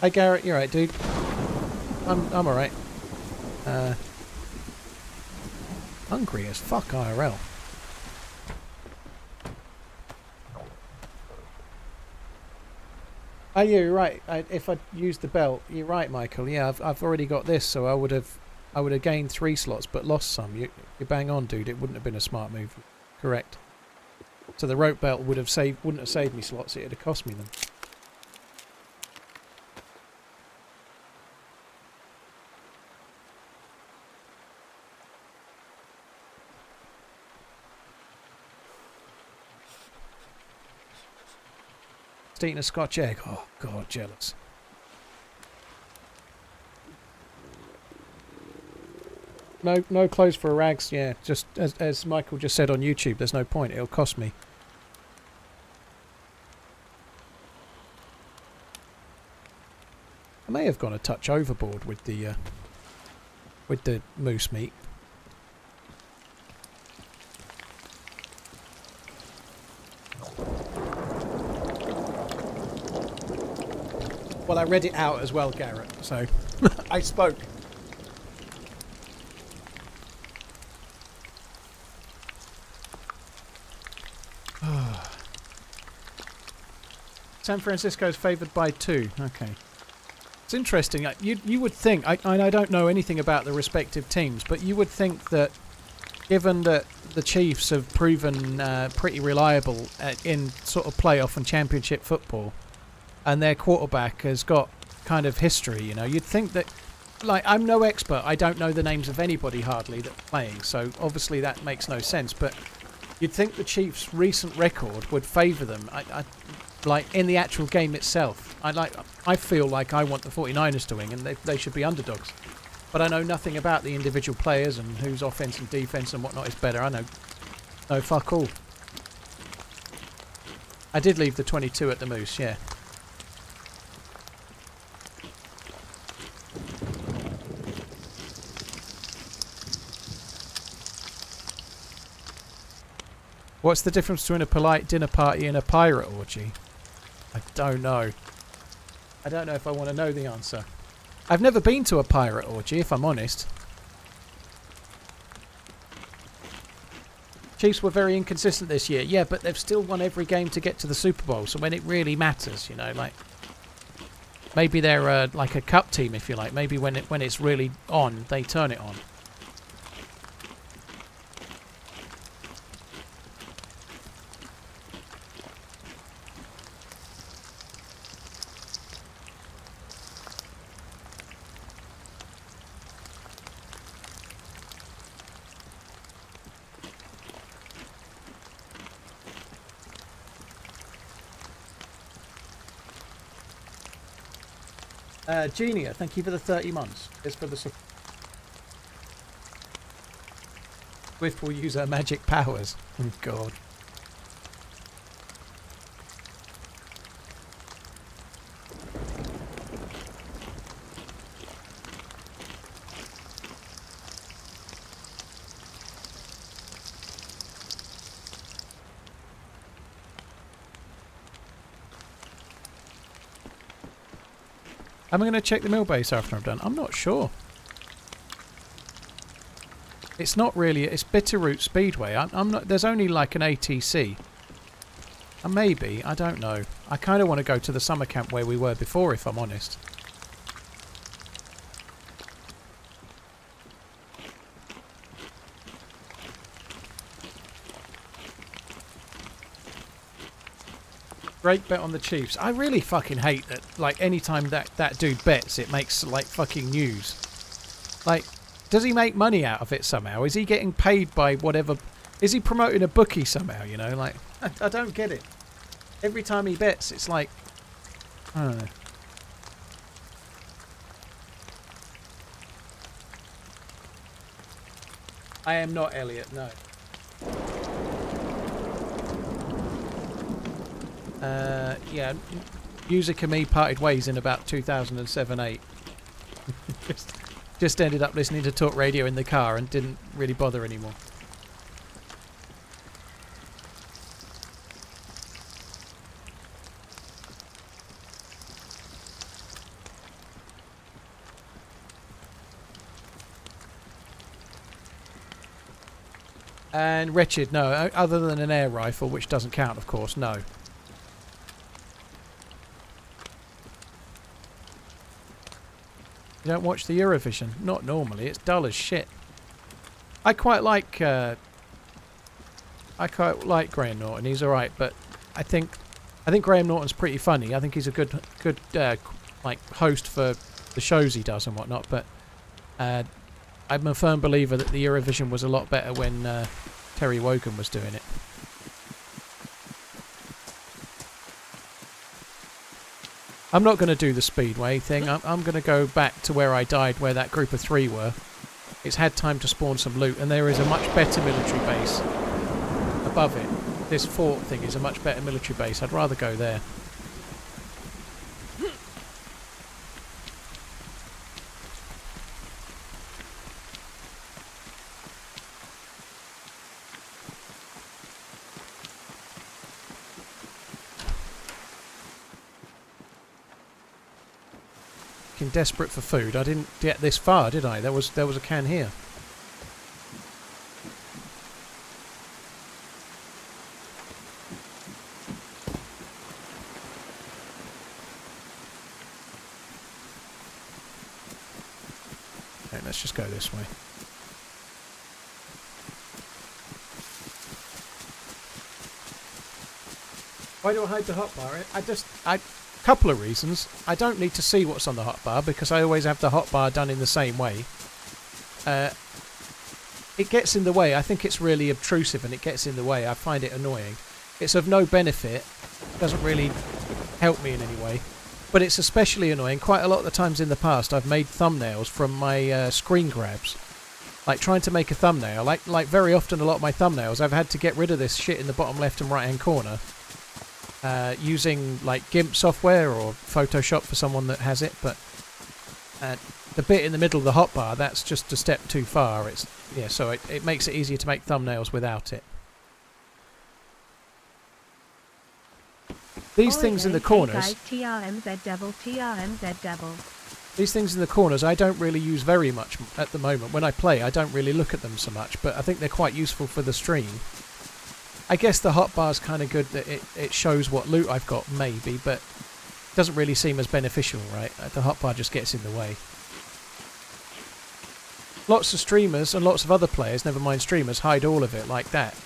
Hey Garrett, you're right, dude. I'm alright. Hungry as fuck IRL. Oh, yeah, you're right. If I'd used the belt, you're right, Michael. Yeah, I've already got this, so I would have gained 3 slots, but lost some. You're bang on, dude. It wouldn't have been a smart move. Correct. So the rope belt wouldn't have saved me slots. It'd have cost me them. Eating a Scotch egg. Oh god, jealous. No clothes for a rags. Yeah, just as Michael just said on YouTube. There's no point. It'll cost me. I may have gone a touch overboard with the with the moose meat. Well, I read it out as well, Garrett, so I spoke. San Francisco is favoured by 2. Okay. It's interesting. You would think, I don't know anything about the respective teams, but you would think that given that the Chiefs have proven pretty reliable in sort of playoff and championship football, and their quarterback has got kind of history, you know, you'd think that, like, I'm no expert, I don't know the names of anybody hardly that's playing, so obviously that makes no sense, but you'd think the Chiefs' recent record would favour them. Like in the actual game itself, I feel like I want the 49ers to win, and they should be underdogs. But I know nothing about the individual players and whose offense and defense and whatnot is better. I know fuck all. I did leave the 22 at the Moose, yeah. What's the difference between a polite dinner party and a pirate orgy? I don't know. I don't know if I want to know the answer. I've never been to a pirate orgy, if I'm honest. Chiefs were very inconsistent this year. Yeah, but they've still won every game to get to the Super Bowl. So when it really matters, you know, like maybe they're like a cup team, if you like. Maybe when it's really on, they turn it on. Genia, thank you for the 30 months. It's for the support. Swift will use her magic powers. Oh, God. Am I going to check the mill base after I'm done? I'm not sure. It's not really. It's Bitteroot Speedway. I'm not. There's only like an ATC. And maybe, I don't know. I kind of want to go to the summer camp where we were before, if I'm honest. Great bet on the Chiefs. I really fucking hate that, like, anytime that dude bets, it makes, like, fucking news. Like, does he make money out of it somehow? Is he getting paid by whatever... Is he promoting a bookie somehow, you know? Like, I don't get it. Every time he bets, it's like... I don't know. I am not Elliot, no. Yeah, Music and me parted ways in about 2007-8. just ended up listening to talk radio in the car and didn't really bother anymore. And Wretched, no, other than an air rifle, which doesn't count, of course, no. You don't watch the Eurovision? Not normally. It's dull as shit. I quite like Graham Norton. He's all right, but I think Graham Norton's pretty funny. I think he's a good like host for the shows he does and whatnot. But I'm a firm believer that the Eurovision was a lot better when Terry Wogan was doing it. I'm not going to do the Speedway thing. I'm going to go back to where I died, where that group of 3 were. It's had time to spawn some loot, and there is a much better military base above it. This fort thing is a much better military base. I'd rather go there. fucking desperate for food. I didn't get this far, did I? There was a can here. Okay, let's just go this way. Why do I hide the hotbar? Couple of reasons. I don't need to see what's on the hotbar because I always have the hotbar done in the same way. It gets in the way. I think it's really obtrusive and it gets in the way. I find it annoying. It's of no benefit. Doesn't really help me in any way. But it's especially annoying. Quite a lot of the times in the past I've made thumbnails from my screen grabs. Like trying to make a thumbnail. Like very often a lot of my thumbnails I've had to get rid of this shit in the bottom left and right hand corner. Using like GIMP software or Photoshop for someone that has it, but the bit in the middle of the hotbar, that's just a step too far. So it makes it easier to make thumbnails without it. These things in the corners. TRMZ devil, TRMZ devil. These things in the corners I don't really use very much at the moment. When I play, I don't really look at them so much, but I think they're quite useful for the stream. I guess the hotbar's kind of good that it shows what loot I've got, maybe, but it doesn't really seem as beneficial, right? The hotbar just gets in the way. Lots of streamers and lots of other players, never mind streamers, hide all of it like that.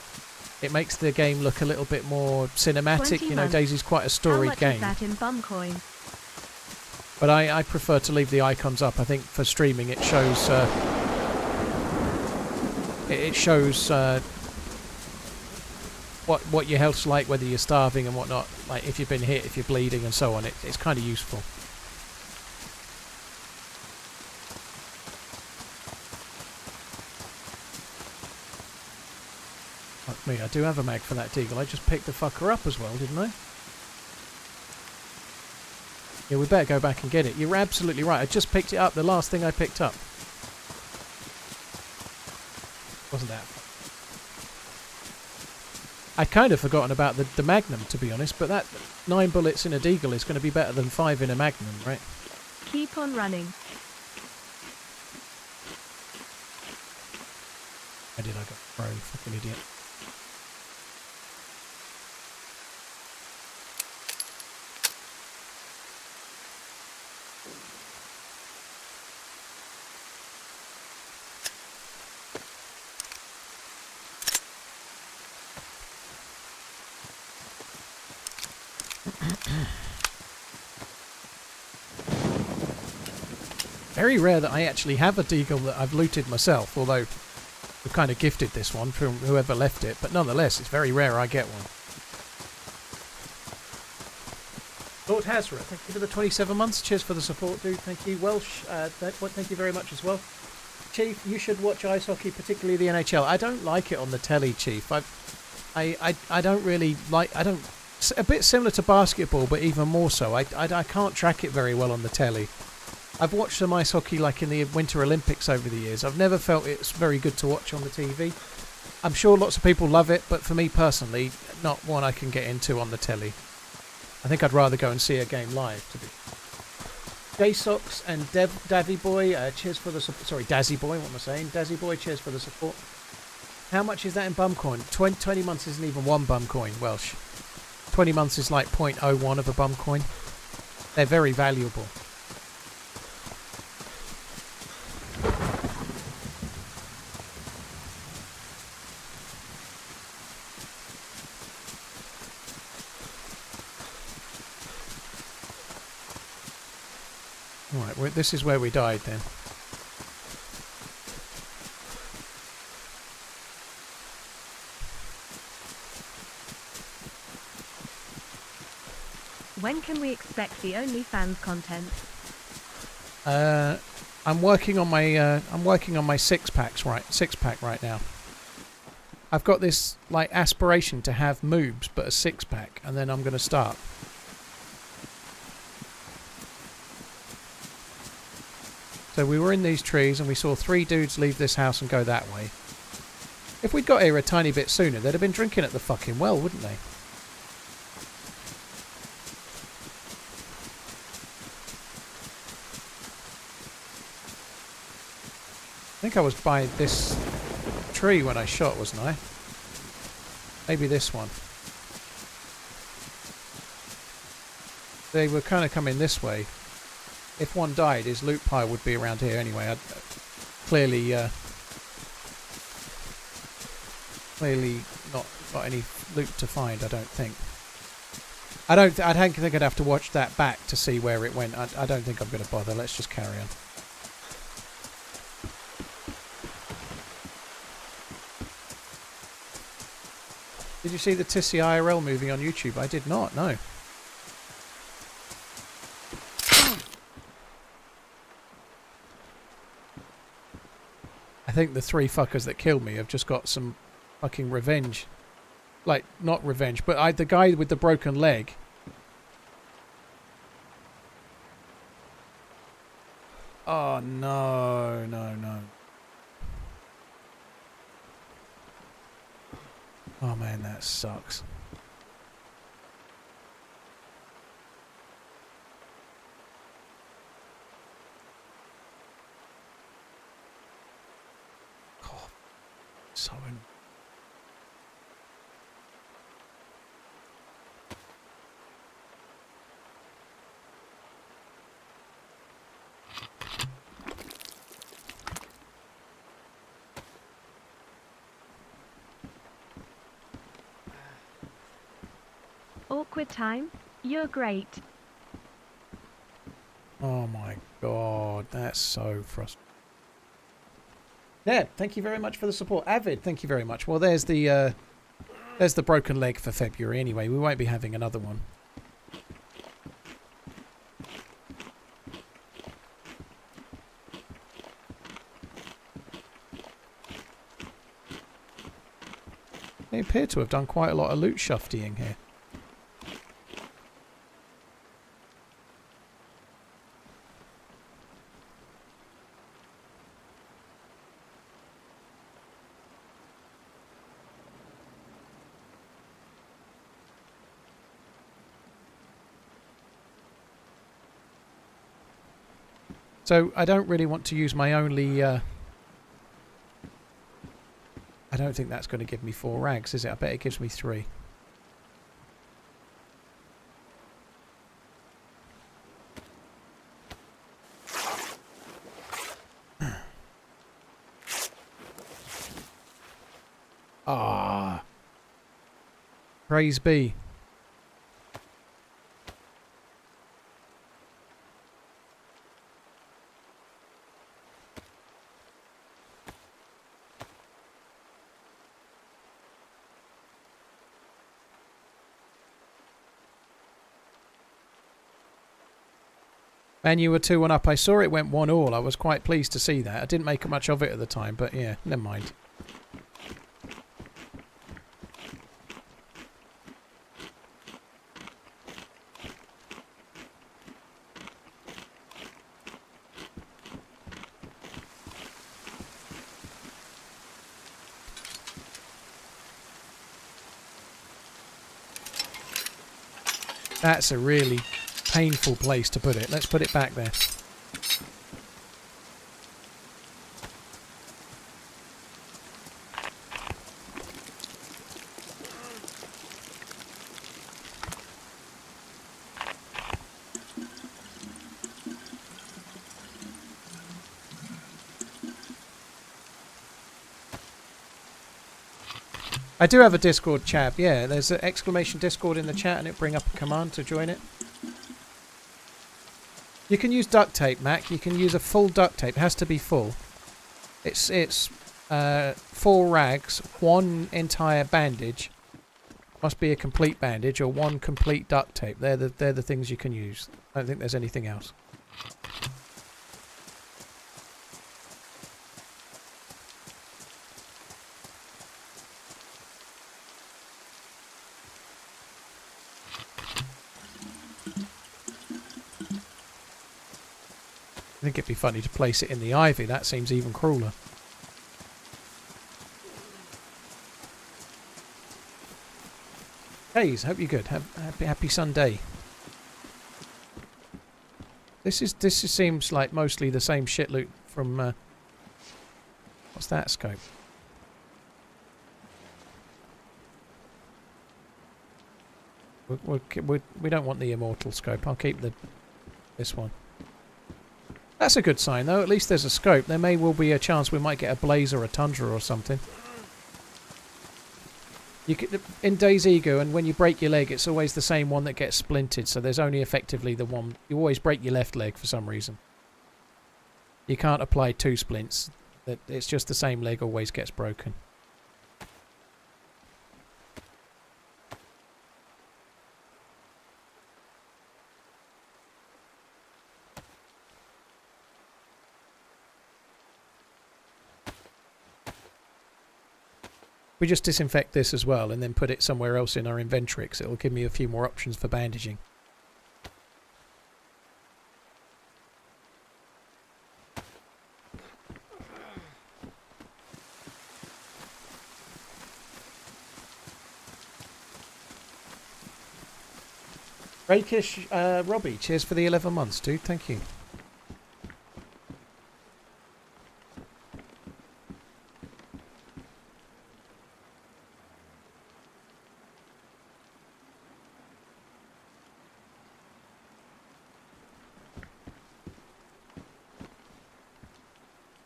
It makes the game look a little bit more cinematic. You know, DayZ's quite a storied game. How much is that in Bumcoin? But I prefer to leave the icons up. I think for streaming it shows... what your health's like, whether you're starving and whatnot, like if you've been hit, if you're bleeding and so on. It's kind of useful. Fuck me, I do have a mag for that deagle. I just picked the fucker up as well, didn't I? Yeah, we better go back and get it. You're absolutely right. I just picked it up, the last thing I picked up. Wasn't that? I'd kind of forgotten about the Magnum, to be honest, but that 9 bullets in a deagle is going to be better than 5 in a Magnum, right? Keep on running. I got thrown, fucking idiot. Very rare that I actually have a deagle that I've looted myself, although we've kind of gifted this one from whoever left it, but nonetheless it's very rare I get one. Lord Hazra, thank you for the 27 months. Cheers for the support, dude. Thank you. Welsh, thank you very much as well. Chief, you should watch ice hockey, particularly the NHL. I don't like it on the telly, Chief. I don't really like... It's a bit similar to basketball, but even more so. I can't track it very well on the telly. I've watched some ice hockey like in the Winter Olympics over the years. I've never felt it's very good to watch on the TV. I'm sure lots of people love it, but for me personally, not one I can get into on the telly. I think I'd rather go and see a game live. To be J-Sox and Davy Boy, cheers for the support. Sorry, Dazzy Boy, what am I saying? Dazzy Boy, cheers for the support. How much is that in bum coin? 20 months isn't even one bum coin, Welsh. 20 months is like 0.01 of a bum coin. They're very valuable. Alright, this is where we died then. When can we expect the OnlyFans content? I'm working on my six pack right now. I've got this like aspiration to have moobs, but a 6-pack, and then I'm going to start. So we were in these trees and we saw 3 dudes leave this house and go that way. If we'd got here a tiny bit sooner, they'd have been drinking at the fucking well, wouldn't they? think I was by this tree when I shot, wasn't I? Maybe this one. They were kind of coming this way. If one died, his loot pile would be around here anyway. I'd clearly not any loot to find, I don't think. I don't think I'd have to watch that back to see where it went. I don't think I'm going to bother. Let's just carry on. Did you see the Tissy IRL movie on YouTube? I did not, no. I think the 3 fuckers that killed me have just got some fucking revenge. Like, not revenge, but the guy with the broken leg. Oh, no, no, no. Oh, man, that sucks. God, so annoying. Awkward time? You're great. Oh my god, that's so frustrating. Yeah, thank you very much for the support. Avid, thank you very much. Well, there's the broken leg for February anyway. We won't be having another one. They appear to have done quite a lot of loot shuftying here. So I don't really want to use my only... I don't think that's going to give me 4 rags, is it? I bet it gives me 3. Ah. Praise be. And you were 2-1 up. I saw it went 1-1. I was quite pleased to see that. I didn't make much of it at the time, but yeah, never mind. That's a really painful place to put it. Let's put it back there. I do have a Discord chat. Yeah, there's an exclamation Discord in the chat and it'll bring up a command to join it. You can use duct tape, Mac. You can use a full duct tape. It has to be full. It's 4 rags, 1 entire bandage. Must be a complete bandage or 1 complete duct tape. They're the things you can use. I don't think there's anything else. I think it'd be funny to place it in the ivy. That seems even crueler. Hayes, hope you're good. Happy Sunday. This seems like mostly the same shit loot from What's that scope? We don't want the immortal scope. I'll keep this one. That's a good sign, though. At least there's a scope. There may well be a chance we might get a blaze or a tundra or something. You could, in DayZ, and when you break your leg, it's always the same one that gets splinted. So there's only effectively the one. You always break your left leg for some reason. You can't apply 2 splints. It's just the same leg always gets broken. We just disinfect this as well and then put it somewhere else in our inventory, 'cause it'll give me a few more options for bandaging. Rakish Robbie, cheers for the 11 months, dude. Thank you.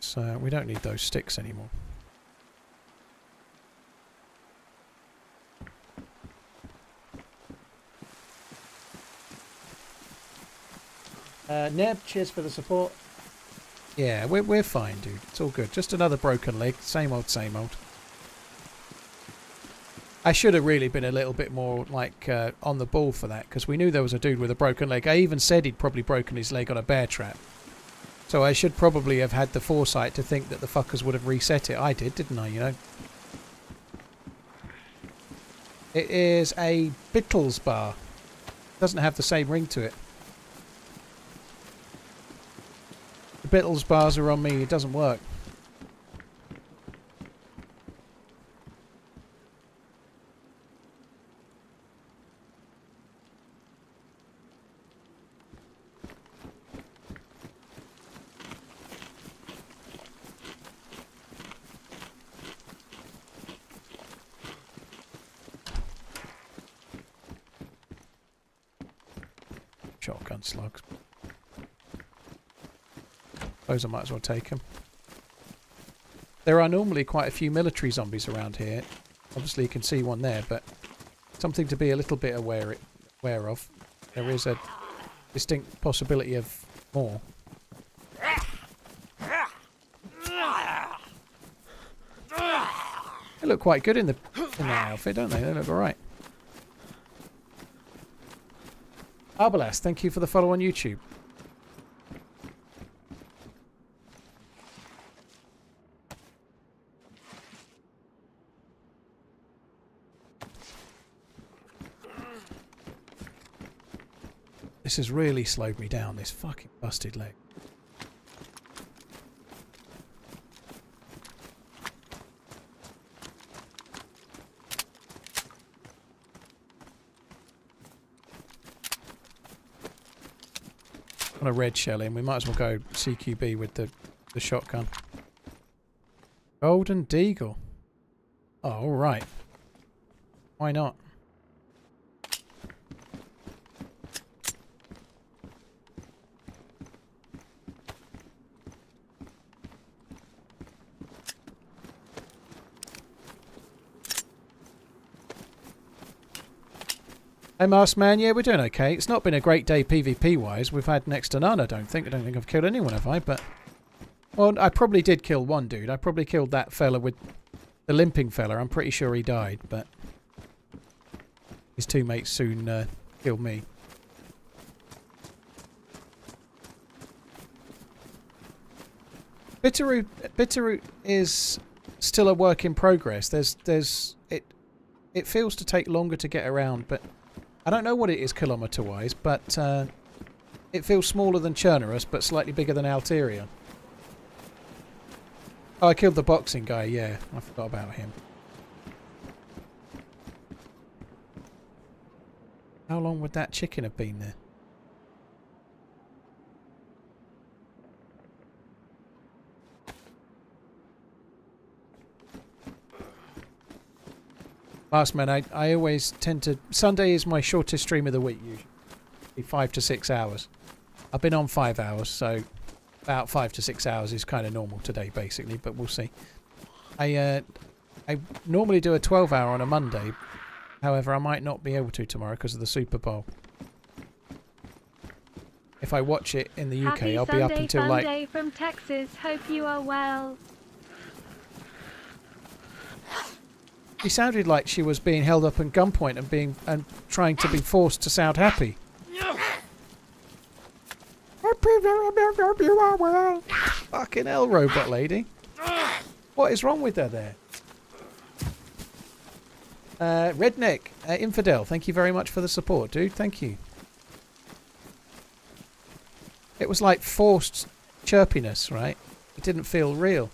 So we don't need those sticks anymore. Neb, cheers for the support. Yeah, we're fine, dude. It's all good. Just another broken leg. Same old, same old. I should have really been a little bit more like on the ball for that, because we knew there was a dude with a broken leg. I even said he'd probably broken his leg on a bear trap. So I should probably have had the foresight to think that the fuckers would have reset it. I did, didn't I, you know? It is a Bittles bar. Doesn't have the same ring to it. The Bittles bars are on me. It doesn't work. Shotgun slugs. Suppose I might as well take them. There are normally quite a few military zombies around here. Obviously you can see one there, but something to be a little bit aware of. There is a distinct possibility of more. They look quite good in that outfit, don't they? They look alright. Arbalas, thank you for the follow on YouTube. This has really slowed me down, this fucking busted leg. A red shell in. We might as well go CQB with the shotgun. Golden Deagle. Oh, alright. Why not? Hey Masked Man, yeah, we're doing okay. It's not been a great day PvP wise. We've had next to none, I don't think. I don't think I've killed anyone, have I? But well, I probably did kill one dude. I probably killed that fella with the limping fella. I'm pretty sure he died, but his two mates soon killed me. Bitteroot is still a work in progress. It feels to take longer to get around, but I don't know what it is kilometre-wise, but it feels smaller than Chernerus, but slightly bigger than Alterion. Oh, I killed the boxing guy, yeah. I forgot about him. How long would that chicken have been there? Lastman, I always tend to... Sunday is my shortest stream of the week, usually. 5 to 6 hours. I've been on 5 hours, so about 5 to 6 hours is kind of normal today, basically, but we'll see. I normally do a 12-hour on a Monday. However, I might not be able to tomorrow because of the Super Bowl. If I watch it in the UK, Happy I'll Sunday, be up until fun like... day from Texas. Hope you are well. She sounded like she was being held up at gunpoint and trying to be forced to sound happy. Fucking hell, robot lady. What is wrong with her there? Redneck, Infidel, thank you very much for the support, dude. Thank you. It was like forced chirpiness, right? It didn't feel real.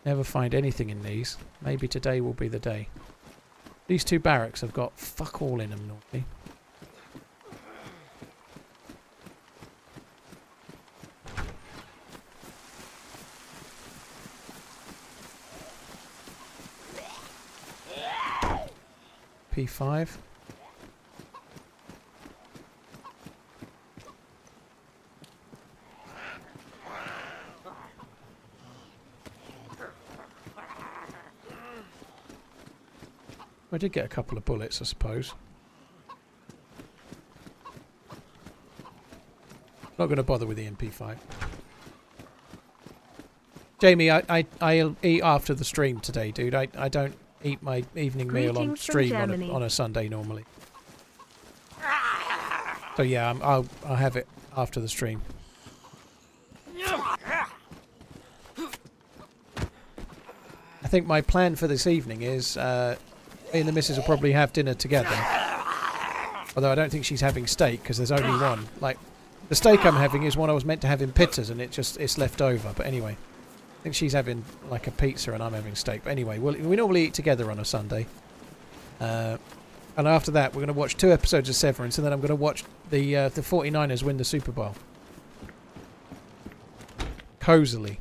Never find anything in these. Maybe today will be the day. These two barracks have got fuck all in them normally. P5. I did get a couple of bullets, I suppose. Not going to bother with the MP5. Jamie, I'll eat after the stream today, dude. I don't eat my evening meal on Greetings from stream Germany. on a Sunday normally. So yeah, I'll have it after the stream. I think my plan for this evening is me and the missus will probably have dinner together. Although I don't think she's having steak because there's only one. Like the steak I'm having is one I was meant to have in Pitters and it's left over. But anyway, I think she's having like a pizza and I'm having steak. But anyway, we normally eat together on a Sunday. And after that, we're going to watch 2 episodes of Severance, and then I'm going to watch the 49ers win the Super Bowl. Cozily.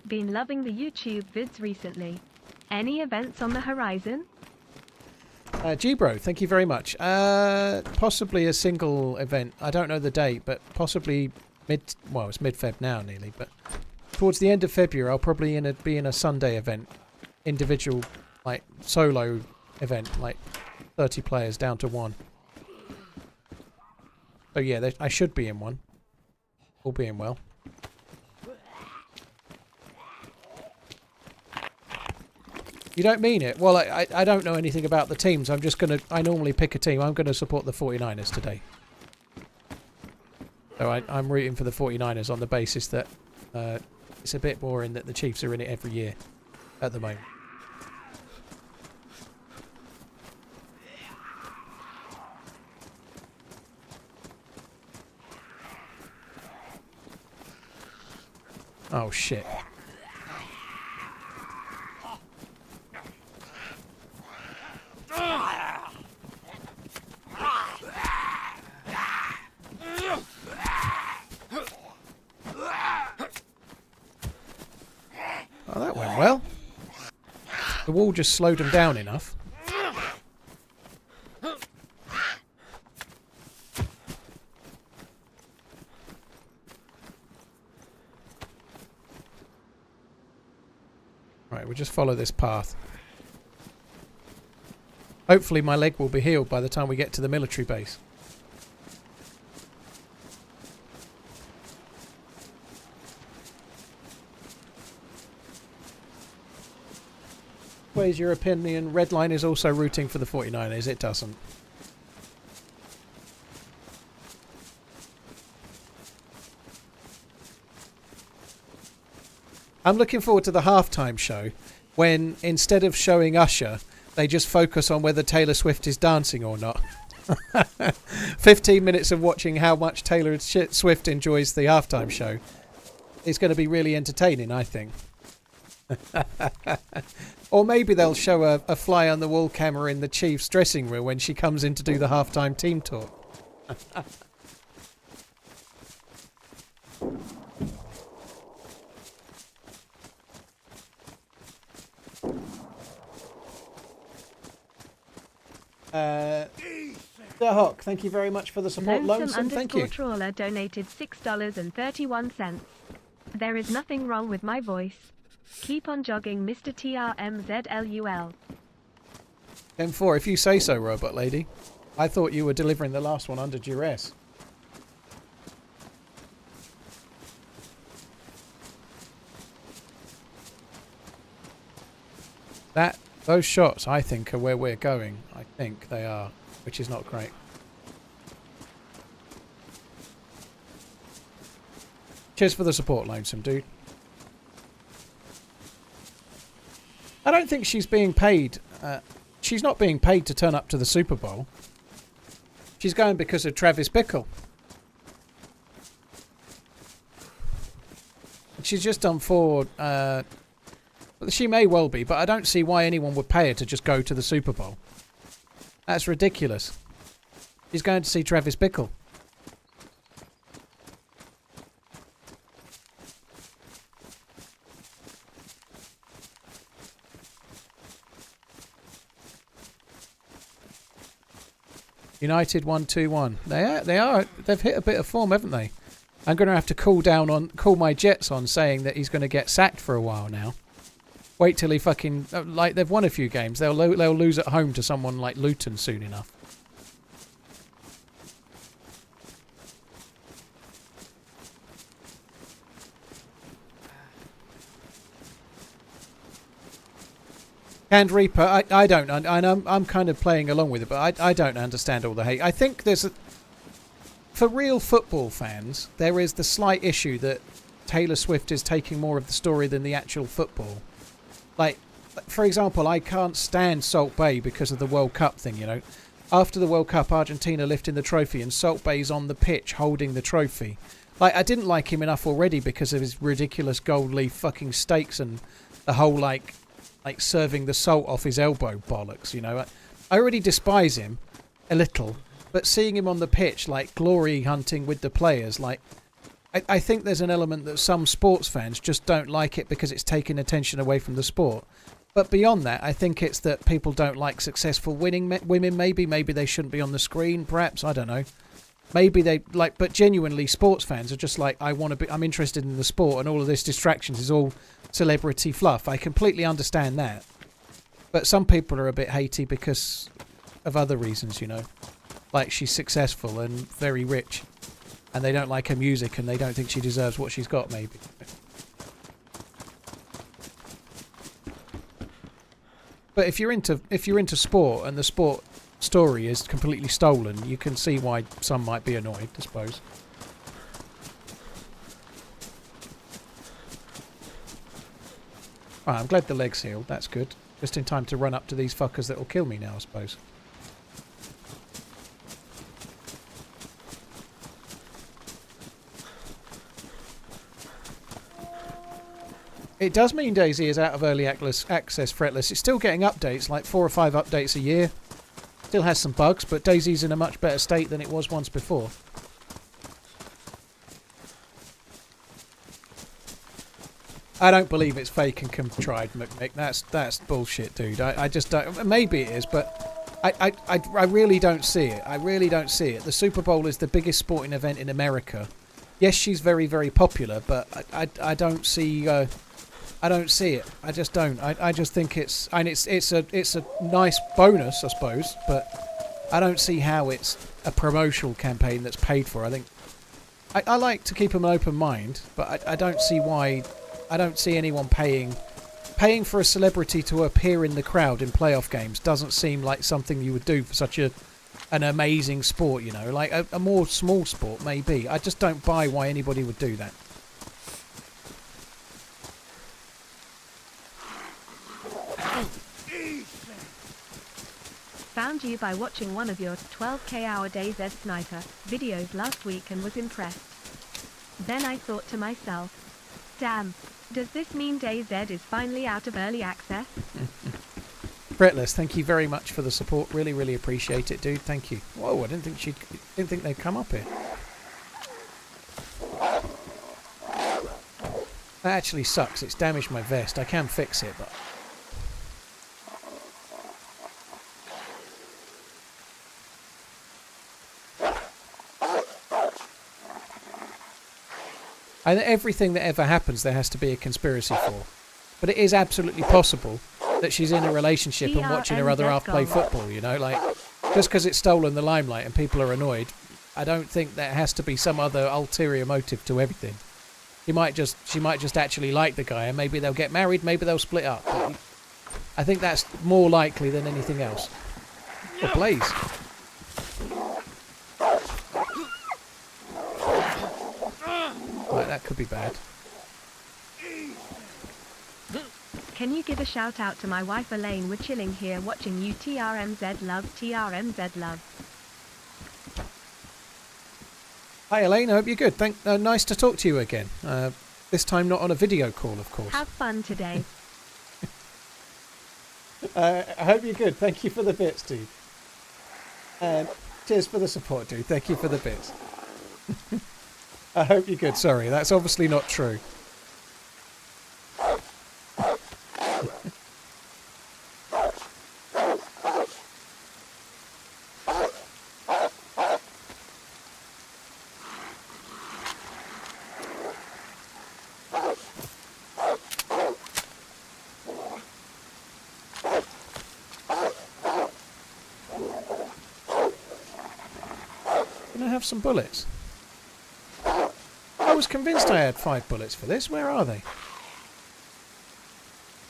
Been loving the YouTube vids recently. Any events on the horizon? G-Bro, thank you very much. Possibly a single event. I don't know the date, but possibly well, it's mid-Feb now nearly, but towards the end of February, I'll probably be in a Sunday event. Individual, like, solo event, like 30 players down to 1. So yeah, I should be in one. All being well. You don't mean it? Well, I don't know anything about the teams. I normally pick a team. I'm going to support the 49ers today. So I'm rooting for the 49ers on the basis that it's a bit boring that the Chiefs are in it every year at the moment. Oh shit. Oh, that went well. The wall just slowed them down enough. Right, we'll just follow this path. Hopefully my leg will be healed by the time we get to the military base. Where's your opinion? Redline is also rooting for the 49ers. It doesn't. I'm looking forward to the halftime show when instead of showing Usher, they just focus on whether Taylor Swift is dancing or not. 15 minutes of watching how much Taylor Swift enjoys the halftime show is going to be really entertaining, I think. Or maybe they'll show a fly on the wall camera in the Chiefs dressing room when she comes in to do the halftime team talk. The Hawk, thank you very much for the support. Lonesome, thank you. Trawler donated $6.31. There is nothing wrong with my voice. Keep on jogging, Mr. TRMZ. M4, if you say so, Robot Lady. I thought you were delivering the last one under duress. Those shots, I think, are where we're going. I think they are, which is not great. Cheers for the support, Lonesome Dude. I don't think she's being paid. She's not being paid to turn up to the Super Bowl. She's going because of Travis Bickle. She's just done 4... she may well be, but I don't see why anyone would pay her to just go to the Super Bowl. That's ridiculous. She's going to see Travis Bickle. United 1-2-1. They are. They've hit a bit of form, haven't they? I'm going to have to call my Jets on saying that he's going to get sacked for a while now. Wait till he fucking... like, they've won a few games. They'll lose at home to someone like Luton soon enough. Canned Reaper, I don't... I'm kind of playing along with it, but I don't understand all the hate. I think there's... for real football fans, there is the slight issue that Taylor Swift is taking more of the story than the actual football. Like, for example, I can't stand Salt Bae because of the World Cup thing, you know. After the World Cup, Argentina lifting the trophy and Salt Bae's on the pitch holding the trophy. Like, I didn't like him enough already because of his ridiculous gold leaf fucking steaks and the whole, like serving the salt off his elbow bollocks, you know. I already despise him a little, but seeing him on the pitch, like, glory hunting with the players, like... I think there's an element that some sports fans just don't like it because it's taking attention away from the sport. But beyond that, I think it's that people don't like successful winning women, maybe. Maybe they shouldn't be on the screen, perhaps. I don't know. Maybe they like... But genuinely, sports fans are just like, I'm interested in the sport and all of this distractions is all celebrity fluff. I completely understand that. But some people are a bit hatey because of other reasons, you know. Like, she's successful and very rich. And they don't like her music and they don't think she deserves what she's got, maybe. But if you're into sport and the sport story is completely stolen, you can see why some might be annoyed, I suppose. Right, I'm glad the leg's healed. That's good. Just in time to run up to these fuckers that will kill me now, I suppose. It does mean DayZ is out of early access fretless. It's still getting updates, like 4 or 5 updates a year. Still has some bugs, but DayZ's in a much better state than it was once before. I don't believe it's fake and contrived, Mick. That's bullshit, dude. I just don't... Maybe it is, but I really don't see it. I really don't see it. The Super Bowl is the biggest sporting event in America. Yes, she's very, very popular, but I don't see... I don't see it. I just don't. I just think it's... And it's a nice bonus, I suppose, but I don't see how it's a promotional campaign that's paid for. I think... I like to keep an open mind, but I don't see why... I don't see anyone paying for a celebrity to appear in the crowd in playoff games. Doesn't seem like something you would do for such an amazing sport, you know. Like a more small sport, maybe. I just don't buy why anybody would do that. Found you by watching one of your 12k hour DayZ sniper videos last week and was impressed. Then I thought to myself, damn, Does this mean DayZ is finally out of early access? Fretless, thank you very much for the support. Really, really appreciate it, dude. Thank you. Whoa, I didn't think they'd come up here. That actually sucks. It's damaged my vest. I can fix it, but... And everything that ever happens, there has to be a conspiracy for. But it is absolutely possible that she's in a relationship and watching her other half play football, you know? Like, just because it's stolen the limelight and people are annoyed, I don't think there has to be some other ulterior motive to everything. She might just actually like the guy, and maybe they'll get married, maybe they'll split up. But I think that's more likely than anything else. Oh, please. Right, that could be bad. Can you give a shout out to my wife Elaine? We're chilling here watching you. TRMZ love, TRMZ love. Hi Elaine, I hope you're good. Nice to talk to you again. This time not on a video call, of course. Have fun today. I hope you're good. Thank you for the bits, dude. Cheers for the support, dude. Thank you for the bits. I hope you're good. Sorry, that's obviously not true. Can I have some bullets? I was convinced I had 5 bullets for this. Where are they?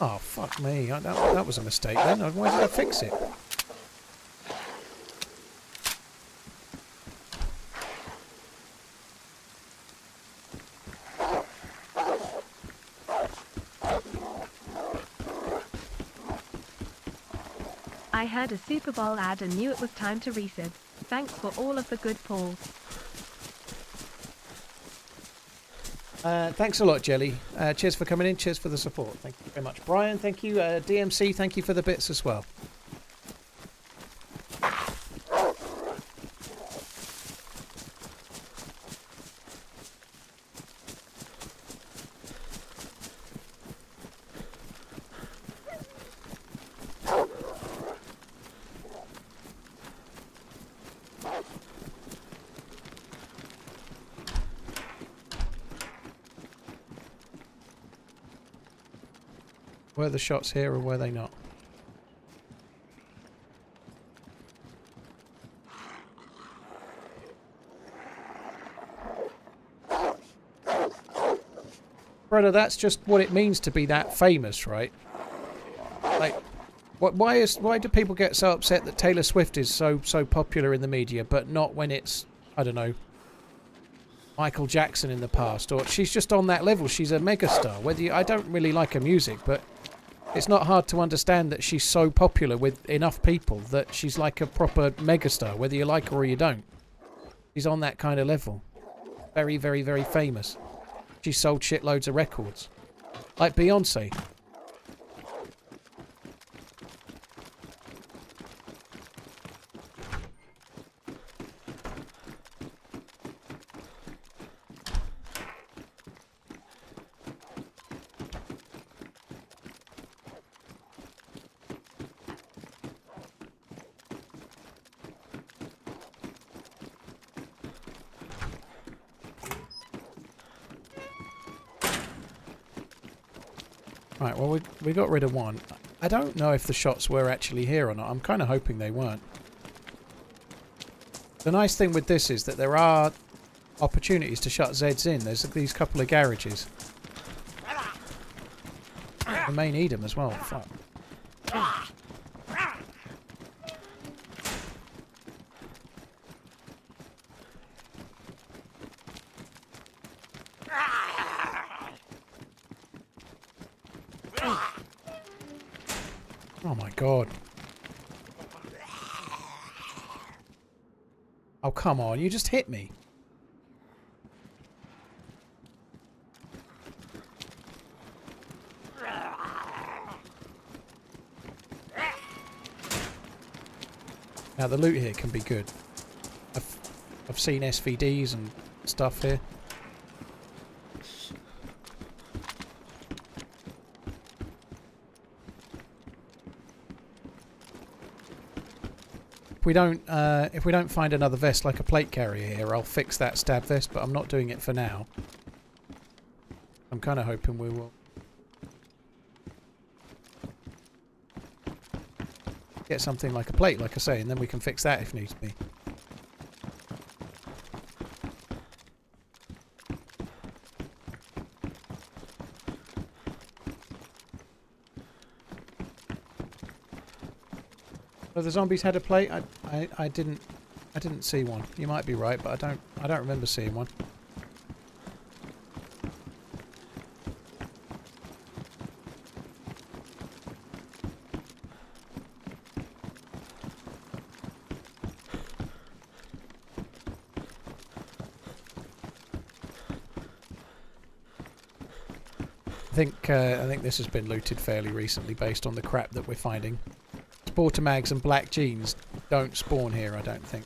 Oh, fuck me. That was a mistake then. Why did I fix it? I heard a Super Bowl ad and knew it was time to resub. Thanks for all of the good polls. Thanks a lot, Jelly. Cheers for coming in. Cheers for the support. Thank you very much. Brian, thank you. DMC, thank you for the bits as well. Were the shots here or were they not? Brother, that's just what it means to be that famous, right? Like, why do people get so upset that Taylor Swift is so popular in the media, but not when it's, I don't know, Michael Jackson in the past? Or she's just on that level. She's a megastar. I don't really like her music, but it's not hard to understand that she's so popular with enough people that she's like a proper megastar, whether you like her or you don't. She's on that kind of level. Very, very, very famous. She sold shitloads of records. Like Beyonce. Right, well, we got rid of one. I don't know if the shots were actually here or not. I'm kind of hoping they weren't. The nice thing with this is that there are opportunities to shut Zeds in. There's these couple of garages. We may need them as well. Fuck. Oh my god. Oh, come on. You just hit me. Now the loot here can be good. I've seen SVDs and stuff here. If we don't find another vest like a plate carrier here, I'll fix that stab vest, but I'm not doing it for now. I'm kind of hoping we will get something like a plate, like I say, and then we can fix that if needs be. So the zombies had a plate. I didn't see one. You might be right, but I don't remember seeing one. I think this has been looted fairly recently based on the crap that we're finding. Sporter mags and black jeans don't spawn here, I don't think.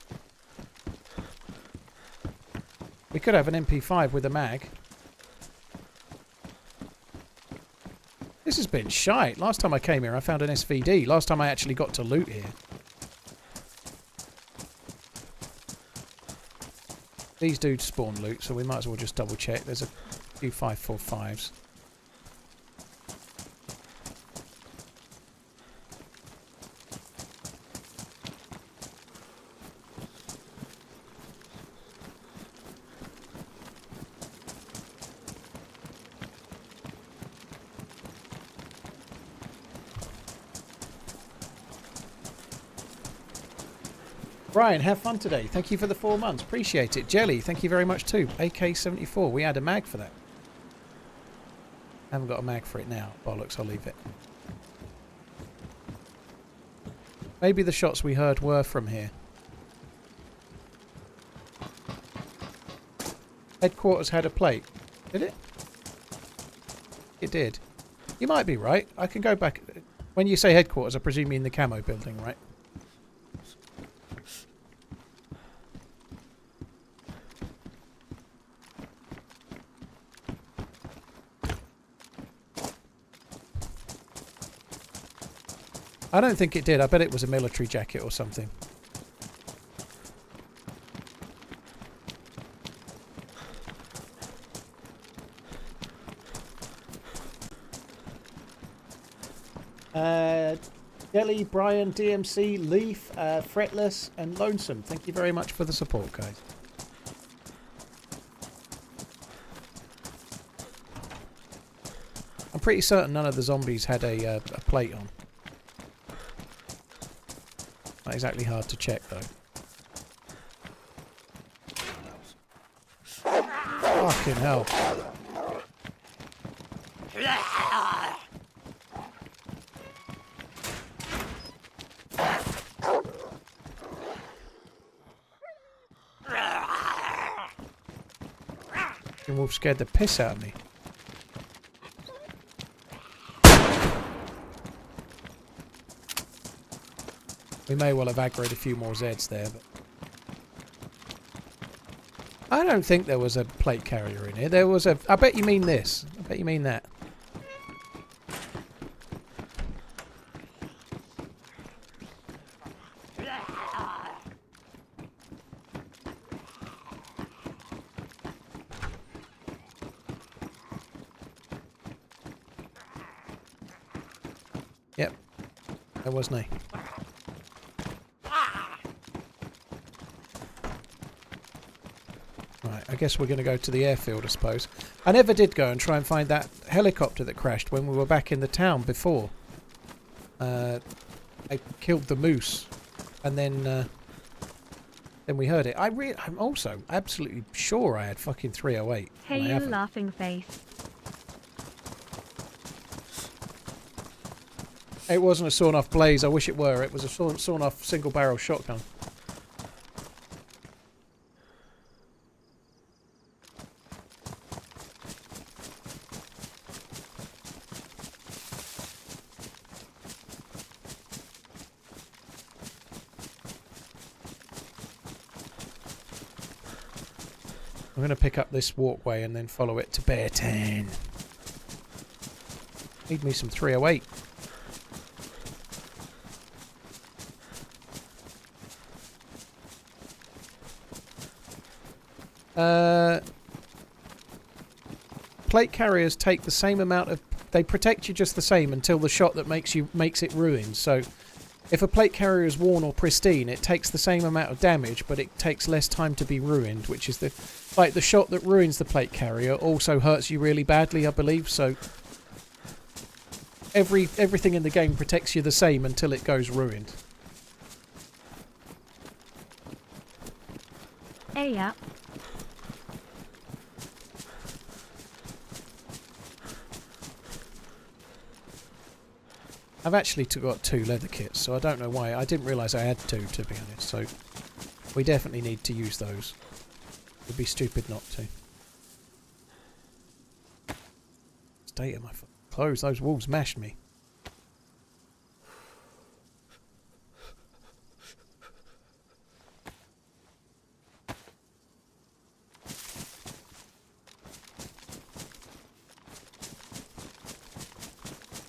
We could have an MP5 with a mag. This has been shite. Last time I came here I found an SVD. Last time I actually got to loot here. These dudes spawn loot, so we might as well just double check. There's a few 545s. Brian, have fun today. Thank you for the 4 months. Appreciate it. Jelly, thank you very much too. AK-74. We had a mag for that. Haven't got a mag for it now. Bollocks, I'll leave it. Maybe the shots we heard were from here. Headquarters had a plate. Did it? It did. You might be right. I can go back. When you say headquarters, I presume you mean the camo building, right? I don't think it did. I bet it was a military jacket or something. Jelly, Brian, DMC, Leaf, Fretless, and Lonesome. Thank you very much for the support, guys. I'm pretty certain none of the zombies had a plate on. Not exactly hard to check, though. Fucking hell. The wolf scared the piss out of me. We may well have aggroed a few more Zeds there, but I don't think there was a plate carrier in here. There was a... I bet you mean this. I bet you mean that. Yep. There was no. I guess we're going to go to the airfield, I suppose. I never did go and try and find that helicopter that crashed when we were back in the town before. I killed the moose, and then we heard it. I'm also absolutely sure I had fucking 308. Hey, you laughing face. It wasn't a sawn-off Blaze. I wish it were. It was a sawn-off single-barrel shotgun. I'm going to pick up this walkway and then follow it to Bear 10. Need me some 308. Plate carriers take the same amount of... They protect you just the same until the shot that makes it ruined. So if a plate carrier is worn or pristine, it takes the same amount of damage, but it takes less time to be ruined, which is the... Like, the shot that ruins the plate carrier also hurts you really badly, I believe, so... Everything in the game protects you the same until it goes ruined. Hey, yeah. I've actually got 2 leather kits, so I don't know why. I didn't realise I had 2, to be honest, so... We definitely need to use those. It would be stupid not to. State of my clothes, those wolves mashed me.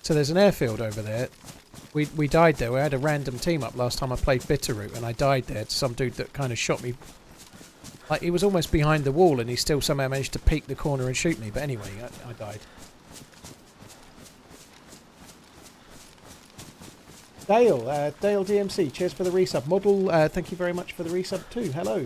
So there's an airfield over there. We died there. We had a random team up last time I played Bitteroot, and I died there to some dude that kind of shot me. Like, he was almost behind the wall and he still somehow managed to peek the corner and shoot me. But anyway, I died. Dale DMC, cheers for the resub. Model, thank you very much for the resub too. Hello.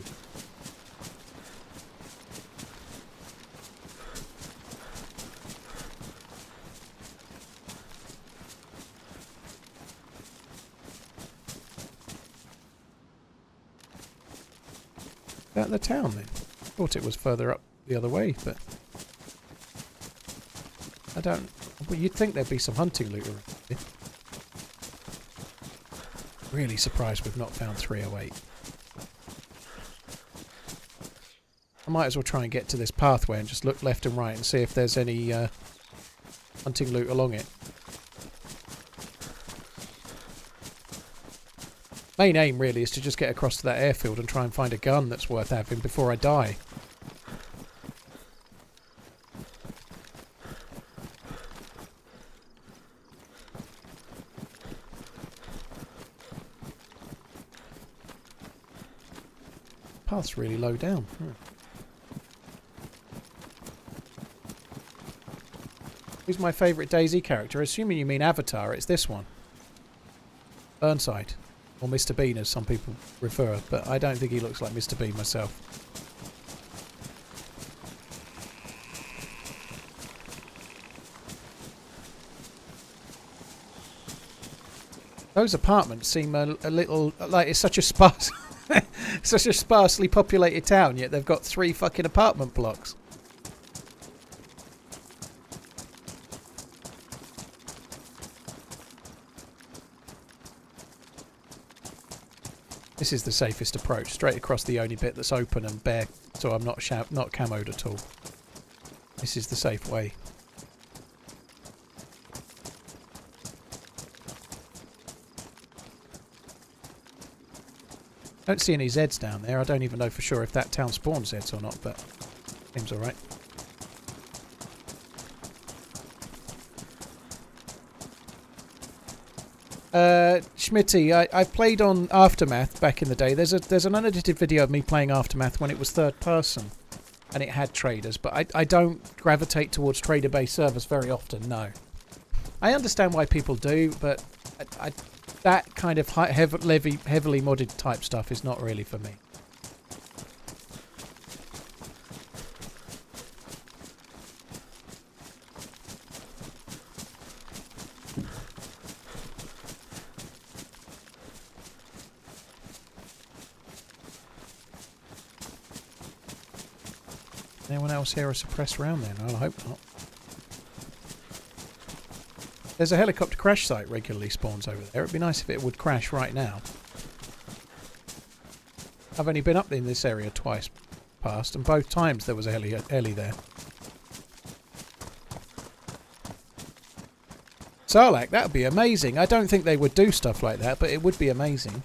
Out of the town then. Thought it was further up the other way, but I don't. Well, you'd think there'd be some hunting loot around here. Really surprised we've not found 308. I might as well try and get to this pathway and just look left and right and see if there's any hunting loot along it. Main aim really is to just get across to that airfield and try and find a gun that's worth having before I die. Path's really low down. Who's my favourite DayZ character? Assuming you mean Avatar, it's this one. Burnside. Or Mr. Bean, as some people refer, but I don't think he looks like Mr. Bean myself. Those apartments seem a little like it's such a sparse, such a sparsely populated town, yet they've got 3 fucking apartment blocks. This is the safest approach, straight across the only bit that's open and bare, so I'm not camoed at all. This is the safe way. Don't see any Zeds down there. I don't even know for sure if that town spawns Zeds or not, but seems alright. Schmitty, I played on Aftermath back in the day. There's an unedited video of me playing Aftermath when it was third person and it had traders, but I don't gravitate towards trader-based servers very often, no. I understand why people do, but that kind of heavily modded type stuff is not really for me. Anyone else hear a suppressed round then? I hope not. There's a helicopter crash site regularly spawns over there. It'd be nice if it would crash right now. I've only been up in this area twice past, and both times there was a heli there. Sarlacc, that would be amazing. I don't think they would do stuff like that, but it would be amazing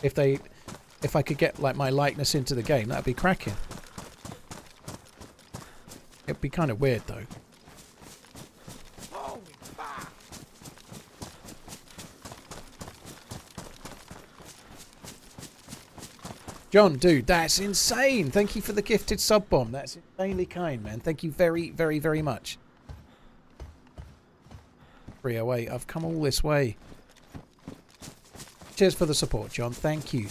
if I could get like my likeness into the game. That'd be cracking. It'd be kind of weird though. John, dude, that's insane. Thank you for the gifted sub bomb. That's insanely kind, man. Thank you very, very, very much. 308. I've come all this way. Cheers for the support, John. Thank you.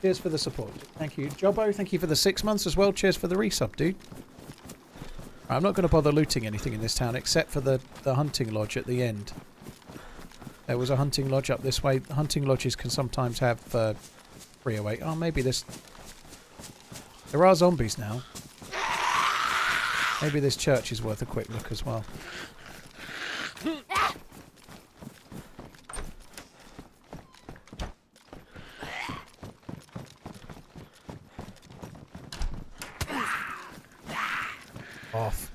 Cheers for the support. Thank you. Jobbo, thank you for the 6 months as well. Cheers for the resub, dude. I'm not going to bother looting anything in this town except for the hunting lodge at the end. There was a hunting lodge up this way. Hunting lodges can sometimes have 308. Oh, maybe this... There are zombies now. Maybe this church is worth a quick look as well. Off.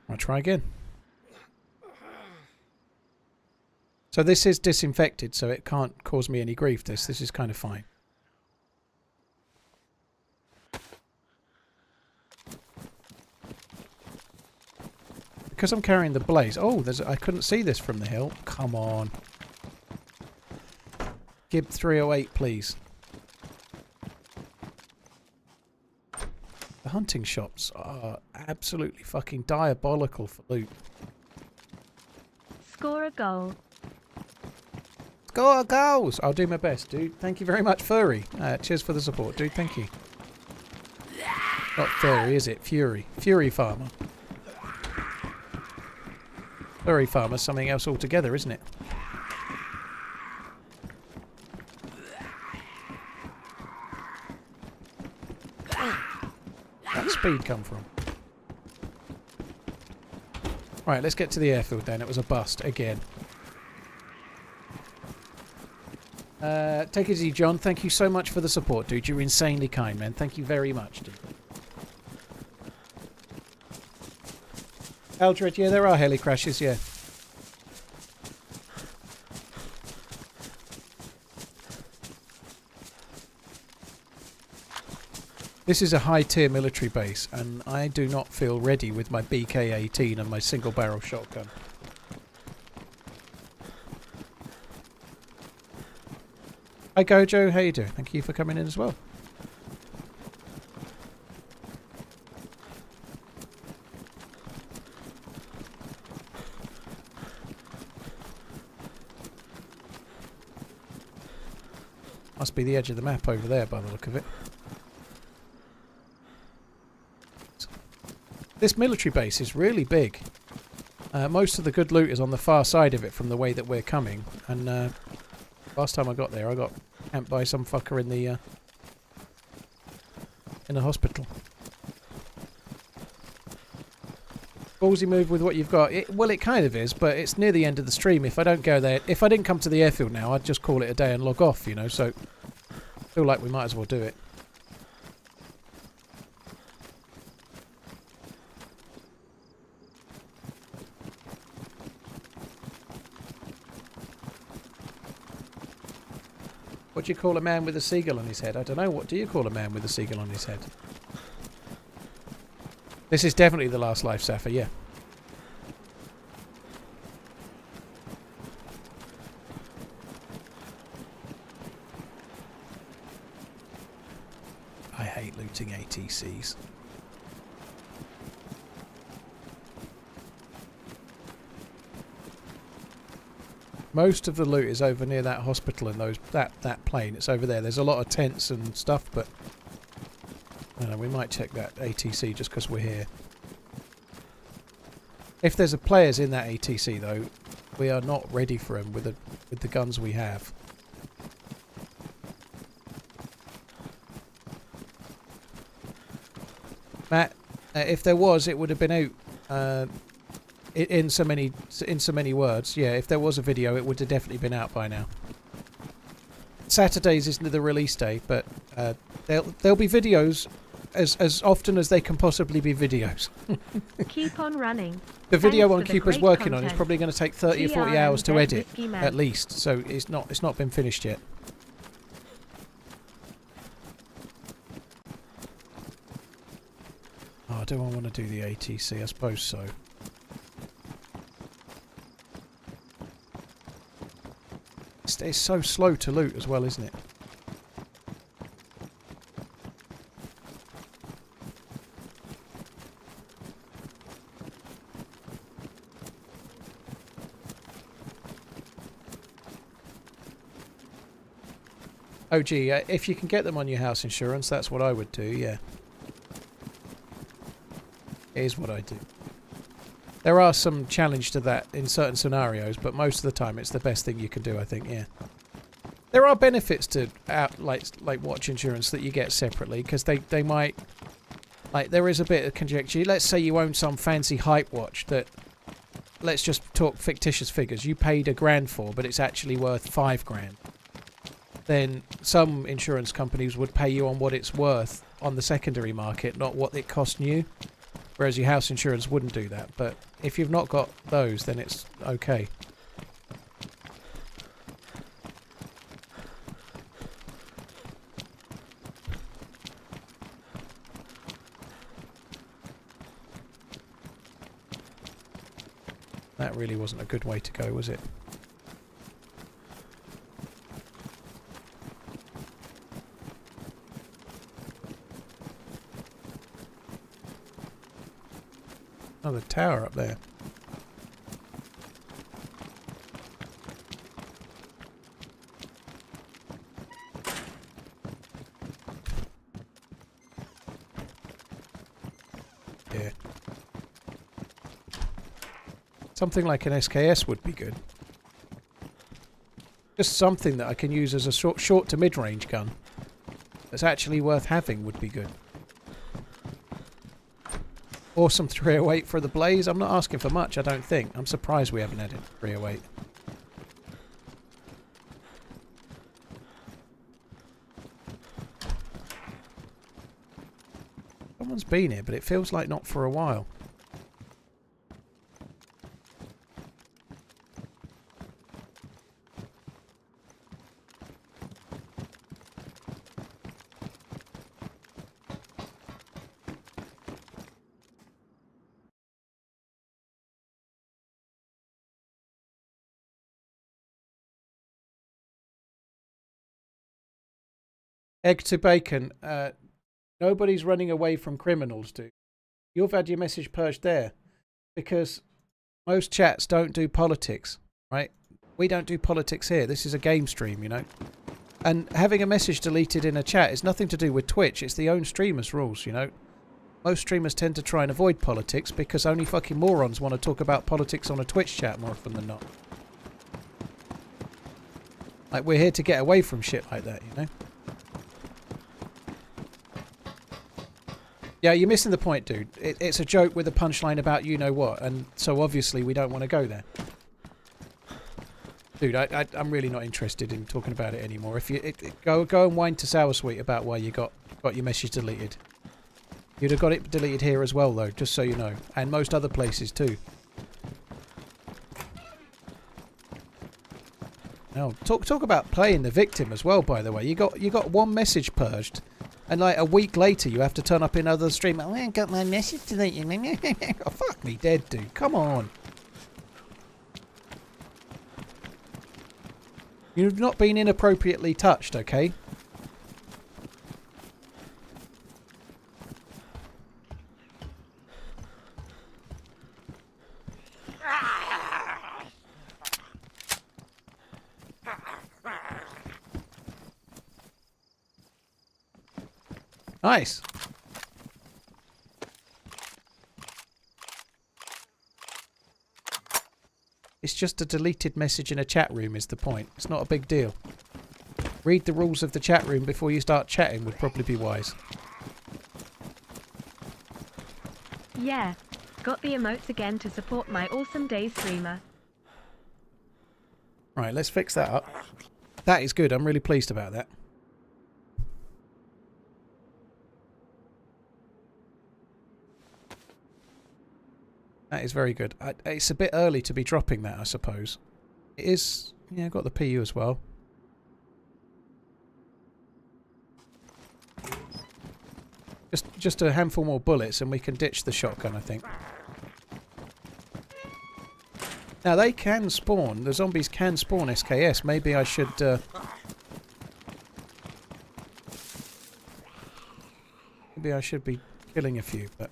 I'll try again. So this is disinfected, so it can't cause me any grief. This is kind of fine. Because I'm carrying the blaze. Oh, I couldn't see this from the hill. Come on. Gib 308, please. The hunting shops are absolutely fucking diabolical for loot. Score a goal. Score goals! I'll do my best, dude. Thank you very much, Furry. Cheers for the support, dude. Thank you. Not Furry, is it? Fury. Fury Farmer. Furry Farmer's something else altogether, isn't it? Where'd speed come from? Right, let's get to the airfield then. It was a bust again. Take it easy, John. Thank you so much for the support, dude. You're insanely kind, man. Thank you very much, dude. Eldred, yeah, there are heli crashes, yeah. This is a high-tier military base, and I do not feel ready with my BK-18 and my single-barrel shotgun. Hi Gojo, how you doing? Thank you for coming in as well. Must be the edge of the map over there by the look of it. This military base is really big. Most of the good loot is on the far side of it from the way that we're coming, and last time I got there I got camped by some fucker in the hospital. Ballsy move with what you've got. Well, it kind of is, but it's near the end of the stream. If I don't go there, if I didn't come to the airfield now, I'd just call it a day and log off, you know, so I feel like we might as well do it. What do you call a man with a seagull on his head? I don't know. What do you call a man with a seagull on his head? This is definitely the last life, Safa, yeah. I hate looting ATCs. Most of the loot is over near that hospital and that plane. It's over there. There's a lot of tents and stuff, but I don't know, we might check that ATC just because we're here. If there's a players in that ATC though, we are not ready for them with the guns we have. Matt, if there was, it would have been out in so many words. Yeah, if there was a video, it would have definitely been out by now. Saturdays isn't the release day, but there'll be videos as often as they can possibly be videos. Keep on running. The video Thanks on for the Keeper's great working on is content. probably going to take 30 or 40 hours to TRMZ edit Whiskey Man. at least, so it's not been finished yet. Oh, do I want to do the ATC? I suppose so. It's so slow to loot as well, isn't it? Oh gee, if you can get them on your house insurance, that's what I would do, yeah. It is what I do. There are some challenge to that in certain scenarios, but most of the time it's the best thing you can do, I think, yeah. There are benefits to like watch insurance that you get separately, because they might... Like, there is a bit of conjecture. Let's say you own some fancy hype watch that... Let's just talk fictitious figures. You paid £1,000 for, but it's actually worth £5,000. Then some insurance companies would pay you on what it's worth on the secondary market, not what it cost you. Whereas your house insurance wouldn't do that. But if you've not got those, then it's okay. That really wasn't a good way to go, was it? Another tower up there. Yeah. Something like an SKS would be good. Just something that I can use as a short to mid-range gun that's actually worth having would be good. Or some 308 for the Blaze. I'm not asking for much, I don't think. I'm surprised we haven't had it 308. Someone's been here, but it feels like not for a while. Egg to bacon. Nobody's running away from criminals, dude. You've had your message purged there. Because most chats don't do politics, right? We don't do politics here. This is a game stream, you know. And having a message deleted in a chat is nothing to do with Twitch. It's the own streamers' rules, you know. Most streamers tend to try and avoid politics because only fucking morons want to talk about politics on a Twitch chat more often than not. Like, we're here to get away from shit like that, you know. Yeah, you're missing the point, dude. It's a joke with a punchline about you-know-what, and so obviously we don't want to go there. Dude, I'm really not interested in talking about it anymore. If you go and whine to Sour Sweet about why you got your message deleted. You'd have got it deleted here as well, though, just so you know, and most other places too. Now, talk about playing the victim as well. By the way, you got one message purged. And like a week later, you have to turn up in another stream. Oh, I ain't got my message deleted. Oh, fuck me dead, dude. Come on. You've not been inappropriately touched, okay? Nice. It's just a deleted message in a chat room is the point. It's not a big deal. Read the rules of the chat room before you start chatting would probably be wise. Yeah. Got the emotes again to support my awesome day streamer. Right, let's fix that up. That is good. I'm really pleased about that. That is very good. It's a bit early to be dropping that, I suppose. It is... Yeah, got the PU as well. Just a handful more bullets and we can ditch the shotgun, I think. Now, they can spawn. The zombies can spawn SKS. Maybe I should... Maybe I should be killing a few, but...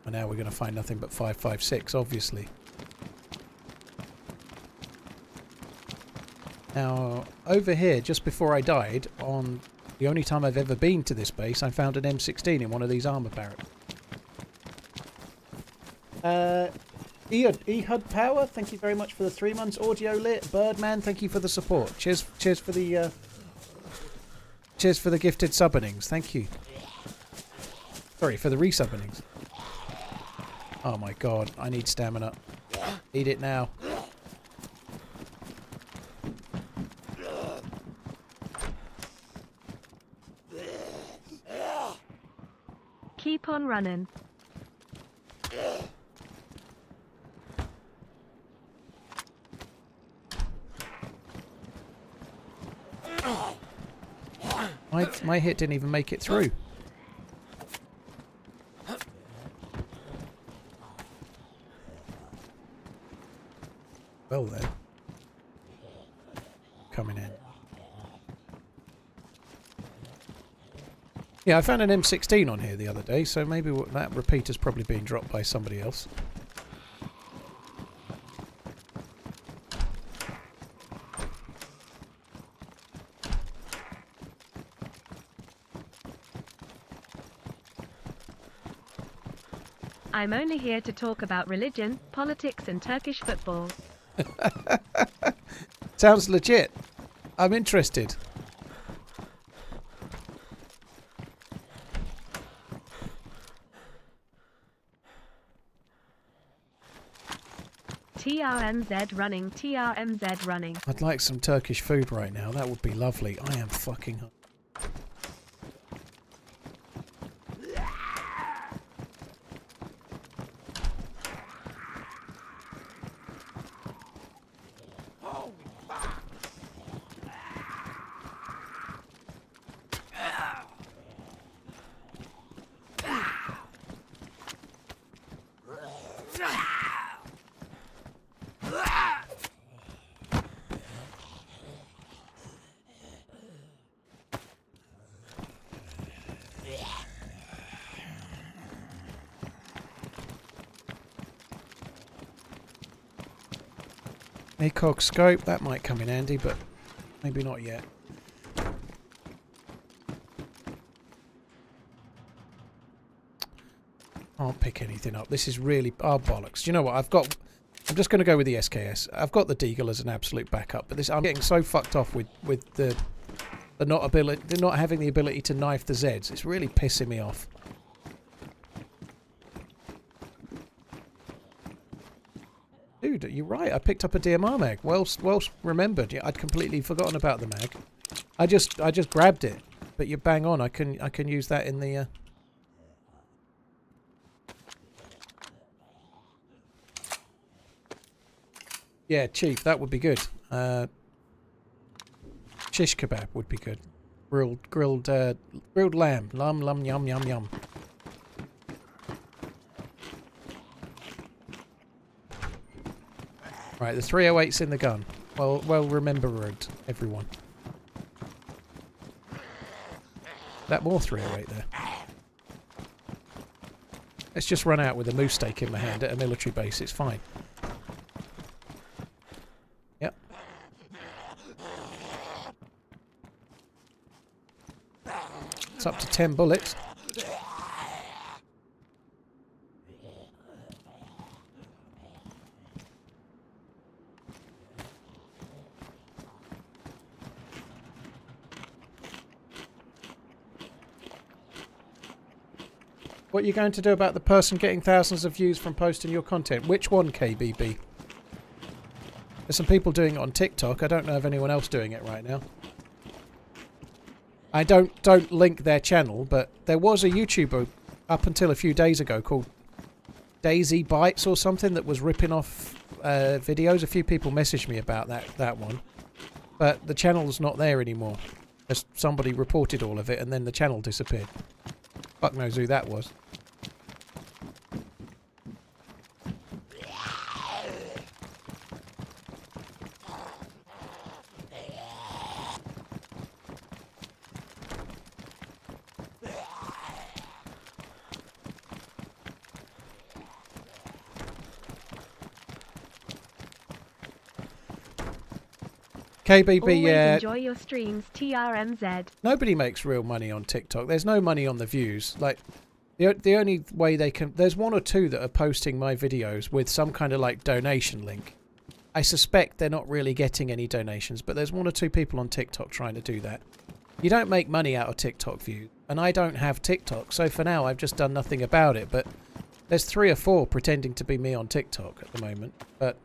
And now we're going to find nothing but 556, obviously. Now, over here, just before I died, on the only time I've ever been to this base, I found an M16 in one of these armor barracks. Ehud Power, thank you very much for the 3 months. Audio Lit, Birdman, thank you for the support. Cheers for the gifted subbinings. Thank you. Sorry, for the resubbinings. Oh my god, I need stamina. Eat it now. Keep on running. My hit didn't even make it through. Well then. Coming in. Yeah, I found an M16 on here the other day, so maybe that repeater's probably being dropped by somebody else. I'm only here to talk about religion, politics and Turkish football. Sounds legit. I'm interested. TRMZ running, TRMZ running. I'd like some Turkish food right now. That would be lovely. I am fucking hungry. ACOG scope, that might come in handy, but maybe not yet. I'll pick anything up. This is really... Oh, bollocks. Do you know what? I'm just going to go with the SKS. I've got the Deagle as an absolute backup, but I'm getting so fucked off with the not having the ability to knife the Zeds. It's really pissing me off. Dude, you're right. I picked up a DMR mag. Well remembered. Yeah, I'd completely forgotten about the mag. I just grabbed it. But you're bang on. I can use that in the. Yeah, Chief, that would be good. Shish kebab would be good. Grilled lamb. Lum yum yum yum. Right, the 308's in the gun. Well remembered, everyone. That more 308 there. Let's just run out with a moose steak in my hand at a military base. It's fine. Yep. It's up to 10 bullets. What are you going to do about the person getting thousands of views from posting your content? Which one, KBB? There's some people doing it on TikTok. I don't know of anyone else doing it right now. I don't link their channel, but there was a YouTuber up until a few days ago called DayZ Bites or something that was ripping off videos. A few people messaged me about that one, but the channel's not there anymore. Just somebody reported all of it and then the channel disappeared. Fuck knows who that was. KBB, Always yeah. enjoy your streams, TRMZ. Nobody makes real money on TikTok. There's no money on the views. Like, the only way they can... There's one or two that are posting my videos with some kind of, like, donation link. I suspect they're not really getting any donations, but there's one or two people on TikTok trying to do that. You don't make money out of TikTok views. And I don't have TikTok, so for now I've just done nothing about it. But there's 3 or 4 pretending to be me on TikTok at the moment. But...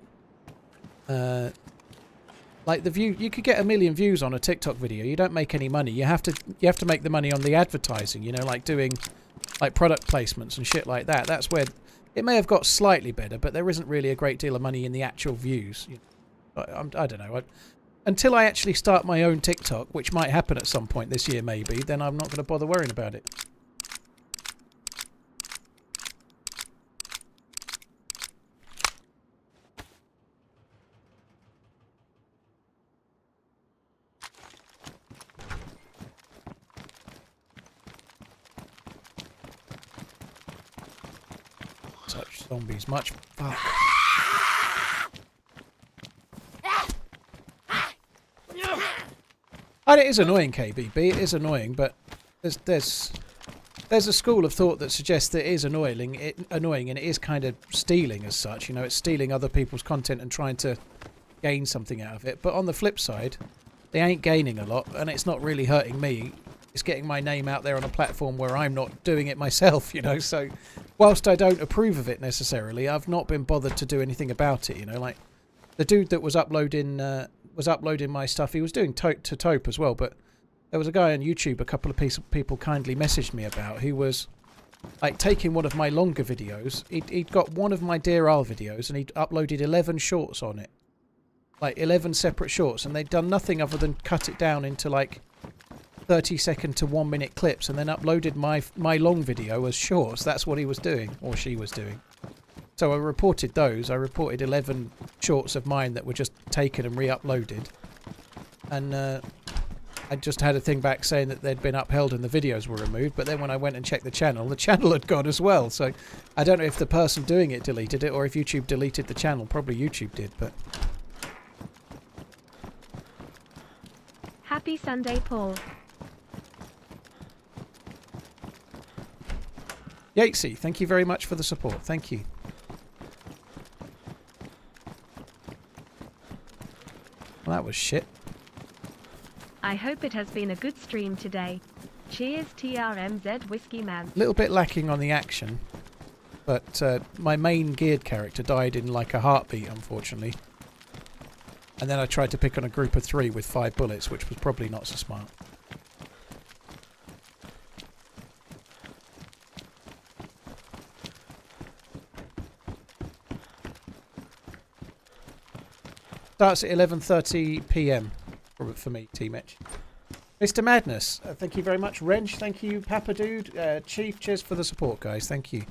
like the view, you could get 1 million views on a TikTok video. You don't make any money. You have to make the money on the advertising. You know, like doing like product placements and shit like that. That's where it may have got slightly better, but there isn't really a great deal of money in the actual views. I don't know. Until I actually start my own TikTok, which might happen at some point this year, maybe, then I'm not going to bother worrying about it. Such zombies, much fuck. And it is annoying, KBB. It is annoying, but there's a school of thought that suggests that it is annoying, and it is kind of stealing as such. You know, it's stealing other people's content and trying to gain something out of it. But on the flip side, they ain't gaining a lot, and it's not really hurting me. It's getting my name out there on a platform where I'm not doing it myself, you know. So, whilst I don't approve of it necessarily, I've not been bothered to do anything about it, you know. Like, the dude that was uploading my stuff, he was doing to Taupe as well, but there was a guy on YouTube a couple of people kindly messaged me about who was, like, taking one of my longer videos. He'd got one of my Dear Isle videos, and he'd uploaded 11 shorts on it. Like, 11 separate shorts, and they'd done nothing other than cut it down into, like, 30-second to 1-minute clips, and then uploaded my long video as shorts. That's what he was doing, or she was doing. So I reported those. I reported 11 shorts of mine that were just taken and re-uploaded. And I just had a thing back saying that they'd been upheld and the videos were removed. But then when I went and checked the channel had gone as well. So I don't know if the person doing it deleted it or if YouTube deleted the channel. Probably YouTube did, but... Happy Sunday, Paul. Yatesy, thank you very much for the support. Thank you. Well, that was shit. I hope it has been a good stream today. Cheers, TRMZ Whiskey Man. A little bit lacking on the action, but my main geared character died in like a heartbeat, unfortunately. And then I tried to pick on a group of 3 with 5 bullets, which was probably not so smart. Starts at 11:30 PM for me, Team Etch. Mr. Madness, thank you very much. Wrench, thank you. Papa Dude, Chief, cheers for the support, guys. Thank you.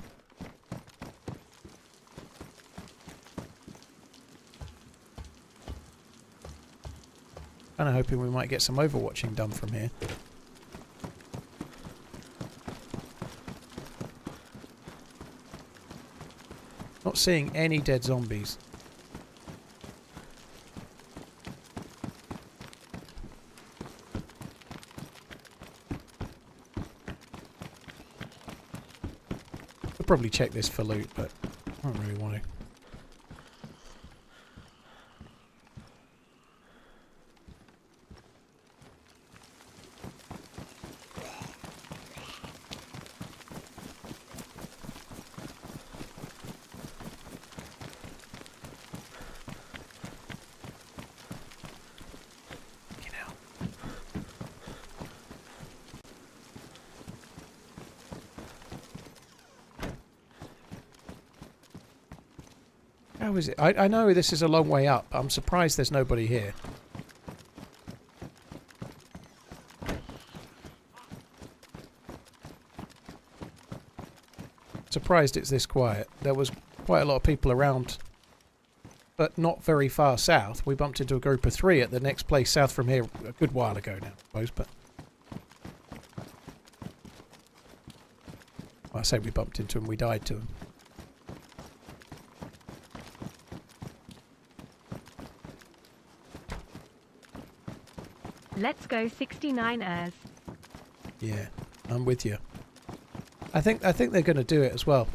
Kind of hoping we might get some overwatching done from here. Not seeing any dead zombies. I'll probably check this for loot, but I don't really want to. How is it? I know this is a long way up. I'm surprised there's nobody here. Surprised it's this quiet. There was quite a lot of people around, but not very far south. We bumped into a group of 3 at the next place south from here a good while ago now, I suppose, but... Well, I say we bumped into them, we died to them. Let's go 69ers. Yeah, I'm with you. I think they're going to do it as well.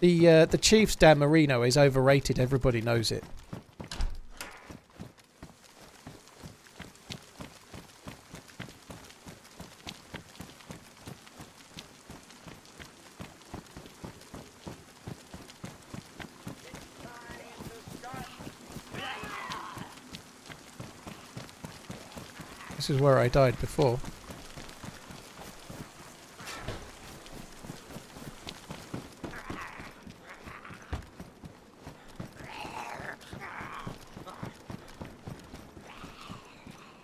The Chiefs Dan Marino is overrated. Everybody knows it. This is where I died before.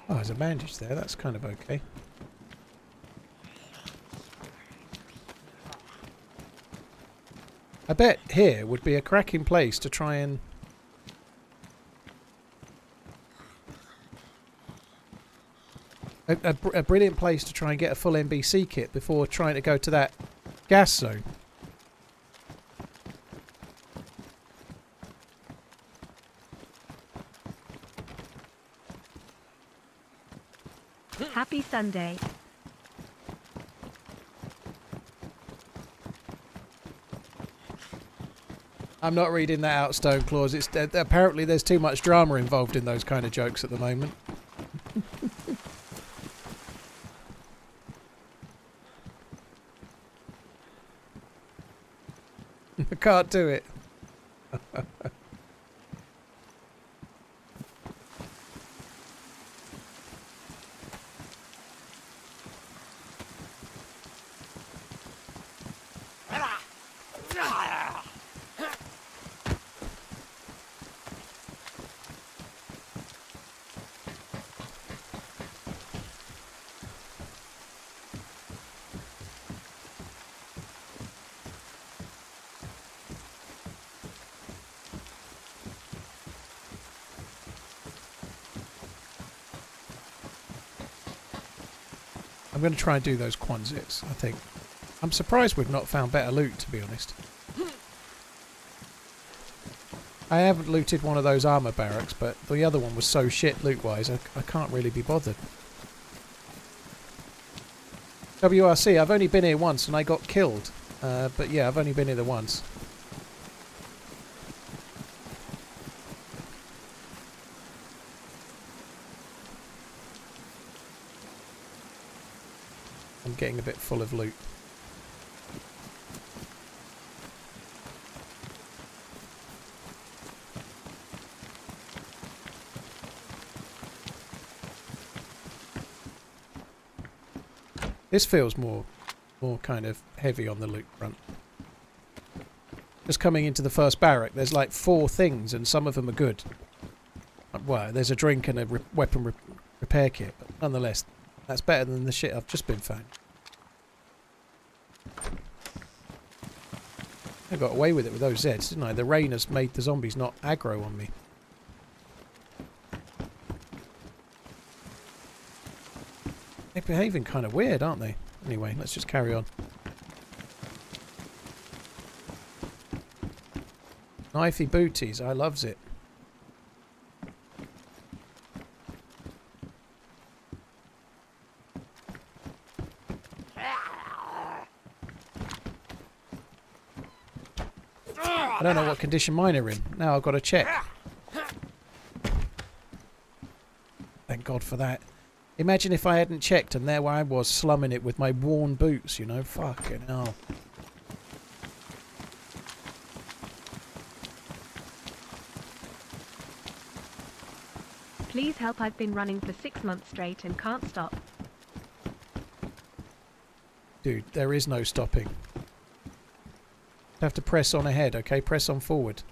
Oh, there's a bandage there. That's kind of okay. I bet here would be a cracking place to try and... A brilliant place to try and get a full NBC kit before trying to go to that gas zone. Happy Sunday. I'm not reading that out, Stone Claws. It's apparently there's too much drama involved in those kind of jokes at the moment. I can't do it. I'm going to try and do those Quanzits, I think. I'm surprised we've not found better loot, to be honest. I haven't looted one of those armour barracks, but the other one was so shit loot-wise, I can't really be bothered. WRC, I've only been here once and I got killed. But yeah, I've only been here the once. I'm getting a bit full of loot. This feels more kind of heavy on the loot front. Just coming into the first barrack, there's like 4 things and some of them are good. Well, there's a drink and a weapon repair kit, but nonetheless, that's better than the shit I've just been found. I got away with it with those Zeds, didn't I? The rain has made the zombies not aggro on me. They're behaving kind of weird, aren't they? Anyway, let's just carry on. Knifey booties, I loves it. I don't know what condition mine are in. Now I've got to check. Thank God for that. Imagine if I hadn't checked and there I was slumming it with my worn boots, you know. Fucking hell. Please help, I've been running for 6 months straight and can't stop. Dude, there is no stopping. You have to press on ahead, okay? Press on forward.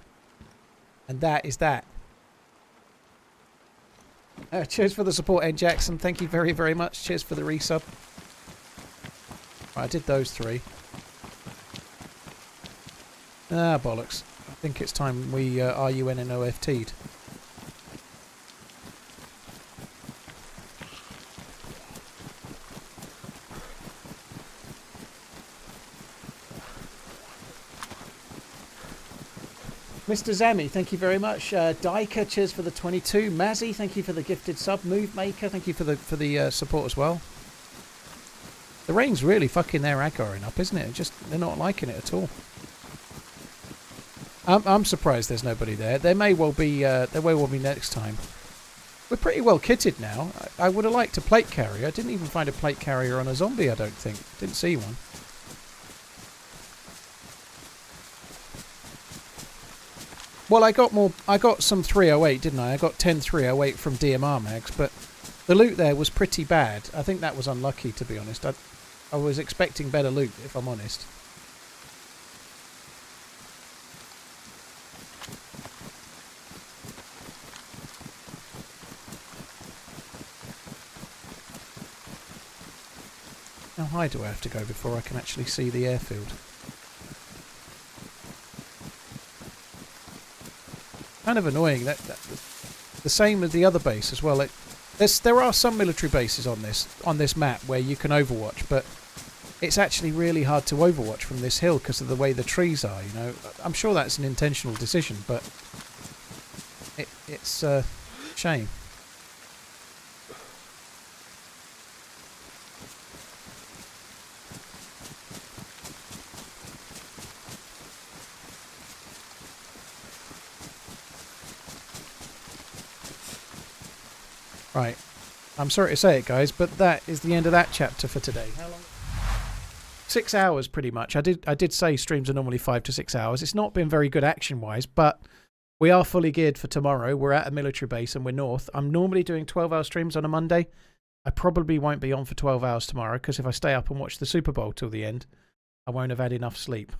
And that is that. Cheers for the support, N. Jackson. Thank you very, very much. Cheers for the resub. Right, I did those 3. Ah, bollocks. I think it's time we RUNNOFT'd. Mr. Zami, thank you very much. Dyker, cheers for the 22. Mazzy, thank you for the gifted sub. Move Maker, thank you for the support as well. The rain's really fucking their aggroing up, isn't it? They're not liking it at all. I'm surprised there's nobody there. There may well be next time. We're pretty well kitted now. I would have liked a plate carrier. I didn't even find a plate carrier on a zombie, I don't think. Didn't see one. Well, I got some 308, didn't I? I got 10 308 from DMR mags, but the loot there was pretty bad. I think that was unlucky, to be honest. I was expecting better loot, if I'm honest. How high do I have to go before I can actually see the airfield? Kind of annoying. That the same as the other base as well. There are some military bases on this map where you can overwatch, but it's actually really hard to overwatch from this hill because of the way the trees are. You know, I'm sure that's an intentional decision, but it's a shame. Right, I'm sorry to say it, guys, but that is the end of that chapter for today. How long? 6 hours, pretty much. I did say streams are normally 5 to 6 hours. It's not been very good action-wise, but we are fully geared for tomorrow. We're at a military base and we're north. I'm normally doing 12-hour streams on a Monday. I probably won't be on for 12 hours tomorrow because if I stay up and watch the Super Bowl till the end, I won't have had enough sleep,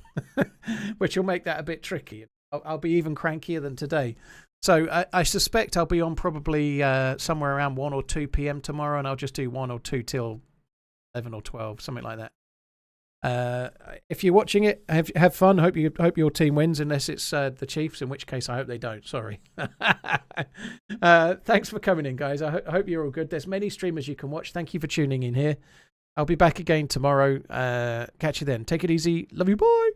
which will make that a bit tricky. I'll be even crankier than today. So I suspect I'll be on probably somewhere around 1 or 2 p.m. tomorrow, and I'll just do 1 or 2 till 11 or 12, something like that. If you're watching it, have fun. Hope your team wins, unless it's the Chiefs, in which case I hope they don't. Sorry. Thanks for coming in, guys. I hope you're all good. There's many streamers you can watch. Thank you for tuning in here. I'll be back again tomorrow. Catch you then. Take it easy. Love you. Bye.